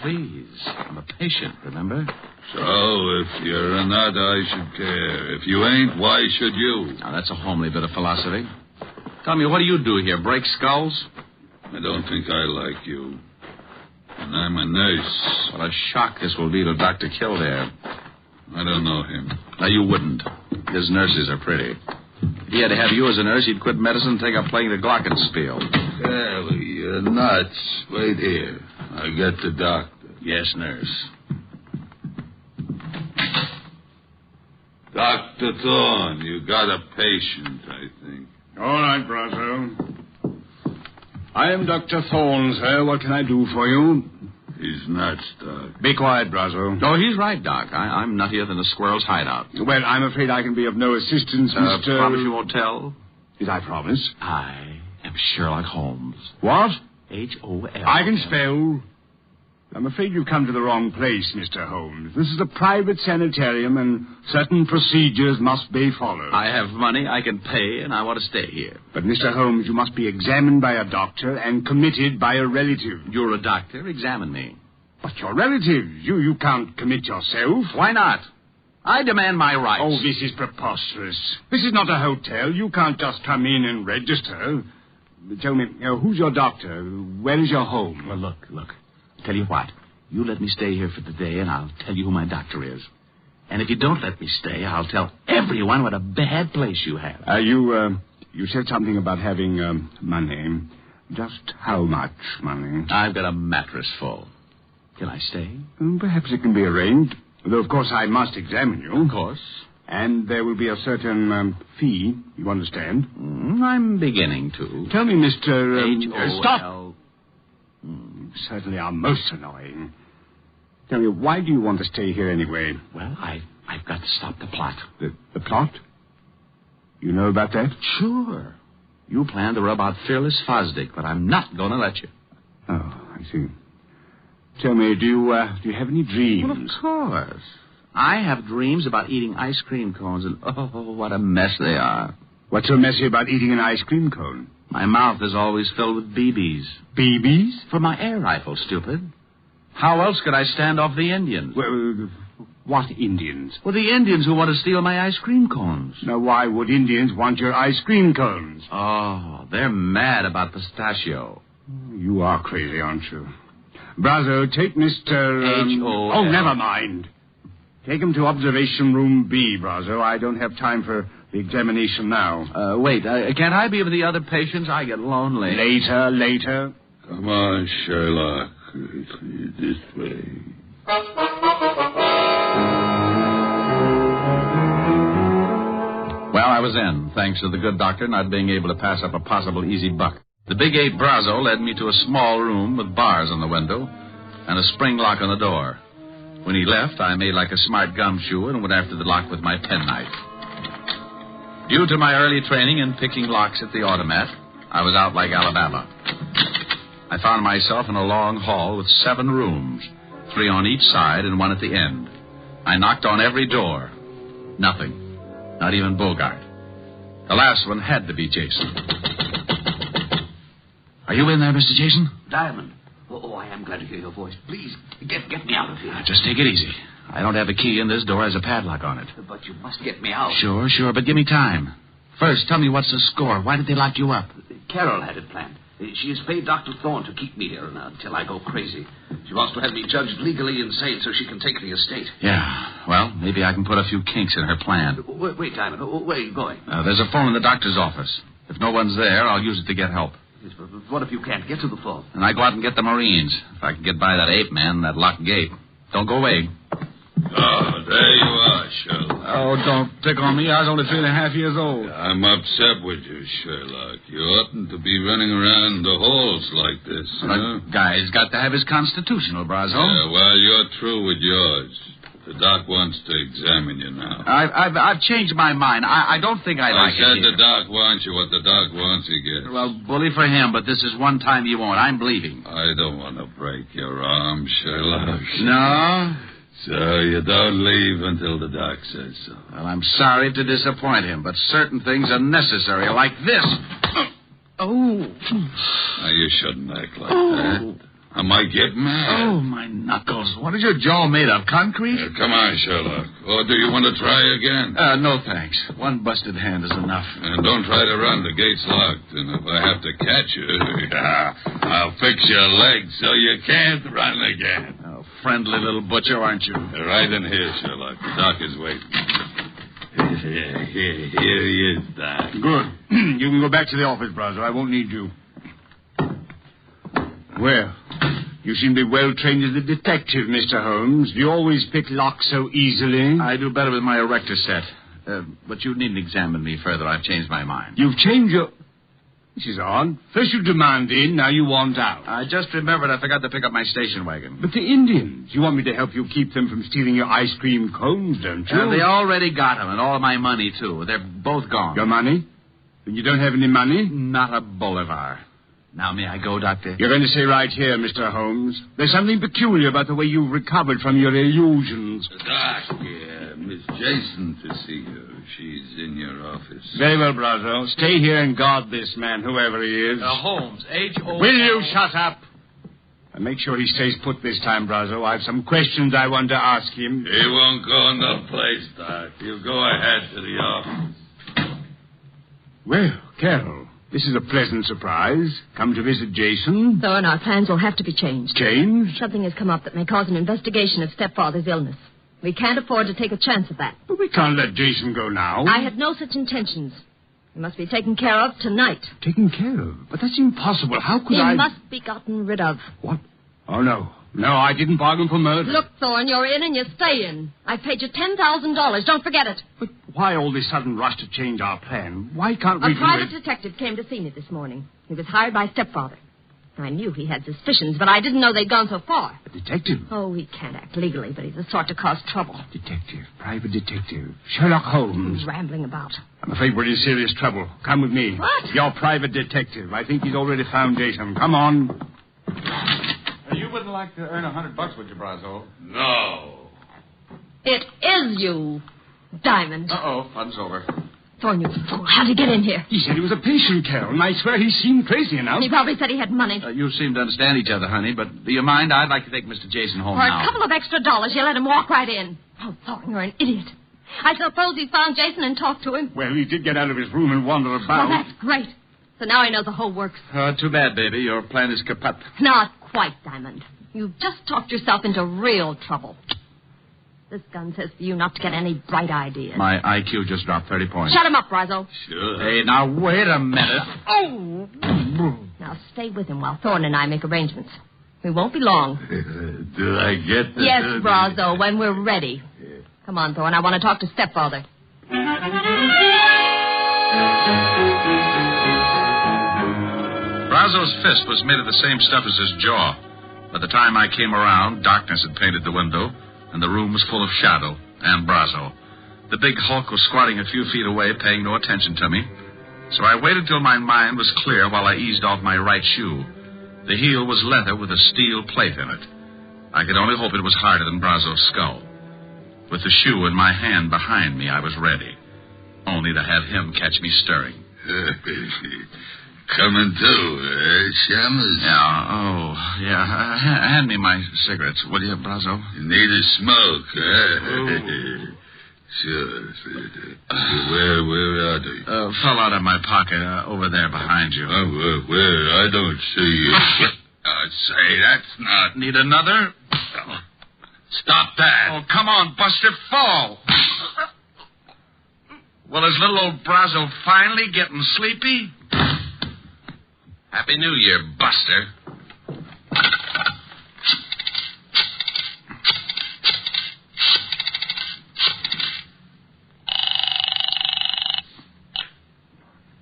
Please. I'm a patient, remember? So, if you're a nut, I should care. If you ain't, why should you? Now, that's a homely bit of philosophy. Tell me, what do you do here? Break skulls? I don't think I like you. And I'm a nurse. What a shock this will be to Dr. Kildare. I don't know him. Now, you wouldn't. His nurses are pretty. If he had to have you as a nurse, he'd quit medicine and take up playing the glockenspiel. Sally, you're nuts. Wait here. I'll get the doctor. Yes, nurse. Dr. Thorne, you got a patient, I think. All right, Brasso. I am Dr. Thorne, sir. What can I do for you? He's nuts, Doc. Be quiet, Brazo. Oh, he's right, Doc. I'm nuttier than a squirrel's hideout. Well, I'm afraid I can be of no assistance, Mr. Promise you won't tell? Did I promise? I am Sherlock Holmes. What? H-O-L. I can spell. I'm afraid you've come to the wrong place, Mr. Holmes. This is a private sanitarium, and certain procedures must be followed. I have money I can pay, and I want to stay here. But, Mr. Holmes, you must be examined by a doctor and committed by a relative. You're a doctor. Examine me. But your relatives. You can't commit yourself. Why not? I demand my rights. Oh, this is preposterous. This is not a hotel. You can't just come in and register. Tell me, who's your doctor? Where is your home? Well, look. Tell you what. You let me stay here for the day, and I'll tell you who my doctor is. And if you don't let me stay, I'll tell everyone what a bad place you have. You said something about having money. Just how much money? I've got a mattress full. Can I stay? Perhaps it can be arranged. Though, of course, I must examine you. Of course. And there will be a certain fee, you understand? I'm beginning to. Tell me, Mr. H-O-L. Stop! You certainly are most annoying. Tell me, why do you want to stay here anyway? Well, I've got to stop the plot. The plot? You know about that? Sure. You plan to rub out Fearless Fosdick, but I'm not going to let you. Oh, I see. Tell me, do you have any dreams? Well, of course. I have dreams about eating ice cream cones, and oh, what a mess they are. What's so messy about eating an ice cream cone? My mouth is always filled with BBs. BBs? For my air rifle, stupid. How else could I stand off the Indians? Well, what Indians? Well, the Indians who want to steal my ice cream cones. Now, why would Indians want your ice cream cones? Oh, they're mad about pistachio. You are crazy, aren't you? Brazo, take Mr. H-O-L. Oh, never mind. Take him to observation room B, Brazo. I don't have time for the examination now. Wait, can't I be with the other patients? I get lonely. Later. Come on, Sherlock. This way. Well, I was in, thanks to the good doctor not being able to pass up a possible easy buck. The big ape Brazo led me to a small room with bars on the window and a spring lock on the door. When he left, I made like a smart gumshoe and went after the lock with my penknife. Due to my early training in picking locks at the automat, I was out like Alabama. I found myself in a long hall with 7 rooms, 3 on each side and 1 at the end. I knocked on every door. Nothing. Not even Bogart. The last one had to be Jason. Are you in there, Mr. Jason? Diamond. Oh, I am glad to hear your voice. Please, get me out of here. Just take it easy. I don't have a key, and this door has a padlock on it. But you must get me out. Sure, but give me time. First, tell me what's the score. Why did they lock you up? Carol had it planned. She has paid Dr. Thorne to keep me here until I go crazy. She wants to have me judged legally insane so she can take the estate. Yeah, well, maybe I can put a few kinks in her plan. Wait, Diamond. Where are you going? There's a phone in the doctor's office. If no one's there, I'll use it to get help. Yes, but what if you can't get to the phone? And I go out and get the Marines. If I can get by that ape man, that locked gate. Don't go away. Oh, there you are, Sherlock. Oh, don't pick on me. I was only 3.5 years old. I'm upset with you, Sherlock. You oughtn't to be running around the halls like this. A guy's got to have his constitutional, Brazo. Yeah, well, you're through with yours. The doc wants to examine you now. I've changed my mind. I don't think I like it. I said the doc wants you. What the doc wants, he gets. Well, bully for him, but this is one time he won't. I'm bleeding. I don't want to break your arm, Sherlock. No? So you don't leave until the doc says so. Well, I'm sorry to disappoint him, but certain things are necessary, like this. Oh. Now, you shouldn't act like that. I might get mad. Oh, my knuckles. What is your jaw made of, concrete? Come on, Sherlock. Or do you want to try again? No, thanks. One busted hand is enough. And don't try to run. The gate's locked. And if I have to catch you, I'll fix your legs so you can't run again. Oh, friendly little butcher, aren't you? Right in here, Sherlock. The doc is waiting. Here he is, Doc. Good. You can go back to the office, Brazo. I won't need you. Well, you seem to be well trained as a detective, Mr. Holmes. Do you always pick locks so easily? I do better with my erector set. But you needn't examine me further. I've changed my mind. You've changed your... This is odd. First you demand in, now you want out. I just remembered I forgot to pick up my station wagon. But the Indians, you want me to help you keep them from stealing your ice cream cones, don't you? They already got them, and all my money, too. They're both gone. Your money? And you don't have any money? Not a bolivar. Now, may I go, Doctor? You're going to stay right here, Mr. Holmes. There's something peculiar about the way you've recovered from your illusions. Doc, Miss Jason to see you. She's in your office. Very well, Brazo. Stay here and guard this man, whoever he is. Holmes, H-O... Will you shut up? And make sure he stays put this time, Brazo. I have some questions I want to ask him. He won't go no place, Doc. He'll go ahead to the office. Well, Carol, this is a pleasant surprise. Come to visit Jason. Thorne, our plans will have to be changed. Changed? Something has come up that may cause an investigation of stepfather's illness. We can't afford to take a chance of that. But we can't let Jason go now. I had no such intentions. He must be taken care of tonight. Taken care of? But that's impossible. How could He must be gotten rid of. What? Oh, no. No, I didn't bargain for murder. Look, Thorne, you're in and you stay in. I paid you $10,000. Don't forget it. But why all this sudden rush to change our plan? Why can't we A private detective came to see me this morning. He was hired by stepfather. I knew he had suspicions, but I didn't know they'd gone so far. A detective? Oh, he can't act legally, but he's the sort to cause trouble. Detective. Private detective. Sherlock Holmes. He's rambling about. I'm afraid we're in serious trouble. Come with me. What? Your private detective. I think he's already found Jason. Come on. You wouldn't like to earn $100, would you, Brazo? No. It is you, Diamond. Uh-oh, fun's over. Thorne, you fool. How'd he get in here? He said he was a patient, Carol, and I swear he seemed crazy enough. He probably said he had money. You seem to understand each other, honey, but do you mind? I'd like to take Mr. Jason home For now. a couple of extra dollars, you let him walk right in. Oh, Thorne, you're an idiot. I suppose he found Jason and talked to him. Well, he did get out of his room and wander about. Well, that's great. So now he knows the whole works. Too bad, baby. Your plan is kaput. Not quite, Diamond. You've just talked yourself into real trouble. This gun says for you not to get any bright ideas. My IQ just dropped 30 points. Shut him up, Brazo. Sure. Hey, now, wait a minute. Oh! Now stay with him while Thorne and I make arrangements. We won't be long. Do I get the... Yes, Brazo, when we're ready. Come on, Thorne. I want to talk to stepfather. Brazo's fist was made of the same stuff as his jaw. By the time I came around, darkness had painted the window, and the room was full of shadow and Brazo. The big hulk was squatting a few feet away, paying no attention to me. So I waited till my mind was clear while I eased off my right shoe. The heel was leather with a steel plate in it. I could only hope it was harder than Brazo's skull. With the shoe in my hand behind me, I was ready. Only to have him catch me stirring. Coming to, Shamus? Yeah. Hand me my cigarettes, will you, Brazo? You need a smoke, huh? Sure. Where are they? Fell out of my pocket over there behind you. Where? I don't see it. Say, that's not... Need another? Stop that. Oh, come on, Buster, fall. Well, is little old Brazo finally getting sleepy? Happy New Year, Buster.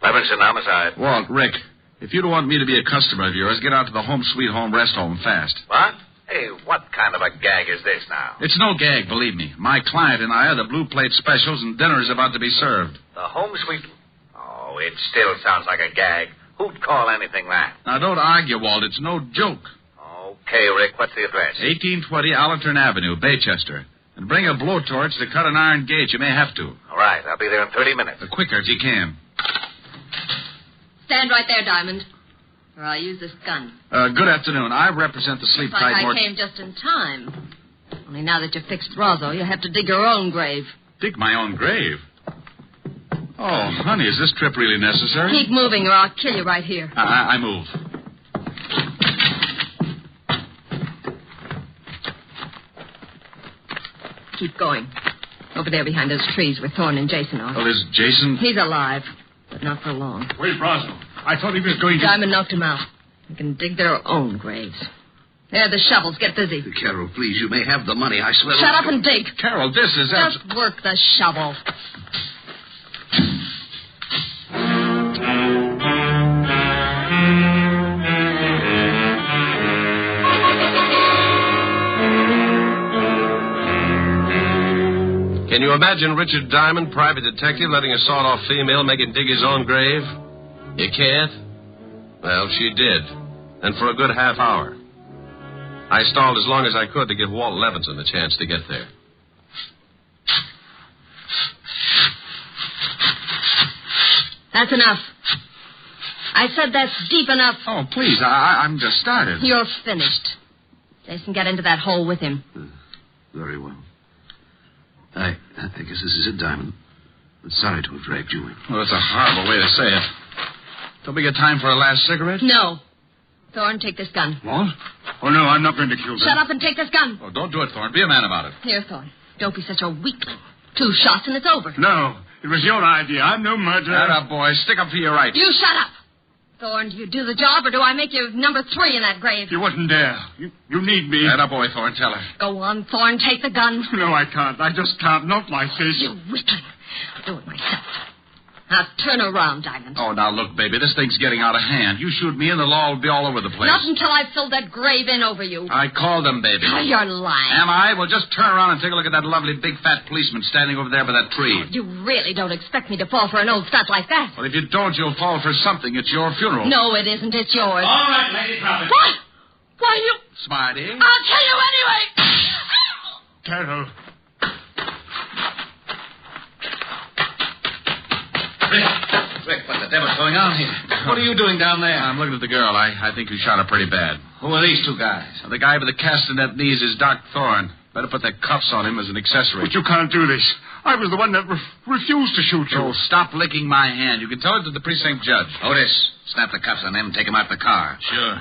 Levinson, homicide. Walt, Rick, if you don't want me to be a customer of yours, get out to the Home Sweet Home Rest Home fast. What? Hey, what kind of a gag is this now? It's no gag, believe me. My client and I are the blue plate specials, and dinner is about to be served. The Home Sweet... Oh, it still sounds like a gag. Who'd call anything that? Now, don't argue, Walt. It's no joke. Okay, Rick, what's the address? 1820 Allerton Avenue, Baychester. And bring a blowtorch to cut an iron gate. You may have to. All right, I'll be there in 30 minutes. The quicker if you can. Stand right there, Diamond, or I'll use this gun. Good afternoon. I represent the Looks sleep-tight... like I came just in time. Only now that you've fixed Brazo, you'll have to dig your own grave. Dig my own grave? Oh, honey, is this trip really necessary? Keep moving or I'll kill you right here. I move. Keep going. Over there behind those trees where Thorne and Jason are. Well, is Jason... He's alive, but not for long. Where's Brazo? I thought he was going to... Diamond knocked him out. They can dig their own graves. There, the shovels. Get busy. Carol, please, you may have the money, I swear. Shut up and dig. Carol, this is... Just work the shovel. Can you imagine Richard Diamond, private detective, letting a sawed-off female make him dig his own grave? You can't? Well, she did. And for a good half hour. I stalled as long as I could to give Walt Levinson a chance to get there. That's enough. I said that's deep enough. Oh, please, I'm just started. You're finished. Jason, get into that hole with him. Very well. I guess this is it, Diamond. I'm sorry to have dragged you in. Well, that's a horrible way to say it. Don't we get time for a last cigarette? No. Thorne, take this gun. What? Oh, no, I'm not going to kill them. Shut up and take this gun. Oh, don't do it, Thorne. Be a man about it. Here, Thorne. Don't be such a weakling. 2 shots and it's over. No, it was your idea. I'm no murderer. Shut up, boy. Stick up for your rights. You shut up. Thorne, do you do the job or do I make you number 3 in that grave? You wouldn't dare. You need me. Shut up, boy, Thorne. Tell her. Go on, Thorne. Take the gun. No, I can't. I just can't. Not like this. You weakling. I'll do it myself. Now, turn around, Diamond. Oh, now, look, baby, this thing's getting out of hand. You shoot me and the law will be all over the place. Not until I've filled that grave in over you. I called them, baby. Oh, you're lying. Am I? Well, just turn around and take a look at that lovely big fat policeman standing over there by that tree. You really don't expect me to fall for an old slut like that. Well, if you don't, you'll fall for something. It's your funeral. No, it isn't. It's yours. All right, lady, drop it. What? Why, you... Smarty. I'll tell you anyway. Carol. Rick, what the devil's going on here? What are you doing down there? I'm looking at the girl. I think you shot her pretty bad. Who are these 2 guys? The guy with the castanet knees is Doc Thorne. Better put the cuffs on him as an accessory. But you can't do this. I was the one that refused to shoot you. Oh, stop licking my hand. You can tell it to the precinct judge. Otis, snap the cuffs on them and take him out the car. Sure.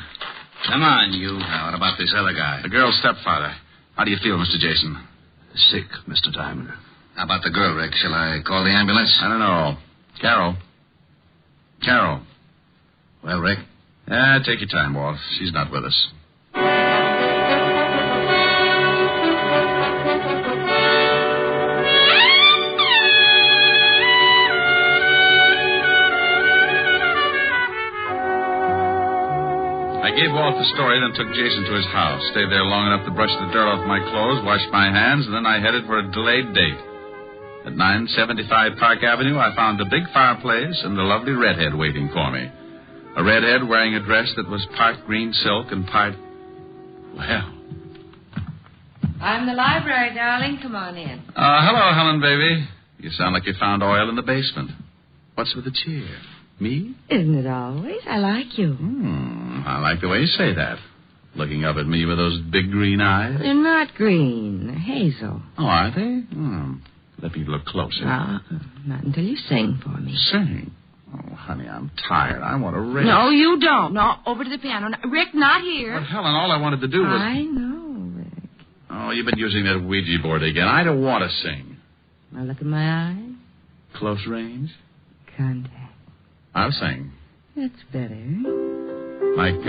Come on, you. Now, what about this other guy? The girl's stepfather. How do you feel, Mr. Jason? Sick, Mr. Diamond. How about the girl, Rick? Shall I call the ambulance? I don't know. Carol. Well, Rick? Take your time, Walt. She's not with us. I gave Walt the story, then took Jason to his house. Stayed there long enough to brush the dirt off my clothes, wash my hands, and then I headed for a delayed date. At 975 Park Avenue, I found a big fireplace and a lovely redhead waiting for me. A redhead wearing a dress that was part green silk and part... Well... I'm the library, darling. Come on in. Hello, Helen, baby. You sound like you found oil in the basement. What's with the cheer? Me? Isn't it always? I like you. I like the way you say that. Looking up at me with those big green eyes. They're not green. They're hazel. Oh, are they? Let me look closer. Not until you sing for me. Sing? Oh, honey, I'm tired. I want to rest. No, you don't. No, over to the piano. Rick, not here. But, Helen, all I wanted to do was... I know, Rick. Oh, you've been using that Ouija board again. I don't want to sing. Now look at my eyes. Close range? Contact. I'll sing. That's better. Like,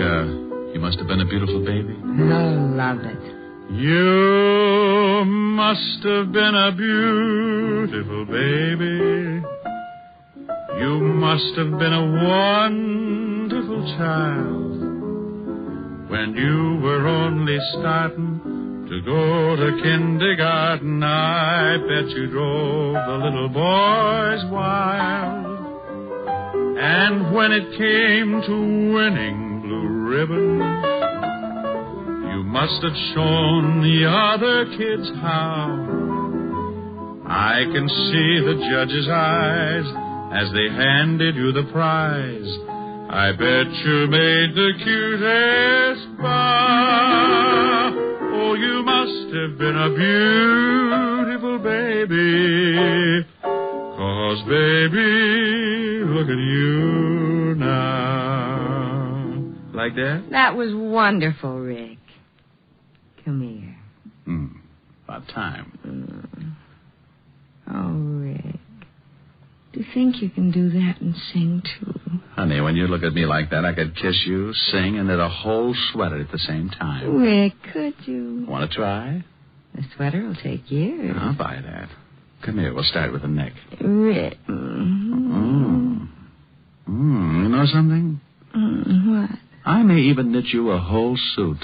you must have been a beautiful baby. I love it. You must have been a beautiful baby. You must have been a wonderful child when you were only starting to go to kindergarten. I bet you drove the little boys wild. And when it came to winning blue ribbons, you must have shown the other kids how. I can see the judge's eyes as they handed you the prize. I bet you made the cutest bow. Oh, you must have been a beautiful baby. 'Cause, baby, look at you now. Like that? That was wonderful, Rick. Come here. About time. Oh, Rick. Do you think you can do that and sing, too? Honey, when you look at me like that, I could kiss you, sing, and knit a whole sweater at the same time. Rick, could you? Want to try? The sweater will take years. I'll buy that. Come here, we'll start with the neck. Rick. You know something? What? I may even knit you a whole suit.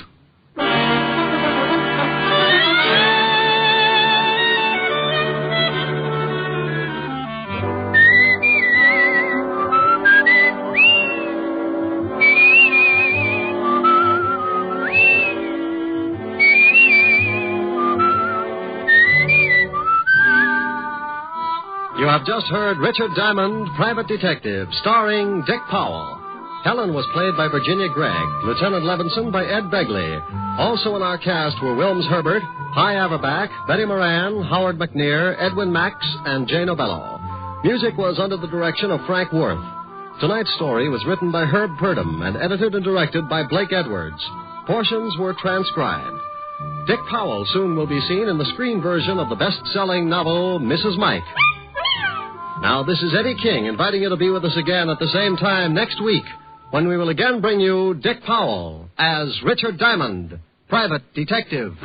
just heard Richard Diamond, Private Detective, starring Dick Powell. Helen was played by Virginia Gregg, Lieutenant Levinson by Ed Begley. Also in our cast were Wilms Herbert, Hy Averback, Betty Moran, Howard McNear, Edwin Max, and Jay Novello. Music was under the direction of Frank Worth. Tonight's story was written by Herb Purdom and edited and directed by Blake Edwards. Portions were transcribed. Dick Powell soon will be seen in the screen version of the best-selling novel, Mrs. Mike. Now, this is Eddie King inviting you to be with us again at the same time next week, when we will again bring you Dick Powell as Richard Diamond, Private Detective.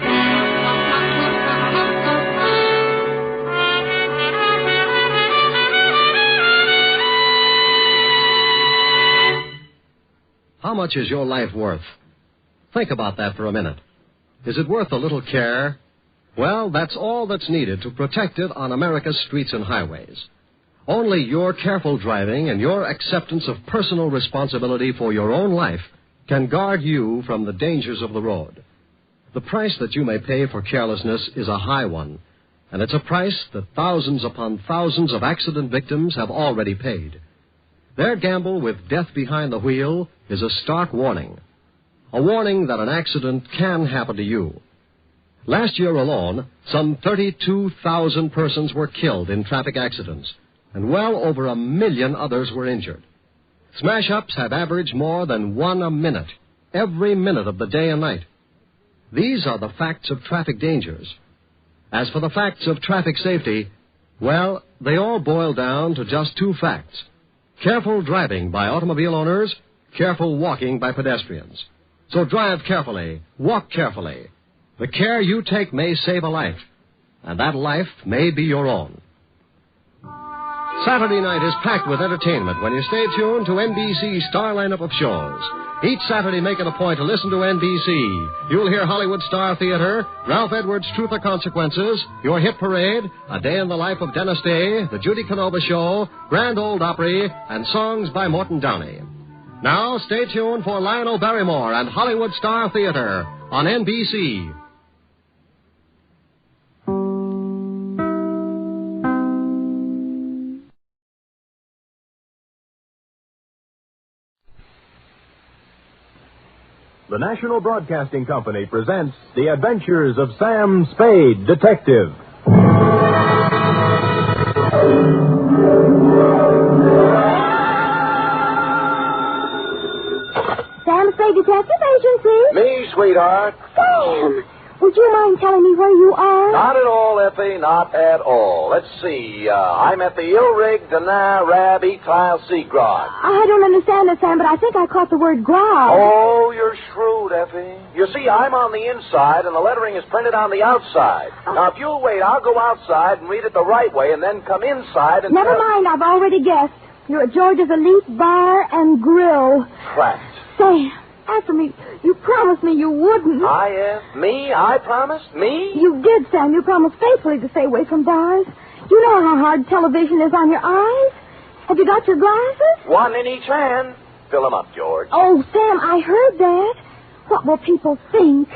How much is your life worth? Think about that for a minute. Is it worth a little care? Well, that's all that's needed to protect it on America's streets and highways. Only your careful driving and your acceptance of personal responsibility for your own life can guard you from the dangers of the road. The price that you may pay for carelessness is a high one, and it's a price that thousands upon thousands of accident victims have already paid. Their gamble with death behind the wheel is a stark warning. A warning that an accident can happen to you. Last year alone, some 32,000 persons were killed in traffic accidents, and well over 1 million others were injured. Smash-ups have averaged more than 1 a minute, every minute of the day and night. These are the facts of traffic dangers. As for the facts of traffic safety, well, they all boil down to just 2 facts. Careful driving by automobile owners, careful walking by pedestrians. So drive carefully, walk carefully. The care you take may save a life, and that life may be your own. Saturday night is packed with entertainment when you stay tuned to NBC's star lineup of shows. Each Saturday, make it a point to listen to NBC. You'll hear Hollywood Star Theater, Ralph Edwards' Truth or Consequences, Your Hit Parade, A Day in the Life of Dennis Day, The Judy Canova Show, Grand Ole Opry, and songs by Morton Downey. Now, stay tuned for Lionel Barrymore and Hollywood Star Theater on NBC. The National Broadcasting Company presents The Adventures of Sam Spade, Detective. Sam Spade Detective Agency? Me, sweetheart. Sam, would you mind telling me where you are? Not at all, Effie, not at all. Let's see. I'm at the Ilrig Dana Rab Etile Seagrog. I don't understand it, Sam, but I think I caught the word grog. Oh, you're shrewd, Effie. You see, I'm on the inside, and the lettering is printed on the outside. Now, if you'll wait, I'll go outside and read it the right way, and then come inside and... Never mind, I've already guessed. You're at George's Elite Bar and Grill. Cracked. Sam, after me, you promised me you wouldn't. Me? I promised? Me? You did, Sam. You promised faithfully to stay away from bars. You know how hard television is on your eyes. Have you got your glasses? One in each hand. Fill them up, George. Oh, Sam, I heard that. What will people think?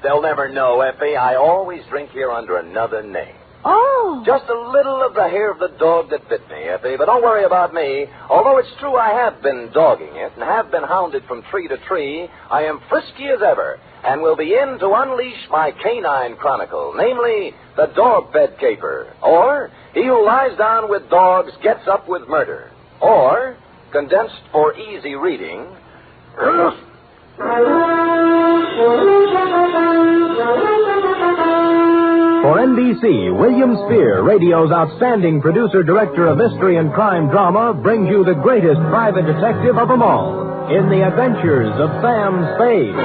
They'll never know, Effie. I always drink here under another name. Oh. Just a little of the hair of the dog that bit me, Effie. But don't worry about me. Although it's true I have been dogging it and have been hounded from tree to tree, I am frisky as ever and will be in to unleash my canine chronicle, namely, the dog bed caper, or he who lies down with dogs gets up with murder, or, condensed for easy reading, For NBC, William Spear, radio's outstanding producer-director of mystery and crime drama, brings you the greatest private detective of them all in The Adventures of Sam Spade.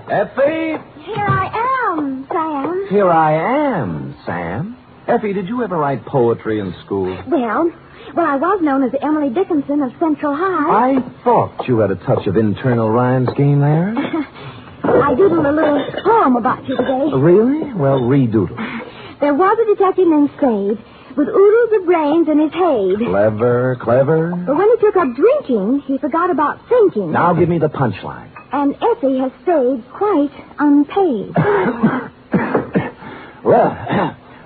Effie? Here I am, Sam. Here I am, Sam. Effie, did you ever write poetry in school? Well, I was known as Emily Dickinson of Central High. I thought you had a touch of internal rhyme scheme there. I doodled a little poem about you today. Really? Well, redoodle. There was a detective named Spade with oodles of brains in his head. Clever, clever. But when he took up drinking, he forgot about thinking. Now give me the punchline. And Effie has stayed quite unpaid. Well,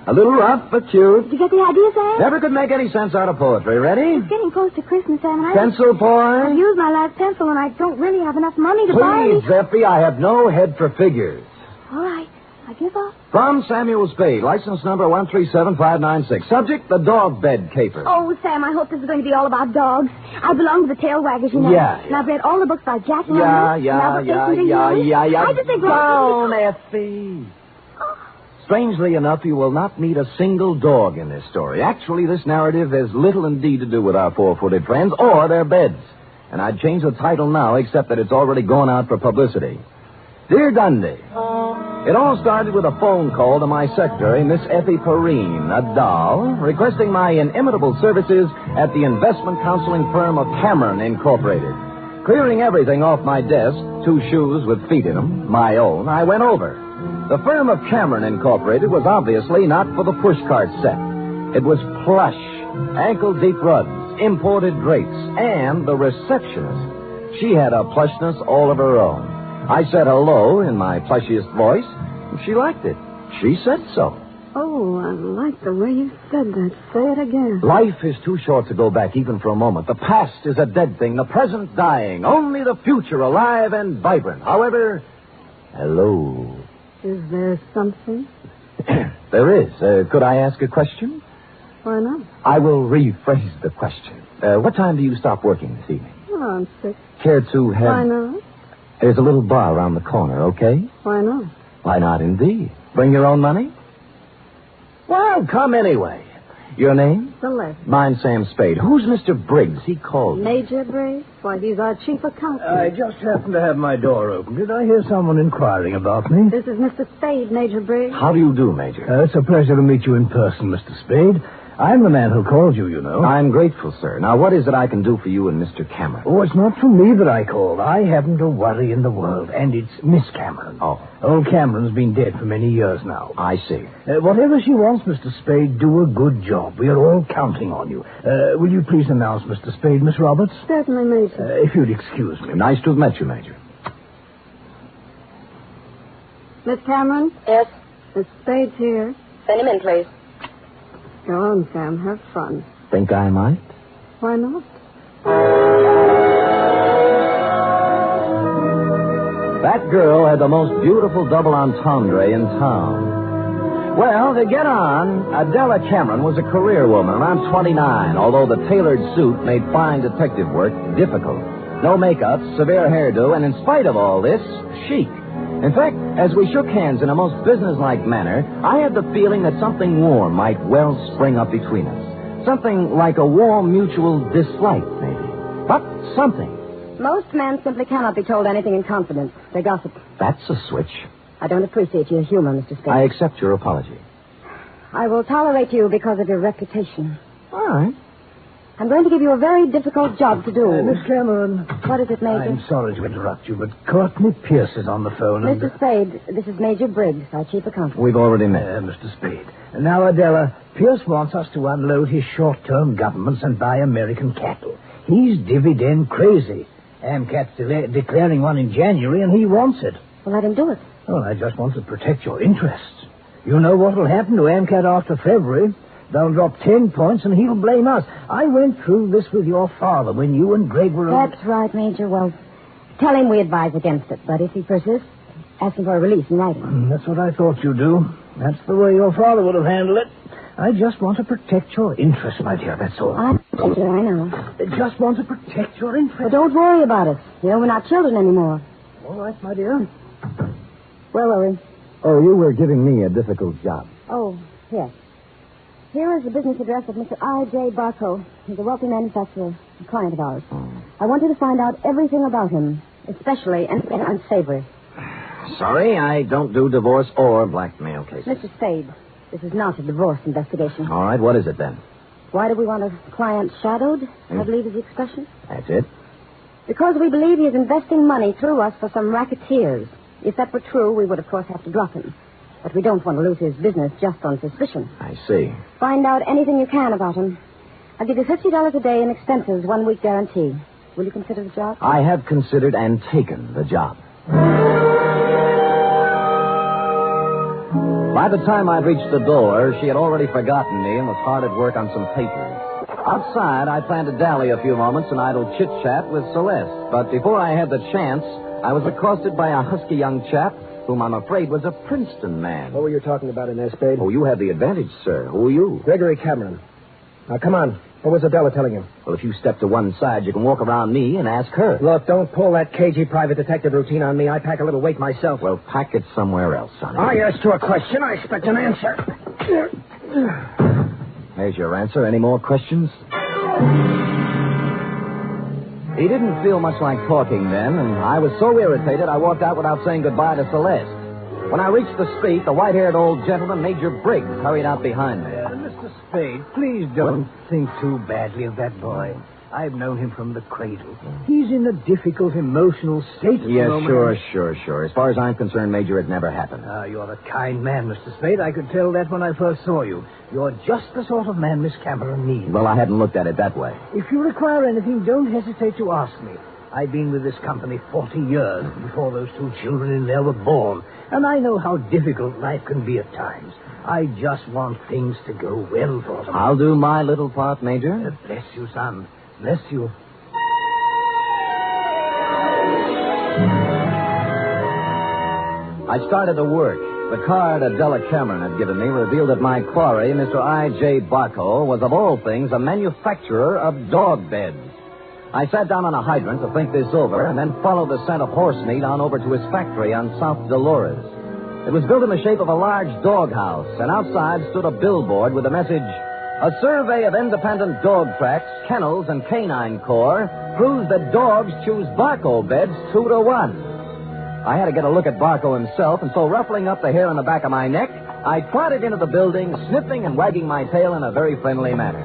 a little rough but cute. Did you get the idea, Sam? Never could make any sense out of poetry. Ready? It's getting close to Christmas, Sam, and Pencil point? I've used my last pencil, and I don't really have enough money to buy Please, Effie, I have no head for figures. All right. I give up. From Samuel Spade, license number 137596. Subject, the dog bed caper. Oh, Sam, I hope this is going to be all about dogs. I belong to the tail waggers, you know. Yeah. And I've read all the books by Jack and Yeah. I just think Down, Effie. Strangely enough, you will not meet a single dog in this story. Actually, this narrative has little indeed to do with our four-footed friends or their beds. And I'd change the title now, except that it's already gone out for publicity. Dear Dundee, it all started with a phone call to my secretary, Miss Effie Perrine, a doll, requesting my inimitable services at the investment counseling firm of Cameron Incorporated. Clearing everything off my desk, 2 shoes with feet in them, my own, I went over. The firm of Cameron Incorporated was obviously not for the pushcart set. It was plush, ankle-deep rugs, imported drapes, and the receptionist. She had a plushness all of her own. I said hello in my plushiest voice, and she liked it. She said so. Oh, I like the way you said that. Say it again. Life is too short to go back even for a moment. The past is a dead thing, the present dying, only the future alive and vibrant. However, hello. Is there something? There is. Could I ask a question? Why not? I will rephrase the question. What time do you stop working this evening? Around 6. Care to have... Why not? There's a little bar around the corner, okay? Why not? Why not, indeed? Bring your own money? Well, come anyway. Your name? Celeste. Mine's Sam Spade. Who's Mr. Briggs? He called me. Major Briggs? Why, he's our chief accountant. I just happened to have my door open. Did I hear someone inquiring about me? This is Mr. Spade, Major Briggs. How do you do, Major? It's a pleasure to meet you in person, Mr. Spade. I'm the man who called you, you know. I'm grateful, sir. Now, what is it I can do for you and Mr. Cameron? Oh, it's not for me that I called. I haven't a worry in the world, and it's Miss Cameron. Oh. Old Cameron's been dead for many years now. I see. Whatever she wants, Mr. Spade, do a good job. We are all counting on you. Will you please announce Mr. Spade, Miss Roberts? Certainly, Major. If you'd excuse me. Nice to have met you, Major. Miss Cameron? Yes? Miss Spade's here. Send him in, please. Go on, Sam. Have fun. Think I might? Why not? That girl had the most beautiful double entendre in town. Well, to get on, Adela Cameron was a career woman around 29, although the tailored suit made fine detective work difficult. No makeup, severe hairdo, and in spite of all this, chic. In fact, as we shook hands in a most businesslike manner, I had the feeling that something warm might well spring up between us. Something like a warm mutual dislike, maybe. But something. Most men simply cannot be told anything in confidence. They gossip. That's a switch. I don't appreciate your humor, Mr. Spade. I accept your apology. I will tolerate you because of your reputation. All right. I'm going to give you a very difficult job to do. Miss Cameron. What is it, Major? I'm sorry to interrupt you, but Courtney Pierce is on the phone. Mr. Spade, this is Major Briggs, our chief accountant. We've already met. Mr. Spade. Now, Adela, Pierce wants us to unload his short-term governments and buy American cattle. He's dividend crazy. AMCAT's declaring one in January, and he wants it. Well, let him do it. Well, I just want to protect your interests. You know what will happen to AMCAT after February. They'll drop 10 points, and he'll blame us. I went through this with your father when you and Greg were... That's right, Major. Well, tell him we advise against it. But if he persists, ask him for a release in writing. That's what I thought you'd do. That's the way your father would have handled it. I just want to protect your interests, my dear, that's all. I know. I just want to protect your interests. But don't worry about it. You know, we're not children anymore. All right, my dear. Where were we? Oh, you were giving me a difficult job. Oh, yes. Here is the business address of Mr. I.J. Barco. He's a wealthy manufacturer, a client of ours. I want you to find out everything about him, especially anything unsavory. Sorry, I don't do divorce or blackmail cases. Mr. Spade, this is not a divorce investigation. All right, what is it then? Why do we want a client shadowed, I believe is the expression? That's it. Because we believe he is investing money through us for some racketeers. If that were true, we would, of course, have to drop him. But we don't want to lose his business just on suspicion. I see. Find out anything you can about him. I'll give you $50 a day in expenses, 1 week guarantee. Will you consider the job? I have considered and taken the job. By the time I'd reached the door, she had already forgotten me and was hard at work on some papers. Outside, I planned to dally a few moments in idle chit-chat with Celeste. But before I had the chance, I was accosted by a husky young chap whom I'm afraid was a Princeton man. What were you talking about in there, Spade? Oh, you have the advantage, sir. Who are you? Gregory Cameron. Now, come on. What was Adela telling you? Well, if you step to one side, you can walk around me and ask her. Look, don't pull that cagey private detective routine on me. I pack a little weight myself. Well, pack it somewhere else, sonny. I asked you a question. I expect an answer. There's your answer. Any more questions? He didn't feel much like talking then, and I was so irritated I walked out without saying goodbye to Celeste. When I reached the street, the white-haired old gentleman, Major Briggs, hurried out behind me. Mr. Spade, please don't think too badly of that boy. I've known him from the cradle. He's in a difficult emotional state at the moment. Sure. As far as I'm concerned, Major, it never happened. You're a kind man, Mr. Spade. I could tell that when I first saw you. You're just the sort of man Miss Cameron needs. Well, I hadn't looked at it that way. If you require anything, don't hesitate to ask me. I've been with this company 40 years before those two children in there were born, and I know how difficult life can be at times. I just want things to go well for them. I'll do my little part, Major. Bless you, son. Bless you. I started to work. The card Adela Cameron had given me revealed that my quarry, Mr. I.J. Barco, was of all things a manufacturer of dog beds. I sat down on a hydrant to think this over and then followed the scent of horse meat on over to his factory on South Dolores. It was built in the shape of a large doghouse, and outside stood a billboard with the message, "A survey of independent dog tracks, kennels, and canine corps proves that dogs choose Barco beds 2-1. I had to get a look at Barco himself, and so ruffling up the hair on the back of my neck, I trotted into the building, sniffing and wagging my tail in a very friendly manner.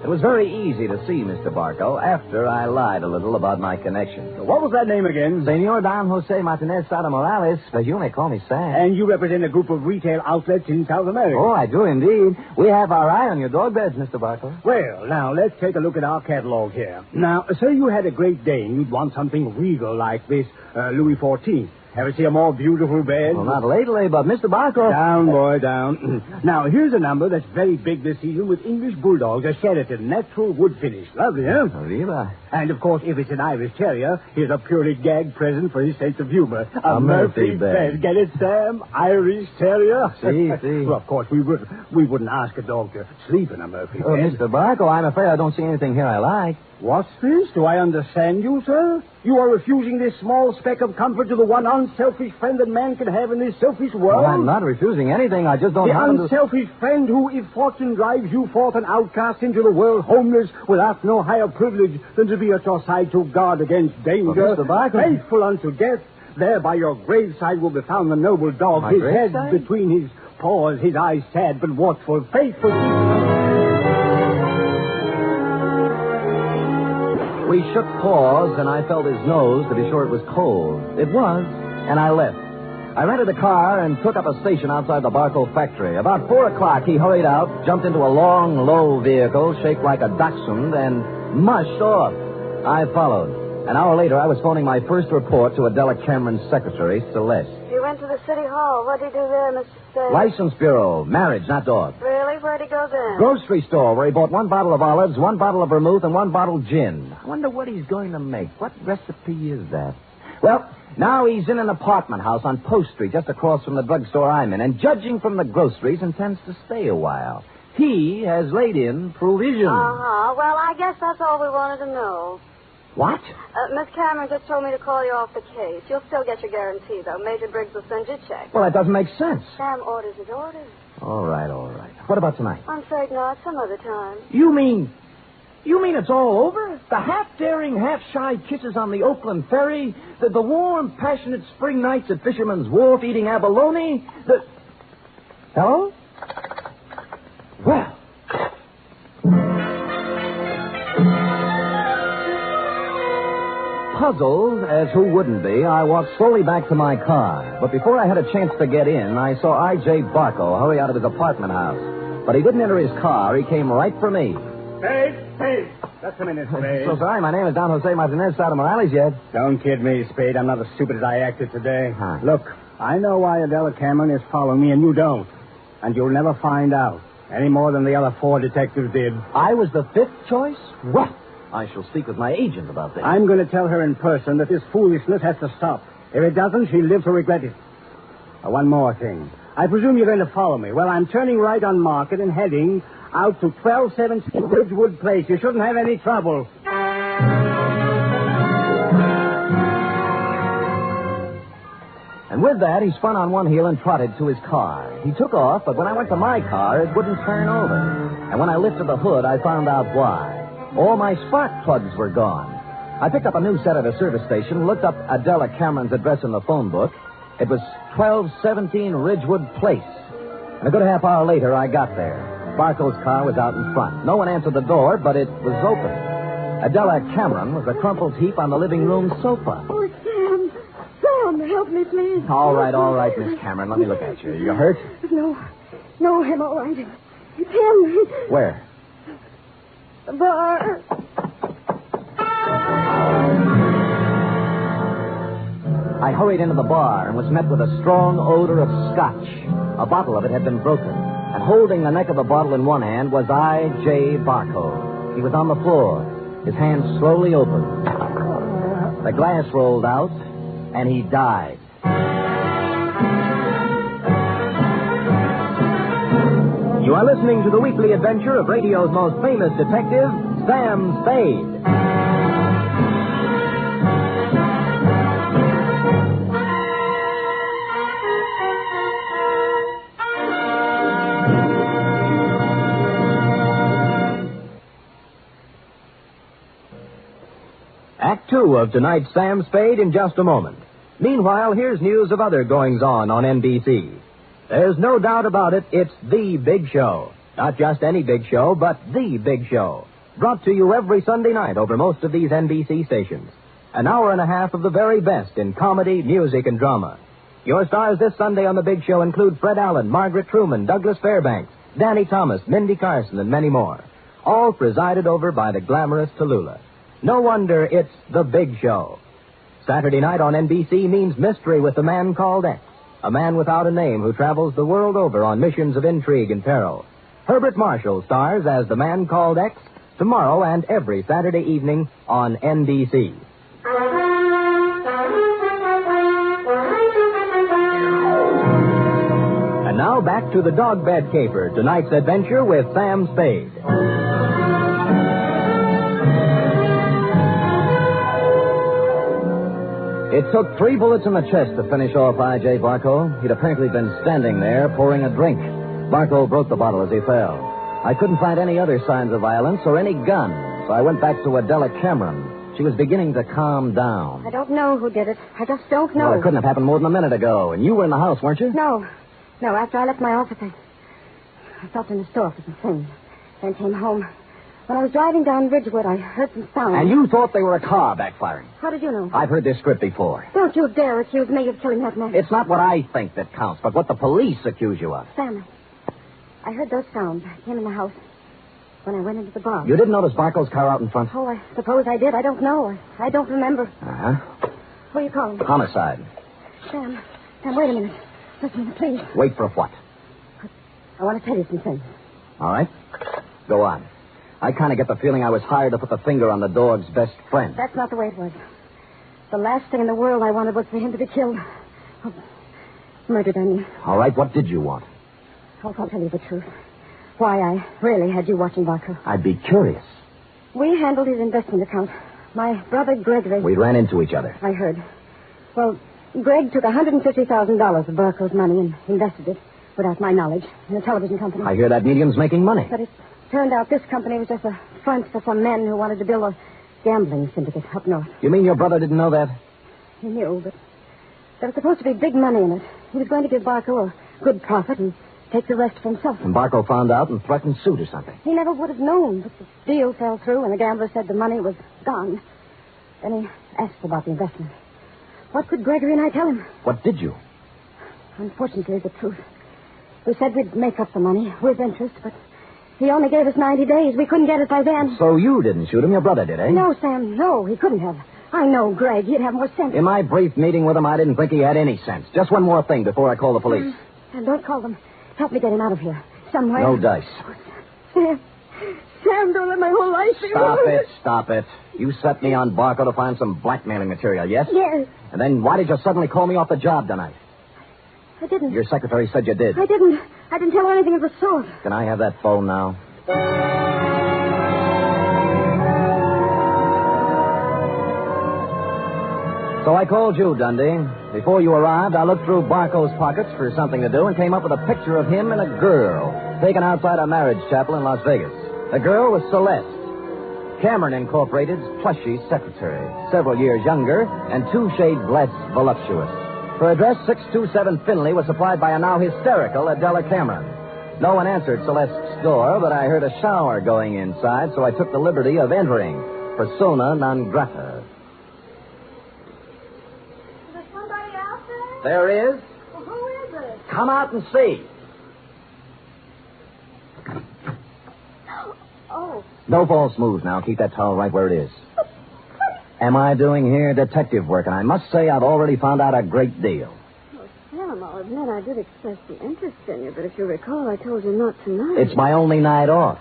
It was very easy to see Mr. Barco after I lied a little about my connection. What was that name again? Senor Don Jose Martinez Sada Morales, but you may call me Sam. And you represent a group of retail outlets in South America. Oh, I do indeed. We have our eye on your dog beds, Mr. Barco. Well, now, let's take a look at our catalog here. Now, say you had a Great Dane. You'd want something regal like this Louis XIV. Ever see a more beautiful bed? Well, not lately, but Mr. Barco... Down, boy, down. Now, here's a number that's very big this season with English Bulldogs, a Sheraton, natural wood finish. Lovely, huh? Arriba. And, of course, if it's an Irish Terrier, here's a purely gag present for his sense of humor. A Murphy bed. Get it, Sam? Irish Terrier? See. Well, of course, we wouldn't ask a dog to sleep in a Murphy Oh, bed. Mr. Barco, I'm afraid I don't see anything here I like. What's this? Do I understand you, sir? You are refusing this small speck of comfort to the one unselfish friend that man can have in this selfish world? Well, I'm not refusing anything. I just don't happen The unselfish friend who, if fortune drives you forth an outcast into the world, homeless, without no higher privilege than to be at your side to guard against danger, Mr. Barker, faithful unto death, there by your graveside will be found the noble dog, My his graveside? head between his paws, his eyes sad but watchful, faithful. We shook paws, and I felt his nose to be sure it was cold. It was, and I left. I rented a car and took up a station outside the Barco factory. About 4 o'clock, he hurried out, jumped into a long, low vehicle shaped like a dachshund, and mushed off. I followed. An hour later, I was phoning my first report to Adela Cameron's secretary, Celeste. You went to the city hall. What did you do there, Mr. Spade? License bureau, marriage, not dog. Really? Where'd he go then? Grocery store, where he bought 1 bottle of olives, 1 bottle of vermouth, and 1 bottle gin. I wonder what he's going to make. What recipe is that? Well, now he's in an apartment house on Post Street, just across from the drugstore I'm in, and judging from the groceries, intends to stay a while. He has laid in provisions. Uh-huh. Well, I guess that's all we wanted to know. What? Miss Cameron just told me to call you off the case. You'll still get your guarantee, though. Major Briggs will send you a check. Well, that doesn't make sense. Sam orders his orders. All right. What about tonight? I'm afraid not. Some other time. You mean it's all over? The half-daring, half-shy kisses on the Oakland ferry? The warm, passionate spring nights at Fisherman's Wharf eating abalone? Hello? Well... Puzzled, as who wouldn't be, I walked slowly back to my car. But before I had a chance to get in, I saw I.J. Barco hurry out of his apartment house. But he didn't enter his car. He came right for me. Spade! Just a minute, Spade. So sorry, my name is Don Jose Martinez Sada Morales yet. Don't kid me, Spade. I'm not as stupid as I acted today. Huh. Look, I know why Adela Cameron is following me, and you don't. And you'll never find out, any more than the other 4 detectives did. I was the 5th choice? Well, I shall speak with my agent about this. I'm going to tell her in person that this foolishness has to stop. If it doesn't, she'll live to regret it. One more thing. I presume you're going to follow me. Well, I'm turning right on Market and heading out to 1217 Ridgewood Place. You shouldn't have any trouble. And with that, he spun on one heel and trotted to his car. He took off, but when I went to my car, it wouldn't turn over. And when I lifted the hood, I found out why. All my spark plugs were gone. I picked up a new set at a service station, looked up Adela Cameron's address in the phone book. It was 1217 Ridgewood Place. And a good half hour later, I got there. Barco's car was out in front. No one answered the door, but it was open. Adela Cameron was a crumpled heap on the living room sofa. Oh, Sam. Sam, help me, please. All right, Miss Cameron. Let me look at you. You hurt? No, I'm all right. It's him. Where? The bar. I hurried into the bar and was met with a strong odor of scotch. A bottle of it had been broken. And holding the neck of the bottle in one hand was I.J. Barco. He was on the floor, his hands slowly opened. The glass rolled out, and he died. You are listening to the weekly adventure of radio's most famous detective, Sam Spade. Act 2 of tonight's Sam Spade in just a moment. Meanwhile, here's news of other goings-on on NBC. There's no doubt about it, it's the big show. Not just any big show, but the big show. Brought to you every Sunday night over most of these NBC stations. An hour and a half of the very best in comedy, music, and drama. Your stars this Sunday on the big show include Fred Allen, Margaret Truman, Douglas Fairbanks, Danny Thomas, Mindy Carson, and many more. All presided over by the glamorous Tallulah. No wonder it's the big show. Saturday night on NBC means mystery with the man called X, a man without a name who travels the world over on missions of intrigue and peril. Herbert Marshall stars as the man called X tomorrow and every Saturday evening on NBC. And now back to the dog bed caper, tonight's adventure with Sam Spade. It took 3 bullets in the chest to finish off I.J. Barco. He'd apparently been standing there pouring a drink. Barco broke the bottle as he fell. I couldn't find any other signs of violence or any gun, so I went back to Adela Cameron. She was beginning to calm down. I don't know who did it. I just don't know. Well, it couldn't have happened more than a minute ago, and you were in the house, weren't you? No, after I left my office, I stopped in the store for some things, then came home. When I was driving down Ridgewood, I heard some sound. And you thought they were a car backfiring? How did you know? I've heard this script before. Don't you dare accuse me of killing that man. It's not what I think that counts, but what the police accuse you of. Sam, I heard those sounds. I came in the house when I went into the bar. You didn't notice Barco's car out in front? Oh, I suppose I did. I don't know. I don't remember. Uh-huh. What are you calling? Homicide. Sam, wait a minute. Listen, please. Wait for what? I want to tell you some things. All right. Go on. I kind of get the feeling I was hired to put the finger on the dog's best friend. That's not the way it was. The last thing in the world I wanted was for him to be killed. Oh, murdered, I mean. All right, what did you want? I'll tell you the truth. Why I really had you watching Barco. I'd be curious. We handled his investment account. My brother Gregory... We ran into each other. I heard. Well, Greg took $150,000 of Barco's money and invested it, without my knowledge, in a television company. I hear that medium's making money. But it turned out this company was just a front for some men who wanted to build a gambling syndicate up north. You mean your brother didn't know that? He knew, but there was supposed to be big money in it. He was going to give Barco a good profit and take the rest for himself. And Barco found out and threatened suit or something. He never would have known, but the deal fell through and the gambler said the money was gone. Then he asked about the investment. What could Gregory and I tell him? What did you? Unfortunately, the truth. We said we'd make up the money with interest, but he only gave us 90 days. We couldn't get it by then. So you didn't shoot him, your brother did, eh? No, Sam, no, he couldn't have. I know Greg. He'd have more sense. In my brief meeting with him, I didn't think he had any sense. Just one more thing before I call the police. And don't call them. Help me get him out of here. Somewhere. No dice. Sam, don't let my whole life be Stop it. You set me on Barco to find some blackmailing material, yes? Yes. And then why did you suddenly call me off the job tonight? I didn't. Your secretary said you did. I didn't tell her anything of the sort. Can I have that phone now? So I called you, Dundee. Before you arrived, I looked through Barco's pockets for something to do and came up with a picture of him and a girl taken outside a marriage chapel in Las Vegas. The girl was Celeste, Cameron Incorporated's plushy secretary, several years younger and 2 shades less voluptuous. Her address, 627 Finley, was supplied by a now hysterical Adela Cameron. No one answered Celeste's door, but I heard a shower going inside, so I took the liberty of entering. Persona non grata. There is. Well, who is it? Come out and see. Oh. No false moves now. Keep that towel right where it is. Am I doing here detective work? And I must say I've already found out a great deal. Well, Sam, I'll admit I did express some interest in you, but if you recall, I told you not tonight. It's my only night off.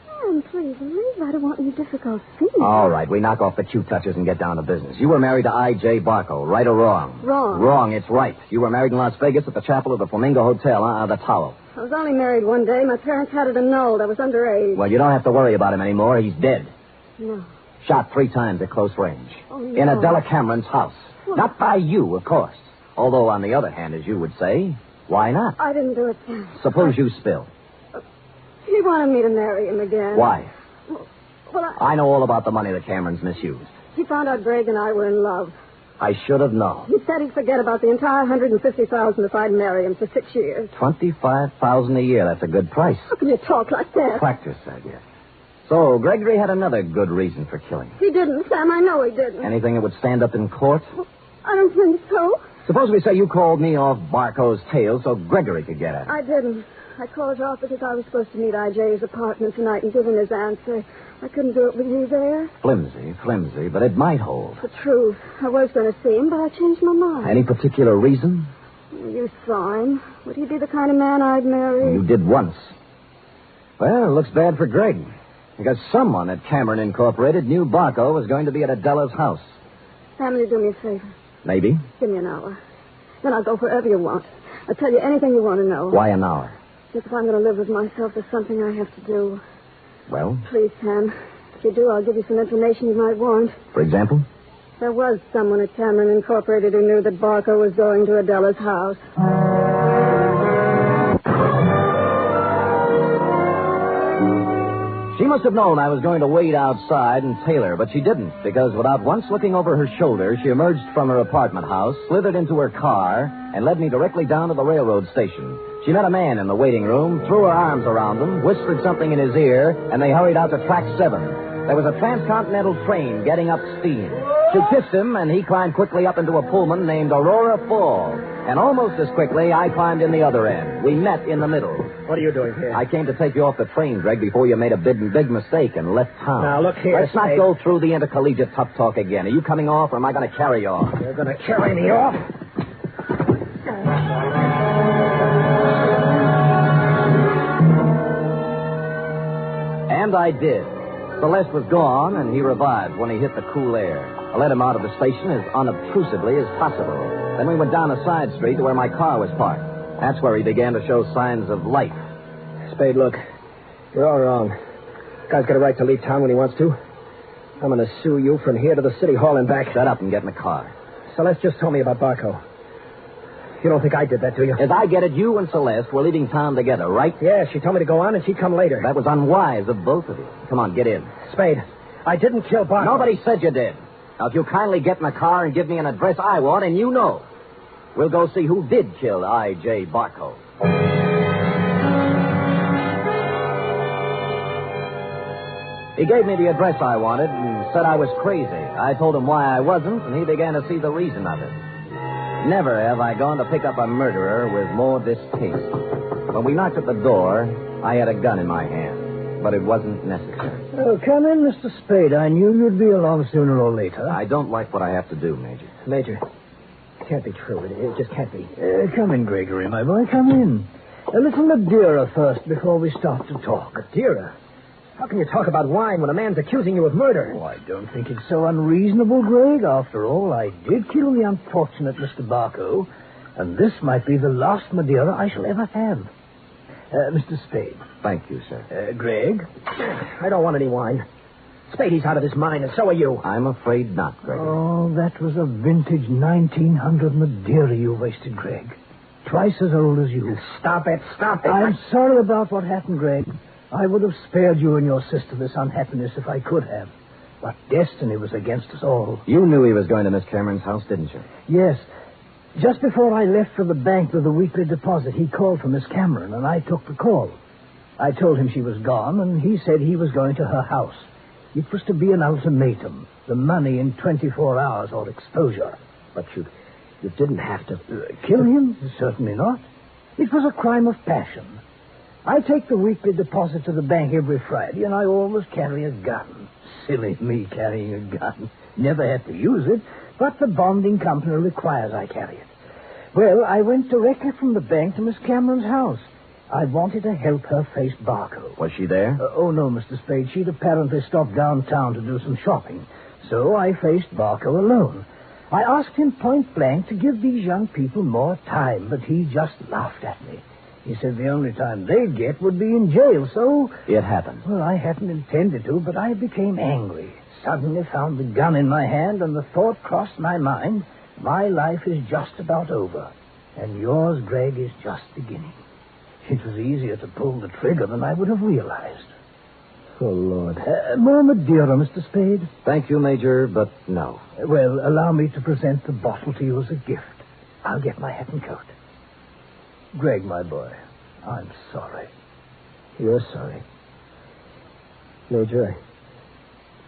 Sam, please leave. I don't want any difficult feelings. All right, we knock off the cute touches and get down to business. You were married to I.J. Barco, right or wrong? Wrong. Wrong, it's right. You were married in Las Vegas at the chapel of the Flamingo Hotel, the towel. I was only married one day. My parents had it annulled. I was underage. Well, you don't have to worry about him anymore. He's dead. No. Shot 3 times at close range. Oh, no. In Adela Cameron's house. Well, not by you, of course. Although, on the other hand, as you would say, why not? I didn't do it, Sam. Suppose you spill. He wanted me to marry him again. Why? Well, I know all about the money the Camerons misused. He found out Greg and I were in love. I should have known. He said he'd forget about the entire $150,000 if I'd marry him for 6 years. $25,000 a year. That's a good price. How can you talk like that? Practice, I guess. So, Gregory had another good reason for killing. He didn't, Sam. I know he didn't. Anything that would stand up in court? I don't think so. Suppose we say you called me off Barco's tail so Gregory could get at it. I didn't. I called you off because I was supposed to meet I.J.'s apartment tonight and give him his answer. I couldn't do it with you there. Flimsy, but it might hold. The truth. I was going to see him, but I changed my mind. Any particular reason? You saw him. Would he be the kind of man I'd marry? You did once. Well, it looks bad for Greg. Because someone at Cameron Incorporated knew Barco was going to be at Adela's house. Sam, will you do me a favor? Maybe. Give me an hour. Then I'll go wherever you want. I'll tell you anything you want to know. Why an hour? Just if I'm going to live with myself, there's something I have to do. Well? Please, Sam. If you do, I'll give you some information you might want. For example? There was someone at Cameron Incorporated who knew that Barco was going to Adela's house. She must have known I was going to wait outside and tail her, but she didn't, because without once looking over her shoulder, she emerged from her apartment house, slithered into her car, and led me directly down to the railroad station. She met a man in the waiting room, threw her arms around him, whispered something in his ear, and they hurried out to track 7. There was a transcontinental train getting up steam. She kissed him, and he climbed quickly up into a Pullman named Aurora Falls. And almost as quickly, I climbed in the other end. We met in the middle. What are you doing here? I came to take you off the train, Greg, before you made a big mistake and left town. Now, look here, Let's not Spade. go through the intercollegiate tough talk again. Are you coming off, or am I going to carry you off? You're going to carry me off? And I did. Celeste was gone, and he revived when he hit the cool air. I let him out of the station as unobtrusively as possible. Then we went down a side street to where my car was parked. That's where he began to show signs of life. Spade, look. You're all wrong. Guy's got a right to leave town when he wants to. I'm going to sue you from here to the city hall and back. Shut up and get in the car. Celeste just told me about Barco. You don't think I did that, do you? As I get it, you and Celeste were leaving town together, right? Yeah, she told me to go on and she'd come later. That was unwise of both of you. Come on, get in. Spade, I didn't kill Barco. Nobody said you did. Now, if you kindly get in the car and give me an address I want, and you know, we'll go see who did kill I.J. Barco. He gave me the address I wanted and said I was crazy. I told him why I wasn't, and he began to see the reason of it. Never have I gone to pick up a murderer with more distaste. When we knocked at the door, I had a gun in my hand, but it wasn't necessary. Oh, come in, Mr. Spade. I knew you'd be along sooner or later. I don't like what I have to do, Major. Major, it can't be true. It just can't be. Come in, Gregory, my boy. Come in. A little Madeira first before we start to talk. Madeira? How can you talk about wine when a man's accusing you of murder? Oh, I don't think it's so unreasonable, Greg. After all, I did kill the unfortunate Mr. Barco, and this might be the last Madeira I shall ever have. Mr. Spade. Thank you, sir. Greg? I don't want any wine. Spadey's out of his mind, and so are you. I'm afraid not, Greg. Oh, that was a vintage 1900 Madeira you wasted, Greg. Twice as old as you. Stop it. I'm sorry about what happened, Greg. I would have spared you and your sister this unhappiness if I could have. But destiny was against us all. You knew he was going to Miss Cameron's house, didn't you? Yes. Just before I left for the bank with the weekly deposit, he called for Miss Cameron, and I took the call. I told him she was gone, and he said he was going to her house. It was to be an ultimatum. The money in 24 hours or exposure. But you didn't have to... Kill him? Certainly not. It was a crime of passion. I take the weekly deposit to the bank every Friday, and I always carry a gun. Silly me carrying a gun. Never had to use it, but the bonding company requires I carry it. Well, I went directly from the bank to Miss Cameron's house. I wanted to help her face Barco. Was she there? Oh, no, Mr. Spade. She'd apparently stopped downtown to do some shopping. So I faced Barco alone. I asked him point blank to give these young people more time, but he just laughed at me. He said the only time they'd get would be in jail, so... It happened. Well, I hadn't intended to, but I became angry. Suddenly found the gun in my hand, and the thought crossed my mind, my life is just about over, and yours, Greg, is just beginning. It was easier to pull the trigger than I would have realized. Oh, Lord. More Madeira, Mr. Spade? Thank you, Major, but no. Well, allow me to present the bottle to you as a gift. I'll get my hat and coat. Greg, my boy, I'm sorry. You're sorry. Major,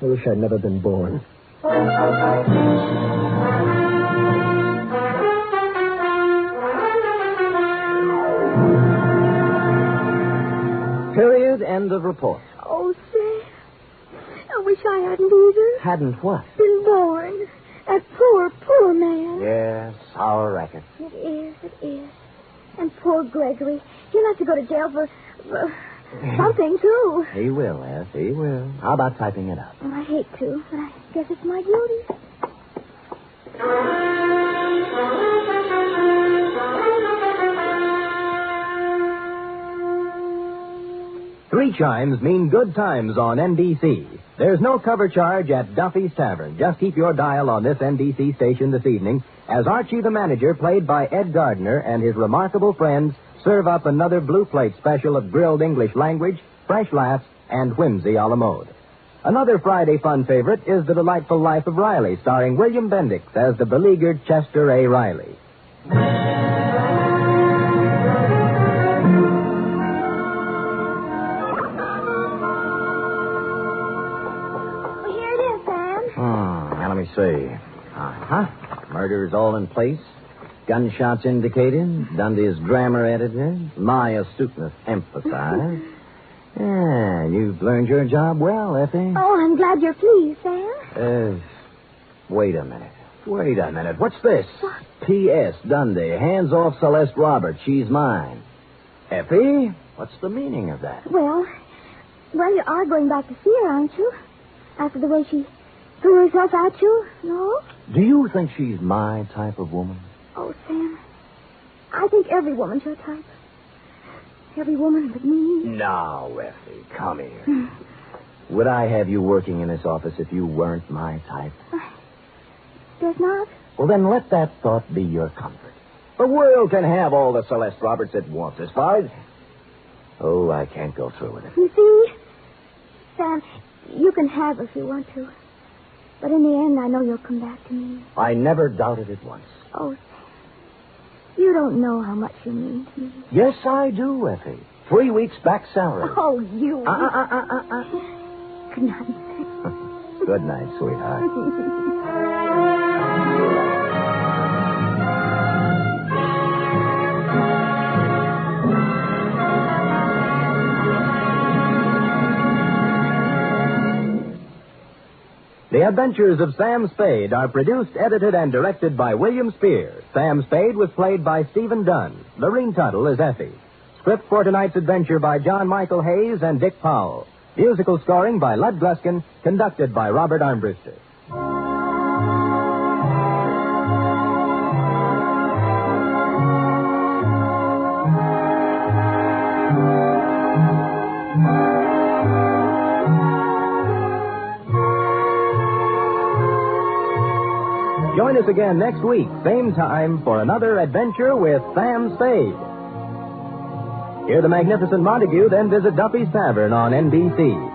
I wish I'd never been born. Period. End of report. Oh, Sam, I wish I hadn't either. Hadn't what? Been born. That poor man. Yes, our racket. It is. And poor Gregory. He'll have to go to jail for something, too. He will, Eth. He will. How about typing it up? Well, I hate to, but I guess it's my duty. Three chimes mean good times on NBC. There's no cover charge at Duffy's Tavern. Just keep your dial on this NBC station this evening as Archie the Manager, played by Ed Gardner, and his remarkable friends serve up another Blue Plate special of grilled English language, fresh laughs, and whimsy a la mode. Another Friday fun favorite is The Delightful Life of Riley, starring William Bendix as the beleaguered Chester A. Riley. Let me see. Uh-huh. Murder's all in place. Gunshots indicated. Dundee's grammar edited. My astuteness emphasized. Yeah, you've learned your job well, Effie. Oh, I'm glad you're pleased, Sam. Wait a minute. What's this? What? P.S. Dundee, hands off Celeste Roberts. She's mine. Effie, what's the meaning of that? Well, you are going back to see her, aren't you? After the way she threw herself at you, no? Do you think she's my type of woman? Oh, Sam, I think every woman's your type. Every woman but me. Now, Effie, come here. Would I have you working in this office if you weren't my type? Guess not. Well, then let that thought be your comfort. The world can have all the Celeste Roberts it wants as far as... Oh, I can't go through with it. You see, Sam, you can have if you want to. But in the end, I know you'll come back to me. I never doubted it once. Oh, Sam, you don't know how much you mean to me. Yes, I do, Effie. 3 weeks back salary. Oh, you. Good night. Good night, sweetheart. The Adventures of Sam Spade are produced, edited, and directed by William Spear. Sam Spade was played by Stephen Dunn. Lorene Tuttle is Effie. Script for tonight's adventure by John Michael Hayes and Dick Powell. Musical scoring by Lud Gluskin, conducted by Robert Armbruster. Join us again next week, same time, for another adventure with Sam Spade. Hear the magnificent Montague, then visit Duffy's Tavern on NBC.